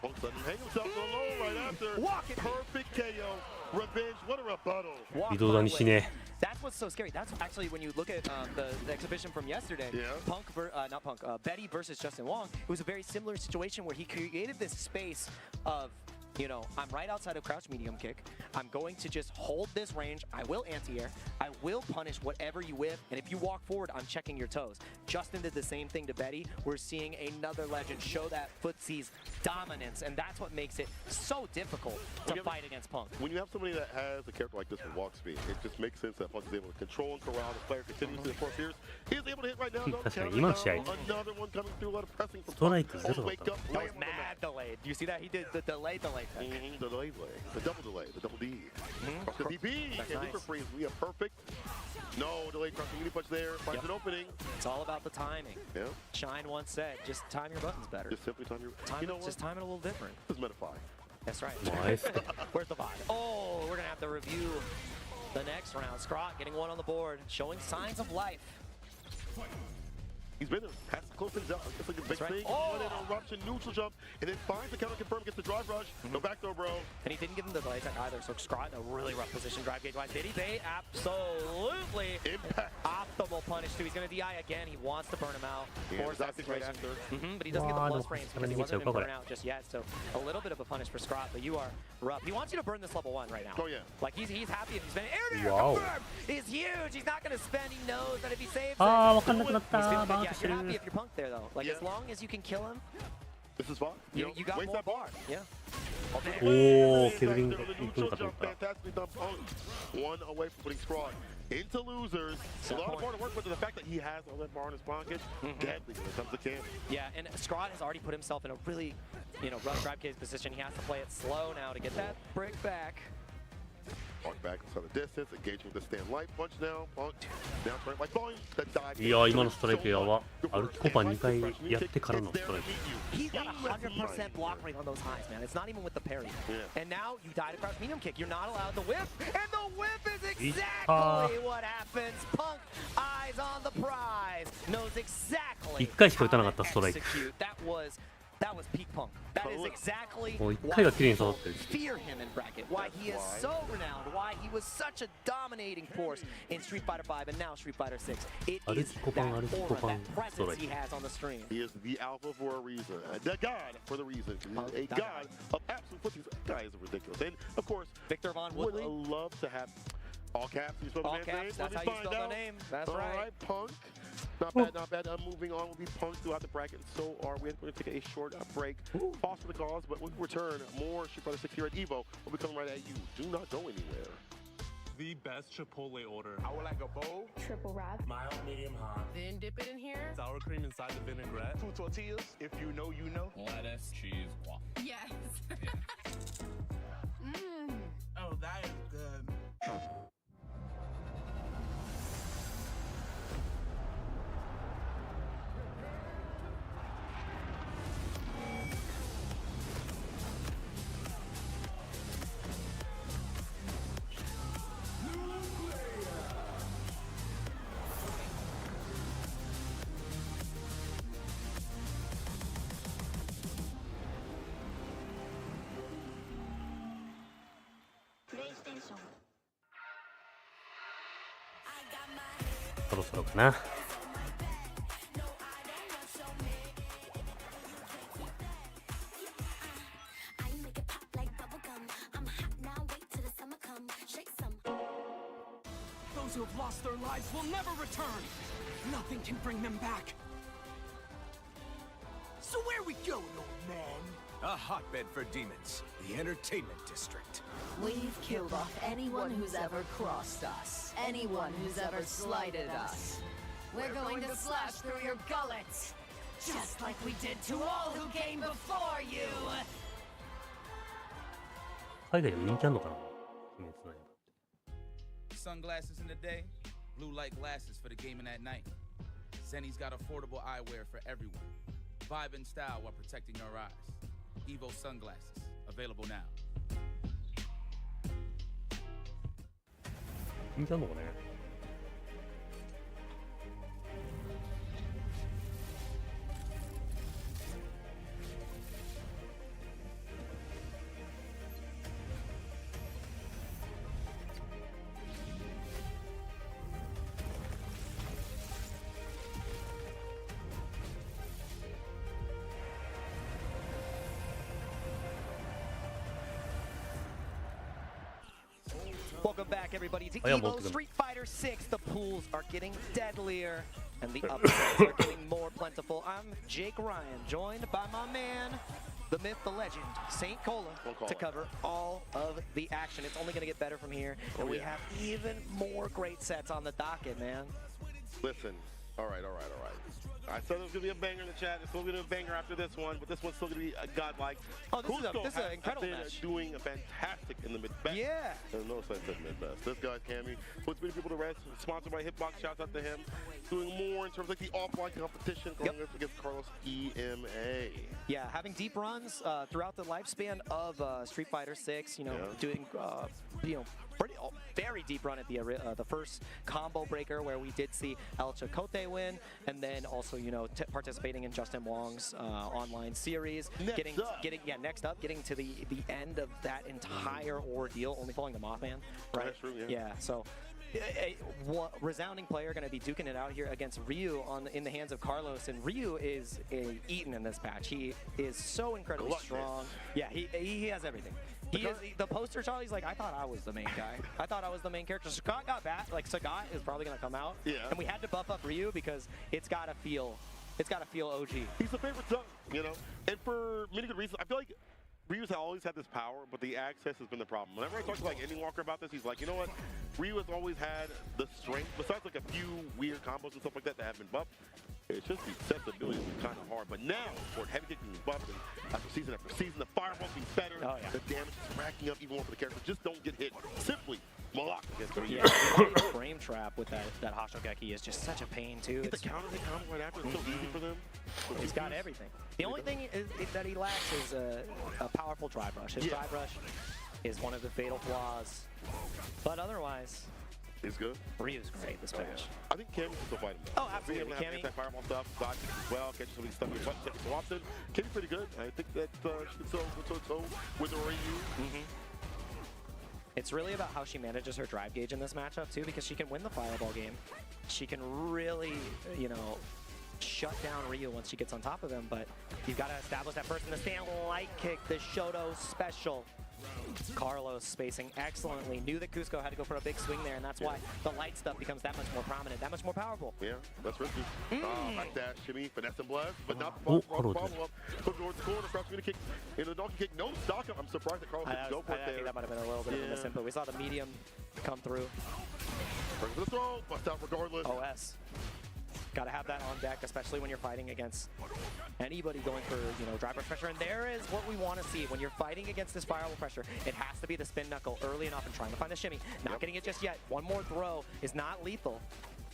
Punk doesn't hang himself so low right after. Perfect KO. Revenge. What a rebuttal. 微動だにしね That's what's so scary. That's actually when you look at the exhibition from yesterday. Betty versus Justin Wong. It was a very similar situation where he created this space of, you know, I'm right outside of crouch medium kick. I'm going to just hold this range. I will anti-air. I will punish whatever you whip. And if you walk forward, I'm checking your toes. Justin did the same thing to Betty. We're seeing another legend show that footsie's dominance. And that's what makes it so difficult to fight against Punk. When you have somebody that has a character like this with walk speed, it just makes sense that Punk is able to control and corral the player continuously. Of course, he is able to hit right now. Another one coming through, a lot of pressing from Punk. Wake up. That was mad delayed. You see that? He did the delay thing. The delay. The double delay. The double D. The DP. And Looper freeze. We have perfect. No delay crossing mini punch there. Finds an opening. It's all about the timing. Yeah. Shine once said, just time your buttons better. Just simply time your Just time it a little different. This is Metafy. That's right. Nice. Where's the vibe? Oh, we're going to have to review the next round. Scrot getting one on the board, showing signs of life. He's been there, has to close things out. It's like a big thing. Oh, an eruption, neutral jump, and then finds the counter confirm, gets the drive rush. No back throw, bro. And he didn't give him the delay attack either, so Scrot in a really rough position. Drive gauge wise. Did he bait? Absolutely. Impact. Optimal punish too. He's going to DI again. He wants to burn him out. Force that situation. Right after. But he doesn't get the plus frames because he wasn't going to burn out just yet. So a little bit of a punish for Scrot, but you are rough. He wants you to burn this level 1 right now. Oh, yeah. Like he's happy if he's spending air confirm. He's huge. He's not going to spend. He knows that if he saves it, you're happy if you're Punk there though. Like as long as you can kill him. This is fine. You got more bar. Yeah. Oh, killing. Fantastically done, Punk. One away from putting Scrawl into losers. A lot of hard work, but the fact that he has all that bar in his pocket, deadly when it comes to camp. Yeah, and Scrot has already put himself in a really, rough drive case position. He has to play it slow now to get that break back. Punk back inside the distance, engaging with the stand light punch now. Punk now turning like volume.いや今のストライクやば歩きコパ2回やってからのストライク He's got a 100% block rate on those highs, man. It's not even with the parry. And now you died across medium kick. You're not allowed to whip. And the whip is exactly what happens. Punk, eyes on the prize, knows exactly 1回しか打たなかったストライク That was peak Punk. That is exactly もう1回が綺麗に育ってる fear him in bracket. Why he is so renowned. Why he was such a dominating force in Street Fighter V and now Street Fighter 6. It is that aura, that presence he has on the stream. He is the alpha for a reason. The god for the reason. A god of absolute footsies. That guy is ridiculous. And of course, Victor Von Woodley would love to have all caps. You spell all the caps. That's how you spell the name. That's all right. Punk. Not bad, not bad. Moving on, will be Punk throughout the bracket. So are we going to take a short break. Pause for the cause, but when we return, more Street Fighter 6 here at EVO will be coming right at you. Do not go anywhere. The best Chipotle order. I would like a bowl. Triple wrap. Mild, medium, hot. Then dip it in here. Sour cream inside the vinaigrette. 2 tortillas. If you know, you know. Lettuce, cheese, waffle. Yes. Oh, that is good. そろそろかな。Those who have lost their lives will never return. Nothing can bring them back. So where we going, old man? A hotbed for demons. The entertainment district. We've killed off anyone who's ever crossed us. Anyone who's ever slighted us. We're going to slash through your gullets. Just like we did to all who came before you. 海外でも人気あんのかな。鬼滅の刃。Sunglasses in the day, blue light glasses for the gaming at night. Zenny's got affordable eyewear for everyone. Vibe and style while protecting your eyes. EVO sunglasses, available now. 人気あんのかね。Welcome back, everybody, to EVO Street Fighter 6. The pools are getting deadlier, and the upsets are getting more plentiful. I'm Jake Ryan, joined by my man, the myth, the legend, St. Cola, to cover all of the action. It's only going to get better from here, and we have even more great sets on the docket, man. Listen, all right. I said there was going to be a banger in the chat. It's still going to be a banger after this one, but this one's still going to be a godlike. Oh, this is an incredible match. Doing a fantastic in the mid-best. Yeah. There's no sense of mid-best. This guy, Cammy, puts many people to rest. Sponsored by Hitbox. Shouts out to him. Doing more in terms of like the offline competition going up against Carlos EMA. Yeah, having deep runs throughout the lifespan of Street Fighter 6. You know, doing very deep run at the first combo breaker where we did see El Chicote win, and then also participating in Justin Wong's online series. Next up, getting to the end of that entire ordeal, only falling the Mothman. Right. That's true, yeah. So. A resounding player going to be duking it out here against Ryu in the hands of Carlos, and Ryu is eaten in this match. He is so incredibly strong. Yeah, he has everything. He is the poster child. He's like, I thought I was the main guy. I thought I was the main character. Sagat got back. Like Sagat is probably going to come out. Yeah. And we had to buff up Ryu because it's got to feel OG. He's the favorite son, and for many good reasons. I feel like Ryu's always had this power, but the access has been the problem. Whenever I talk to like Ending-Walker about this, he's like, you know what? Ryu has always had the strength, besides like a few weird combos and stuff like that have been buffed. It's just the accessibility has been kind of hard. But now, for heavy kick being buffed, and after season, the fireball being better, the damage is racking up even more for the characters. Just don't get hit. Simply block against Ryu. Yeah, frame trap with that Hoshogeki is just such a pain too. Get the counter hit combo right after. It's so easy for them. He's got everything. The only thing that he lacks is a powerful drive rush. His drive rush is one of the fatal flaws. But otherwise, he's good. Ryu's great this match. I think Cammy can still fight him. Oh, absolutely. Cammy anti-fireball stuff, dodge as well, catches some of these stuff in your butt so often. Cammy's pretty good. I think that she can so with the Ryu. It's really about how she manages her drive gauge in this matchup too, because she can win the fireball game. She can really, shut down Ryu once she gets on top of him, but you've got to establish that first in the stand light kick, the Shoto special. Carlos spacing excellently, knew that Cusco had to go for a big swing there, and that's why the light stuff becomes that much more prominent, that much more powerful. Yeah, that's risky. Back dash, shimmy, finesse and blast, but not the follow-up. Go towards the corner, cross kick, in the donkey kick, no stock. I'm surprised that Carlos didn't go for it there. I think that might have been a little bit of a miss, but we saw the medium come through. Brings the throw, bust out regardless. OS. Got to have that on deck, especially when you're fighting against anybody going for, drive rush pressure. And there is what we want to see. When you're fighting against this fireball pressure, it has to be the spin knuckle early enough and trying to find the shimmy. Not getting it just yet. One more throw is not lethal.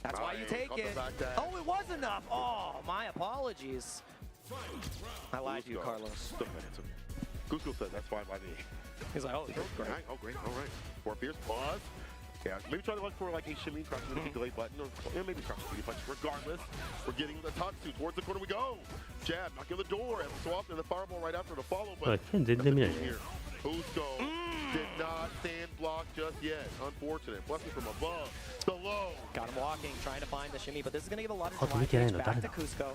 That's why you take it. Oh, it was enough. Oh, my apologies. I lied to you, Carlos. Cusco said that's fine by me. He's like, oh, great. Oh, great. All right. For Fierce pause. Yeah, maybe try to look for like a shimmy, cross the delay button, or maybe cross the punch. Regardless, we're getting the Tatsu. Towards the corner we go. Jab, knock on the door. Every so often, the fireball right after the follow. But here. Cusco did not stand block just yet. Unfortunate. Blessing from above. The low. Got him walking, trying to find the shimmy, but this is going to give a lot of あと見てないの back 誰 to だ Cusco.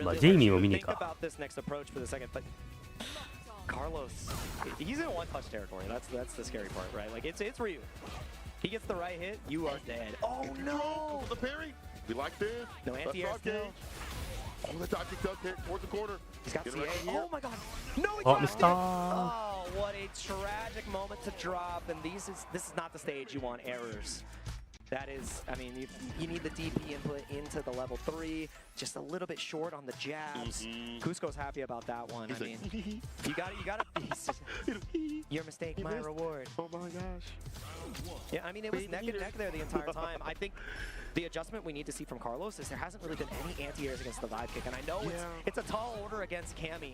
まあ Really ジェイミーを let 見 you に think か about this next approach for the second, but Carlos, he's in one-touch territory. That's the scary part, right? Like it's Ryu. He gets the right hit, you are dead. Oh no! The parry. We like this. No anti-air still. Oh, the dodge kick does hit towards the corner. He's got Get CA. right here. Oh my god. No, he Oh, dropped missed. it. Oh, what a tragic moment to drop. And this is not the stage you want errors. That is, I mean, you need the DP input into the level 3, just a little bit short on the jabs. Cusco's happy about that one. I mean, you got it. Your mistake, my reward. Oh my gosh. Yeah, I mean, it was neck and neck there the entire time. I think the adjustment we need to see from Carlos is there hasn't really been any anti-airs against the dive kick. And I know it's a tall order against Cammy,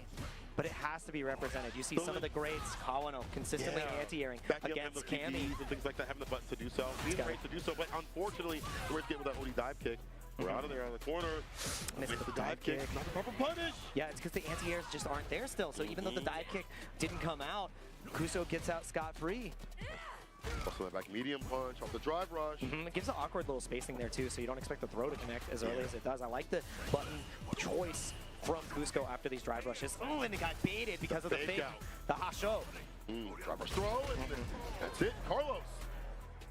but it has to be represented. You see some of the greats, Kawano, consistently anti-airing against Cammy. And things like that, having the button to do so. Being great to do so, but unfortunately, we're getting with that OD dive kick. We're out of there on the corner. Missed the dive kick. Not the proper punish. Yeah, it's because the anti-airs just aren't there still. So even though the dive kick didn't come out, Kuso gets out scot-free. Also that back medium punch off the drive rush. It gives an awkward little spacing there too, so you don't expect the throw to connect as early as it does. I like the button choice from Cusco after these drive rushes. Oh, and it got baited because of the fake, the Hasho. Drive rush throw, and that's it. Carlos,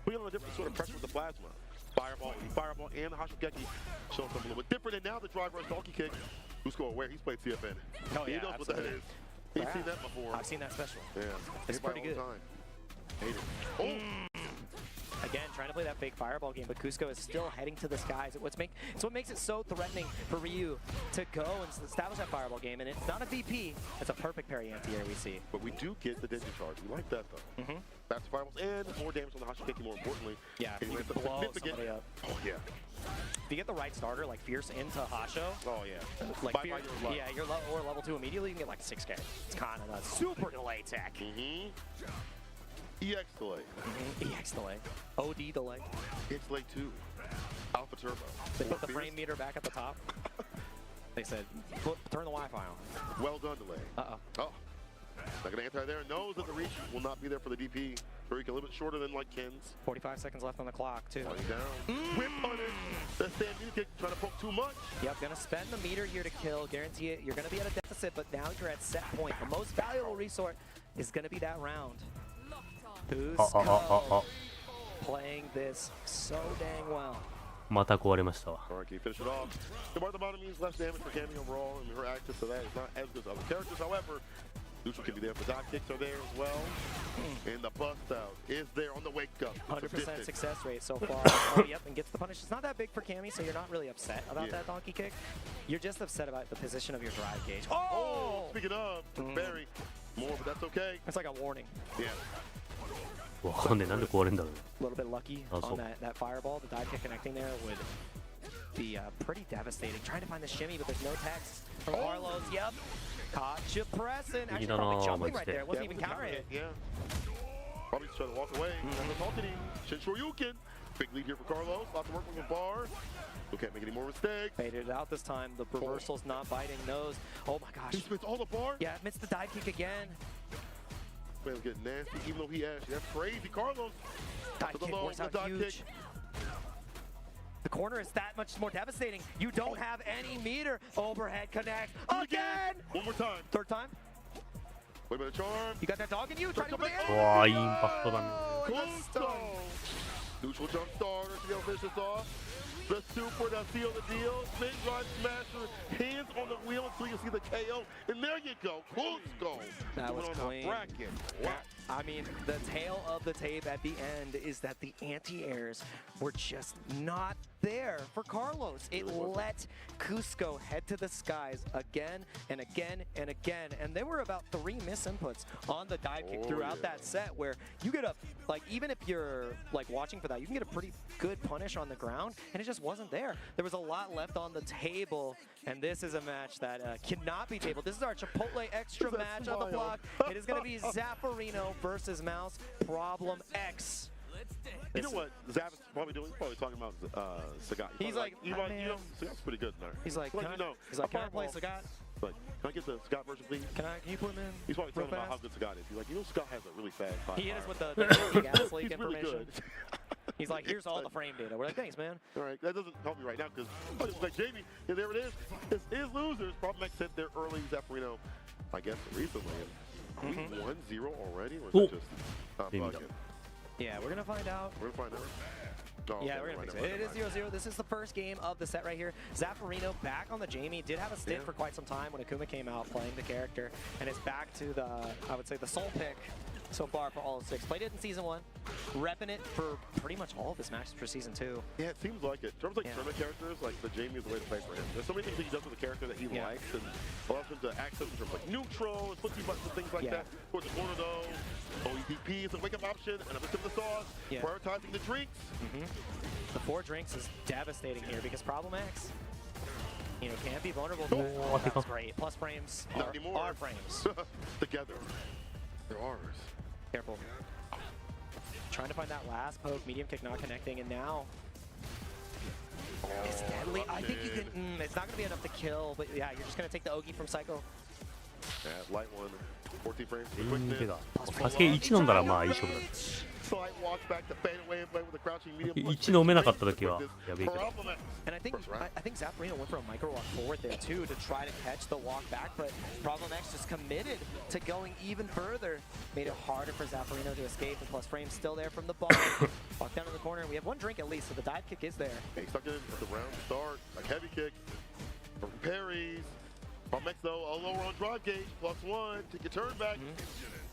feeling a different sort of pressure with the plasma. Fireball and the Hashogeki shows something a little bit different, and now the drive rush donkey kick. Cusco aware, he's played CFN. Oh yeah, he knows what that is. He's seen that before. I've seen that special. Yeah, it's pretty good. Hate it. Oh. Again, trying to play that fake fireball game, but Cusco is still heading to the skies. It's what makes it so threatening for Ryu to go and establish that fireball game, and it's not a VP. It's a perfect parry anti-air we see. But we do get the ninja charge. We like that though. That's fireballs and more damage on the Hashogeki. More importantly, yeah, if you can blow somebody up. Oh yeah. If you get the right starter, like Fierce into Hasho. Oh yeah. Like Fierce, yeah, you're low or level 2 immediately. You can get like 6K. It's kind of a super delay tech. EX delay. EX delay. OD delay. EX delay 2. Alpha turbo. They put the frame meter back at the top. They said, turn the Wi-Fi on. Well done delay. Oh. Not gonna anti there. Knows that the reach will not be there for the DP. Tariq a little bit shorter than like Ken's. 45 seconds left on the clock too. Down. Whip punish. That stand meter kick trying to poke too much. Yep, gonna spend the meter here to kill. Guarantee it. You're gonna be at a deficit, but now you're at set point. The most valuable resource is gonna be that round. Cusco playing this so dang well. また壊れましたわ。 Alright, can you finish it off? The bar the bottom means less damage for Cammy overall, and her access to that is not as good as other characters. However, neutral can be there. The dive kicks are there as well. And the bust out is there on the wake up. 100% success rate so far. Oh, yep, and gets the punish. It's not that big for Cammy, so you're not really upset about that donkey kick. You're just upset about the position of your drive gauge. Oh! Speaking of, Barry, more, but that's okay. It's like a warning. Yeah. わかんねえ、なんで壊れんだろう。 A little bit lucky on that fireball. The dive kick connecting there would be pretty devastating. Trying to find the shimmy, but there's no text from Carlos. Yep. Caught you pressing. Actually, probably jumping right there. It wasn't even counter hit. Yeah. Probably just trying to walk away. Shin Shoryuken. Big lead here for Carlos. Lots of work from the bar. We can't make any more mistakes. Faded it out this time. The reversal's not biting. Nose. Oh my gosh. He missed all the bar? Yeah, missed the dive kick again. Man's getting nasty, even though he actually, that's crazy. Carlos. Dive kick works out huge. The corner is that much more devastating. You don't have any meter. Overhead connect again. One more time. Third time. Wait a minute, charm. You got that dog in you. Try to go back. わあ、インパクトだね。Neutral jump starter to get finish this off. The super that seal the deal. Spin drive smasher. Hands on the wheel until you see the KO. And there you go. Cusco. That was clean. Wow. I mean, the tale of the tape at the end is that the anti-airs were just not there for Carlos. It let Cusco head to the skies again and again and again. And there were about 3 misinputs on the dive kick throughout that set where you get a, like, even if you're like watching for that, you can get a pretty good punish on the ground, and it just wasn't there. There was a lot left on the table, and this is a match that cannot be tabled. This is our Chipotle extra match on the block. It is going to be Zaffarino versus Mouse Problem X. You know what Zav is probably doing? He's probably talking about Sagat. He's like, you know, Sagat's pretty good in there. He's like, can I play Sagat? Like, can I get the Scott version, please? Can you put him in? He's probably real talking about how fast? good Scott is. He's like, you know, Scott has a really fast fire. He is with the gas leak He's really information. good. He's like, here's all the frame data. We're like, thanks, man. All right, that doesn't help me right now because it's like Jamie, and there it is. This is losers. Problem X sent their early Zaffarino, I guess, recently. And we 1-0 already, or is it just bugging? Yeah, we're gonna find out. We're gonna find out. Oh, Yeah, okay, we're gonna never fix mind, it. It is 0-0. This is the first game of the set right here. Zaffarino back on the Jamie. Did have a stint for quite some time when Akuma came out playing the character, and is back to the, I would say, the sole pick so far for all of 6. Played it in Season 1, repping it for pretty much all of his matches for Season 2. Yeah, it seems like it. In terms of like tournament characters, like the Jamie is the way to play for him. There's so many things that he does with the character that he likes, and allows him to access in terms of like neutral and footsie buttons and things like that. Towards the corner though, OEDP is a wake-up option, and a bit of the sauce, prioritizing the drinks. The 4 drinks is devastating here because Problem X, you know, can't be vulnerable. That's great. Plus frames are frames. Together. They're ours. Careful. Trying to find that last poke, medium kick not connecting, and now it's deadly. I think you can, it's not going to be enough to kill, but yeah, you're just going to take the Ogi from Psycho. Yeah, light one, 14 frames. サスケ1飲んだらまあいい勝負だ。 Slide walks back to fade away and play with a crouching medium. 1飲めなかった時はやべえけど。 And I think Zaffarino went for a micro walk forward there too to try to catch the walk back, but Problem X just committed to going even further. Made it harder for Zaffarino to escape, and plus frame still there from the ball. Walk down in the corner. We have 1 drink at least, so the dive kick is there. He stuck it in at the round start, like heavy kick from parries. Problem X though, a lower on drive gauge, +1, take a turn back.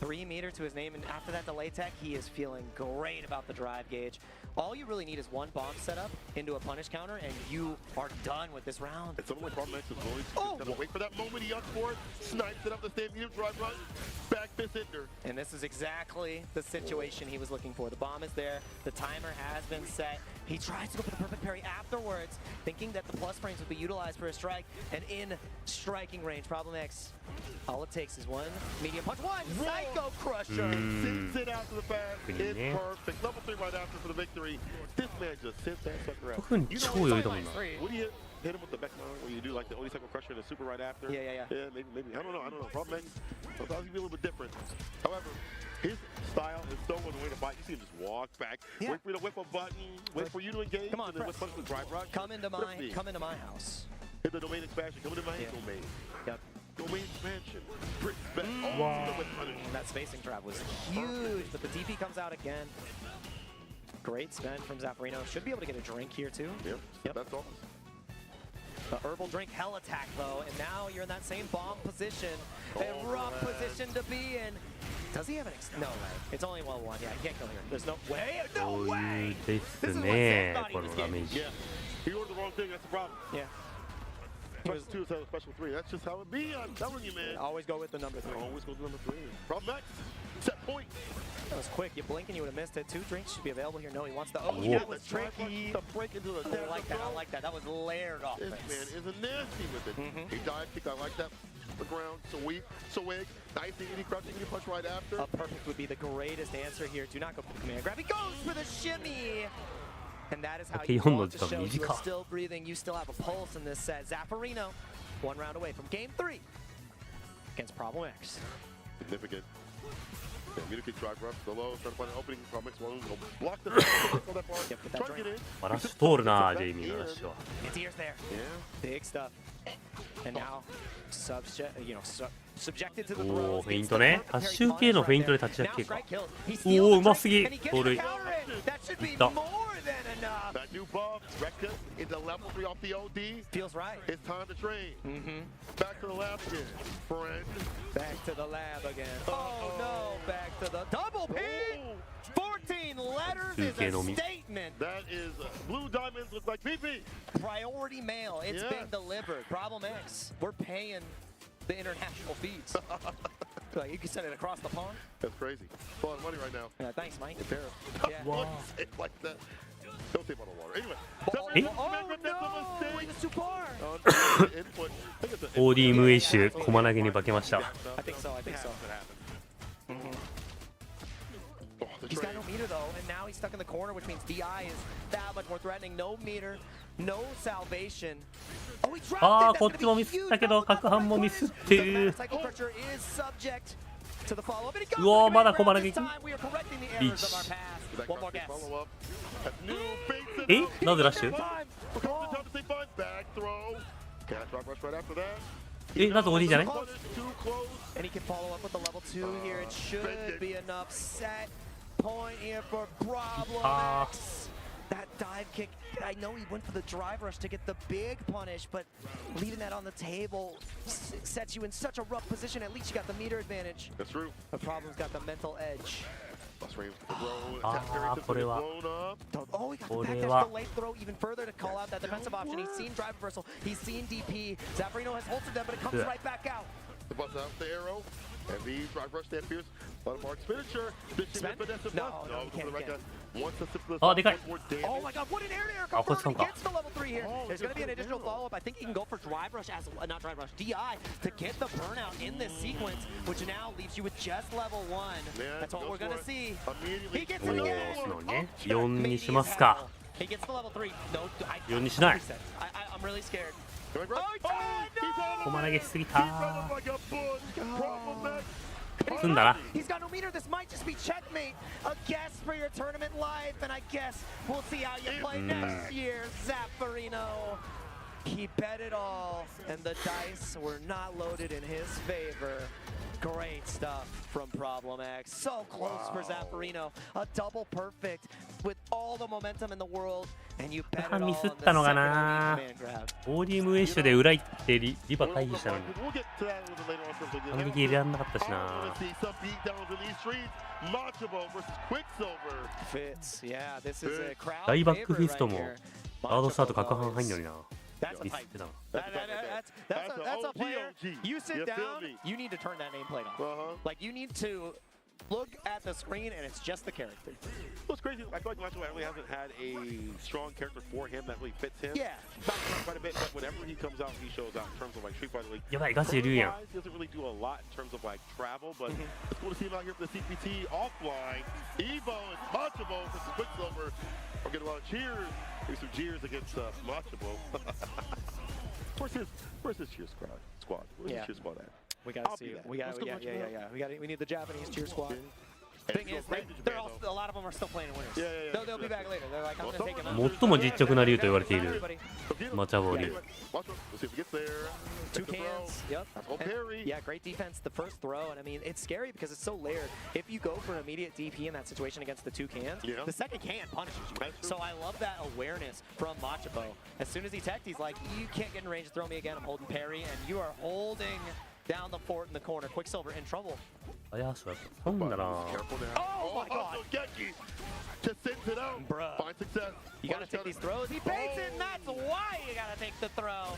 3 meter to his name, and after that delay tech, he is feeling great about the drive gauge. All you really need is 1 bomb setup into a punish counter, and you are done with this round. And something like Problem X is going to kind of wait for that moment, he yucks for it, snipes it up the same medium drive run, back fist ender. And this is exactly the situation he was looking for. The bomb is there, the timer has been set. He tries to go for the perfect parry afterwards, thinking that the plus frames would be utilized for a strike, and in striking range, Problem X, all it takes is 1 medium punch, 1 Psycho Crusher! Sends it out to the pass, it's perfect. Level 3 right after for the victory. This man just sent that sucker out. What do you hit him with the back mount where you do like the Oni Psycho Crusher and the super right after? Yeah, maybe. I don't know. Problem X, sometimes he be a little bit different. However, his style is so on the way to fight. You see him just walk back, wait for you to whip a button, wait for you to engage, come on, and then whip the drive rush. Come into my house. Hit the domain expansion. Come into my domain. Yep. Domain expansion. That spacing trap was huge, but the DP comes out again. Great spend from Zaffarino. Should be able to get a drink here too. Yep. That's all. The herbal drink hell attack though, and now you're in that same bomb position. A rough position to be in. Does he have an no way. It's only 1-1. Yeah, he can't kill here. There's no way. No way. This is what Sam thought he was getting. Yeah. He ordered the wrong thing. That's the problem. Yeah. Special 2 instead of special 3. That's just how it be. I'm telling you, man. Always go with the number 3. Always go with the number 3. Problem X. Set point. That was quick. You blink and you would have missed it. 2 drinks should be available here. No, he wants the that was tricky. To break into the I like that. I like that. That was layered off. This man is a nasty with it. He dive kick. I like that. The ground. Swig. Nice easy crouching. Easy punch right after. A perfect would be the greatest answer here. Do not go for the command grab. He goes for the shimmy. And that is how you want to show you are still breathing. You still have a pulse in this set. Zaffarino, 1 round away from game 3 against Problem X. Significant. Meter kick drive rush, the low, trying to find an opening. Problem X one block the try to get in. バランス通るな、ジェイミーのラッシュは。It's ears there. Big stuff. And now, subjected to the throws. おお、フェイントね。8周系のフェイントで立ち上げか。おお、うますぎ。盗塁。いった。That new buff, Rekka is a level 3 off the OD. Feels right. It's time to train. Back to the lab again, friend. Back to the lab again. Oh no, back to the double P. 14 letters is a statement. That is blue diamonds look like PP. Priority mail. It's being delivered. Problem X. We're paying the international fees. Like you can send it across the pond. That's crazy. A lot of money right now. Yeah, thanks, Mike. Wow. Like that. Don't take bottled water. Anyway. No! He's too far. ODMH 駒投げに化けました。I think so. He's got no meter though, and now he's stuck in the corner, which means DI is that much more threatening. No meter. No salvation. Oh, he dropped it. ああ That's こっ gonna ちも be ミスっ huge たけど for 角販もミスってる Cycle pressure is subject to the follow-up. And he goes うおー for the まだ command 小 grab 腹 this 撃 time. We are correcting the errors of our past. One more guess. えなぜラッシュ えなぜ鬼じゃない And he can follow up with the level 2 here. It should be enough set point here for Problem X. That dive kick, I know he went for the drive rush to get the big punish, but leaving that on the table sets you in such a rough position. At least you got the meter advantage. That's true. The Problem's got the mental edge. ああこれは Oh, he got the back dash delayed throw even further to call out that defensive option. He's seen drive reversal, he's seen DP. Zaffarino has holstered them, but it comes right back out. The bust out the arrow, and the drive rush that appears. But Mark's finisher. No, he can't. Oh, they got. Oh my God! What an air Oh, confirm! He gets the level 3 here. There's going to be an additional follow-up. I think he can go for drive rush as not drive rush, DI to get the burnout in this sequence, which now leaves you with just level 1. That's what we're going to see. He gets it again. 4にしますか He gets the level 3. No, 4にしない I'm really scared. 小腹げしすぎた済んだな He's got no meter. This might just be checkmate. A guess for your tournament life, and I guess we'll see how you play next year, Zaffarino. He bet it all, and the dice were not loaded in his favor. Great stuff from Problem X. So close for Zaffarino. A double perfect with all the momentum in the world, and you bet it all ミ on ス the ったのか second な command grab. オーディムウェッシュで裏行ってリバ回避したのに反撃入れらんなかったしな Fits. Yeah, this is a crowd 大バックフィ favorite スト right も here. ガードスタート角半入んのにな That's a ミスっ fight. てたな That's a player. You sit down, you need to turn that nameplate off. Like, you need to look at the screen and it's just the character. What's crazy, I feel like Macho really hasn't had a strong character for him that really fits him. Yeah. Bounced around quite a bit, but whenever he comes out, he shows out in terms of like Street Fighter League. やばいガチでいるやん He doesn't really do a lot in terms of like travel, but it's cool to see him out here for the CPT offline. EVO and Machibo versus Quicksilver. I'm getting a lot of cheers. Maybe some cheers against Machibo. Where's his cheer squad? Where's his cheer squad at? We gotta see it. We need the Japanese cheer squad. Thing is, a lot of them are still playing winners. They'll be back later. They're like, I'm gonna take them. 最も実直な竜と言われているマチャボ竜 Two cans. Yep. And, yeah, great defense. The first throw, and I mean, it's scary because it's so layered. If you go for an immediate DP in that situation against the two cans, the second can punishes you. So I love that awareness from Machibo. As soon as he teched, he's like, you can't get in range to throw me again. I'm holding parry, and you are holding down the fort in the corner. Quicksilver in trouble. あやそうやったそうだな Oh my God! Just sends it out. Bruh. Find success. You gotta take these throws. He baits it, and that's why you gotta take the throw.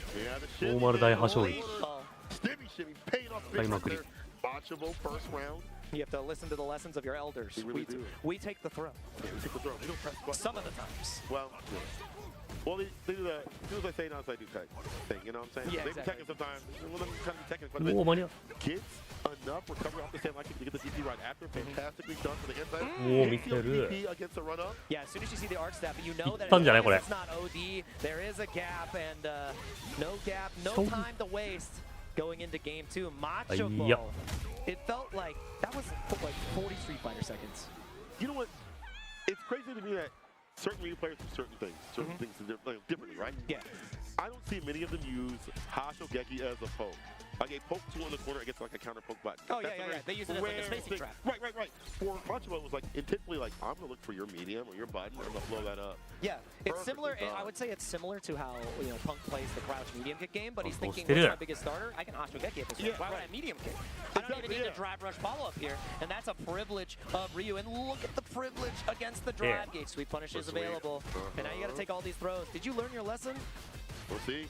大丸大破傷撃 Shimmy, shimmy, paying off big right there. Machibo first round. You have to listen to the lessons of your elders. You really do. We take the throw. Yeah, we take the throw. We don't press buttons. Some of the times. Well, they do the do as I say, not as I do tech thing. You know what I'm saying? Yeah, they exactly. be teching sometimes. Well, them kind of be teching quite a bit. おお間に合う Gets enough recovery off the same like to get the DP right after. Fantastically done for the inside. おお見てる DP against the run up. Yeah, as soon as you see the arc step, you know that ったんじゃないこれ it's not OD. There is a gap, and no gap, no time to waste going into game 2. Machibo. Yep. It felt like that was like 40 Street Fighter seconds. You know what? It's crazy to me that certain Ryu players do certain things differently, right? Yeah. I don't see many of them use Hashogeki as a poke. Like a poke 2 in the corner against like a counter poke button. Oh, yeah. They use it as like a spacing trap. Right. For Machibo, it was like intentionally like, I'm going to look for your medium or your button, and I'm going to blow that up. Yeah, it's Perfectly similar. done. I would say it's similar to how Punk plays the crouch medium kick game, but he's thinking, still what's there. my biggest starter? I can Hashogeki at this Yeah, point. Why would I medium kick? I don't even need to drive rush follow up here, and that's a privilege of Ryu. And look at the privilege against the drive gate. Sweep punish is available, and now you got to take all these throws. Did you learn your lesson? We'll see.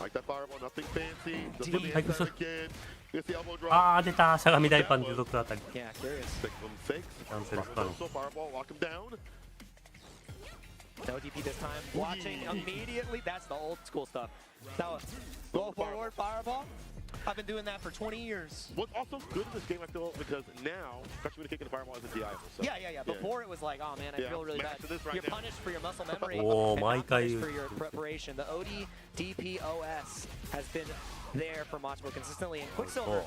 Like that fireball, nothing fancy. Just Deep. put the inside again. Here's the elbow drop. あー出たしゃがみ大パン持続あたり Yeah, curious. 6 from 6. キャンセル不可能 So fireball, lock him down. No DP this time. Watching immediately. That's the old school stuff. Now, go forward, fireball. I've been doing that for 20 years. What's also good in this game, I feel, because now catching a kick in the fireball isn't DIable. So. Yeah. Before it was like, oh man, I feel really bad. Right You're now. punished for your muscle memory Oh, and my not punished for your preparation. The OD DPOS has been there for Machibo consistently. And Quicksilver,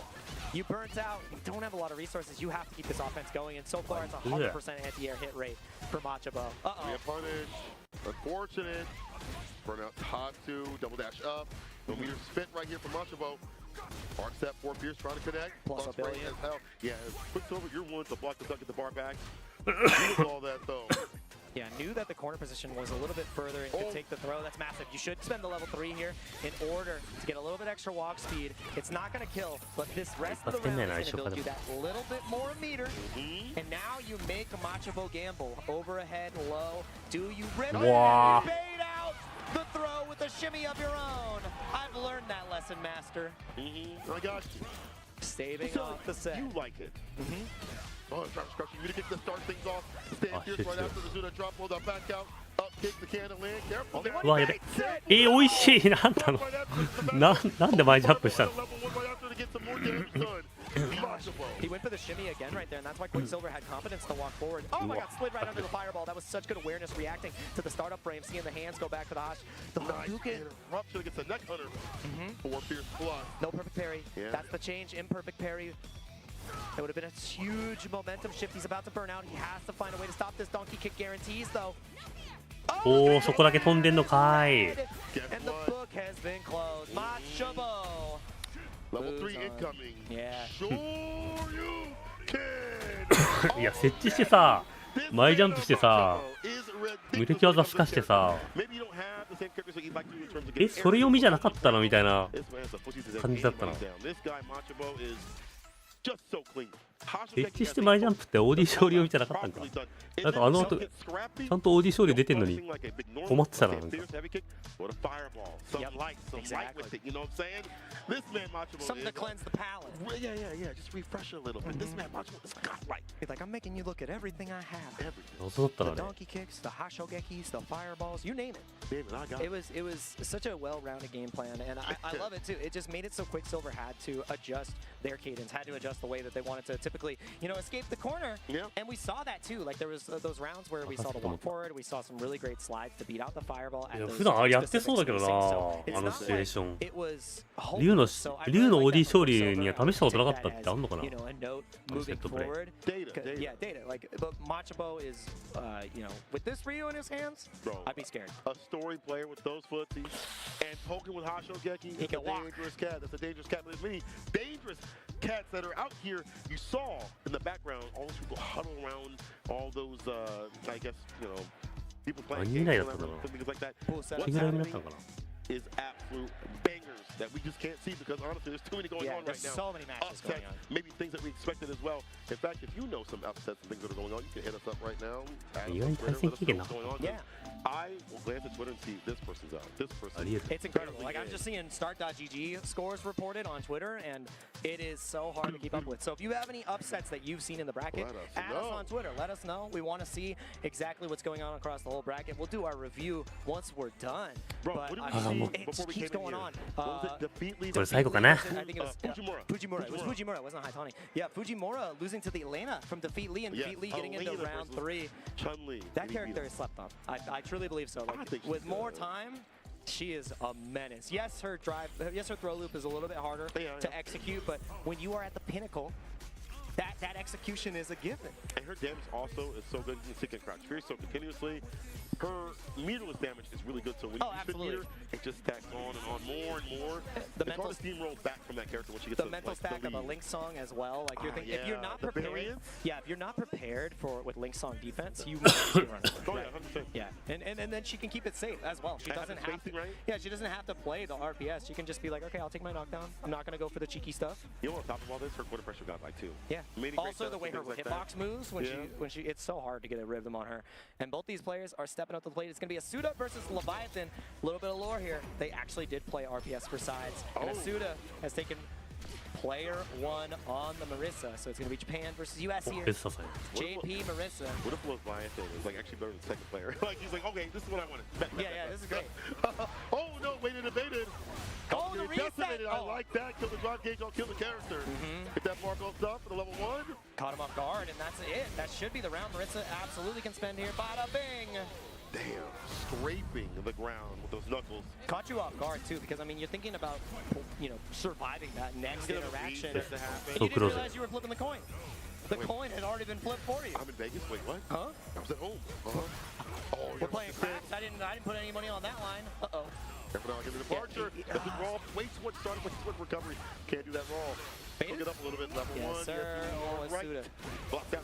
you burnt out. You don't have a lot of resources. You have to keep this offense going. And so far, it's 100% anti-air hit rate for Machibo. We have punished. Unfortunate. Burn out top two. Double dash up. No meter spit right here for Machibo. Arc step, 4 Fierce trying to connect. Plus a billion. As hell. Yeah, Quicksilver, you're one to block the duck at the bar back. Use all that though. Yeah, knew that the corner position was a little bit further and could take the throw. That's massive. You should spend the level 3 here in order to get a little bit extra walk speed. It's not going to kill, but this rest of the round is going to build you that little bit more meter. And now you make a Machibo gamble. Over ahead, low. Do you rip it? Wow. Bait out the throw with a shimmy of your own. I've learned that lesson, Master. I got you. Saving off the set. You like it. Oh, trying to scratch you. You need to kick to start things off. Stand fierce right after the Zuna drop. Hold up, back out. Up, kick the can and land. Careful. うわやべ美味しいなんだろうなんで前ジャンプしたの He went for the shimmy again right there, and that's why Quicksilver had confidence to walk forward. Oh my god, slid right under the fireball. That was such good awareness reacting to the startup frame, seeing the hands go back to the Hash. The Hadouken. Rupture gets a neck hunter. 4 Fierce plus. No perfect parry. That's the change. Imperfect parry. It would have been a huge momentum shift. He's about to burn out. He has to find a way to stop this donkey kick guarantees, though. おおそこだけ飛んでんのかい And the book has been closed. Machibo. Level 3 incoming. Yeah. Sure you can. いや設置してさ前ジャンプしてさ無敵技すかしてさそれ読みじゃなかったのみたいな感じだったな設置して前ジャンプってオーディ勝利読みじゃなかったんかなんかあの後ちゃんとオーディ勝利出てんのに困ってたななんか Something to cleanse the palate. Yeah. Just refresh a little bit. This man Machibo is got right. He's like, I'm making you look at everything I have. 謎だったな The ね donkey kicks, the hashogekis, the fireballs, you name it. It was such a well-rounded game plan, and I love it too. It just made it so Quicksilver had to adjust their cadence, had to adjust the way that they wanted to typically, escape the corner. And we saw that too. Like there was those rounds where we saw the walk forward, we saw some really great slides to beat out the fireball. いや普段やってそうだけどなあのシチュエーション It was 竜のオーディ勝利には試したことなかったってあんのかな a note moving forward. Yeah, data. Like, but Machibo is, with this Ryu in his hands, I'd be scared. A story player with those footsies and poking with Hashogeki. He can walk. Dangerous cat. That's a dangerous cat. There's many dangerous cats that are out here. You saw in the background all those people huddle around all those, I guess, people playing games and things like that. What's happening is absolute bangers that we just can't see because honestly there's too many going on right now. There's so many matches going on. Maybe things that we expected as well. In fact, if you know some upsets and things that are going on, you can hit us up right now. Yeah. I will glance at Twitter and see this person's out. This person. It's incredible. Like I'm just seeing start.gg scores reported on Twitter, and it is so hard to keep up with. So if you have any upsets that you've seen in the bracket, add us on Twitter. Let us know. We want to see exactly what's going on across the whole bracket. We'll do our review once we're done. Bro, it keeps going on. これ最後かな I think it was Fujimura. It was Fujimura. It wasn't Haitani. Yeah, Fujimura losing to the Elena from Defeat Lee and Defeat Lee getting into round 3. That character is slept on. I truly believe so. Like, with more time, she is a menace. Yes, her throw loop is a little bit harder to execute, but when you are at the pinnacle, that execution is a given. And her damage also is so good. You can stick and crouch fierce so continuously. Her meterless damage is really good. So when you spin meter, it just stacks on and on more and more. It's hard to steamroll back from that character when she gets the mental stack of a Link Song as well. Like you're thinking, if you're not prepared, if you're not prepared with Link Song defense, you might be running. Yeah, and then she can keep it safe as well. She doesn't have to. Yeah, she doesn't have to play the RPS. She can just be like, okay, I'll take my knockdown. I'm not gonna go for the cheeky stuff. You know, on top of all this, her quarter pressure got by 2. Yeah. Also, the way her hitbox moves when she it's so hard to get a rhythm on her. And both these players are stepping up to the plate. It's going to be Asuda versus Leviathan. A little bit of lore here. They actually did play RPS for sides. And Asuda has taken player 1 on the Marissa. So it's going to be Japan versus US here. JP Marissa. What if Leviathan is like actually better than the second player? Like he's like, okay, this is what I wanted. Yeah, this is great. Oh no, waited and baited. Oh, the reset. Decimated. I like that. Kill the drive gauge, don't kill the character. Get that barbell stuff for the level 1. Caught him off guard, and that's it. That should be the round. Marissa absolutely can spend here. Bada bing. Damn, scraping the ground with those knuckles. Caught you off guard too, because I mean, you're thinking about, you know, surviving that next interaction. And you didn't realize you were flipping the coin. The coin had already been flipped for you. I'm in Vegas. Wait, what? Huh? I was at home. Oh, we're playing craps. I didn't put any money on that line. Uh-oh. Careful now, get the departure. That's the raw. Wait, what started with sword recovery. Can't do that raw. Look it up a little bit. Level 1. Yes, sir. Oh, right. Block down.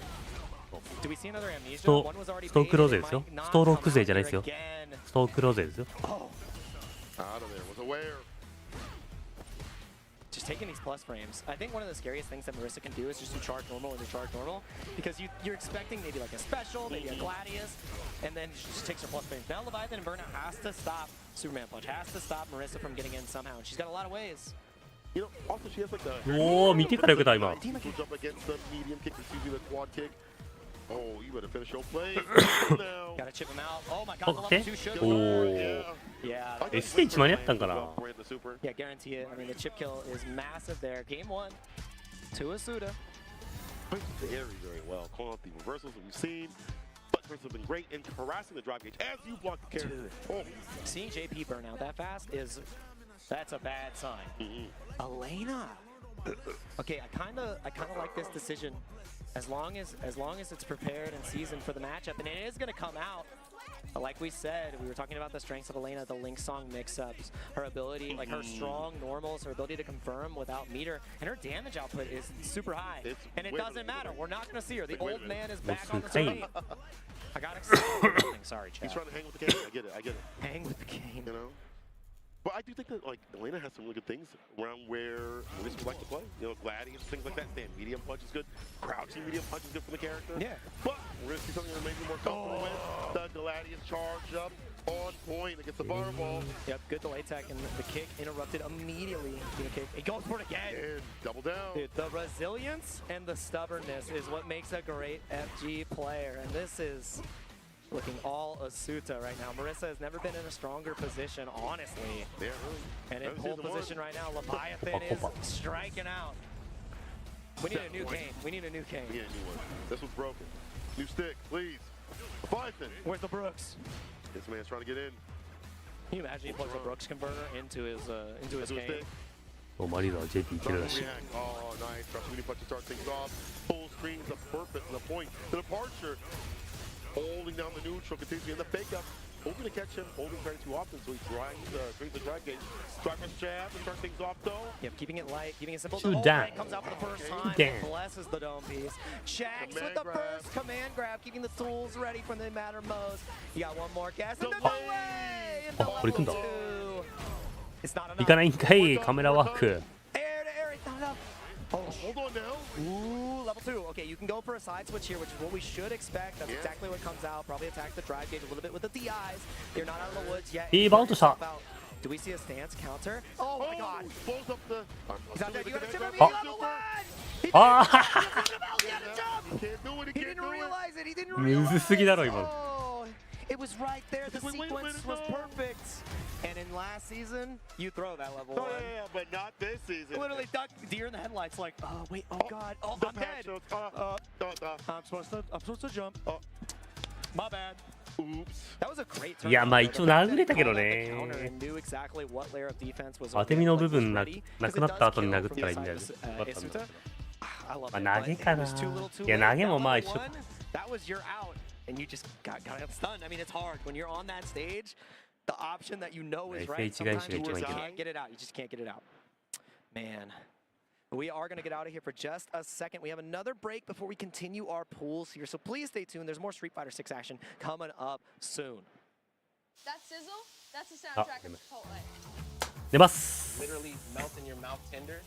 Do we see another amnesia? スト One was already ストークローゼ paid. ですよ It might not ストーローク come 勢 out じゃないです here よ again. ストークローゼですよ Out of there. Was aware. Just taking these plus frames. I think one of the scariest things that Marissa can do is just do charge normal into charge normal, because you're expecting maybe like a special, maybe a Gladius, and then she just takes her plus frames. Now Leviathan and Burnout has to stop Superman Punch, has to stop Marissa from getting in somehow, and she's got a lot of ways. You know, also she has like the. おお見てからよけた今 Jump against the medium kick. It's usually the quad kick. Oh, you better finish your play. Now. Gotta chip him out. Oh my god, the Okay. level 2 should Oh. Yeah. SH 間に合ったんかな Yeah, guarantee it. I mean, the chip kill is massive there. Game 1 to Asuda. Plays very, very well. Calling out the reversals that we've seen. But Chris have been great in harassing the drive gauge as you block the character. Oh. Seeing JP burn out that fast that's a bad sign. Elena. Okay, I kind of like this decision. As long as it's prepared and seasoned for the matchup, and it is going to come out. Like we said, we were talking about the strengths of Elena, the Link Song mix-ups, her ability, like her strong normals, her ability to confirm without meter, and her damage output is super high. And it doesn't matter. We're not going to see her. The old man is back on the screen. I got excited. Sorry, Chad. He's trying to hang with the game. I get it. Hang with the game. You know? But I do think that like Elena has some really good things around where Marissa would like to play. You know, Gladius, things like that. Stand medium punch is good. Crouching medium punch is good for the character. Yeah. But we're gonna see something that maybe more comfortable with. The Gladius charge up on point against the fireball. Yep, good delay tech, and the kick interrupted immediately. It goes for it again. And double down. Dude, the resilience and the stubbornness is what makes a great FG player, and this is looking all Asuta right now. Marissa has never been in a stronger position, honestly. Yeah, and in pole position right now, Leviathan is striking out. We need a new cane. We need a new cane. We need a new one. This one's broken. New stick, please. Leviathan. Where's the Brooks? This man's trying to get in. Can you imagine he plugs a Brooks converter into his cane? おマリーダー JP いけるらしい Oh, nice. Trust me, punch to start things off. Full screen is a perfect the point. The departure. Holding down the neutral, continues in the fake up. Hoping to catch him, holding very too often, so he brings the drive gauge. Drive press jab to start things off though. Yep, keeping it light, keeping it simple. Two The down. comes out for the first time. Damn. Blesses the dome piece. Shax with the first command grab, keeping the tools ready for the matter most. You got one more cast. And the delay into level 2. It's not enough. 行かないんかいカメラワーク Air to air, it's not enough. Oh, hold on now. Ooh, level 2. Okay, you can go for a side switch here, which is what we should expect. That's exactly what comes out. Probably attack the drive gauge a little bit with the DIs. You're not out of the woods yet. いいバウンドした Do we see a stance counter? Oh my god. Pulls up the. He's not dead. You gotta chip him. Oh. Level 1. Ah. He didn't realize it. He didn't むずすぎだろ今の Oh, it was right there. The sequence was perfect. And in last season, you throw that level 1. Yeah, but not this season. Literally duck deer in the headlights like, oh wait, oh god, oh I'm dead. I'm supposed to jump. My bad. Oops. That was a great turn. いやまあ一応殴れたけど counter ね and knew exactly what layer of defense was 当て身の部分 ready, な because くな it った does 後に kill 殴ったらいいんだよ from だったんだ Isuta. I love まあ it, 投げ but か it な was too little too いや late. 投げも That まあ level 一緒 one, that was your out, and you just got stunned. I mean, it's hard when you're on that stage. The option that you know is right, sometimes you just can't get it out. You just can't get it out. Man, we are going to get out of here for just a second. We have another break before we continue our pools here, so please stay tuned. There's more Street Fighter 6 action coming up soon. That sizzle, that's the soundtrack of Chipotle. 出ます Literally melt in your mouth tender.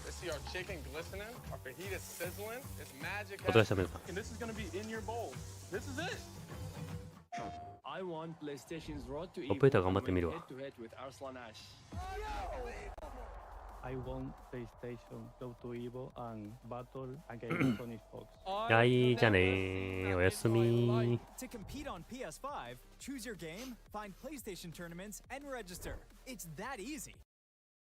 Let's see our chicken glistening, our fajita sizzling. It's magic. お疲れ様です And this is gonna be in your bowl. This is it. I want PlayStation's Road to オペレーター頑張ってみるわ head to head with Arslan Ash. I want PlayStation go to EVO and battle against Sony Fox. いやいいじゃねおやすみ To compete on PS5, choose your game, find PlayStation tournaments, and register. It's that easy.